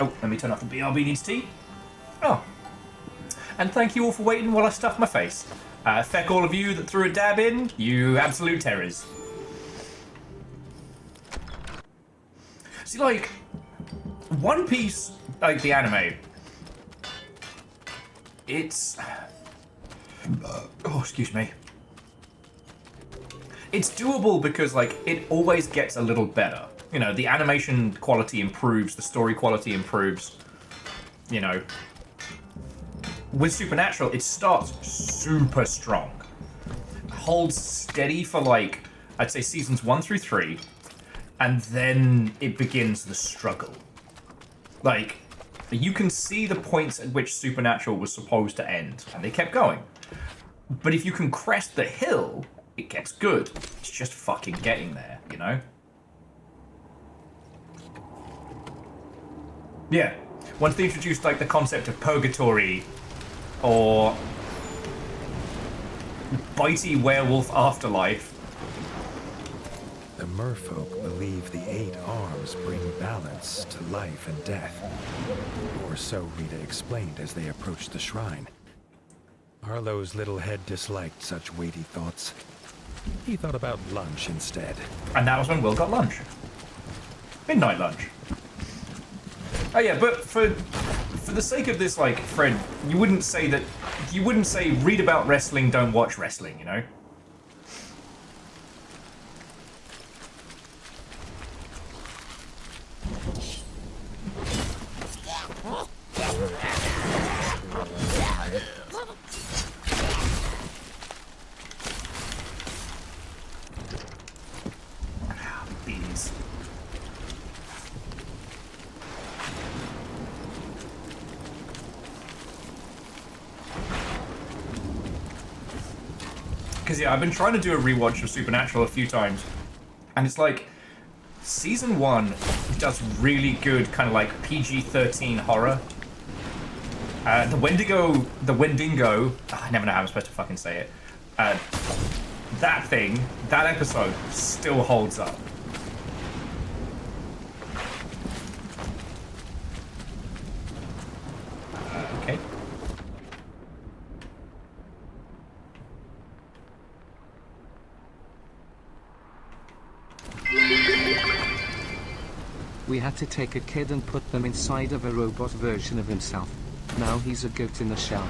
Oh, let me turn off the BRB needs tea. Oh. And thank you all for waiting while I stuff my face. Feck all of you that threw a dab in, you absolute terrors. See, like, One Piece, like the anime, it's... oh, excuse me. It's doable because, like, it always gets a little better. You know, the animation quality improves, the story quality improves. You know. With Supernatural, it starts super strong. Holds steady for, like, I'd say seasons 1 through 3. And then it begins the struggle. Like, you can see the points at which Supernatural was supposed to end. And they kept going. But if you can crest the hill, it gets good. It's just fucking getting there, you know? Yeah. Once they introduced, like, the concept of purgatory or bitey werewolf afterlife. The merfolk believe the 8 arms bring balance to life and death. Or so Rita explained as they approached the shrine. Arlo's little head disliked such weighty thoughts. He thought about lunch instead. And that was when Will got lunch. Midnight lunch. Oh yeah, but for the sake of this, like, Fred, you wouldn't say read about wrestling, don't watch wrestling, you know? Because, yeah, I've been trying to do a rewatch of Supernatural a few times. And it's like, season 1 does really good kind of like PG-13 horror. The Wendigo, I never know how I'm supposed to fucking say it. That episode still holds up. Okay. We had to take a kid and put them inside of a robot version of himself. Now he's a goat in a shell.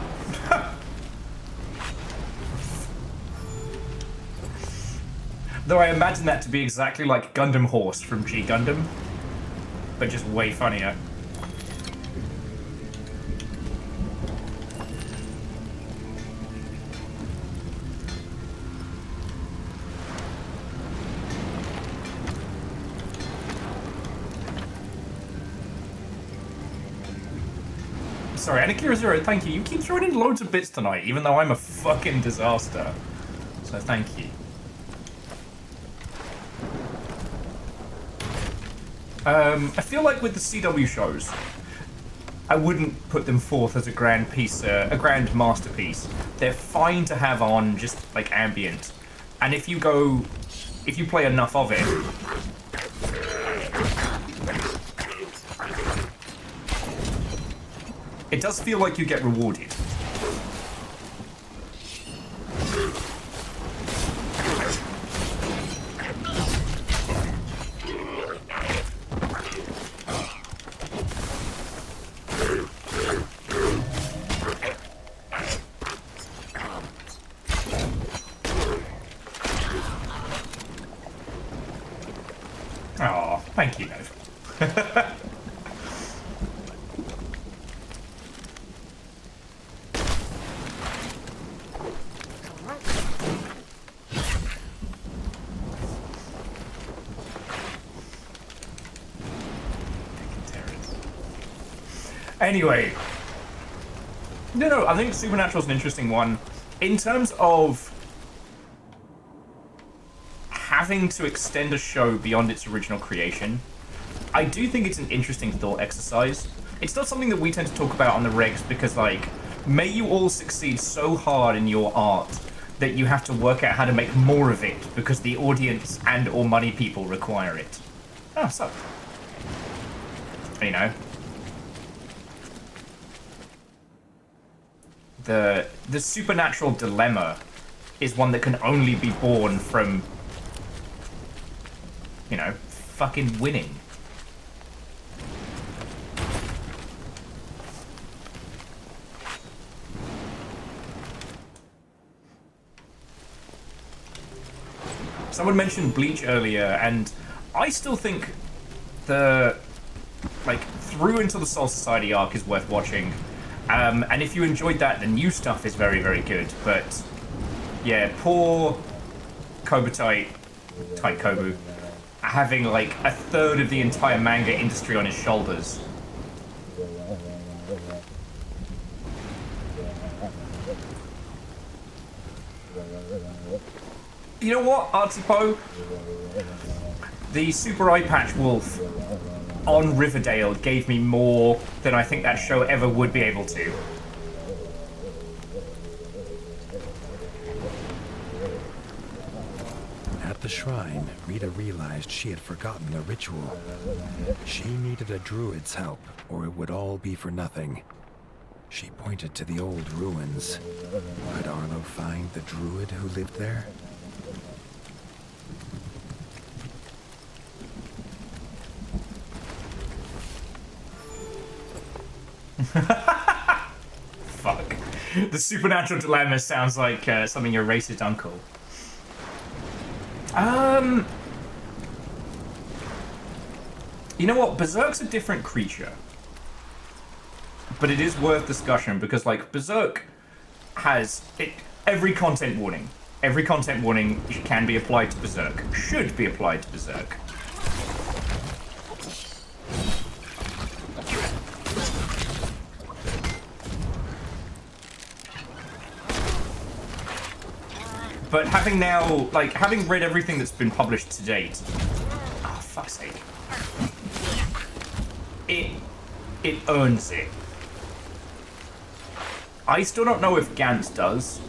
Though I imagine that to be exactly like Gundam Horse from G Gundam, but just way funnier. Sorry, Anakira0, thank you. You keep throwing in loads of bits tonight, even though I'm a fucking disaster. So thank you. I feel like with the CW shows, I wouldn't put them forth as a grand piece, a grand masterpiece. They're fine to have on just like ambient, and if you play enough of it, it does feel like you get rewarded. Oh, thank you, Nova. Anyway, no, I think Supernatural's an interesting one. In terms of having to extend a show beyond its original creation, I do think it's an interesting thought exercise. It's not something that we tend to talk about on the regs because, like, may you all succeed so hard in your art that you have to work out how to make more of it because the audience and or money people require it. Oh, so. You know. The supernatural dilemma is one that can only be born from, you know, fucking winning. Someone mentioned Bleach earlier, and I still think the, like, Through Into the Soul Society arc is worth watching. And if you enjoyed that, the new stuff is very, very good. But, yeah, poor Kobutai, Tite Kobu, having, like, a third of the entire manga industry on his shoulders. You know what, Artipo? The Super Eye Patch Wolf on Riverdale gave me more than I think that show ever would be able to. At the shrine, Rita realized she had forgotten the ritual. She needed a druid's help, or it would all be for nothing. She pointed to the old ruins. Could Arlo find the druid who lived there? Fuck. The supernatural dilemma sounds like something your racist uncle. You know what? Berserk's a different creature. But it is worth discussion because, like, Berserk has every content warning. Every content warning can be applied to Berserk. Should be applied to Berserk. But having now, like, having read everything that's been published to date, oh, fuck's sake, it earns it. I still don't know if Gantz does,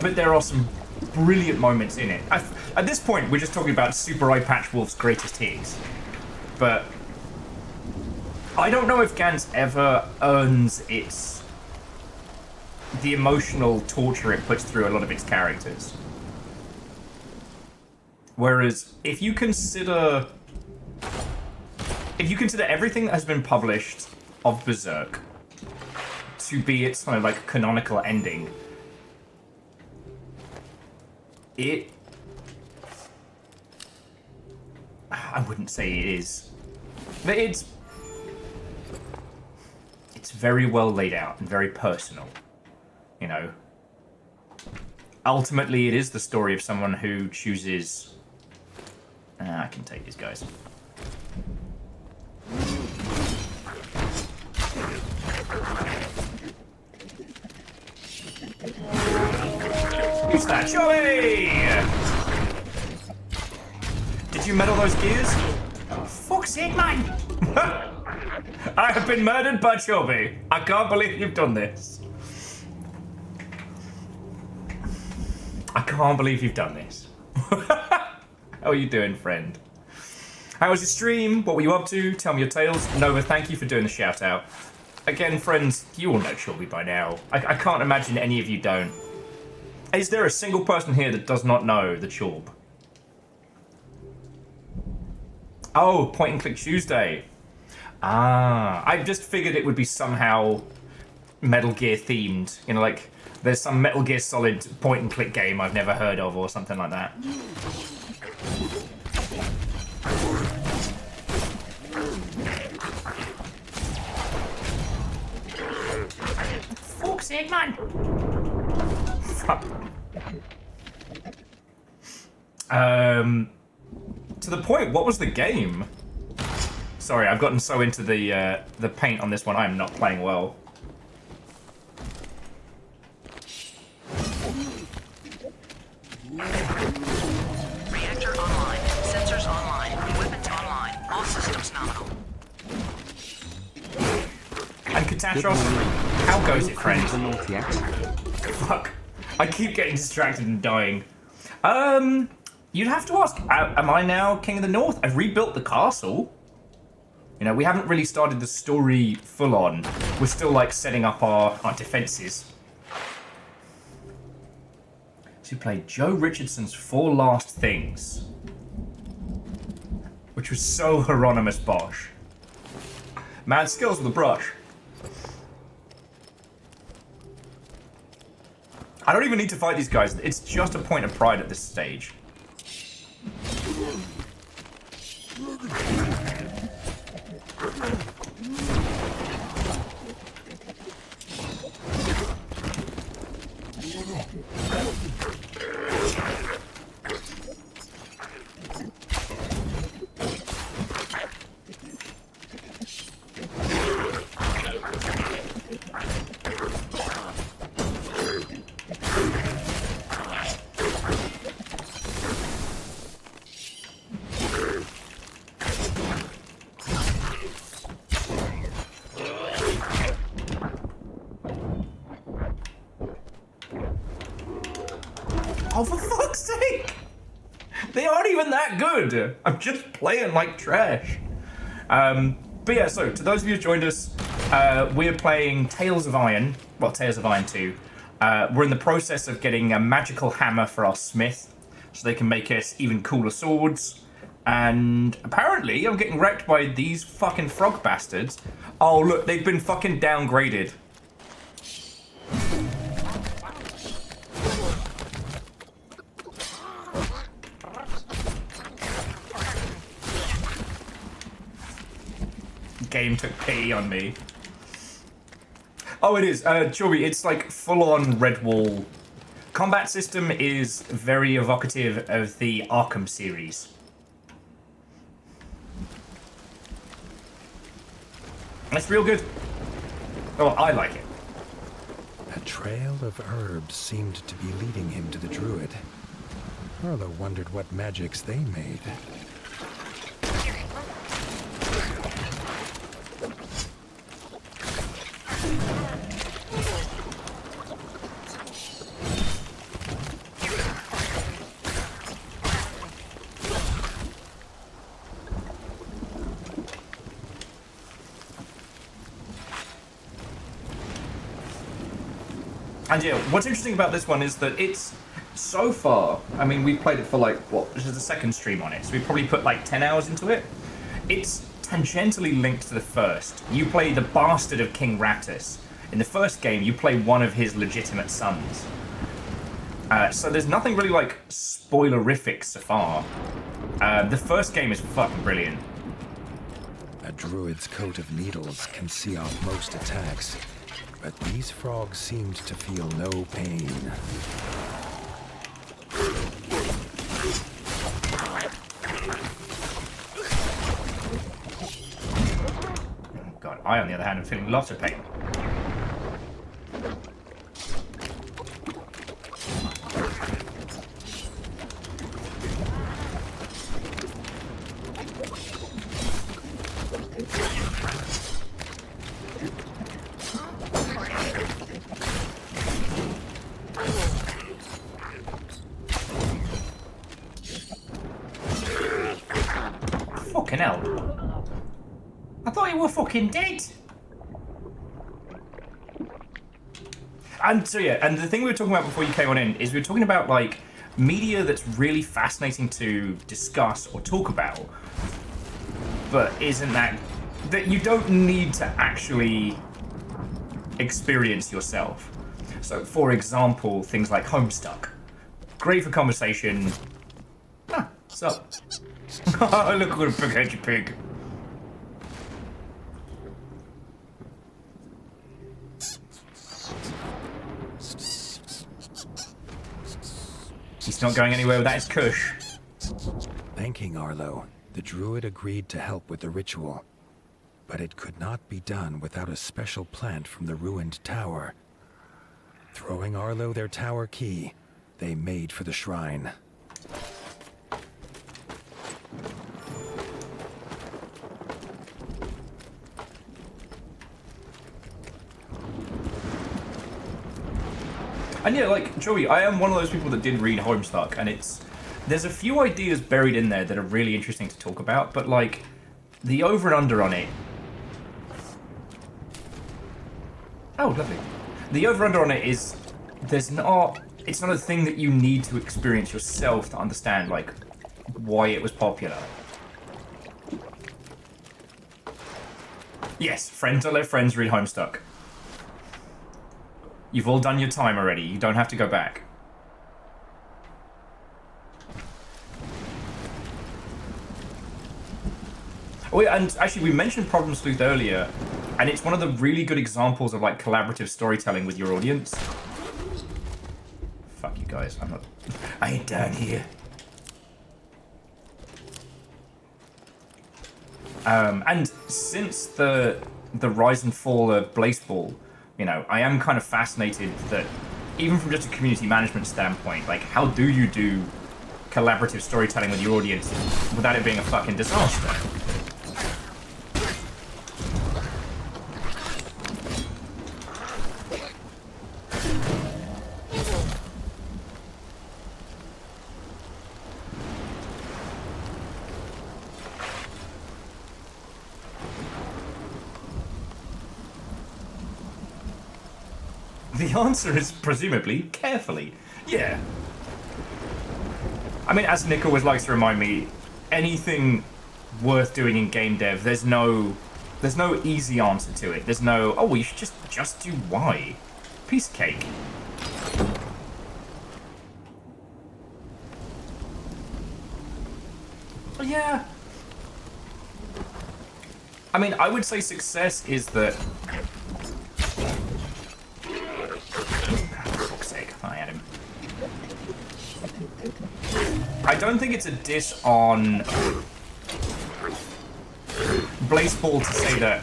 but there are some brilliant moments in it. At this point, we're just talking about Super Eye Patch Wolf's greatest hits, but I don't know if Gantz ever earns the emotional torture it puts through a lot of its characters. Whereas, if you consider everything that has been published of Berserk to be its kind of like canonical ending, I wouldn't say it is, but it's very well laid out and very personal, you know. Ultimately, it is the story of someone who chooses... I can take these guys. Use that, Joey! Did you meddle those gears? Fuck's sake, man! I have been murdered by Chubby. I can't believe you've done this. I can't believe you've done this. How are you doing, friend? How was your stream? What were you up to? Tell me your tales. Nova, thank you for doing the shout out. Again, friends, you all know Chubby by now. I can't imagine any of you don't. Is there a single person here that does not know the Chorb? Oh, Point and Click Tuesday. Ah, I just figured it would be somehow Metal Gear themed. You know, like there's some Metal Gear Solid point and click game I've never heard of or something like that. Fuck's sake, man! Fuck. To the point, what was the game? Sorry, I've gotten so into the paint on this one, I am not playing well. Reactor online. Sensors online. Equipment online. All systems nominal. And Katatros, how goes it, friend? The north yet? Fuck. I keep getting distracted and dying. You'd have to ask, am I now King of the North? I've rebuilt the castle. You know, we haven't really started the story full on. We're still, like, setting up our defenses. So you played Joe Richardson's Four Last Things, which was so Hieronymus Bosch. Mad skills with a brush. I don't even need to fight these guys. It's just a point of pride at this stage. Oh, for fuck's sake! They aren't even that good! I'm just playing like trash. But yeah, so to those of you who joined us, we're playing Tales of Iron. Well, Tales of Iron 2. We're in the process of getting a magical hammer for our smith, so they can make us even cooler swords. And apparently, I'm getting wrecked by these fucking frog bastards. Oh, look, they've been fucking downgraded. Game took pity on me. Oh, it is. Chubby, it's like full-on red wall. Combat system is very evocative of the Arkham series. It's real good. Oh, I like it. A trail of herbs seemed to be leading him to the druid. Arlo wondered what magics they made. And yeah, what's interesting about this one is that it's so far, I mean, we've played it for like, what, this is the second stream on it, so we probably put like 10 hours into it. It's tangentially linked to the first. You play the bastard of King Rattus. In the first game, you play one of his legitimate sons. So there's nothing really like spoilerific so far. The first game is fucking brilliant. A druid's coat of needles can see off most attacks, but these frogs seemed to feel no pain. Oh god, I on the other hand am feeling lots of pain. Fucking hell. I thought you were fucking dead. And so yeah, and the thing we were talking about before you came on in is we were talking about like media that's really fascinating to discuss or talk about, but isn't that you don't need to actually experience yourself. So for example, things like Homestuck. Great for conversation. Ah, what's up? Oh, look at a big-headed pig. He's not going anywhere without his kush. Thanking Arlo, the druid agreed to help with the ritual. But it could not be done without a special plant from the ruined tower. Throwing Arlo their tower key, they made for the shrine. And yeah, like, Joey, I am one of those people that did read Homestuck, and there's a few ideas buried in there that are really interesting to talk about, but like, the over and under on it. Oh, lovely. The over and under on it is, it's not a thing that you need to experience yourself to understand, like, why it was popular. Yes, friends don't let friends read Homestuck. You've all done your time already. You don't have to go back. Oh yeah, and actually we mentioned Problem Sleuth earlier, and it's one of the really good examples of like collaborative storytelling with your audience. Fuck you guys, I ain't down here. And since the rise and fall of Blazeball, you know, I am kind of fascinated that even from just a community management standpoint, like, how do you do collaborative storytelling with your audience without it being a fucking disaster? The answer is presumably carefully. Yeah. I mean, as Nick always likes to remind me, anything worth doing in game dev, there's no easy answer to it. There's no, oh, well, you should just do Y. Piece of cake. Yeah. I mean, I would say success is that... I don't think it's a diss on Blazeball to say that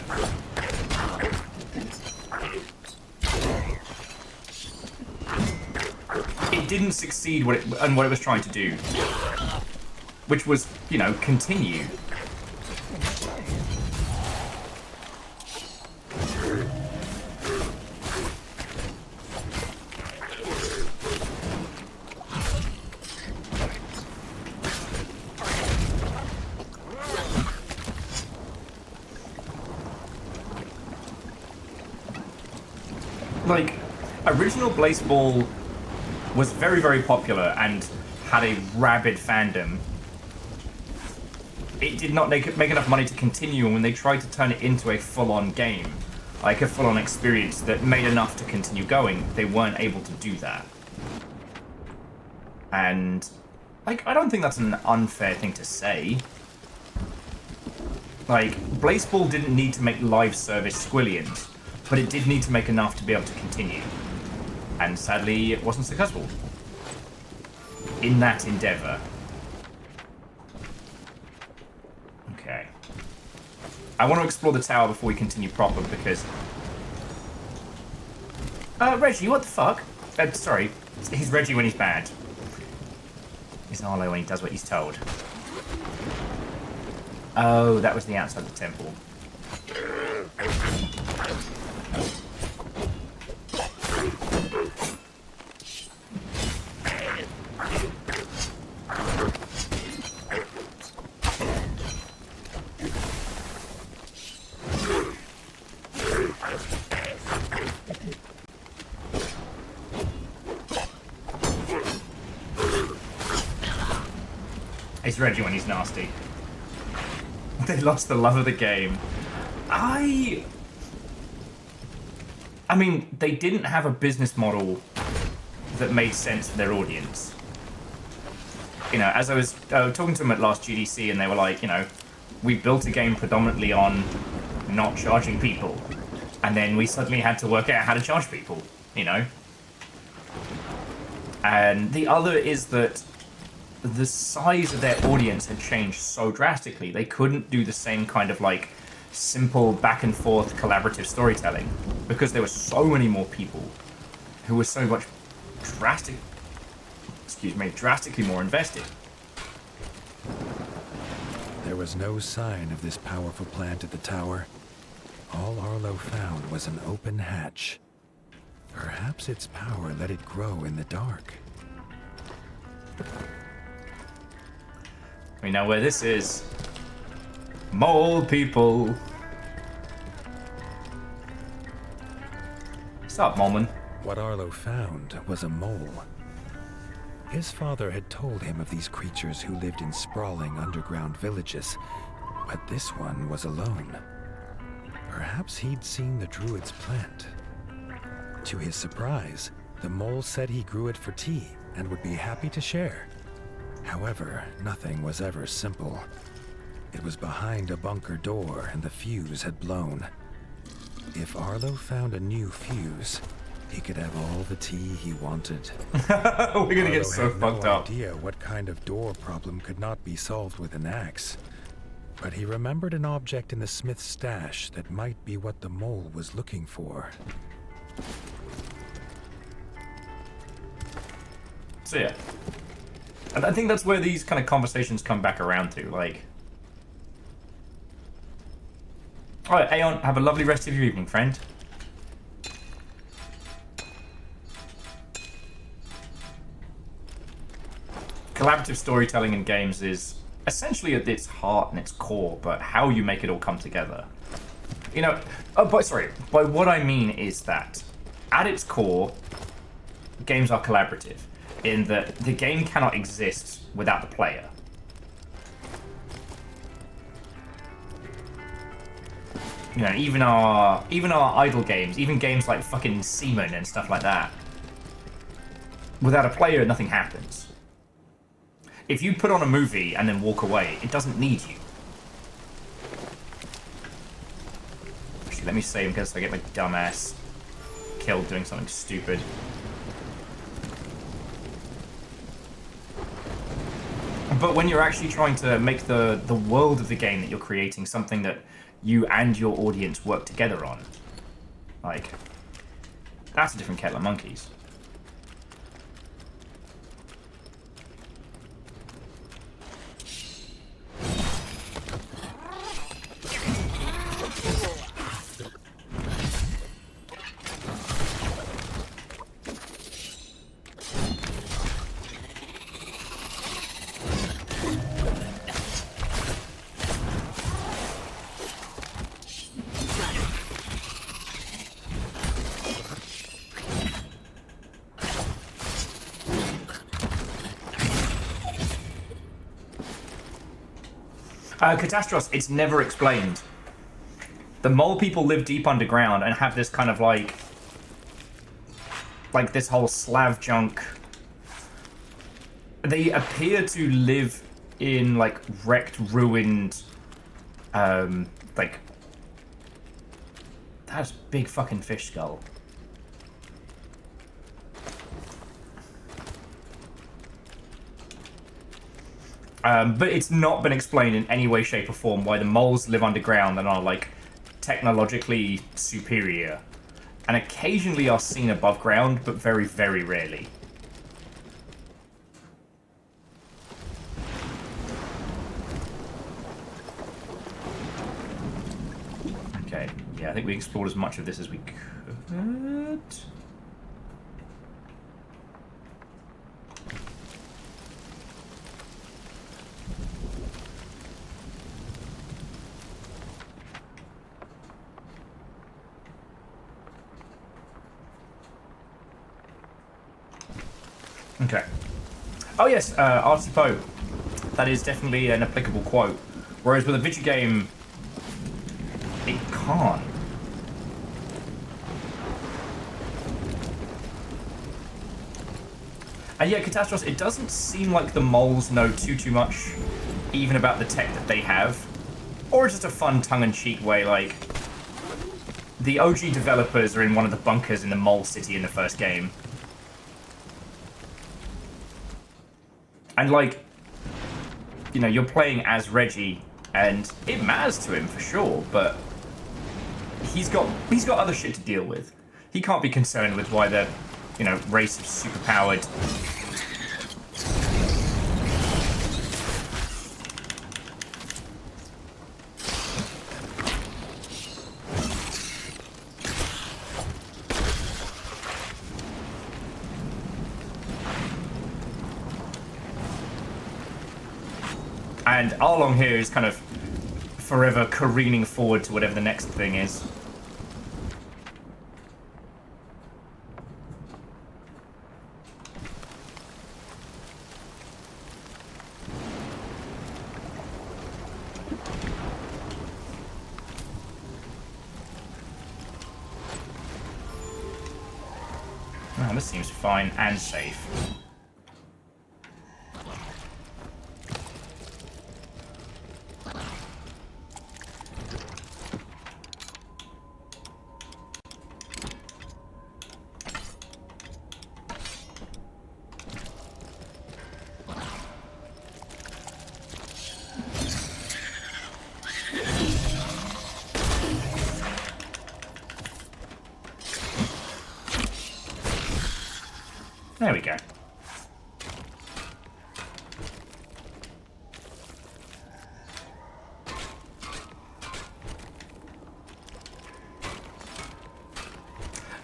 it didn't succeed what it was trying to do, which was, you know, continue. Like, original Blaseball was very, very popular and had a rabid fandom. It did not make enough money to continue, and when they tried to turn it into a full-on game, like a full-on experience that made enough to continue going, they weren't able to do that. And, like, I don't think that's an unfair thing to say. Like, Blaseball didn't need to make live service squillions, but it did need to make enough to be able to continue. And sadly, it wasn't successful in that endeavor. Okay. I want to explore the tower before we continue proper, because... Reggie, what the fuck? Sorry. He's Reggie when he's bad. He's Arlo when he does what he's told. Oh, that was the outside of the temple. It's Reggie when he's nasty. They lost the love of the game. I mean, they didn't have a business model that made sense for their audience. You know, as I was talking to them at last GDC, and they were like, you know, we built a game predominantly on not charging people, and then we suddenly had to work out how to charge people, you know? And the other is that the size of their audience had changed so drastically. They couldn't do the same kind of, like, simple back and forth collaborative storytelling because there were so many more people who were so much drastically more invested. There was no sign of this powerful plant at the tower. All Arlo found was an open hatch. Perhaps its power let it grow in the dark. We know where this is. Mole people. What's up, Moleman? What Arlo found was a mole. His father had told him of these creatures who lived in sprawling underground villages, but this one was alone. Perhaps he'd seen the druid's plant. To his surprise, the mole said he grew it for tea and would be happy to share. However, nothing was ever simple. It was behind a bunker door and the fuse had blown. If Arlo found a new fuse, he could have all the tea he wanted. We're gonna get so fucked up. Arlo had no idea what kind of door problem could not be solved with an axe. But he remembered an object in the smith's stash that might be what the mole was looking for. So yeah. And I think that's where these kind of conversations come back around to, like... Alright, Aeon, have a lovely rest of your evening, friend. Collaborative storytelling in games is essentially at its heart and its core, but how you make it all come together. You know, by what I mean is that, at its core, games are collaborative, in that the game cannot exist without the player. You know, even our idle games, even games like fucking Seaman and stuff like that, without a player, nothing happens. If you put on a movie and then walk away, it doesn't need you. Actually, let me save in case I get my dumbass killed doing something stupid. But when you're actually trying to make the world of the game that you're creating something that you and your audience work together on, like, that's a different kettle of monkeys. Catastrophe, it's never explained. The mole people live deep underground and have this kind of like this whole Slav junk. They appear to live in like wrecked, ruined, like that's big fucking fish skull. But it's not been explained in any way, shape, or form why the moles live underground and are like technologically superior, and occasionally are seen above ground, but very, very rarely. Okay, yeah, I think we explored as much of this as we could. Okay. Oh yes, Artie Poe. That is definitely an applicable quote. Whereas with a video game, it can't. And yeah, Catastrophe, it doesn't seem like the moles know too much even about the tech that they have. Or just a fun tongue-in-cheek way, like the OG developers are in one of the bunkers in the mole city in the first game. And like, you know, you're playing as Reggie, and it matters to him for sure, but he's got other shit to deal with. He can't be concerned with why the, you know, race of superpowered. And Arlong here is kind of forever careening forward to whatever the next thing is. Oh, this seems fine and safe. There we go.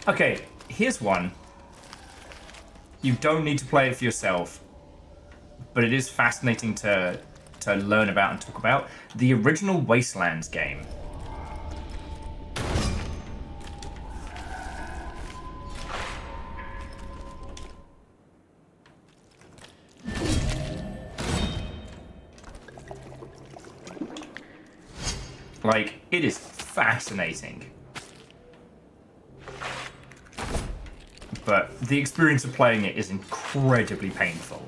Okay, here's one. You don't need to play it for yourself, but it is fascinating to learn about and talk about. The original Wastelands game. Like, it is fascinating. But the experience of playing it is incredibly painful.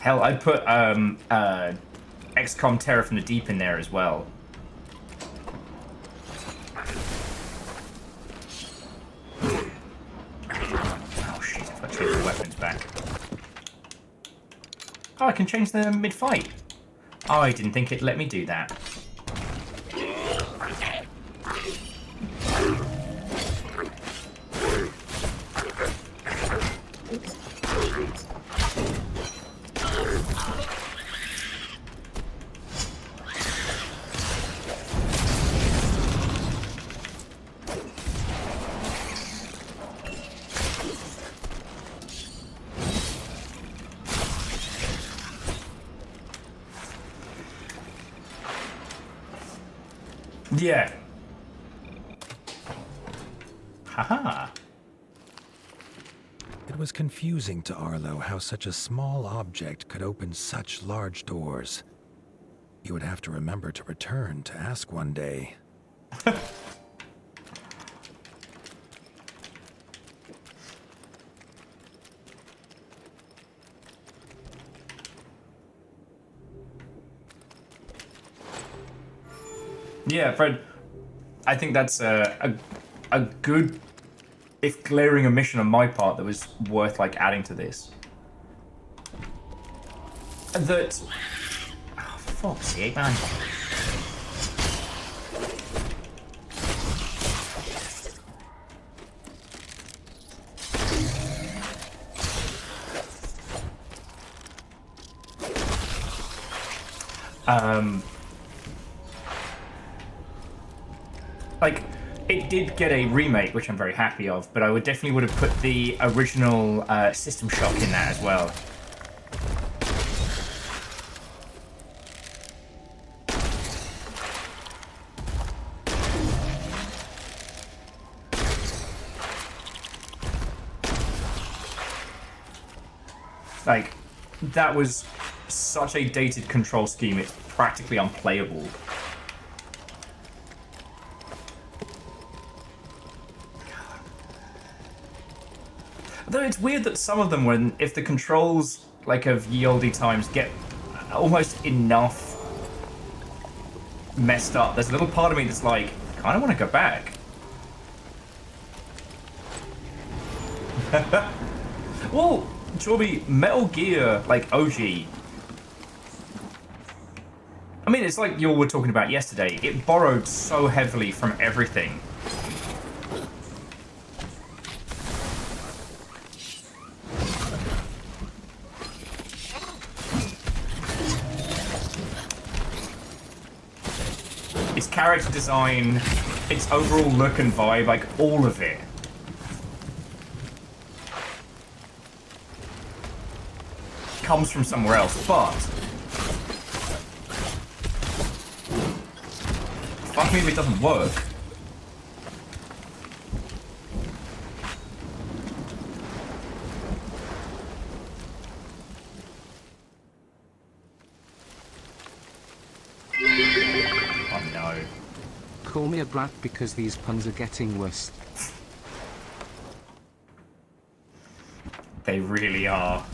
Hell, I put XCOM Terror from the Deep in there as well. Oh shit, I've got to change the weapons back. Oh, I can change them mid-fight. Oh, I didn't think it'd let me do that. Yeah. Haha. The It was confusing to Arlo how such a small object could open such large doors. He would have to remember to return to ask one day. Yeah, Fred, I think that's a good, if glaring omission on my part that was worth, like, adding to this. That... Oh, for fuck's sake, man. Like, it did get a remake, which I'm very happy of, but I definitely would have put the original System Shock in that as well. Like, that was such a dated control scheme, it's practically unplayable. Though it's weird that some of them, when if the controls, like, of ye olde times get almost enough messed up, there's a little part of me that's like, I kind of want to go back. Well, Jorby, Metal Gear, like, OG. I mean, it's like you all were talking about yesterday. It borrowed so heavily from everything. Its character design, its overall look and vibe, like, all of it. Comes from somewhere else, but fuck me if it doesn't work. Oh no. Call me a brat because these puns are getting worse. They really are.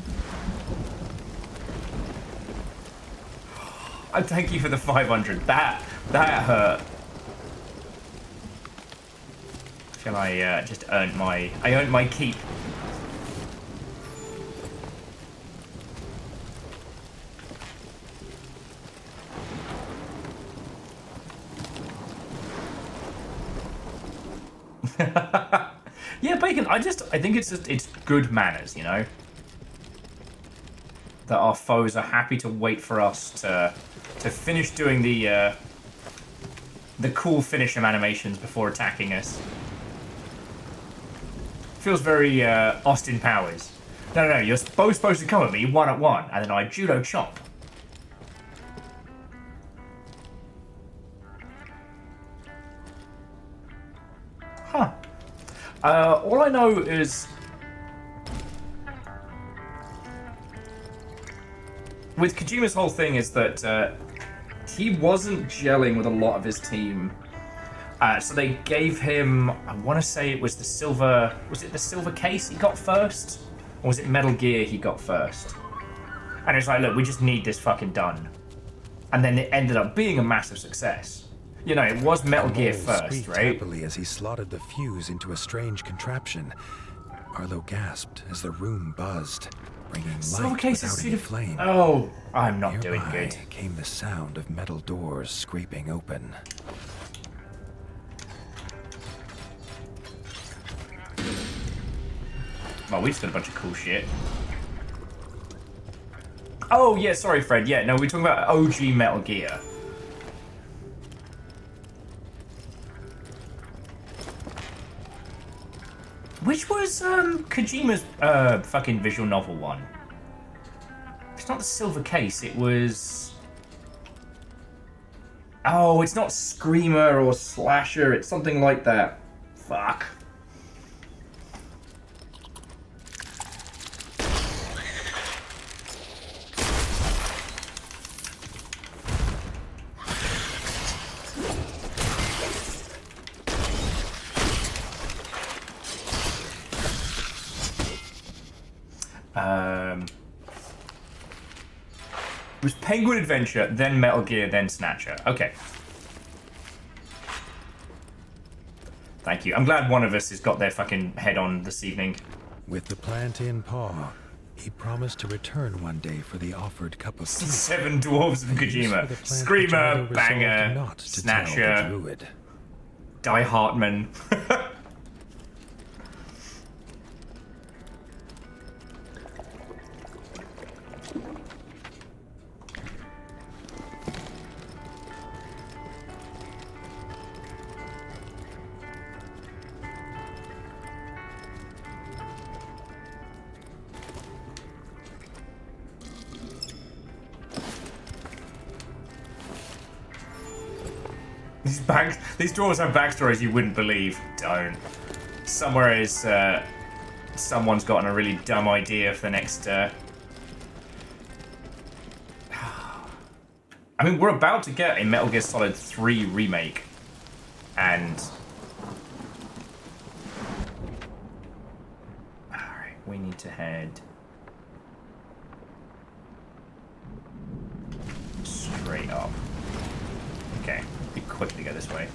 I thank you for the 500. That hurt. Shall I just earned my... I earned my keep. Yeah, Bacon, I think it's good manners, you know? That our foes are happy to wait for us to finish doing the cool finish of animations before attacking us. Feels very Austin Powers. No, you're both supposed to come at me one-on-one, and then I judo chop. Huh. All I know is... with Kojima's whole thing is that he wasn't gelling with a lot of his team. So they gave him, I want to say it was the silver... Was it the silver case he got first? Or was it Metal Gear he got first? And it's like, look, we just need this fucking done. And then it ended up being a massive success. You know, it was Metal Gear first, right? Happily as he slotted the fuse into a strange contraption. Arlo gasped as the room buzzed, bringing light without any flame. Oh, I'm not doing good. Came the sound of metal doors scraping open. Well, we just got a bunch of cool shit. Oh, yeah, sorry, Fred. Yeah, no, we're talking about OG Metal Gear. Which was Kojima's fucking visual novel one? It's not the silver case, it was... Oh, it's not Screamer or Slasher, it's something like that. Fuck. It was Penguin Adventure, then Metal Gear, then Snatcher. Okay. Thank you. I'm glad one of us has got their fucking head on this evening. With the plant in paw, he promised to return one day for the offered cup of tea. 7 Dwarves of Kojima. Screamer, Banger, Snatcher, Die Hartman. These drawers have backstories you wouldn't believe. Don't. Somewhere is someone's gotten a really dumb idea for the next. I mean, we're about to get a Metal Gear Solid 3 remake, and all right, we need to head straight up. Okay. Be quick to go this way.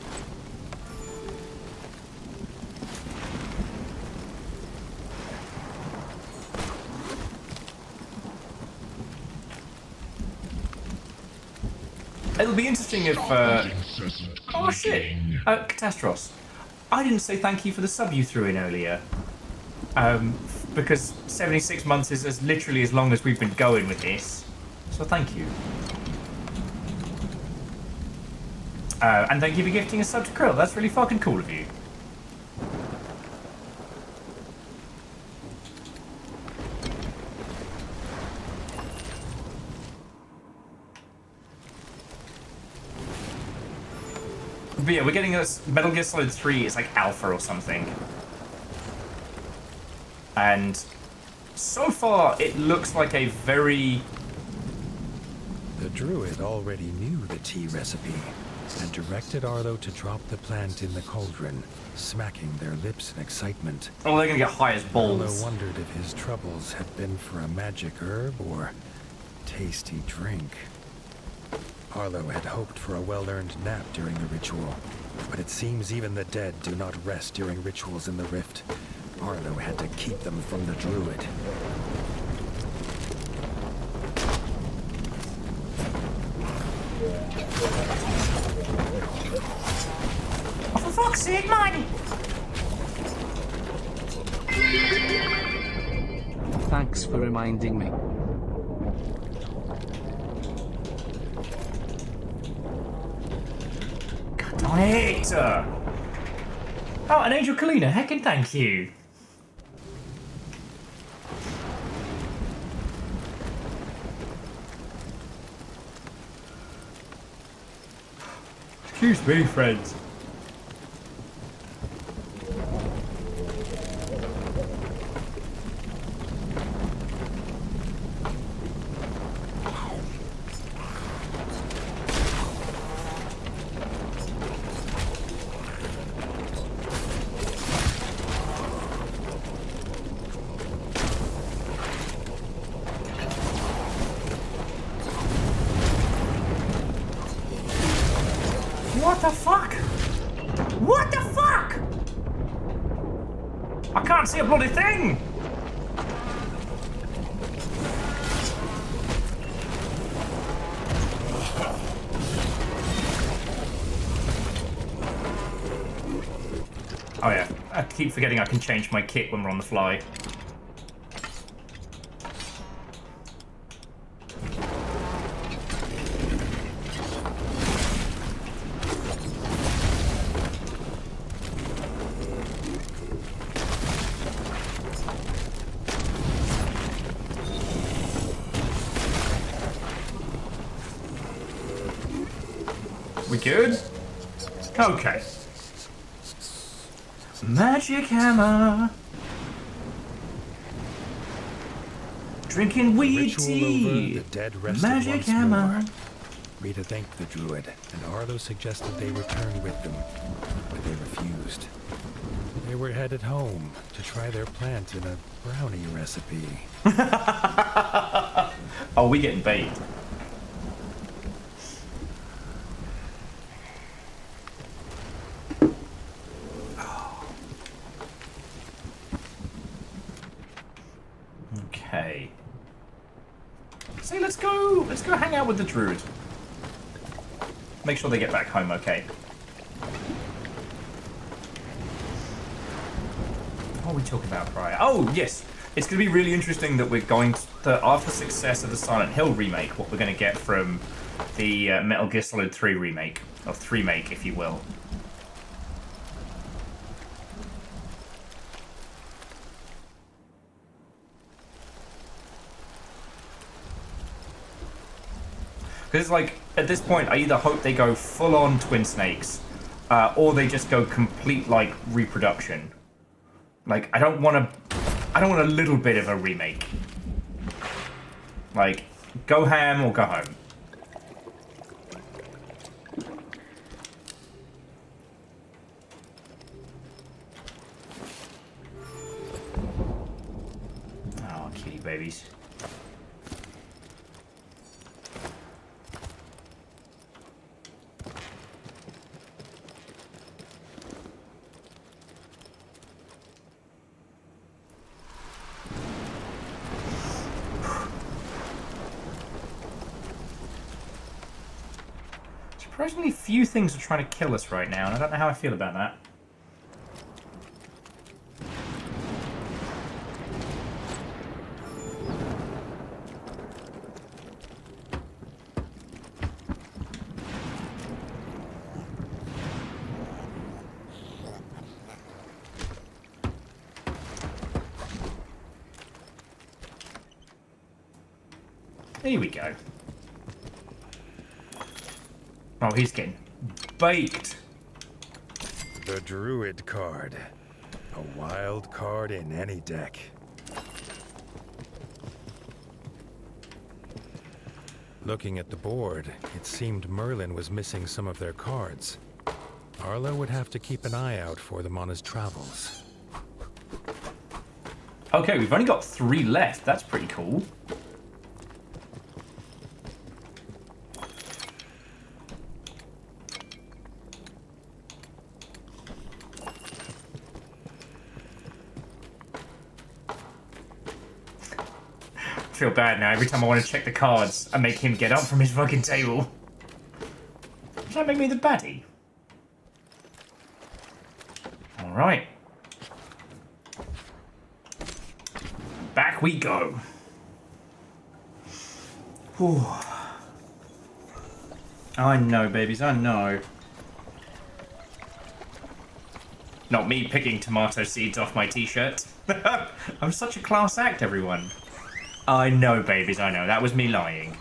It'll be interesting if. Oh shit! Catastros. I didn't say thank you for the sub you threw in earlier. Because 76 months is as literally as long as we've been going with this. So thank you. And thank you for gifting a sub to Krill. That's really fucking cool of you. But yeah, we're getting a Metal Gear Solid 3. It's like alpha or something. And so far, it looks like a very... The druid already knew the tea recipe and directed Arlo to drop the plant in the cauldron, smacking their lips in excitement. Oh, they're gonna get high as balls. Arlo wondered if his troubles had been for a magic herb or tasty drink. Arlo had hoped for a well-earned nap during the ritual, but it seems even the dead do not rest during rituals in the rift. Arlo had to keep them from the druid. Oh, for fuck's sake, man! Thanks for reminding me. God damn it! Oh, an Angel Kalina, heckin' thank you. Excuse me, friends. What the fuck? What the fuck? I can't see a bloody thing! Oh yeah, I keep forgetting I can change my kit when we're on the fly. We good? Okay. Magic hammer. Drinking weed tea. Over, the dead rested Magic once hammer. more. Rita thanked the druid, and Arlo suggested they return with them, but they refused. They were headed home to try their plant in a brownie recipe. Oh, we getting bait. Okay. So let's go hang out with the druid. Make sure they get back home okay. What are we talking about prior? Oh, yes. It's going to be really interesting that we're going to, after success of the Silent Hill remake, what we're going to get from the Metal Gear Solid 3 remake, or 3-make, if you will. Because, like, at this point, I either hope they go full-on Twin Snakes, or they just go complete, like, reproduction. Like, I don't want a little bit of a remake. Like, go ham or go home. Oh, kitty babies. Surprisingly few things are trying to kill us right now, and I don't know how I feel about that. There we go. Oh, he's getting baked. The Druid card. A wild card in any deck. Looking at the board, it seemed Merlin was missing some of their cards. Arlo would have to keep an eye out for them on his travels. Okay, we've only got 3 left. That's pretty cool. I feel bad now. Every time I want to check the cards, I make him get up from his fucking table. Does that make me the baddie? Alright. Back we go. Whew. I know, babies, I know. Not me picking tomato seeds off my t-shirt. I'm such a class act, everyone. I know, babies, I know. That was me lying.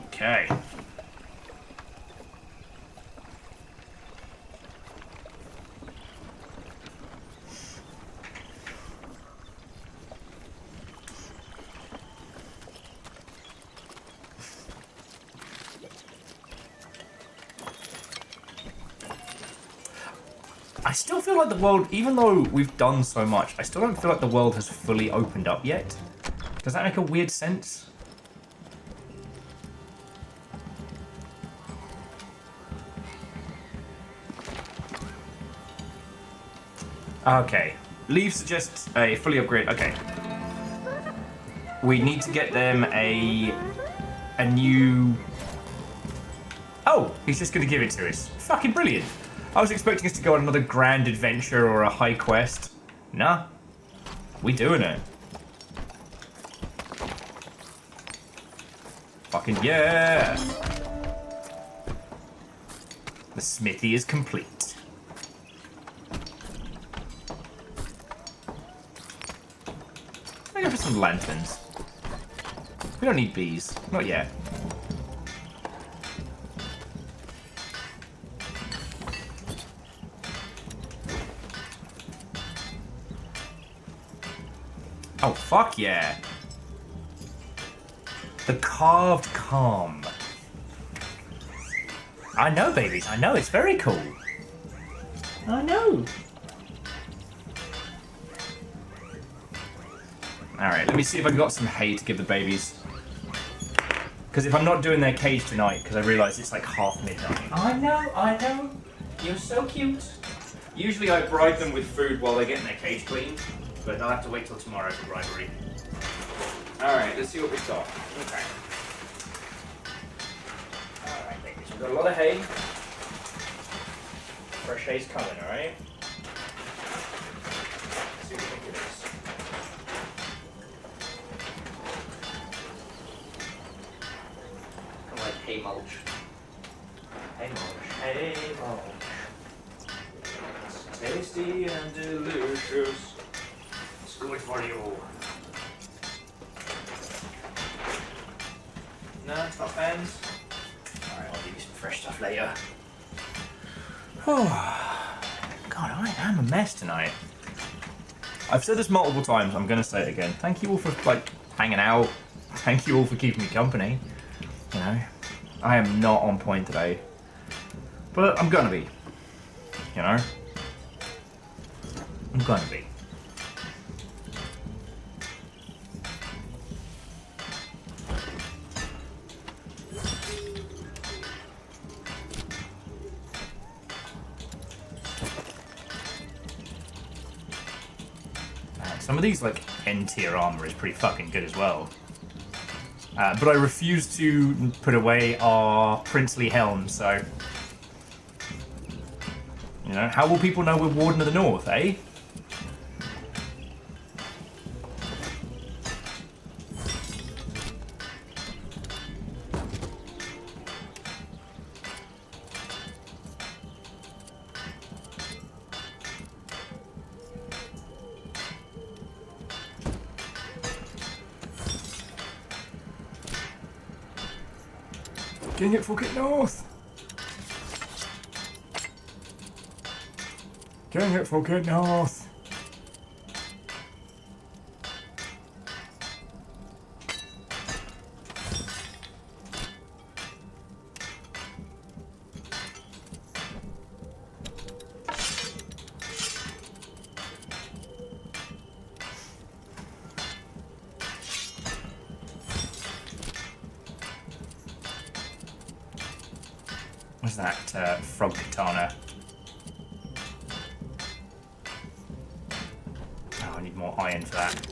Okay. I still feel like the world, even though we've done so much, I still don't feel like the world has fully opened up yet. Does that make a weird sense? Okay. Leave suggests a fully upgrade. Okay. We need to get them a new... Oh, he's just going to give it to us. Fucking brilliant. I was expecting us to go on another grand adventure or a high quest. Nah. We doing it. Fucking yeah! The smithy is complete. I go for some lanterns. We don't need bees. Not yet. Oh, fuck yeah. The carved calm. I know, babies. I know. It's very cool. I know. Alright, let me see if I've got some hay to give the babies. Because if I'm not doing their cage tonight, because I realise it's like half midnight. I know. You're so cute. Usually I bribe them with food while they're getting their cage cleaned, but I'll have to wait till tomorrow for bribery. Alright, let's see what we've got. Okay. Alright, babies, we've got a lot of hay. Fresh hay's coming, alright? Let's see what we think it is. Kind of like hay mulch. Hay mulch, hay mulch. It's tasty and delicious. It's good for you. No, it's not fans. Alright, I'll give you some fresh stuff later. Oh, God, I am a mess tonight. I've said this multiple times, I'm gonna say it again. Thank you all for, like, hanging out. Thank you all for keeping me company. You know, I am not on point today. But I'm gonna be. You know? I'm gonna be. Some of these, like, N-tier armor is pretty fucking good as well. But I refuse to put away our princely helm, so... You know, how will people know we're Warden of the North, eh? King it, fuck it, north! King it, fuck it, north! What's that frog katana? Oh, I need more iron for that.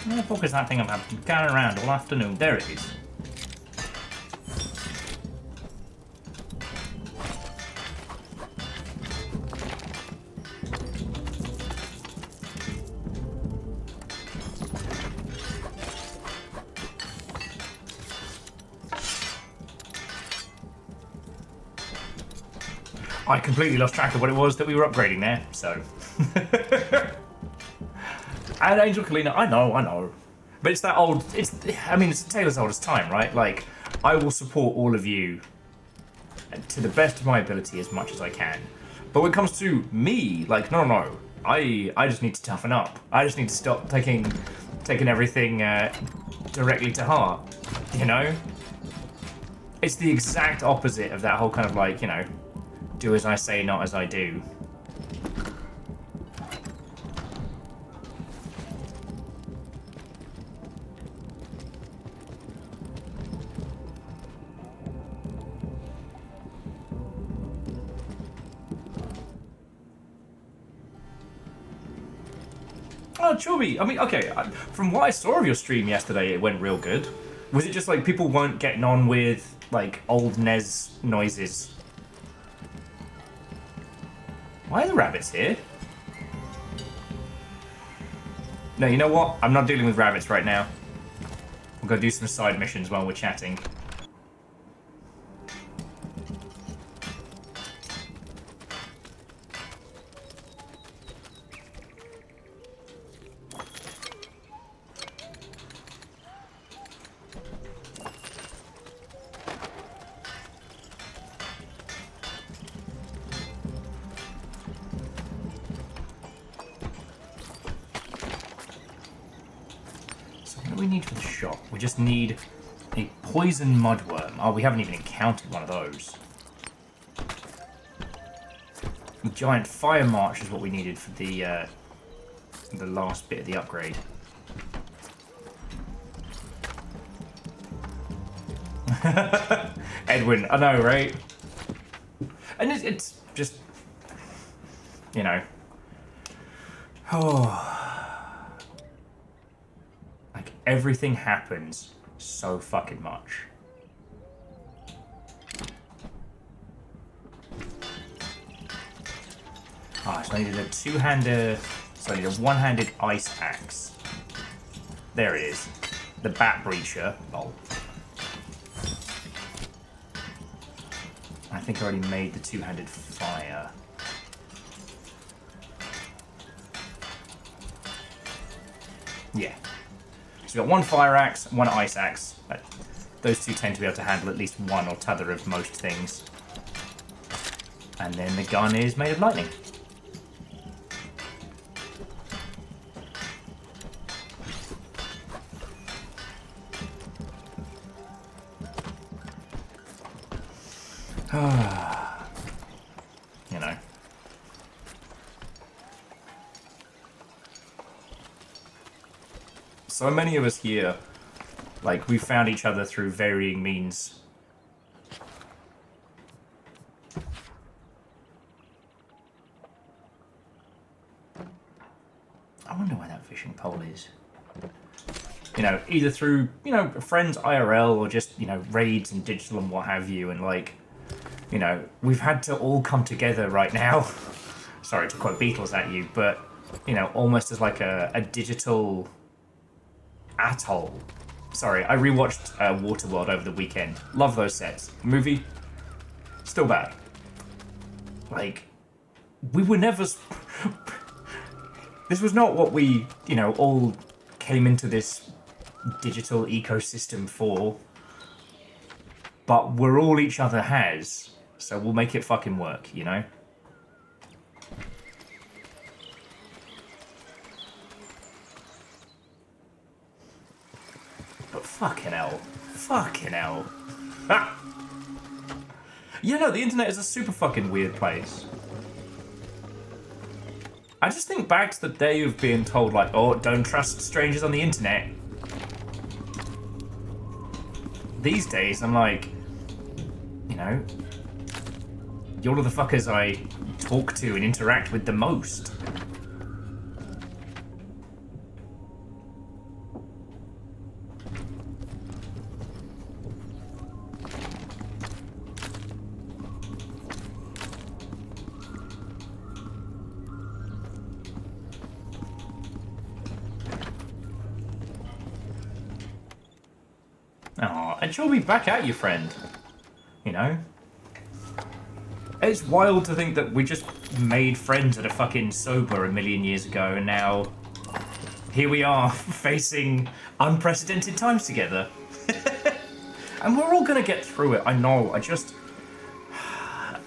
Where the fuck is that thing I'm carrying around all afternoon? There it is. I completely lost track of what it was that we were upgrading there, so... And Angel Kalina, I know. But it's that old, it's a tale as old as time, right? Like, I will support all of you to the best of my ability as much as I can. But when it comes to me, like, no. I just need to toughen up. I just need to stop taking everything directly to heart, you know? It's the exact opposite of that whole kind of like, you know, do as I say, not as I do. Oh, Chubby, I mean, okay, from what I saw of your stream yesterday, it went real good. Was it just like people weren't getting on with, like, old NES noises? Why are the rabbits here? No, you know what? I'm not dealing with rabbits right now. We're gonna do some side missions while we're chatting. What do we need for the shop? We just need a poison mudworm. Oh, we haven't even encountered one of those. The giant fire march is what we needed for the last bit of the upgrade. Edwin, I know, right? And it's just, you know. Oh. Like, everything happens so fucking much. Ah, so I needed a two-handed... So I need a one-handed ice axe. There it is. The bat breacher. Lol. I think I already made the two-handed fire. Yeah. So we've got one fire axe, one ice axe. Those two tend to be able to handle at least one or t'other of most things. And then the gun is made of lightning. You know. So many of us here, like, we found each other through varying means. I wonder where that fishing pole is. You know, either through, you know, friends IRL or just, you know, raids and digital and what have you, and like, you know, we've had to all come together right now. Sorry to quote Beatles at you, but, you know, almost as like a digital atoll. Sorry, I rewatched Waterworld over the weekend. Love those sets. Movie, still bad. Like, we were never... This was not what we, you know, all came into this digital ecosystem for. But we're all each other has, so we'll make it fucking work, you know? But fucking hell. Fucking hell. Ah! You know, the internet is a super fucking weird place. I just think back to the day of being told, like, oh, don't trust strangers on the internet. These days, I'm like, you know, you're the fuckers I talk to and interact with the most. Aw, and she'll be back at you, friend. You know? It's wild to think that we just made friends that are fucking sober a million years ago, and now here we are facing unprecedented times together. And we're all gonna get through it, I know. I just...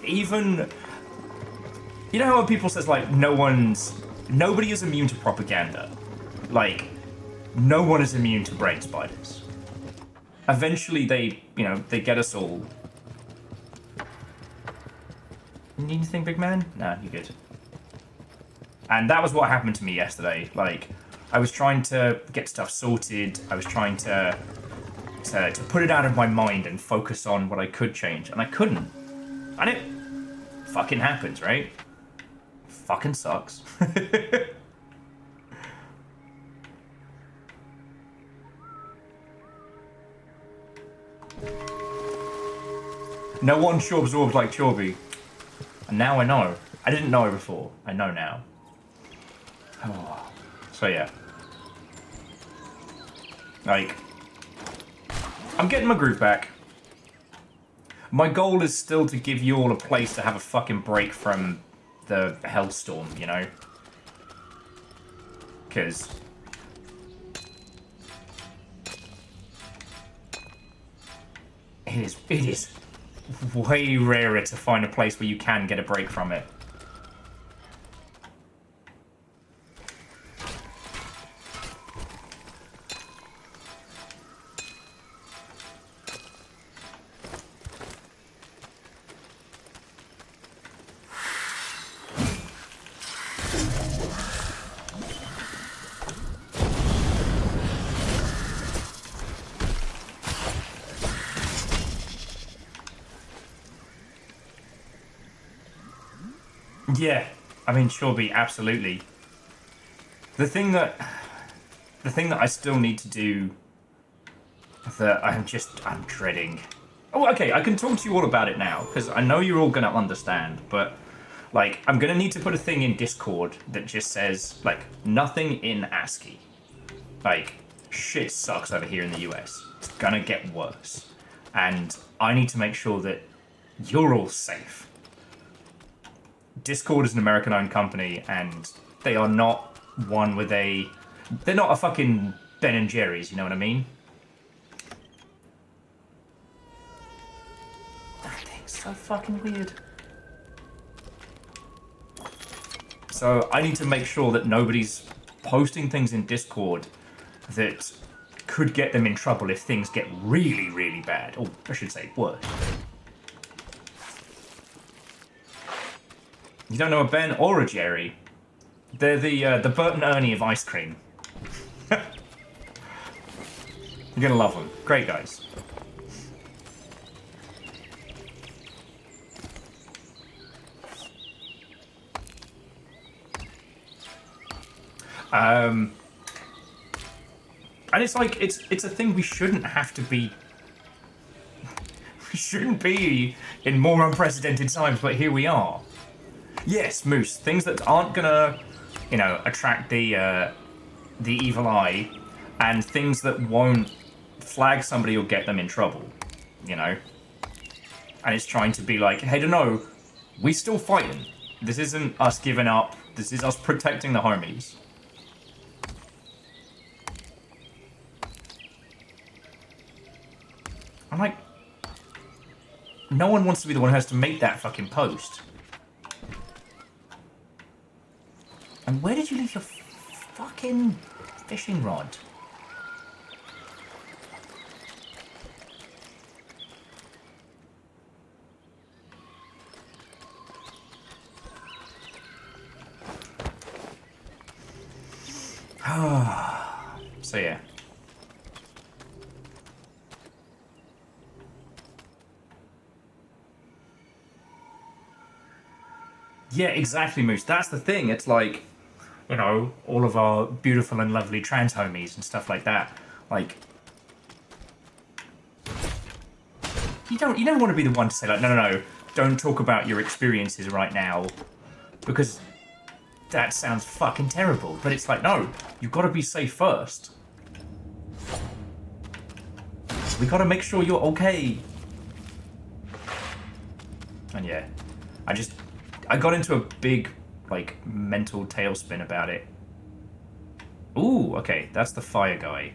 Even... You know how people says, like, nobody is immune to propaganda. Like, no one is immune to brain spiders. Eventually they, you know, they get us all. Need anything, big man? Nah, you're good. And that was what happened to me yesterday. Like, I was trying to get stuff sorted. I was trying to put it out of my mind and focus on what I could change, and I couldn't. And it fucking happens, right? Fucking sucks. No one sure absorbs like Chorby. And now I know. I didn't know before. I know now. Oh. So yeah. Like, I'm getting my groove back. My goal is still to give you all a place to have a fucking break from the hellstorm, you know? Because... It is way rarer to find a place where you can get a break from it. Yeah, I mean, sure, be absolutely. The thing that I still need to do, that I'm dreading. Oh, okay, I can talk to you all about it now, because I know you're all going to understand, but, like, I'm going to need to put a thing in Discord that just says, like, nothing in ASCII. Like, shit sucks over here in the US. It's gonna get worse. And I need to make sure that you're all safe. Discord is an American-owned company, and they are not one with a... They're not a fucking Ben and Jerry's, you know what I mean? That thing's so fucking weird. So I need to make sure that nobody's posting things in Discord that could get them in trouble if things get really, really bad. Or I should say, worse. You don't know a Ben or a Jerry. They're the Bert and Ernie of ice cream. You're gonna love them. Great guys. And it's like, it's a thing we shouldn't have to be... We shouldn't be in more unprecedented times, but here we are. Yes, Moose, things that aren't gonna, you know, attract the evil eye, and things that won't flag somebody or get them in trouble, you know? And it's trying to be like, hey, no, we still fighting. This isn't us giving up. This is us protecting the homies. I'm like, no one wants to be the one who has to make that fucking post. And where did you leave your fucking fishing rod? So yeah. Yeah, exactly, Moose. That's the thing. It's like, you know, all of our beautiful and lovely trans homies and stuff like that. Like, you don't want to be the one to say like, no, don't talk about your experiences right now, because that sounds fucking terrible. But it's like, no, you've got to be safe first. We got to make sure you're okay. And yeah, I got into a big, like, mental tailspin about it. Ooh, okay, that's the fire guy.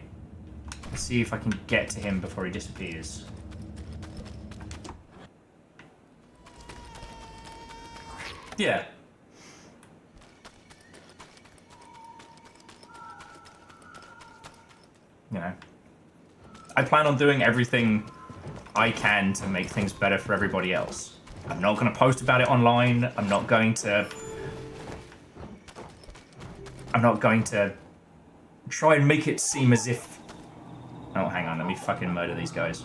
Let's see if I can get to him before he disappears. Yeah. You know. I plan on doing everything I can to make things better for everybody else. I'm not going to post about it online. I'm not going to try and make it seem as if... Oh, hang on. Let me fucking murder these guys.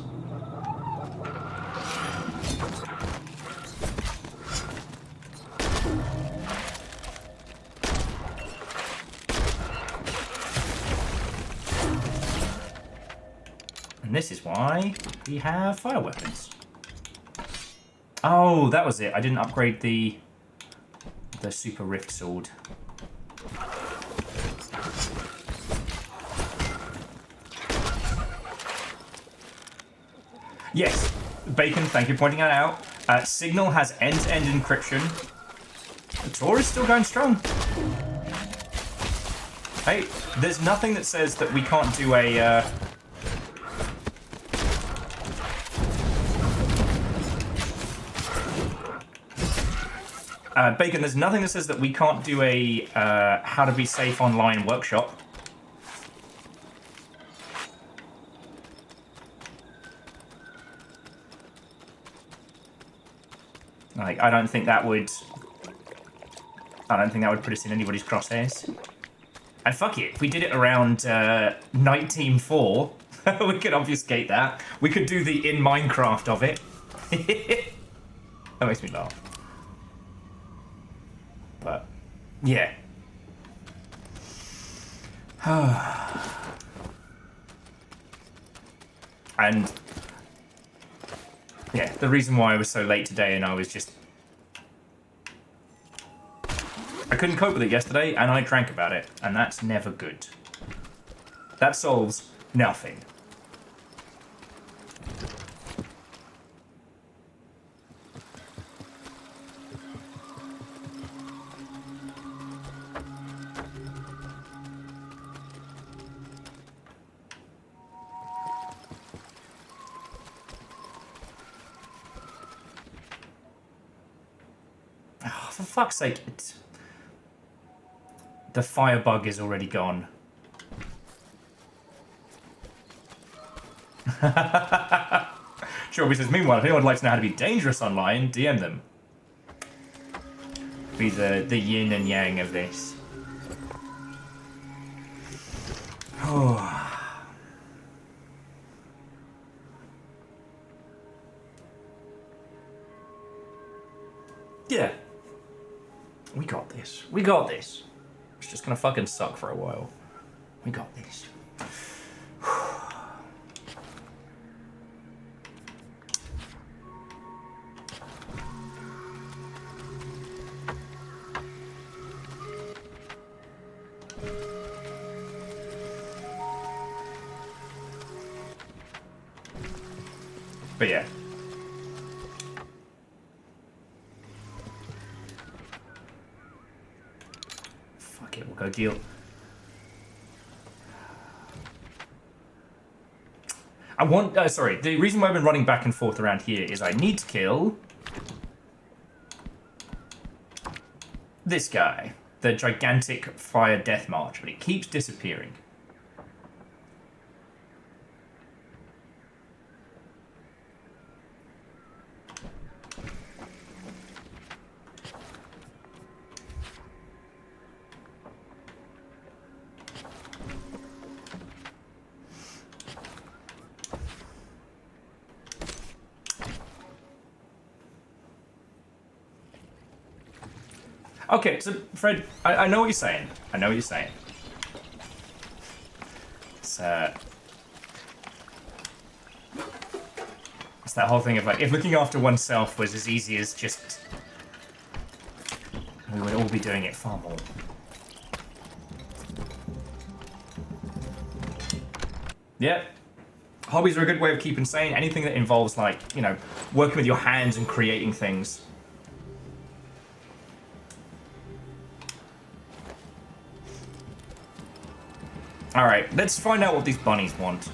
And this is why we have fire weapons. Oh, that was it. I didn't upgrade the super rift sword. Yes, Bacon, thank you for pointing that out. Signal has end-to-end encryption. The Tor is still going strong. Hey, there's nothing that says that we can't do a... Bacon, there's nothing that says that we can't do a how to be safe online workshop. Like, I don't think that would put us in anybody's crosshairs. And fuck it, if we did it around Night Team 4, we could obfuscate that. We could do the in Minecraft of it. That makes me laugh. but yeah. And yeah, the reason why I was so late today and I couldn't cope with it yesterday and I drank about it, and that's never good. That solves nothing. Oh, for fuck's sake, the firebug is already gone. Sure, says, meanwhile, if anyone would like to know how to be dangerous online, DM them. Be the yin and yang of this. Oh. Yeah. We got this. We got this. It's just gonna fucking suck for a while. We got this. But yeah. Fuck it, we'll go deal. I want, sorry, the reason why I've been running back and forth around here is I need to kill this guy, the gigantic fire death march, but it keeps disappearing. Okay, so Fred, I know what you're saying. I know what you're saying. It's that whole thing of like, if looking after oneself was as easy as just, we would all be doing it far more. Yeah. Hobbies are a good way of keeping sane. Anything that involves like, you know, working with your hands and creating things. Alright, let's find out what these bunnies want.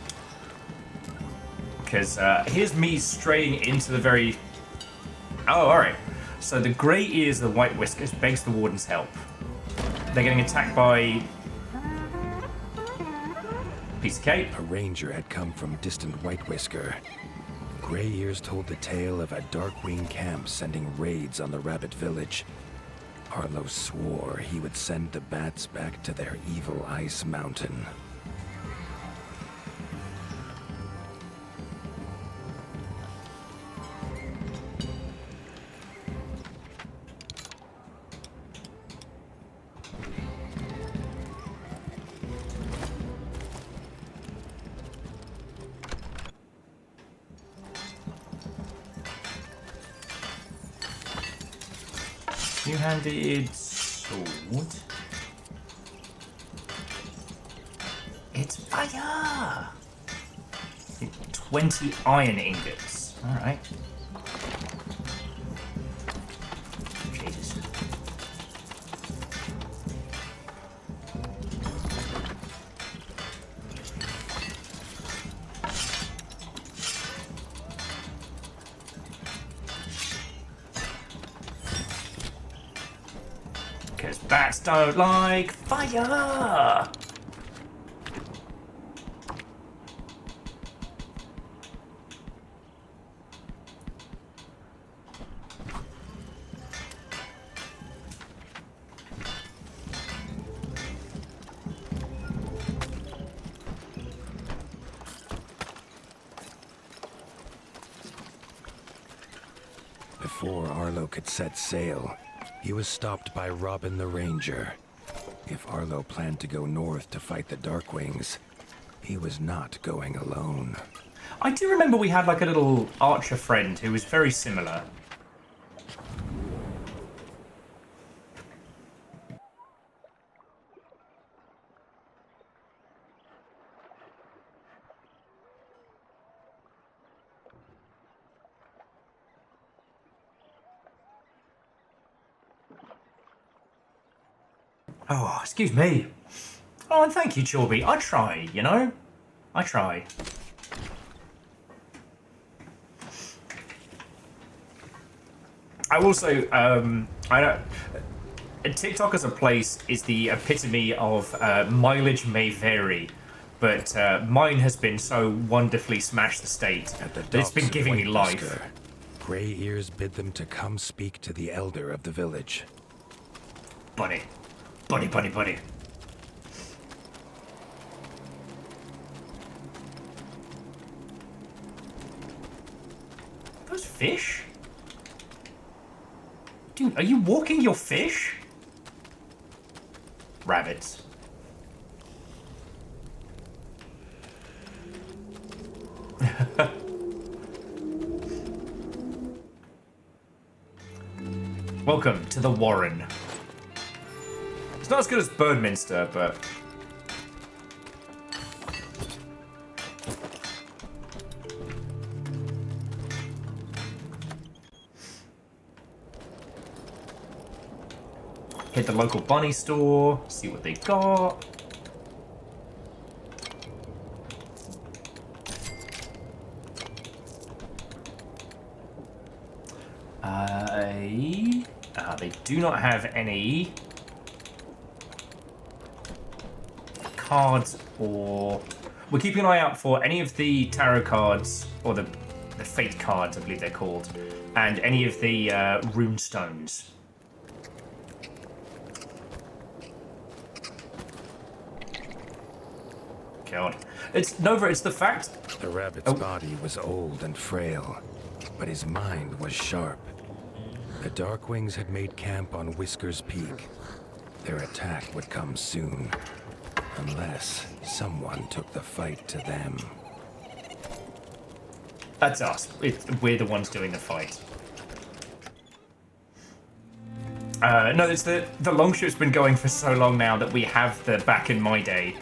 Because here's me straying into the very... Oh, alright. So the grey ears of the white whiskers begs the warden's help. They're getting attacked by... Piece of cake. A ranger had come from distant White Whisker. Grey Ears told the tale of a Darkwing camp sending raids on the rabbit village. Arlo swore he would send the bats back to their evil ice mountain. Two-handed sword. It's fire! 20 iron ingots. Alright. Jesus. Because bats don't like fire! Before Arlo could set sail, He was stopped by Robin the Ranger. If Arlo planned to go north to fight the Darkwings, he was not going alone. I do remember we had like a little archer friend who was very similar. Oh, excuse me. Oh, and thank you, Chorby. I try, you know? I try. I also, I don't... TikTok as a place is the epitome of mileage may vary, but mine has been so wonderfully smash the state that it's been giving me life. Grey Ears bid them to come speak to the elder of the village. Buddy. Buddy, buddy, buddy. Those fish? Dude, are you walking your fish? Rabbits. Welcome to the Warren. It's not as good as Birdminster, but... Hit the local bunny store, see what they got. They do not have any cards or... We're keeping an eye out for any of the tarot cards, or the fate cards, I believe they're called, and any of the rune stones. God. It's Nova, it's the fact... The rabbit's body was old and frail, but his mind was sharp. The Darkwings had made camp on Whisker's Peak. Their attack would come soon, unless someone took the fight to them. That's us. We're the ones doing the fight. No, it's the longship's been going for so long now that we have the back in my day.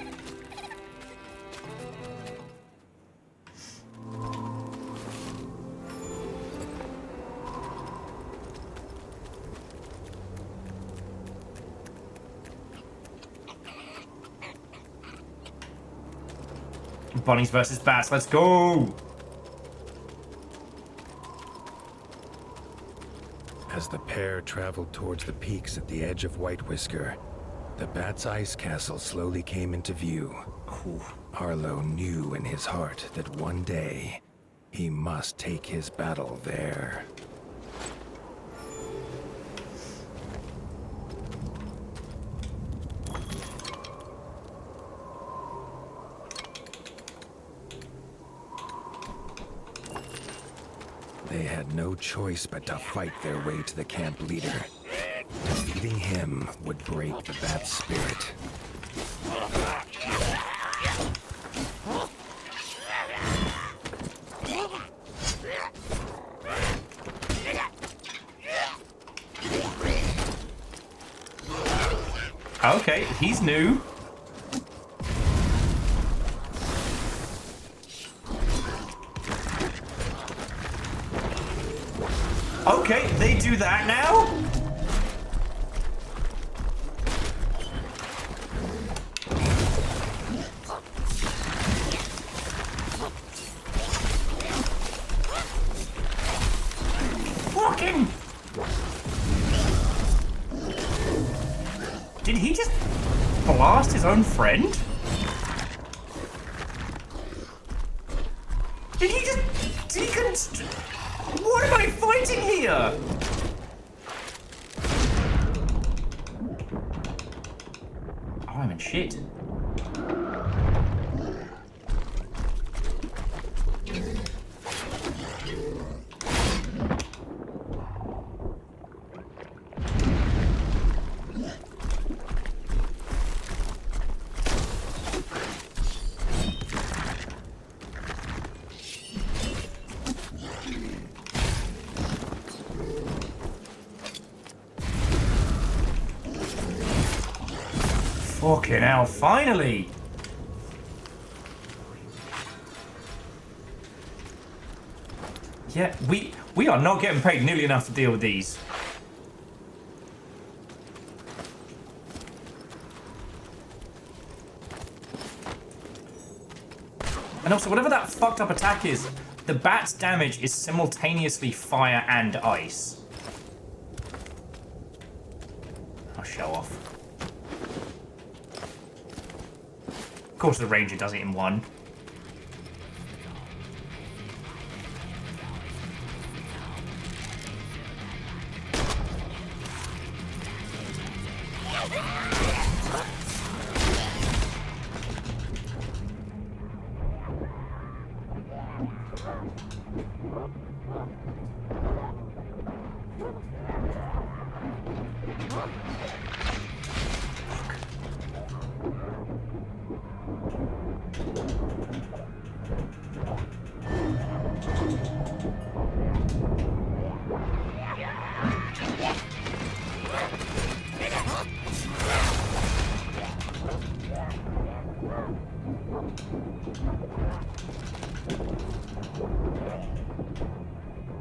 Bunnies versus bats, let's go! As the pair traveled towards the peaks at the edge of White Whisker, the Bat's ice castle slowly came into view. Arlo knew in his heart that one day he must take his battle there. They had no choice but to fight their way to the camp leader. Defeating him would break the Bat's spirit. Okay, he's new. Okay, they do that now? Fucking! Did he just blast his own friend? Did he just deconstruct? What am I fighting here? Oh, I'm in shit. Fucking hell, finally! Yeah, we are not getting paid nearly enough to deal with these. And also, whatever that fucked up attack is, the bat's damage is simultaneously fire and ice. I'll show off. Of course the ranger does it in one.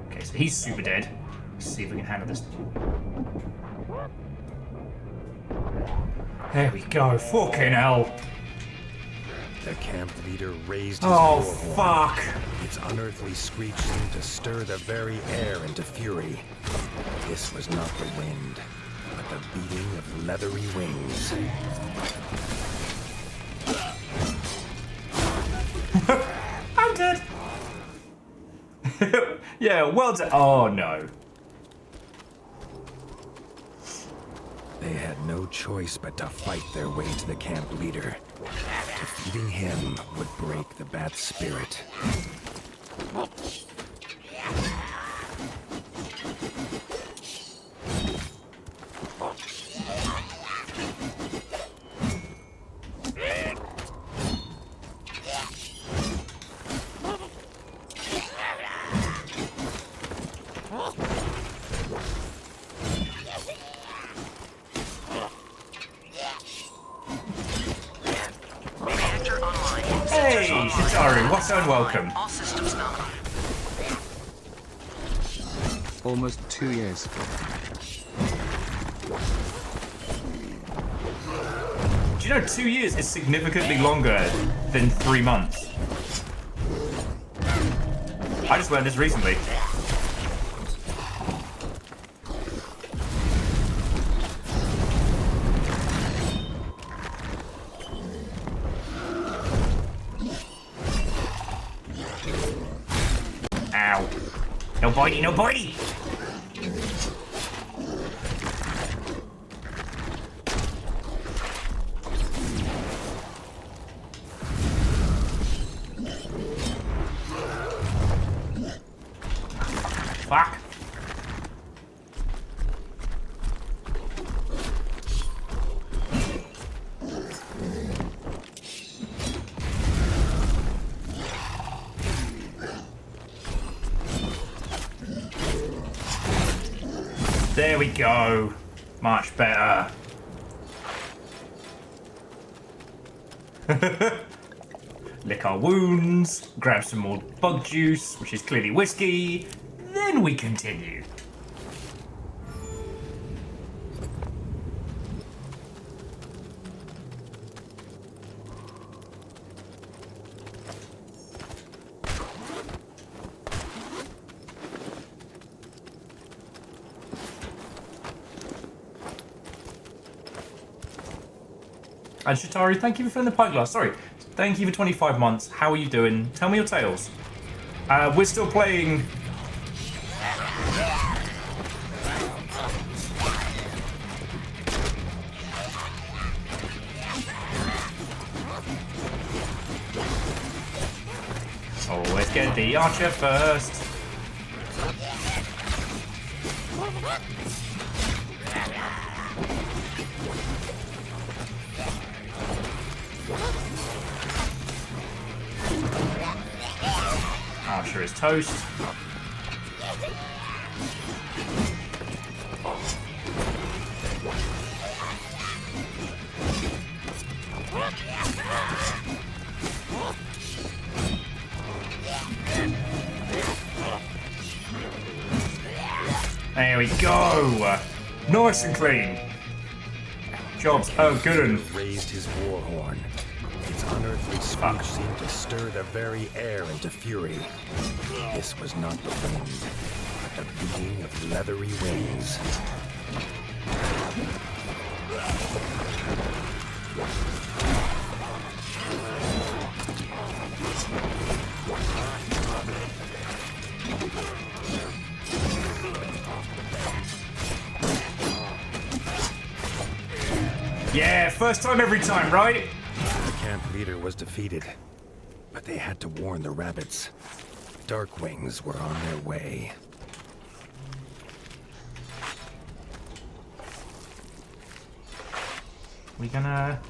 Okay, so he's super dead. Let's see if we can handle this. There we go. Fucking hell. The camp leader raised his Oh, war horn. fuck. Its unearthly screech seemed to stir the very air into fury. This was not the wind, but the beating of leathery wings. I'm dead. Yeah, well done. Oh, no. They had no choice but to fight their way to the camp leader. Defeating him would break the bat's spirit. Reactor online. Hey, Sensors online. Shitaru, what's and welcome. All systems nominal. Almost 2 years. Do you know 2 years is significantly longer than 3 months? I just learned this recently. Ow. No bitey, no bitey! Fuck. There we go. Much better. Lick our wounds, grab some more bug juice, which is clearly whiskey, then we continue. And Shitari, thank you for filling the pint glass. Sorry. Thank you for 25 months. How are you doing? Tell me your tales. We're still playing... Always get the archer first. Archer is toast. There we go. Nice and clean. Jobs. Oh, good one. Raised his war horn. Its unearthly screech seemed to stir the very air into fury. This was not the wind, but the beating of leathery wings. Yeah, first time every time, right? The camp leader was defeated, but they had to warn the rabbits. Dark wings were on their way. We gonna...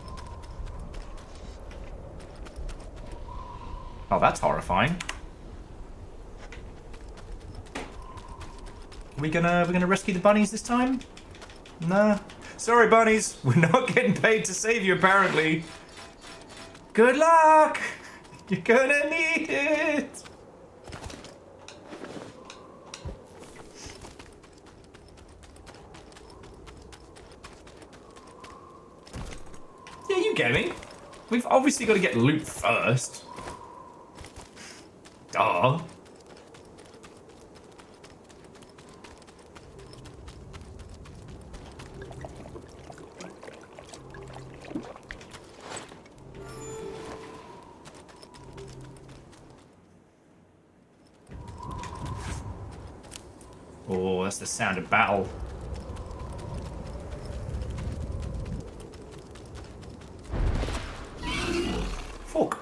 Oh, that's horrifying. We gonna rescue the bunnies this time? Nah. Sorry, bunnies. We're not getting paid to save you, apparently. Good luck! You're gonna need it! Yeah, you get me. We've obviously got to get loot first. Duh. Oh, that's the sound of battle. Fuck.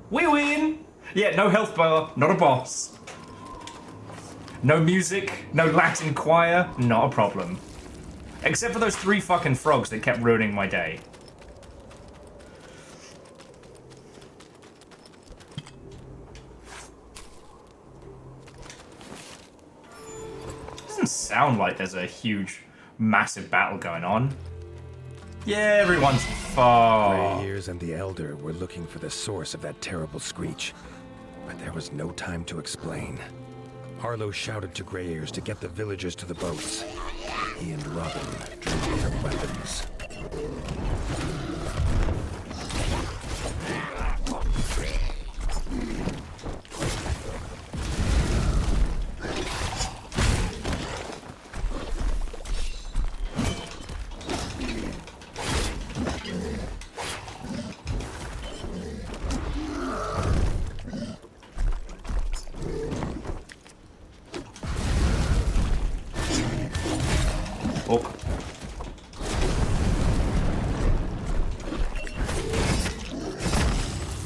We win! Yeah, no health bar, not a boss. No music, no Latin choir, not a problem. Except for those 3 fucking frogs that kept ruining my day. Doesn't sound like there's a huge, massive battle going on. Yeah, everyone's far. Grey and the Elder were looking for the source of that terrible screech, but there was no time to explain. Arlo shouted to Grey to get the villagers to the boats. He and Robin drew their weapons. Oh.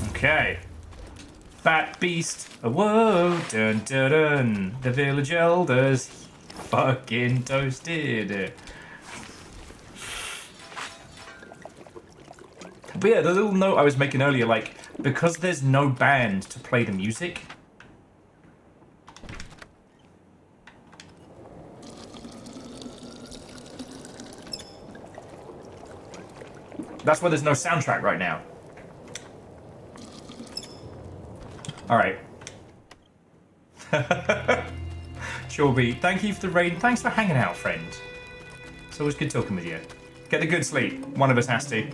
Okay. Fat beast. Whoa. Dun dun dun. The village elders fucking toasted. But yeah, the little note I was making earlier, like, because there's no band to play the music, that's why there's no soundtrack right now. Alright. Chorby, thank you for the raid. Thanks for hanging out, friend. It's always good talking with you. Get a good sleep. One of us has to.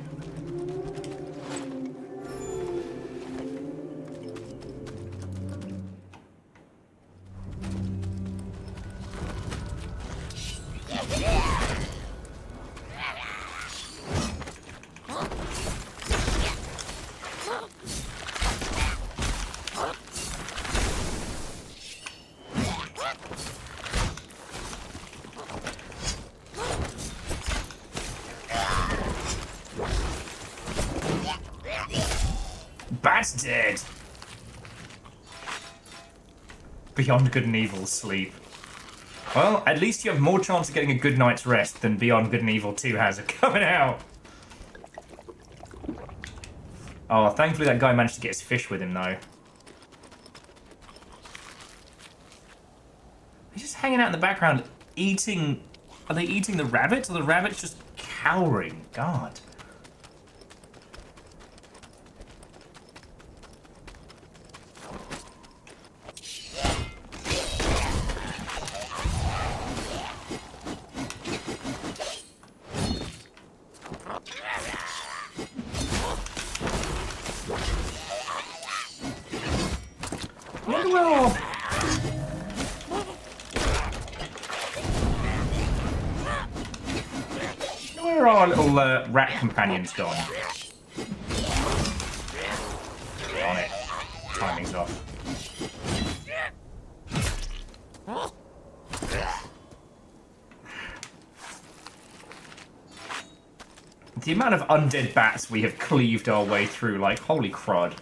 bat's dead. Beyond Good and Evil sleep. Well, at least you have more chance of getting a good night's rest than Beyond Good and Evil 2 has of coming out. Oh, thankfully that guy managed to get his fish with him, though. He's just hanging out in the background, eating... Are they eating the rabbits, or the rabbits just cowering? God. Where are our little rat companions gone? On it. Timing's off. The amount of undead bats we have cleaved our way through, like, holy crud.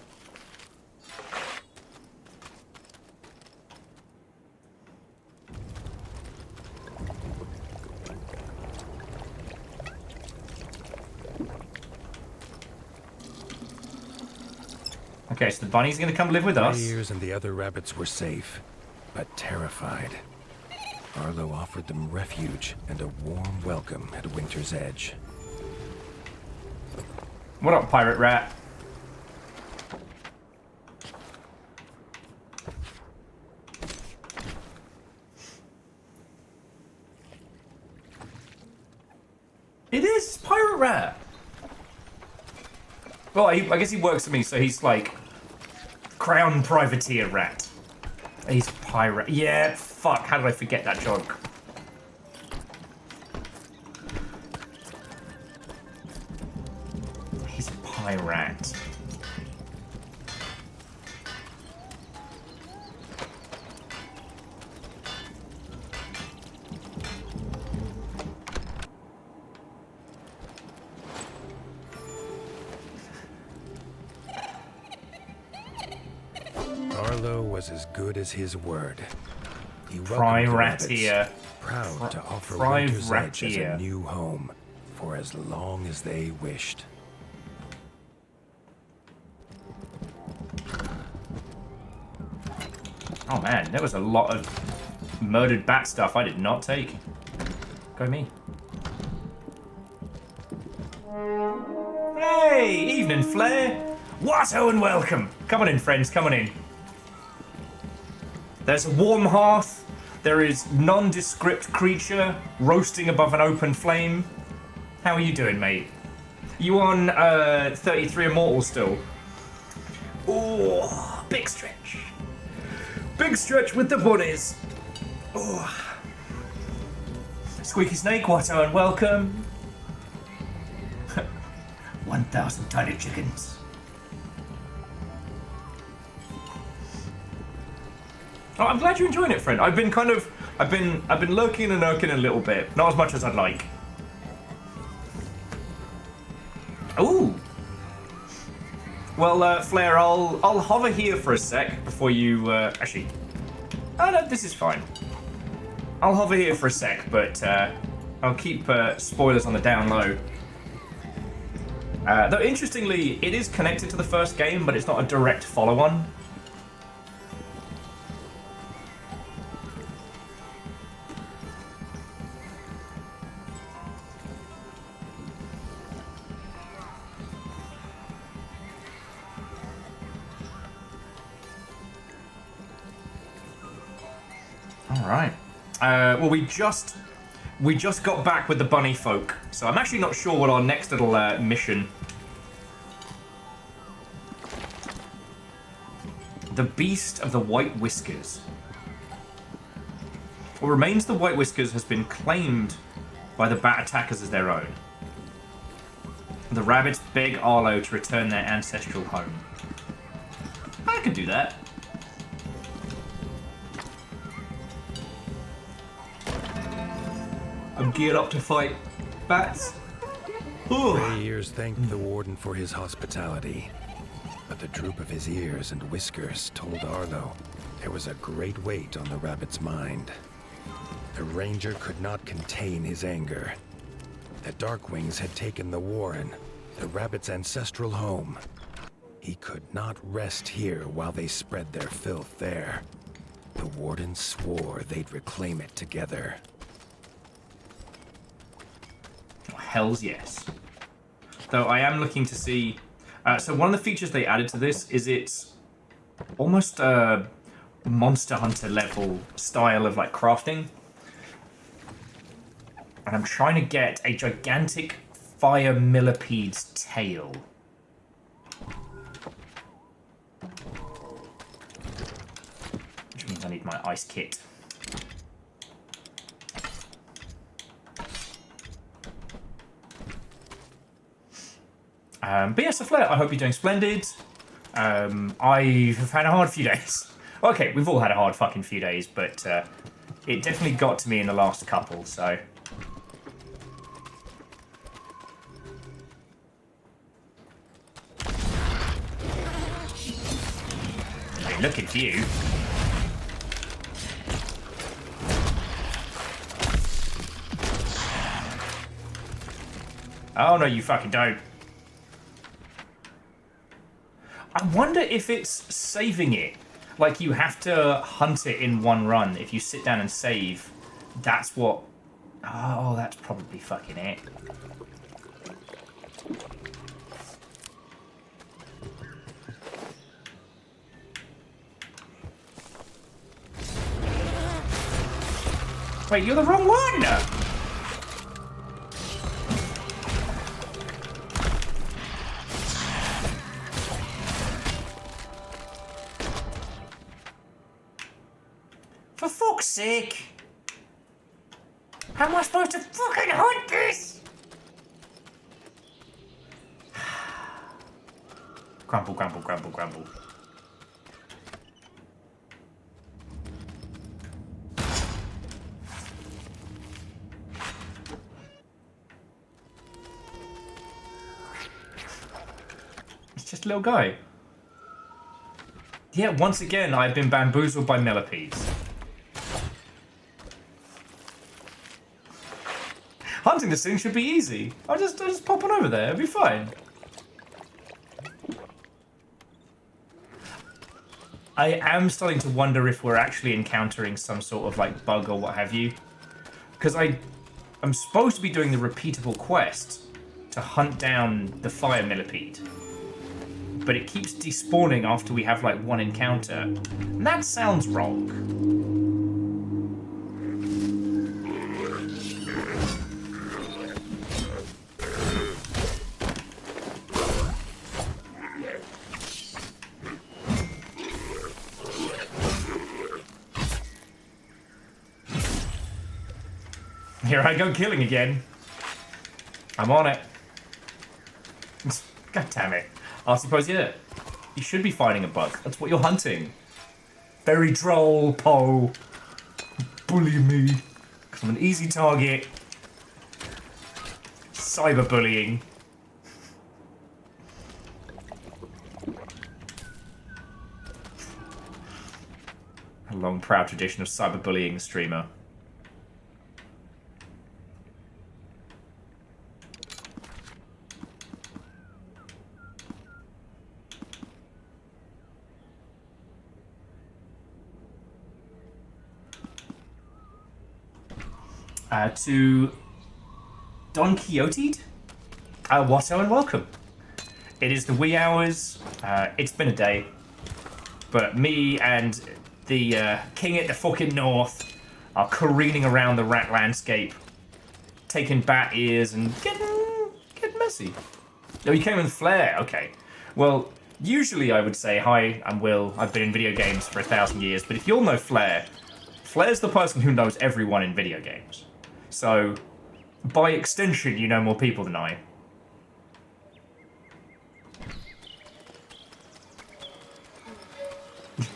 Okay, so the bunny's gonna come live with us. Ears and the other rabbits were safe, but terrified. Arlo offered them refuge and a warm welcome at Winter's Edge. What up, pirate rat? It is pirate rat. Well, I guess he works for me, so he's like crown privateer rat. He's pirate. Yeah, fuck. How did I forget that joke? He's a pirate. Arlo was as good as his word. He welcomed the rabbits, Privateer. proud to offer Privateer. Winter's Edge as a new home for as long as they wished. Oh man, there was a lot of murdered bat stuff I did not take. Go me. Hey, evening, Flair. Watto and welcome. Come on in, friends, come on in. There's a warm hearth. There is nondescript creature roasting above an open flame. How are you doing, mate? You on 33 Immortal still? Oh, big stretch. Big stretch with the bunnies. Oh. Squeaky Snake, Watto and welcome. 1,000 tiny chickens. Oh, I'm glad you're enjoying it, friend. I've been lurking and irking a little bit. Not as much as I'd like. Ooh. Well, Flair, I'll hover here for a sec before you, actually... Oh, no, this is fine. I'll hover here for a sec, but, I'll keep, spoilers on the down low. Though, interestingly, it is connected to the first game, but it's not a direct follow-on. Alright. Well, we just got back with the bunny folk, so I'm actually not sure what our next little mission... The Beast of the White Whiskers. What remains of the White Whiskers has been claimed by the bat attackers as their own. The rabbits beg Arlo to return their ancestral home. I could do that. I'm geared up to fight bats. Grey Ears thanked the warden for his hospitality. but the droop of his ears and whiskers told Arlo there was a great weight on the rabbit's mind. The ranger could not contain his anger. The Darkwings had taken the warren, the rabbit's ancestral home. He could not rest here while they spread their filth there. The warden swore they'd reclaim it together. Oh, hells yes. Though I am looking to see... so one of the features they added to this is it's almost a Monster Hunter level style of like crafting. And I'm trying to get a gigantic fire millipede's tail. Which means I need my ice kit. But yeah, so Flair, I hope you're doing splendid. I've had a hard few days. Okay, we've all had a hard fucking few days, but it definitely got to me in the last couple, so... Hey, look at you. Oh no, you fucking don't. I wonder if it's saving it. Like, you have to hunt it in one run. If you sit down and save, that's what... Oh, that's probably fucking it. Wait, you're the wrong one! For fuck's sake! How am I supposed to fucking hunt this? Grumble, grumble, grumble, grumble. It's just a little guy. Yeah, once again, I've been bamboozled by millipedes. Hunting this thing should be easy. I'll just pop on over there. It'll be fine. I am starting to wonder if we're actually encountering some sort of like bug or what have you. Because I'm supposed to be doing the repeatable quest to hunt down the fire millipede. But it keeps despawning after we have like one encounter. And that sounds wrong. Here I go killing again. I'm on it. God damn it. I suppose, yeah, you should be finding a bug. That's what you're hunting. Very droll, Poe. Bully me. Because I'm an easy target. Cyberbullying. A long, proud tradition of cyberbullying streamer. To Don Quixote, Watto and welcome. It is the wee hours. It's been a day, but me and the king at the fucking north are careening around the rat landscape, taking bat ears and getting messy. Oh, you came with flair. Okay. Well, usually I would say hi. I'm Will. I've been in video games for 1,000 years. But if you all know Flair, Flair's the person who knows everyone in video games. So, by extension, you know more people than I.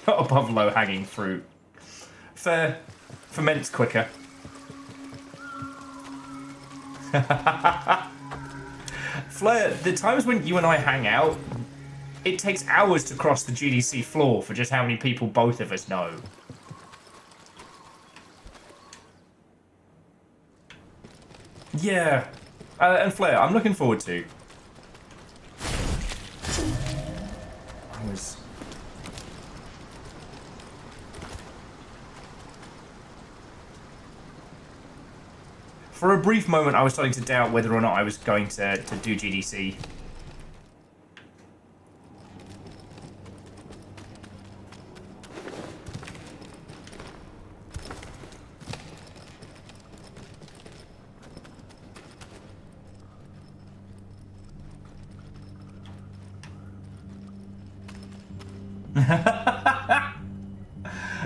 Not above low-hanging fruit. Fair. Ferments quicker. Flair, the times when you and I hang out, it takes hours to cross the GDC floor for just how many people both of us know. Yeah. And Flair, I'm looking forward to. I was... For a brief moment, I was starting to doubt whether or not I was going to do GDC.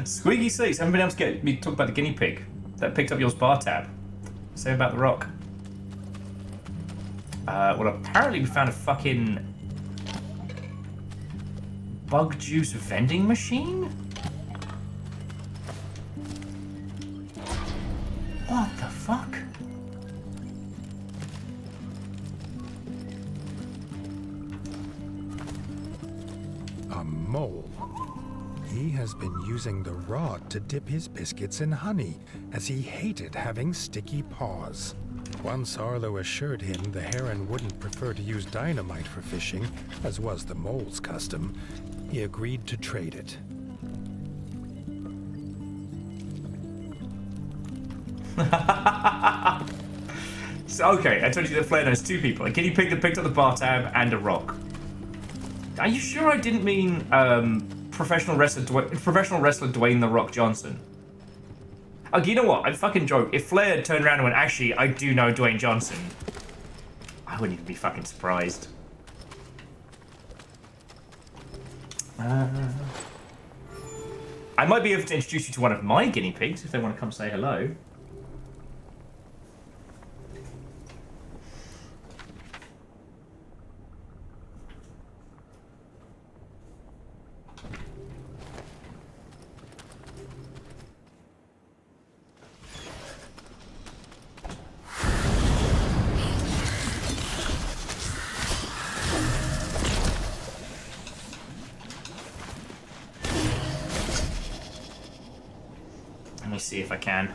Squeaky Six, haven't been able to get me to talk about the guinea pig that picked up your bar tab. Say about the rock. Well, apparently we found a fucking bug juice vending machine? What the fuck? A mole. He has been using the rod to dip his biscuits in honey, as he hated having sticky paws. Once Arlo assured him the heron wouldn't prefer to use dynamite for fishing, as was the mole's custom, he agreed to trade it. So, okay, I told you that Flair knows two people. A guinea pig that picked up the bar tab and a rock. Are you sure I didn't mean, professional wrestler Dwayne The Rock Johnson? Okay, you know what? I'm fucking joke. If Flair had turned around and went, actually, I do know Dwayne Johnson, I wouldn't even be fucking surprised. I might be able to introduce you to one of my guinea pigs if they want to come say hello. Let me see if I can.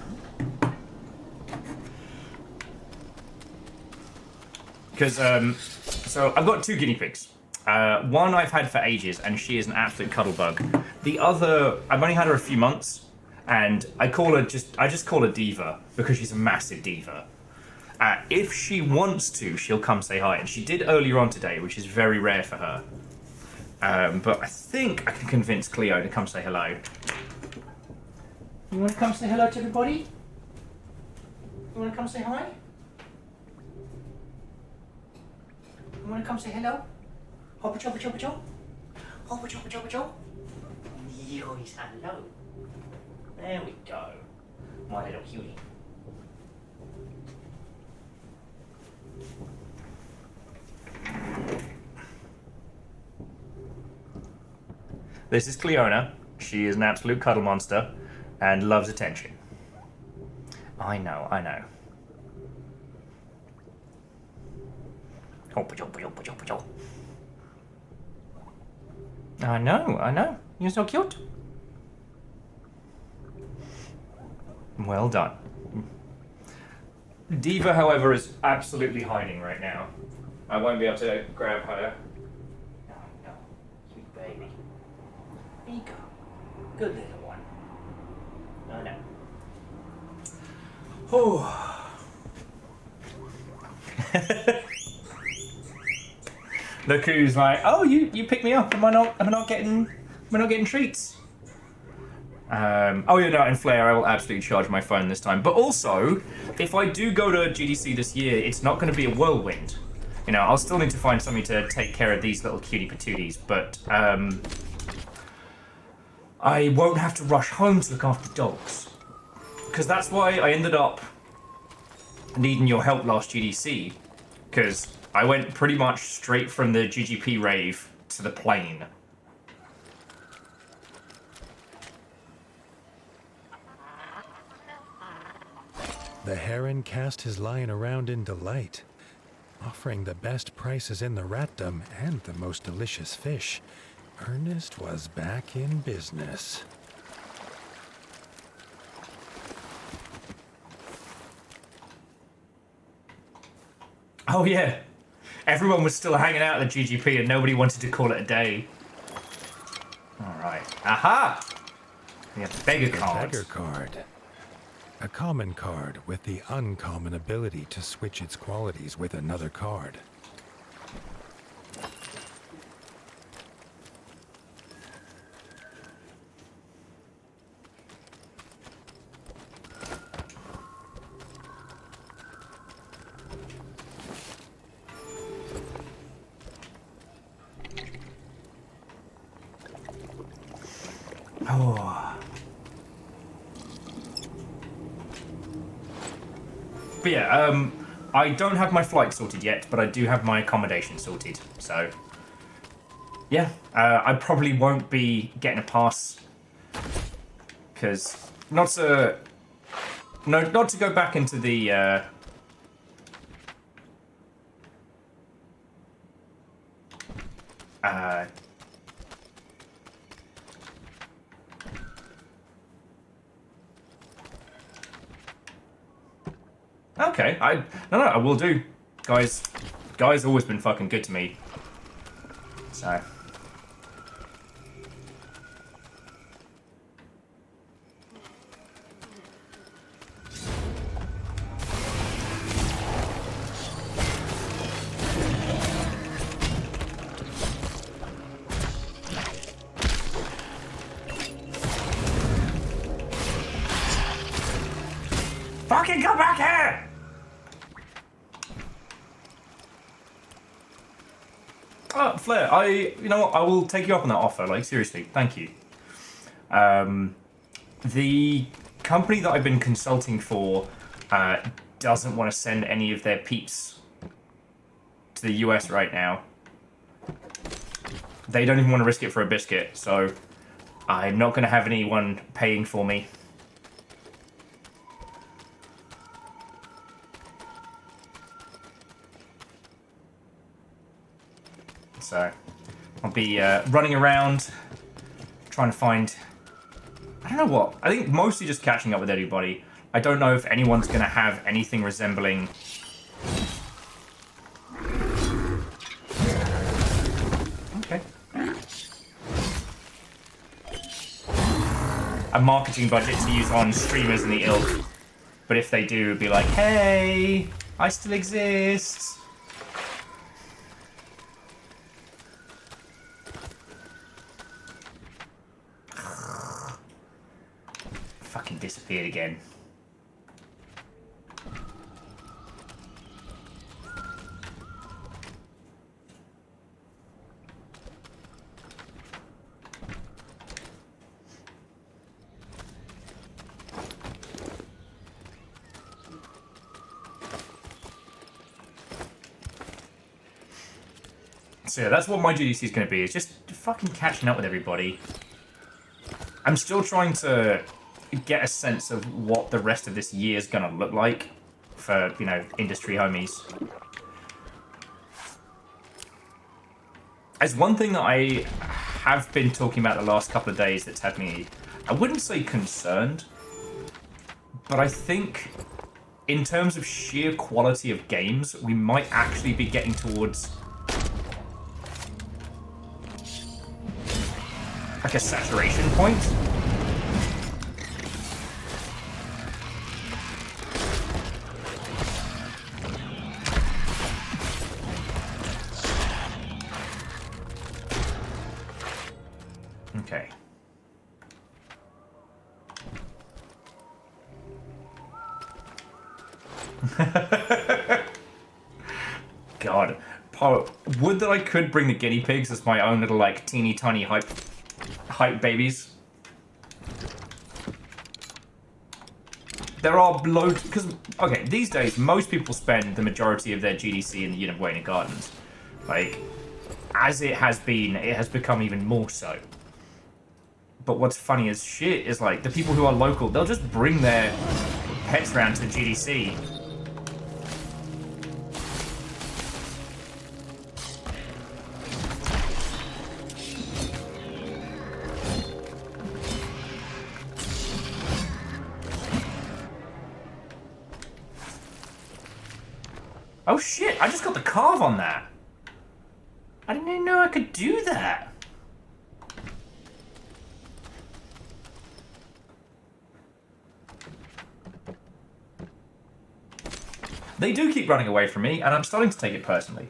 Because, so I've got two guinea pigs. One I've had for ages, and she is an absolute cuddle bug. The other, I've only had her a few months, and I just call her Diva, because she's a massive diva. If she wants to, she'll come say hi, and she did earlier on today, which is very rare for her. But I think I can convince Cleo to come say hello. You want to come say hello to everybody? You want to come say hi? You want to come say hello? Hoppa choppa choppa chop? Hoppa choppa choppa chop? Yes, hello. There we go. My little cutie. This is Cleona. She is an absolute cuddle monster and loves attention. I know, I know. I know, I know. You're so cute. Well done. Diva, however, is absolutely hiding right now. I won't be able to grab her. No, no. Sweet baby. There you go. Good little one. Oh, no. Oh. Look who's like, oh, you pick me up. Am I not getting treats? Oh yeah, no, and Flair, I will absolutely charge my phone this time. But also, if I do go to GDC this year, it's not going to be a whirlwind. You know, I'll still need to find somebody to take care of these little cutie patooties, but I won't have to rush home to look after dogs. Because that's why I ended up needing your help last GDC, because I went pretty much straight from the GGP rave to the plane. The heron cast his line around in delight. Offering the best prices in the ratdom and the most delicious fish, Ernest was back in business. Oh yeah, everyone was still hanging out at the GGP and nobody wanted to call it a day. Alright, aha! We have beggar cards. Beggar card. A common card with the uncommon ability to switch its qualities with another card. Oh. But yeah, I don't have my flight sorted yet, but I do have my accommodation sorted. So, yeah, I probably won't be getting a pass because not to go back into the. Okay, no, I will do. Guys always been fucking good to me. So. Fucking come back here! Oh, Flair, you know what, I will take you up on that offer, like, seriously, thank you. The company that I've been consulting for doesn't want to send any of their peeps to the US right now. They don't even want to risk it for a biscuit, so I'm not going to have anyone paying for me. So I'll be running around, trying to find... I don't know what. I think mostly just catching up with everybody. I don't know if anyone's going to have anything resembling... Okay. A marketing budget to use on streamers in the ilk. But if they do, it'd be like, hey, I still exist. Fucking disappeared again. So yeah, that's what my GDC is going to be. It's just fucking catching up with everybody. I'm still trying to get a sense of what the rest of this year is going to look like for, you know, industry homies. As one thing that I have been talking about the last couple of days that's had me, I wouldn't say concerned, but I think in terms of sheer quality of games, we might actually be getting towards like a saturation point. Okay. God. Would that I could bring the guinea pigs as my own little, like, teeny tiny hype babies. There are loads, because, okay, these days, most people spend the majority of their GDC in the Unit Gardens. Like, as it has been, it has become even more so. But what's funny as shit is, like, the people who are local, they'll just bring their pets around to GDC. Oh shit, I just got the carve on that. I didn't even know I could do that. They do keep running away from me, and I'm starting to take it personally.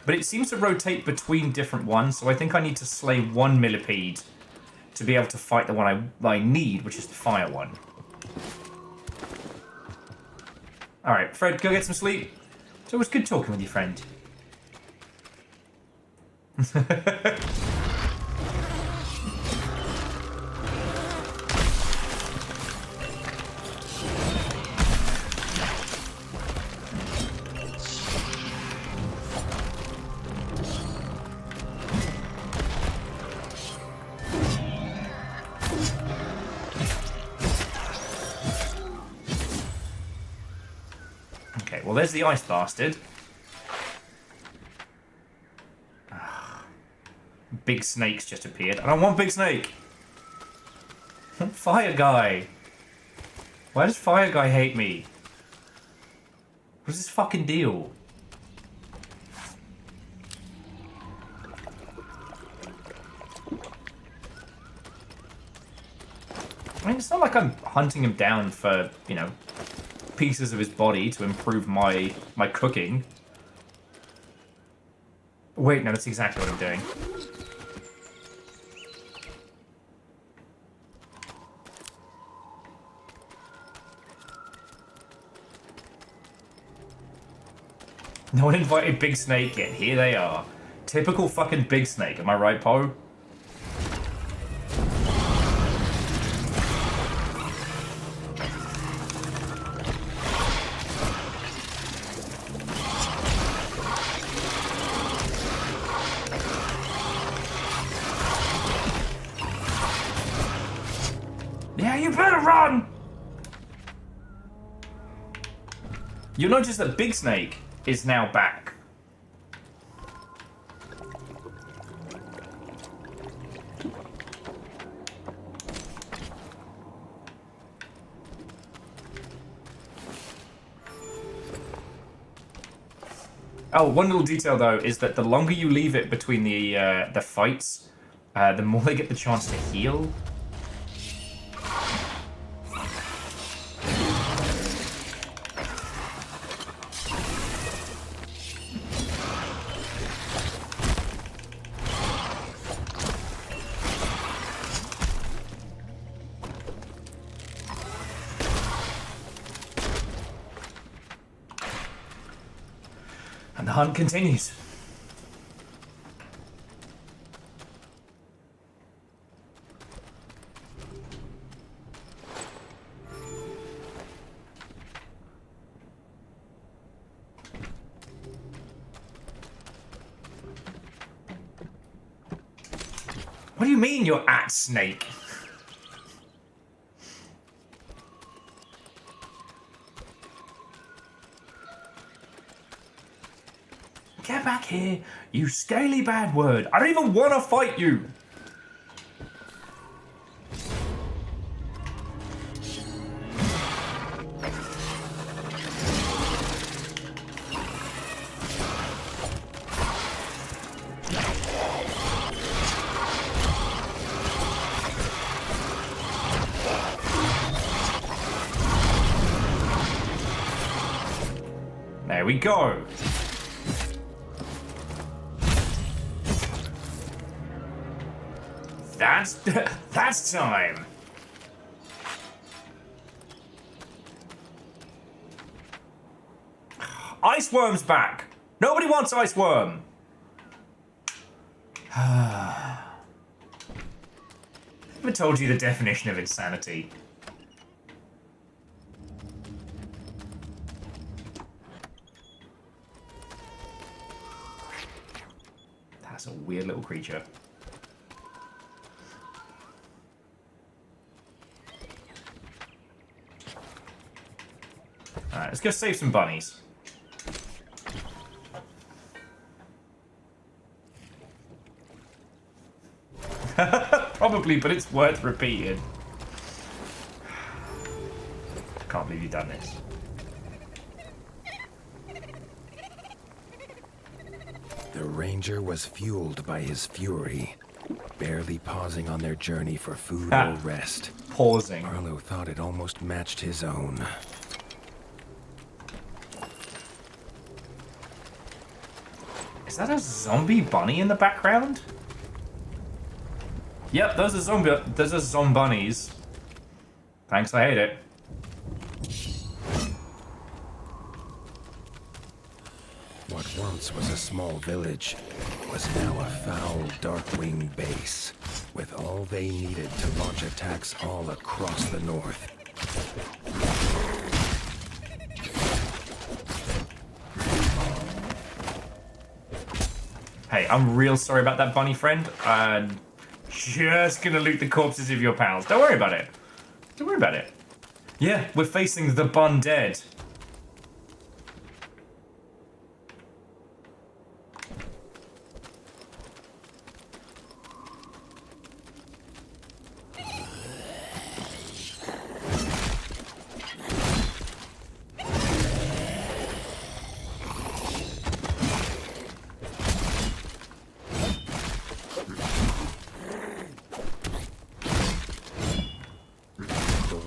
But it seems to rotate between different ones, so I think I need to slay one millipede to be able to fight the one I need, which is the fire one. Alright, Fred, go get some sleep. It's always good talking with you, friend. Okay, well there's the ice bastard. Big snakes just appeared. I don't want big snake! Fire guy! Why does fire guy hate me? What's his fucking deal? I mean, it's not like I'm hunting him down for, you know, pieces of his body to improve my cooking. Wait, no, that's exactly what I'm doing. No one invited Big Snake yet. Here they are. Typical fucking Big Snake. Am I right, Poe? Yeah, you better run! You'll notice that Big Snake is now back. Oh, one little detail though is that the longer you leave it between the fights, the more they get the chance to heal. And the hunt continues. What do you mean you're at Snake? Get back here, you scaly bad word. I don't even want to fight you. There we go. That's time. Ice Worm's back. Nobody wants Ice Worm. Never told you the definition of insanity. That's a weird little creature. Alright, let's go save some bunnies. Probably, but it's worth repeating. Can't believe you've done this. The ranger was fueled by his fury, barely pausing on their journey for food or rest. Pausing. Arlo thought it almost matched his own. Is that a zombie bunny in the background? Yep, those are zombunnies. Thanks, I hate it. What once was a small village was now a foul Darkwing base, with all they needed to launch attacks all across the north. Hey, I'm real sorry about that bunny friend. I'm just gonna loot the corpses of your pals. Don't worry about it. Don't worry about it. Yeah, we're facing the bun dead.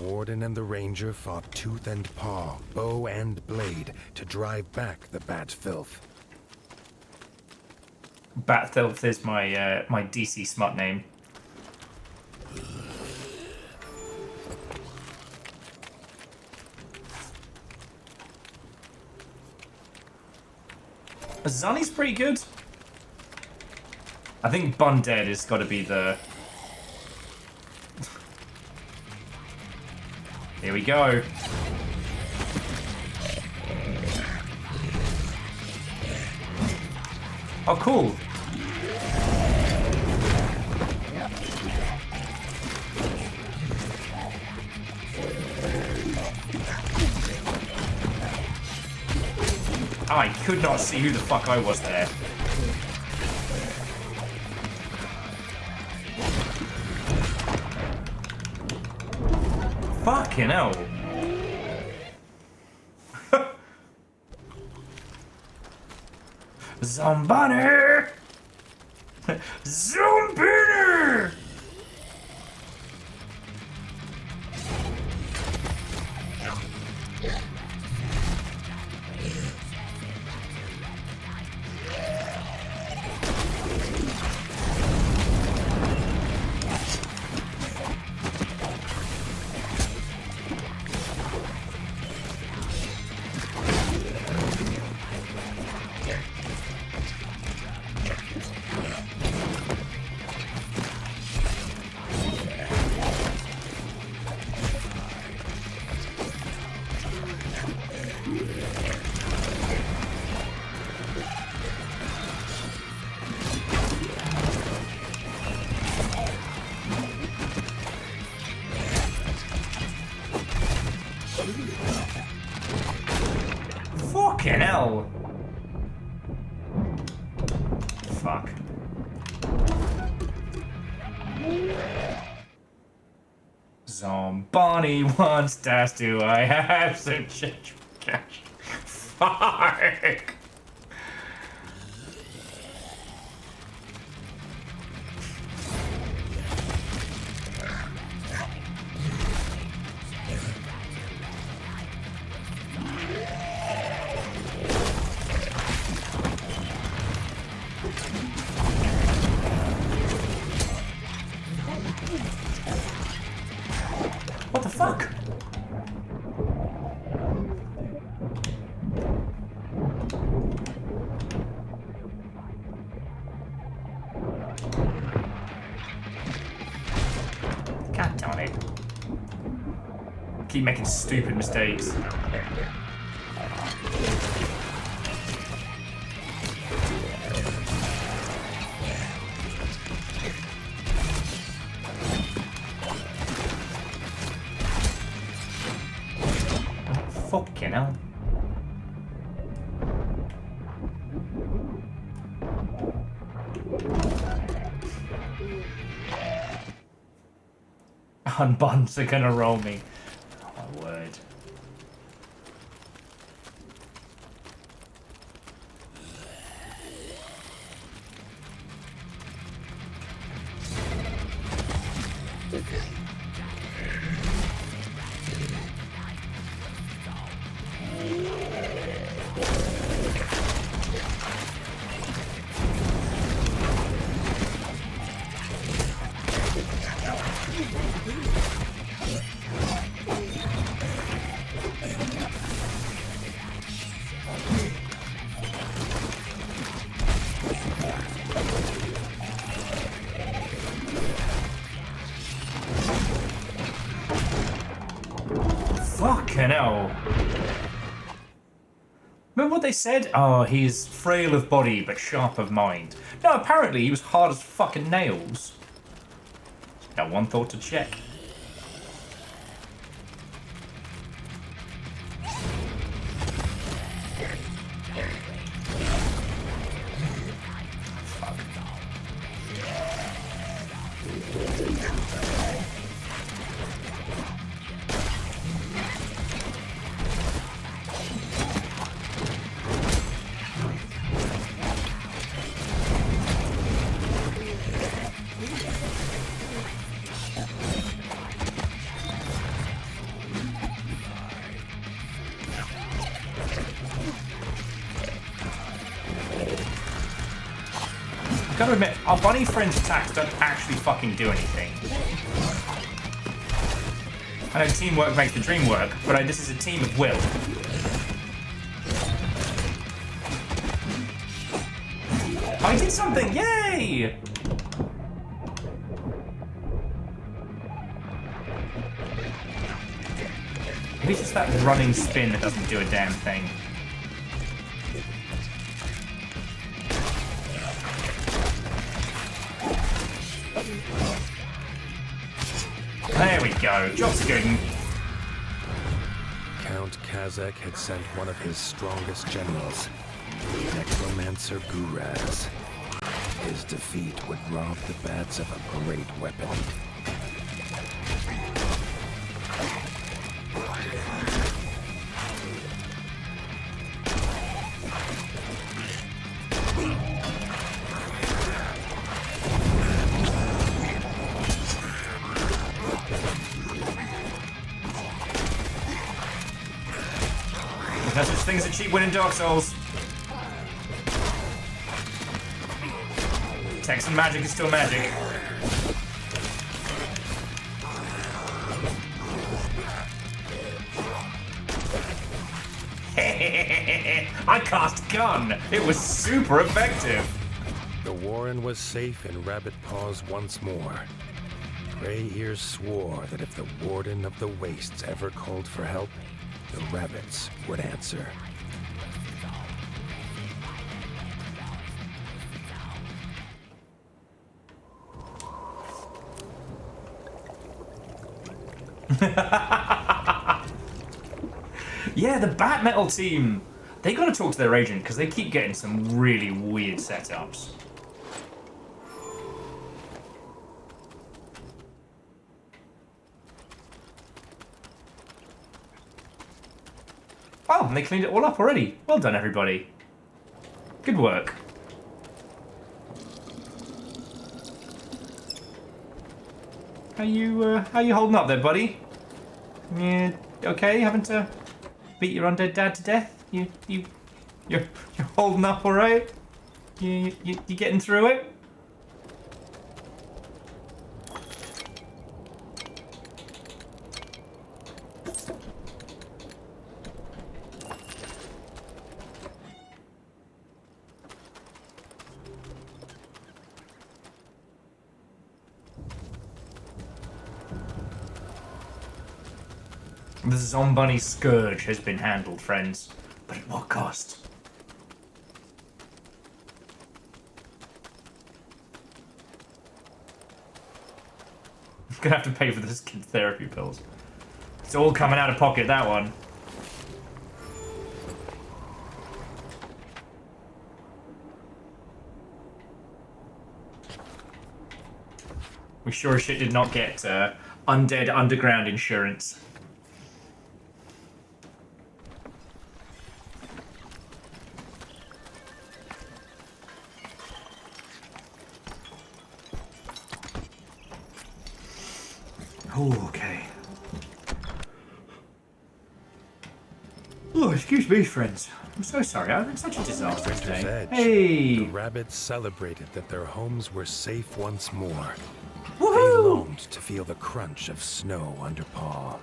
Warden and the ranger fought tooth and paw, bow and blade, to drive back the bat filth. Bat Filth is my my DC smut name. Zani's pretty good. I think Bun Dead has got to be the... Here we go. Oh, cool. I could not see who the fuck I was there. Fucking hell. Zombunner! Zombunner! Fucking hell. Fuck. Zombani wants das, do I have some cash? Fuck. What the fuck? God damn it. Keep making stupid mistakes. Fucking hell. Unbuns are gonna roll me. Oh my word. Fucking hell. Remember what they said? Oh, he's frail of body but sharp of mind. No, apparently he was hard as fucking nails. Got one thought to check. Gotta admit, our bunny friend's attacks don't actually fucking do anything. I know teamwork makes the dream work, but this is a team of will. I did something! Yay! Maybe it's just that running spin that doesn't do a damn thing. There we go. Job's good. Count Kazakh had sent one of his strongest generals, Necromancer Guraz. His defeat would rob the bats of a great weapon. No such thing as a cheap win in Dark Souls. Text and magic is still magic. I cast gun. It was super effective. The Warren was safe in Rabbit Paws once more. Grey Ears swore that if the Warden of the Wastes ever called for help, the rabbits would answer. Yeah, the Bat Metal team. They gotta talk to their agent because they keep getting some really weird setups. Oh, and they cleaned it all up already. Well done, everybody. Good work. How you holding up there, buddy? Yeah, okay? Having to beat your undead dad to death? You're holding up all right? You getting through it? The Zombunny Scourge has been handled, friends. But at what cost? I'm gonna have to pay for this kid's therapy pills. It's all coming out of pocket, that one. We sure as shit did not get undead underground insurance. Okay. Oh, excuse me, friends. I'm so sorry. I've been such a disaster Winter's today. Edge. Hey! The rabbits celebrated that their homes were safe once more. They Woohoo! longed to feel the crunch of snow under paw.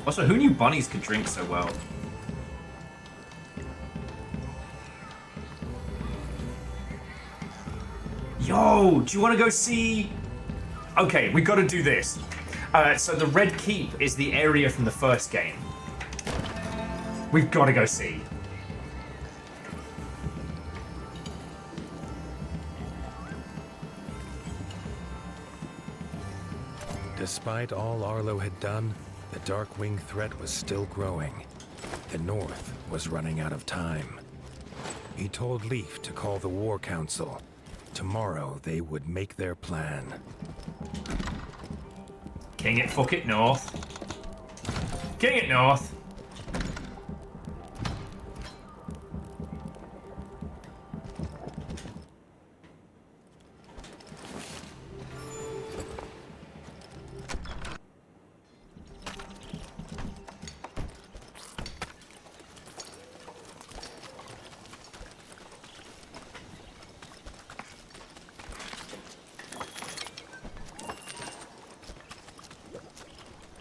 Also, who knew bunnies could drink so well? Yo, do you want to go see Okay, we got to do this. So the Red Keep is the area from the first game. We've got to go see. Despite all Arlo had done, the Darkwing threat was still growing. The North was running out of time. He told Leaf to call the War Council. Tomorrow they would make their plan. King it, fuck it, North. King it, North.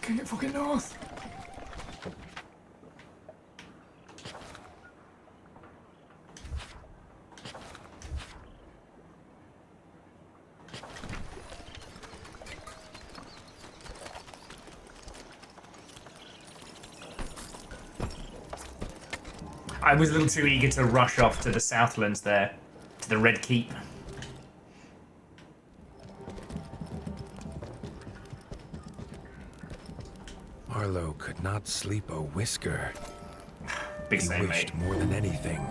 King it, fucking North. I was a little too eager to rush off to the Southlands there, to the Red Keep. Arlo could not sleep a whisker. Big He same, wished mate. more than anything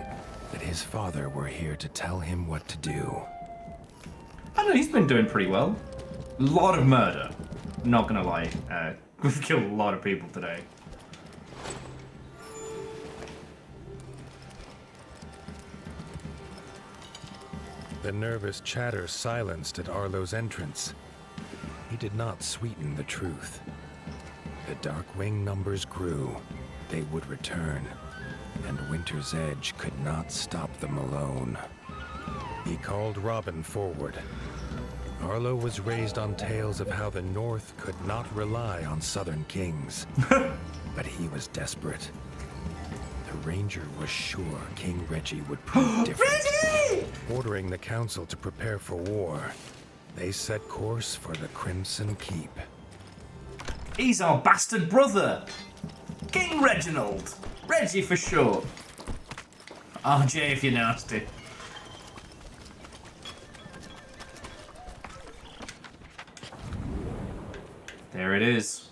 that his father were here to tell him what to do. I know, he's been doing pretty well. Lot of murder. Not gonna lie. We've killed a lot of people today. The nervous chatter silenced at Arlo's entrance. He did not sweeten the truth. The Darkwing numbers grew. They would return, and Winter's Edge could not stop them alone. He called Robin forward. Arlo was raised on tales of how the North could not rely on Southern kings. But he was desperate. The Ranger was sure King Reggie would prove different. Reggie! Ordering the council to prepare for war, they set course for the Crimson Keep. He's our bastard brother. King Reginald. Reggie for short. RJ if you're nasty. There it is.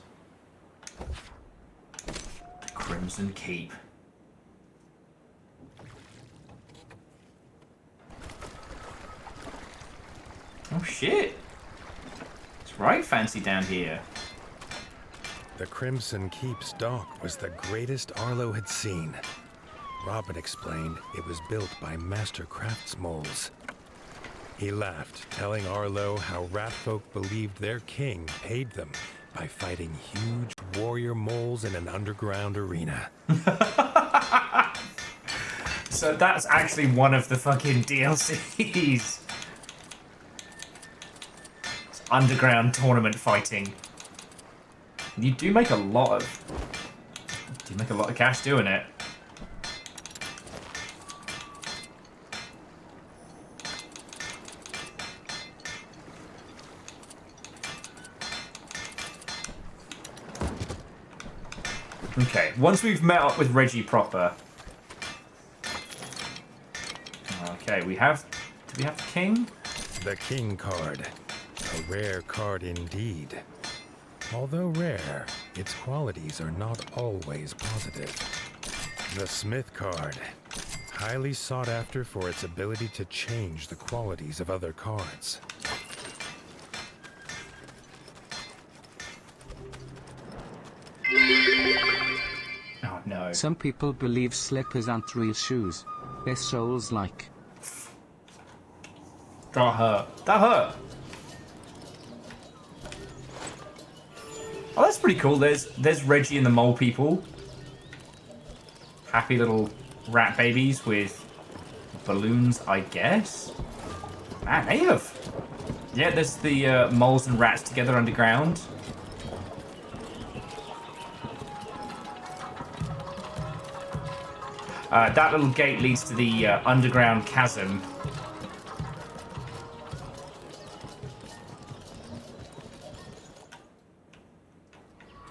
The Crimson Keep. Oh shit. It's right fancy down here. The Crimson Keep's dock was the greatest Arlo had seen. Robin explained it was built by master craftsmoles. He laughed, telling Arlo how ratfolk believed their king paid them by fighting huge warrior moles in an underground arena. So that's actually one of the fucking DLCs. It's underground tournament fighting. You do make a lot of cash doing it. Okay, once we've met up with Reggie proper. Okay, do we have the king? The King card. A rare card indeed. Although rare, its qualities are not always positive. The Smith card. Highly sought after for its ability to change the qualities of other cards. Oh no. Some people believe slippers aren't real shoes. They're souls like. That hurt. That hurt. Oh, that's pretty cool. There's Reggie and the mole people. Happy little rat babies with balloons, I guess. Man, they have. Yeah, there's the moles and rats together underground. That little gate leads to the underground chasm.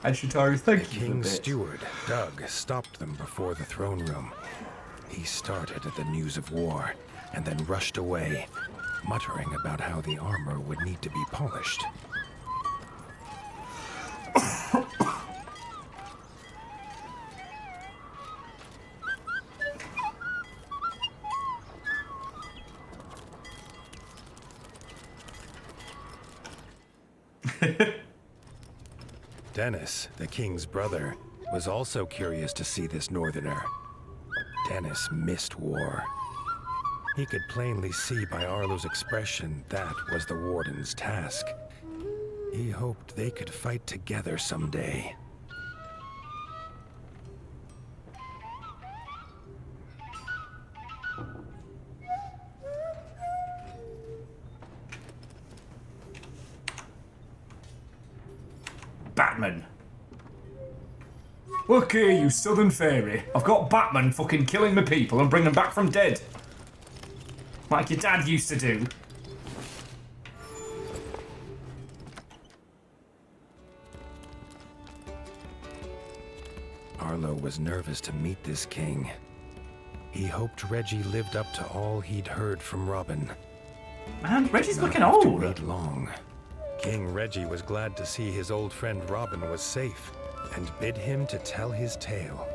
And Shitaru, The thank you for king's this. steward, Doug, stopped them before the throne room. He started at the news of war and then rushed away, muttering about how the armor would need to be polished. Dennis, the king's brother, was also curious to see this northerner. Dennis missed war. He could plainly see by Arlo's expression that was the warden's task. He hoped they could fight together someday. Batman. Okay, you southern fairy. I've got Batman fucking killing my people and bringing them back from dead. Like your dad used to do. Arlo was nervous to meet this king. He hoped Reggie lived up to all he'd heard from Robin. Man, Reggie's Not looking have to old. wait long. King Reggie was glad to see his old friend Robin was safe and bid him to tell his tale.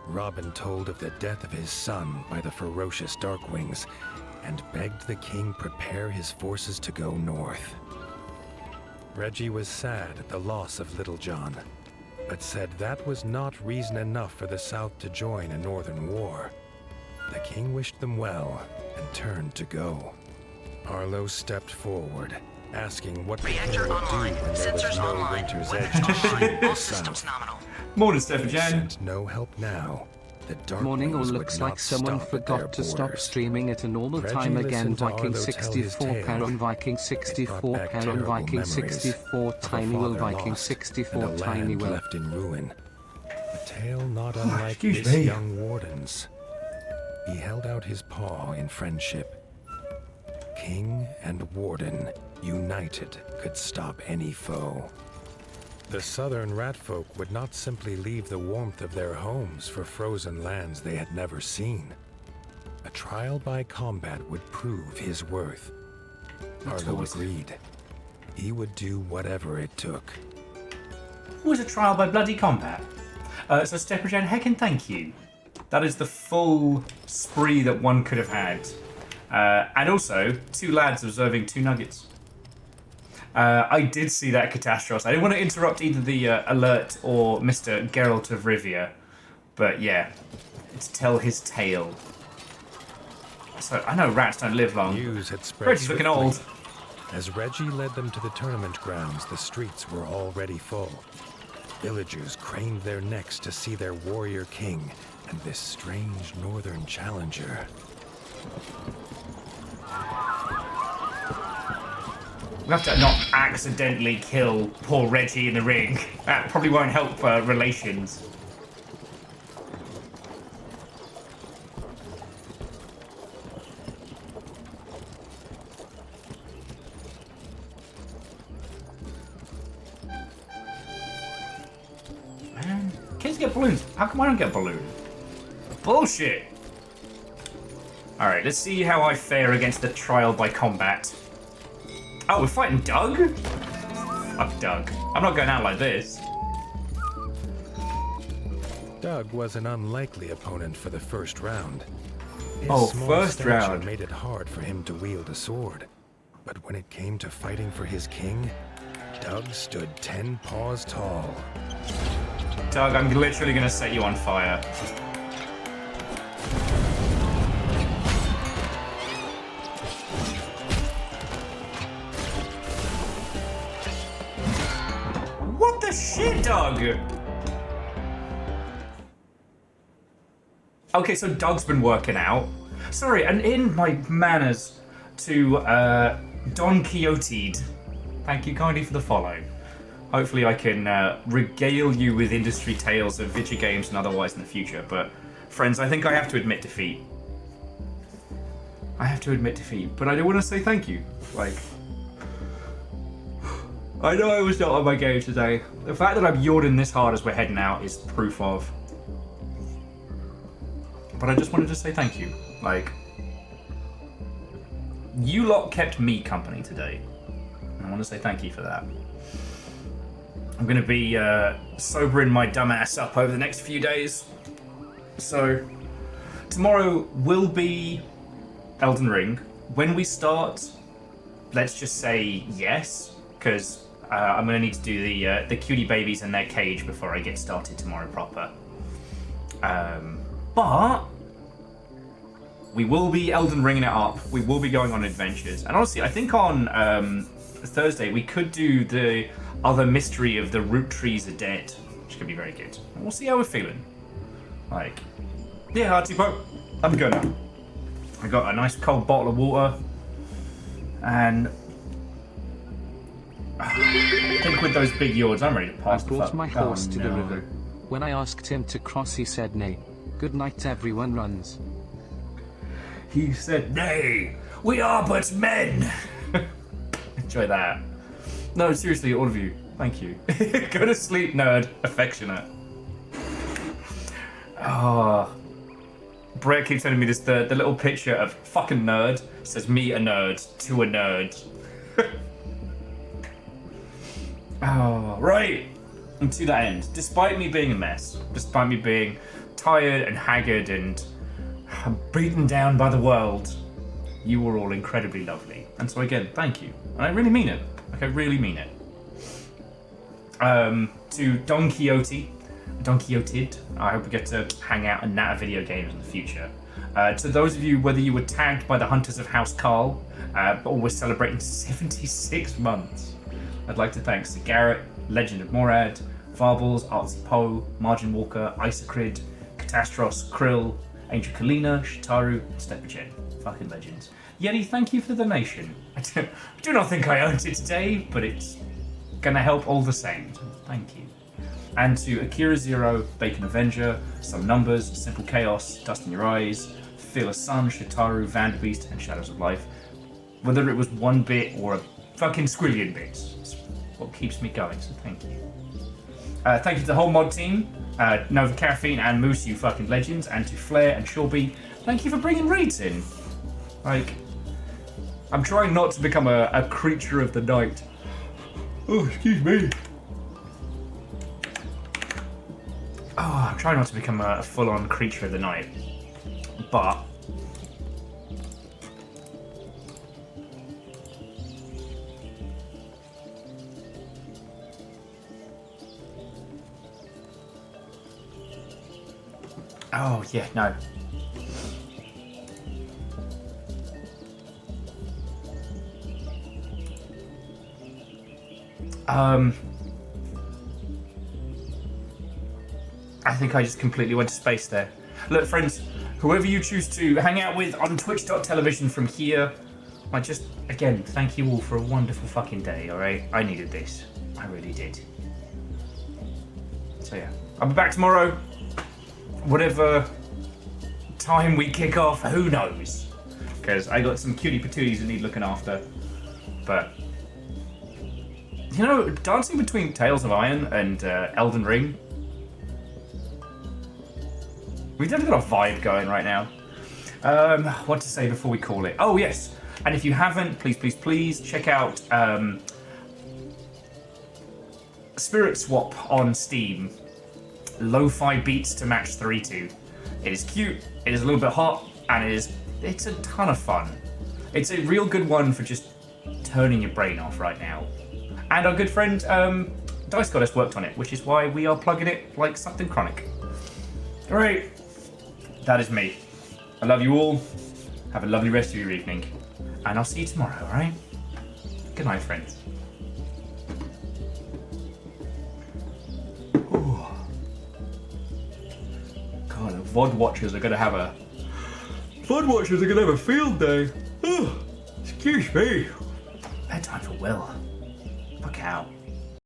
Robin told of the death of his son by the ferocious Darkwings and begged the king prepare his forces to go north. Reggie was sad at the loss of Little John, but said that was not reason enough for the South to join a northern war. The king wished them well and turned to go. Arlo stepped forward, asking what the king Reactor would do online. when there was Sensors no online. winter's edge Weapons to online. shield All the systems South. nominal. Morning, If Steph they Jan. sent no help now, the Darkwings Morning, or would looks not like someone stop at their forgot to stop borders. streaming at a normal Reggie time again. listened to Viking Arlo tell his 64 tale. Karen, Viking It 64 brought back Karen, terrible Viking memories 64 of a Tiny Will, father Viking lost 64 and a Tiny land Will. left in ruin. A tale not unlike excuse this me. young warden's. He held out his paw in friendship. King and warden, united, could stop any foe. The southern ratfolk would not simply leave the warmth of their homes for frozen lands they had never seen. A trial by combat would prove his worth. Arlo always- agreed. He would do whatever it took. Was a trial by bloody combat. So Stepper Jan, heckin' thank you. That is the full spree that one could have had. And also, 2 lads observing 2 nuggets. I did see that Catastros. I didn't want to interrupt either the alert or Mr. Geralt of Rivia. But yeah, to tell his tale. So I know rats don't live long. News had spread Reggie's looking swiftly. old. As Reggie led them to the tournament grounds, the streets were already full. Villagers craned their necks to see their warrior king and this strange northern challenger. We have to not accidentally kill poor Reggie in the ring. That probably won't help relations. Man, kids get balloons. How come I don't get a balloon? Bullshit. Alright, let's see how I fare against the trial by combat. Oh, we're fighting Doug? Fuck Doug. I'm not going out like this. Doug was an unlikely opponent for the first round. His Oh, small first stature round. made it hard for him to wield a sword. But when it came to fighting for his king, Doug stood 10 paws tall. Doug, I'm literally gonna set you on fire. What the shit, Doug? Okay, so Doug's been working out. Sorry, and in my manners to Don Quixote, thank you kindly for the follow. Hopefully I can regale you with industry tales of video games and otherwise in the future, but friends, I think I have to admit defeat. I have to admit defeat, but I do want to say thank you. Like, I know I was not on my game today. The fact that I'm yawning this hard as we're heading out is proof of. But I just wanted to say thank you. Like, you lot kept me company today. And I want to say thank you for that. I'm going to be sobering my dumb ass up over the next few days. So, tomorrow will be Elden Ring. When we start, let's just say yes, because I'm going to need to do the cutie babies in their cage before I get started tomorrow proper. But we will be Elden Ringing it up. We will be going on adventures. And honestly, I think on Thursday we could do the other mystery of the root trees are dead, which could be very good. And we'll see how we're feeling. Like, yeah, Artipo, I'm good now. I got a nice cold bottle of water, and I think with those big yawns, I'm ready to pass I the brought fuck. my horse to the no. river. When I asked him to cross, he said nay. Good night, everyone runs. He said, nay, we are but men. Enjoy that. No, seriously, all of you, thank you. Go to sleep, nerd. Affectionate. Oh. Brett keeps sending me this, the little picture of fucking nerd. It says me a nerd to a nerd. Oh, right. And to that end, despite me being a mess, despite me being tired and haggard and beaten down by the world, you were all incredibly lovely. And so again, thank you. And I really mean it. Like, I really mean it. To Don Quixote, I hope we get to hang out and natter video games in the future. To those of you, whether you were tagged by the Hunters of House Carl, or we're celebrating 76 months, I'd like to thank Sir Garrett, Legend of Morad, Varbles, Artsy Poe, Margin Walker, Isocrid, Catastros, Krill, Angel Kalina, Shitaru, and Stepperchen. Fucking legends. Yeti, thank you for the donation. I do not think I earned it today, but it's gonna help all the same. So thank you. And to Akira Zero, Bacon Avenger, Some Numbers, Simple Chaos, Dust in Your Eyes, Fearless Sun, Shitaru, Vanderbeast, and Shadows of Life. Whether it was 1 bit or a fucking squillion bits, it's what keeps me going, so thank you. Thank you to the whole mod team, Nova Caffeine and Moose, you fucking legends, and to Flair and Shorby, thank you for bringing reads in. Like, I'm trying not to become a creature of the night. Oh, excuse me. Oh, I'm trying not to become a full-on creature of the night, but oh yeah, no. I think I just completely went to space there. Look, friends, whoever you choose to hang out with on twitch.tv from here, I just, again, thank you all for a wonderful fucking day, alright? I needed this. I really did. So yeah, I'll be back tomorrow. Whatever time we kick off, who knows? Because I got some cutie patooties that need looking after. But, you know, dancing between Tales of Iron and Elden Ring, we've definitely got a vibe going right now. What to say before we call it? Oh, yes. And if you haven't, please check out Spirit Swap on Steam. Lo-fi beats to match 3-2. It is cute, it is a little bit hot, and it's a ton of fun. It's a real good one for just turning your brain off right now. And our good friend Dice Goddess worked on it, which is why we are plugging it like something chronic. Alright, that is me. I love you all. Have a lovely rest of your evening. And I'll see you tomorrow, alright? Good night, friends. God, the VOD watchers are gonna have a field day. Oh, excuse me. Bedtime for Will. Look out.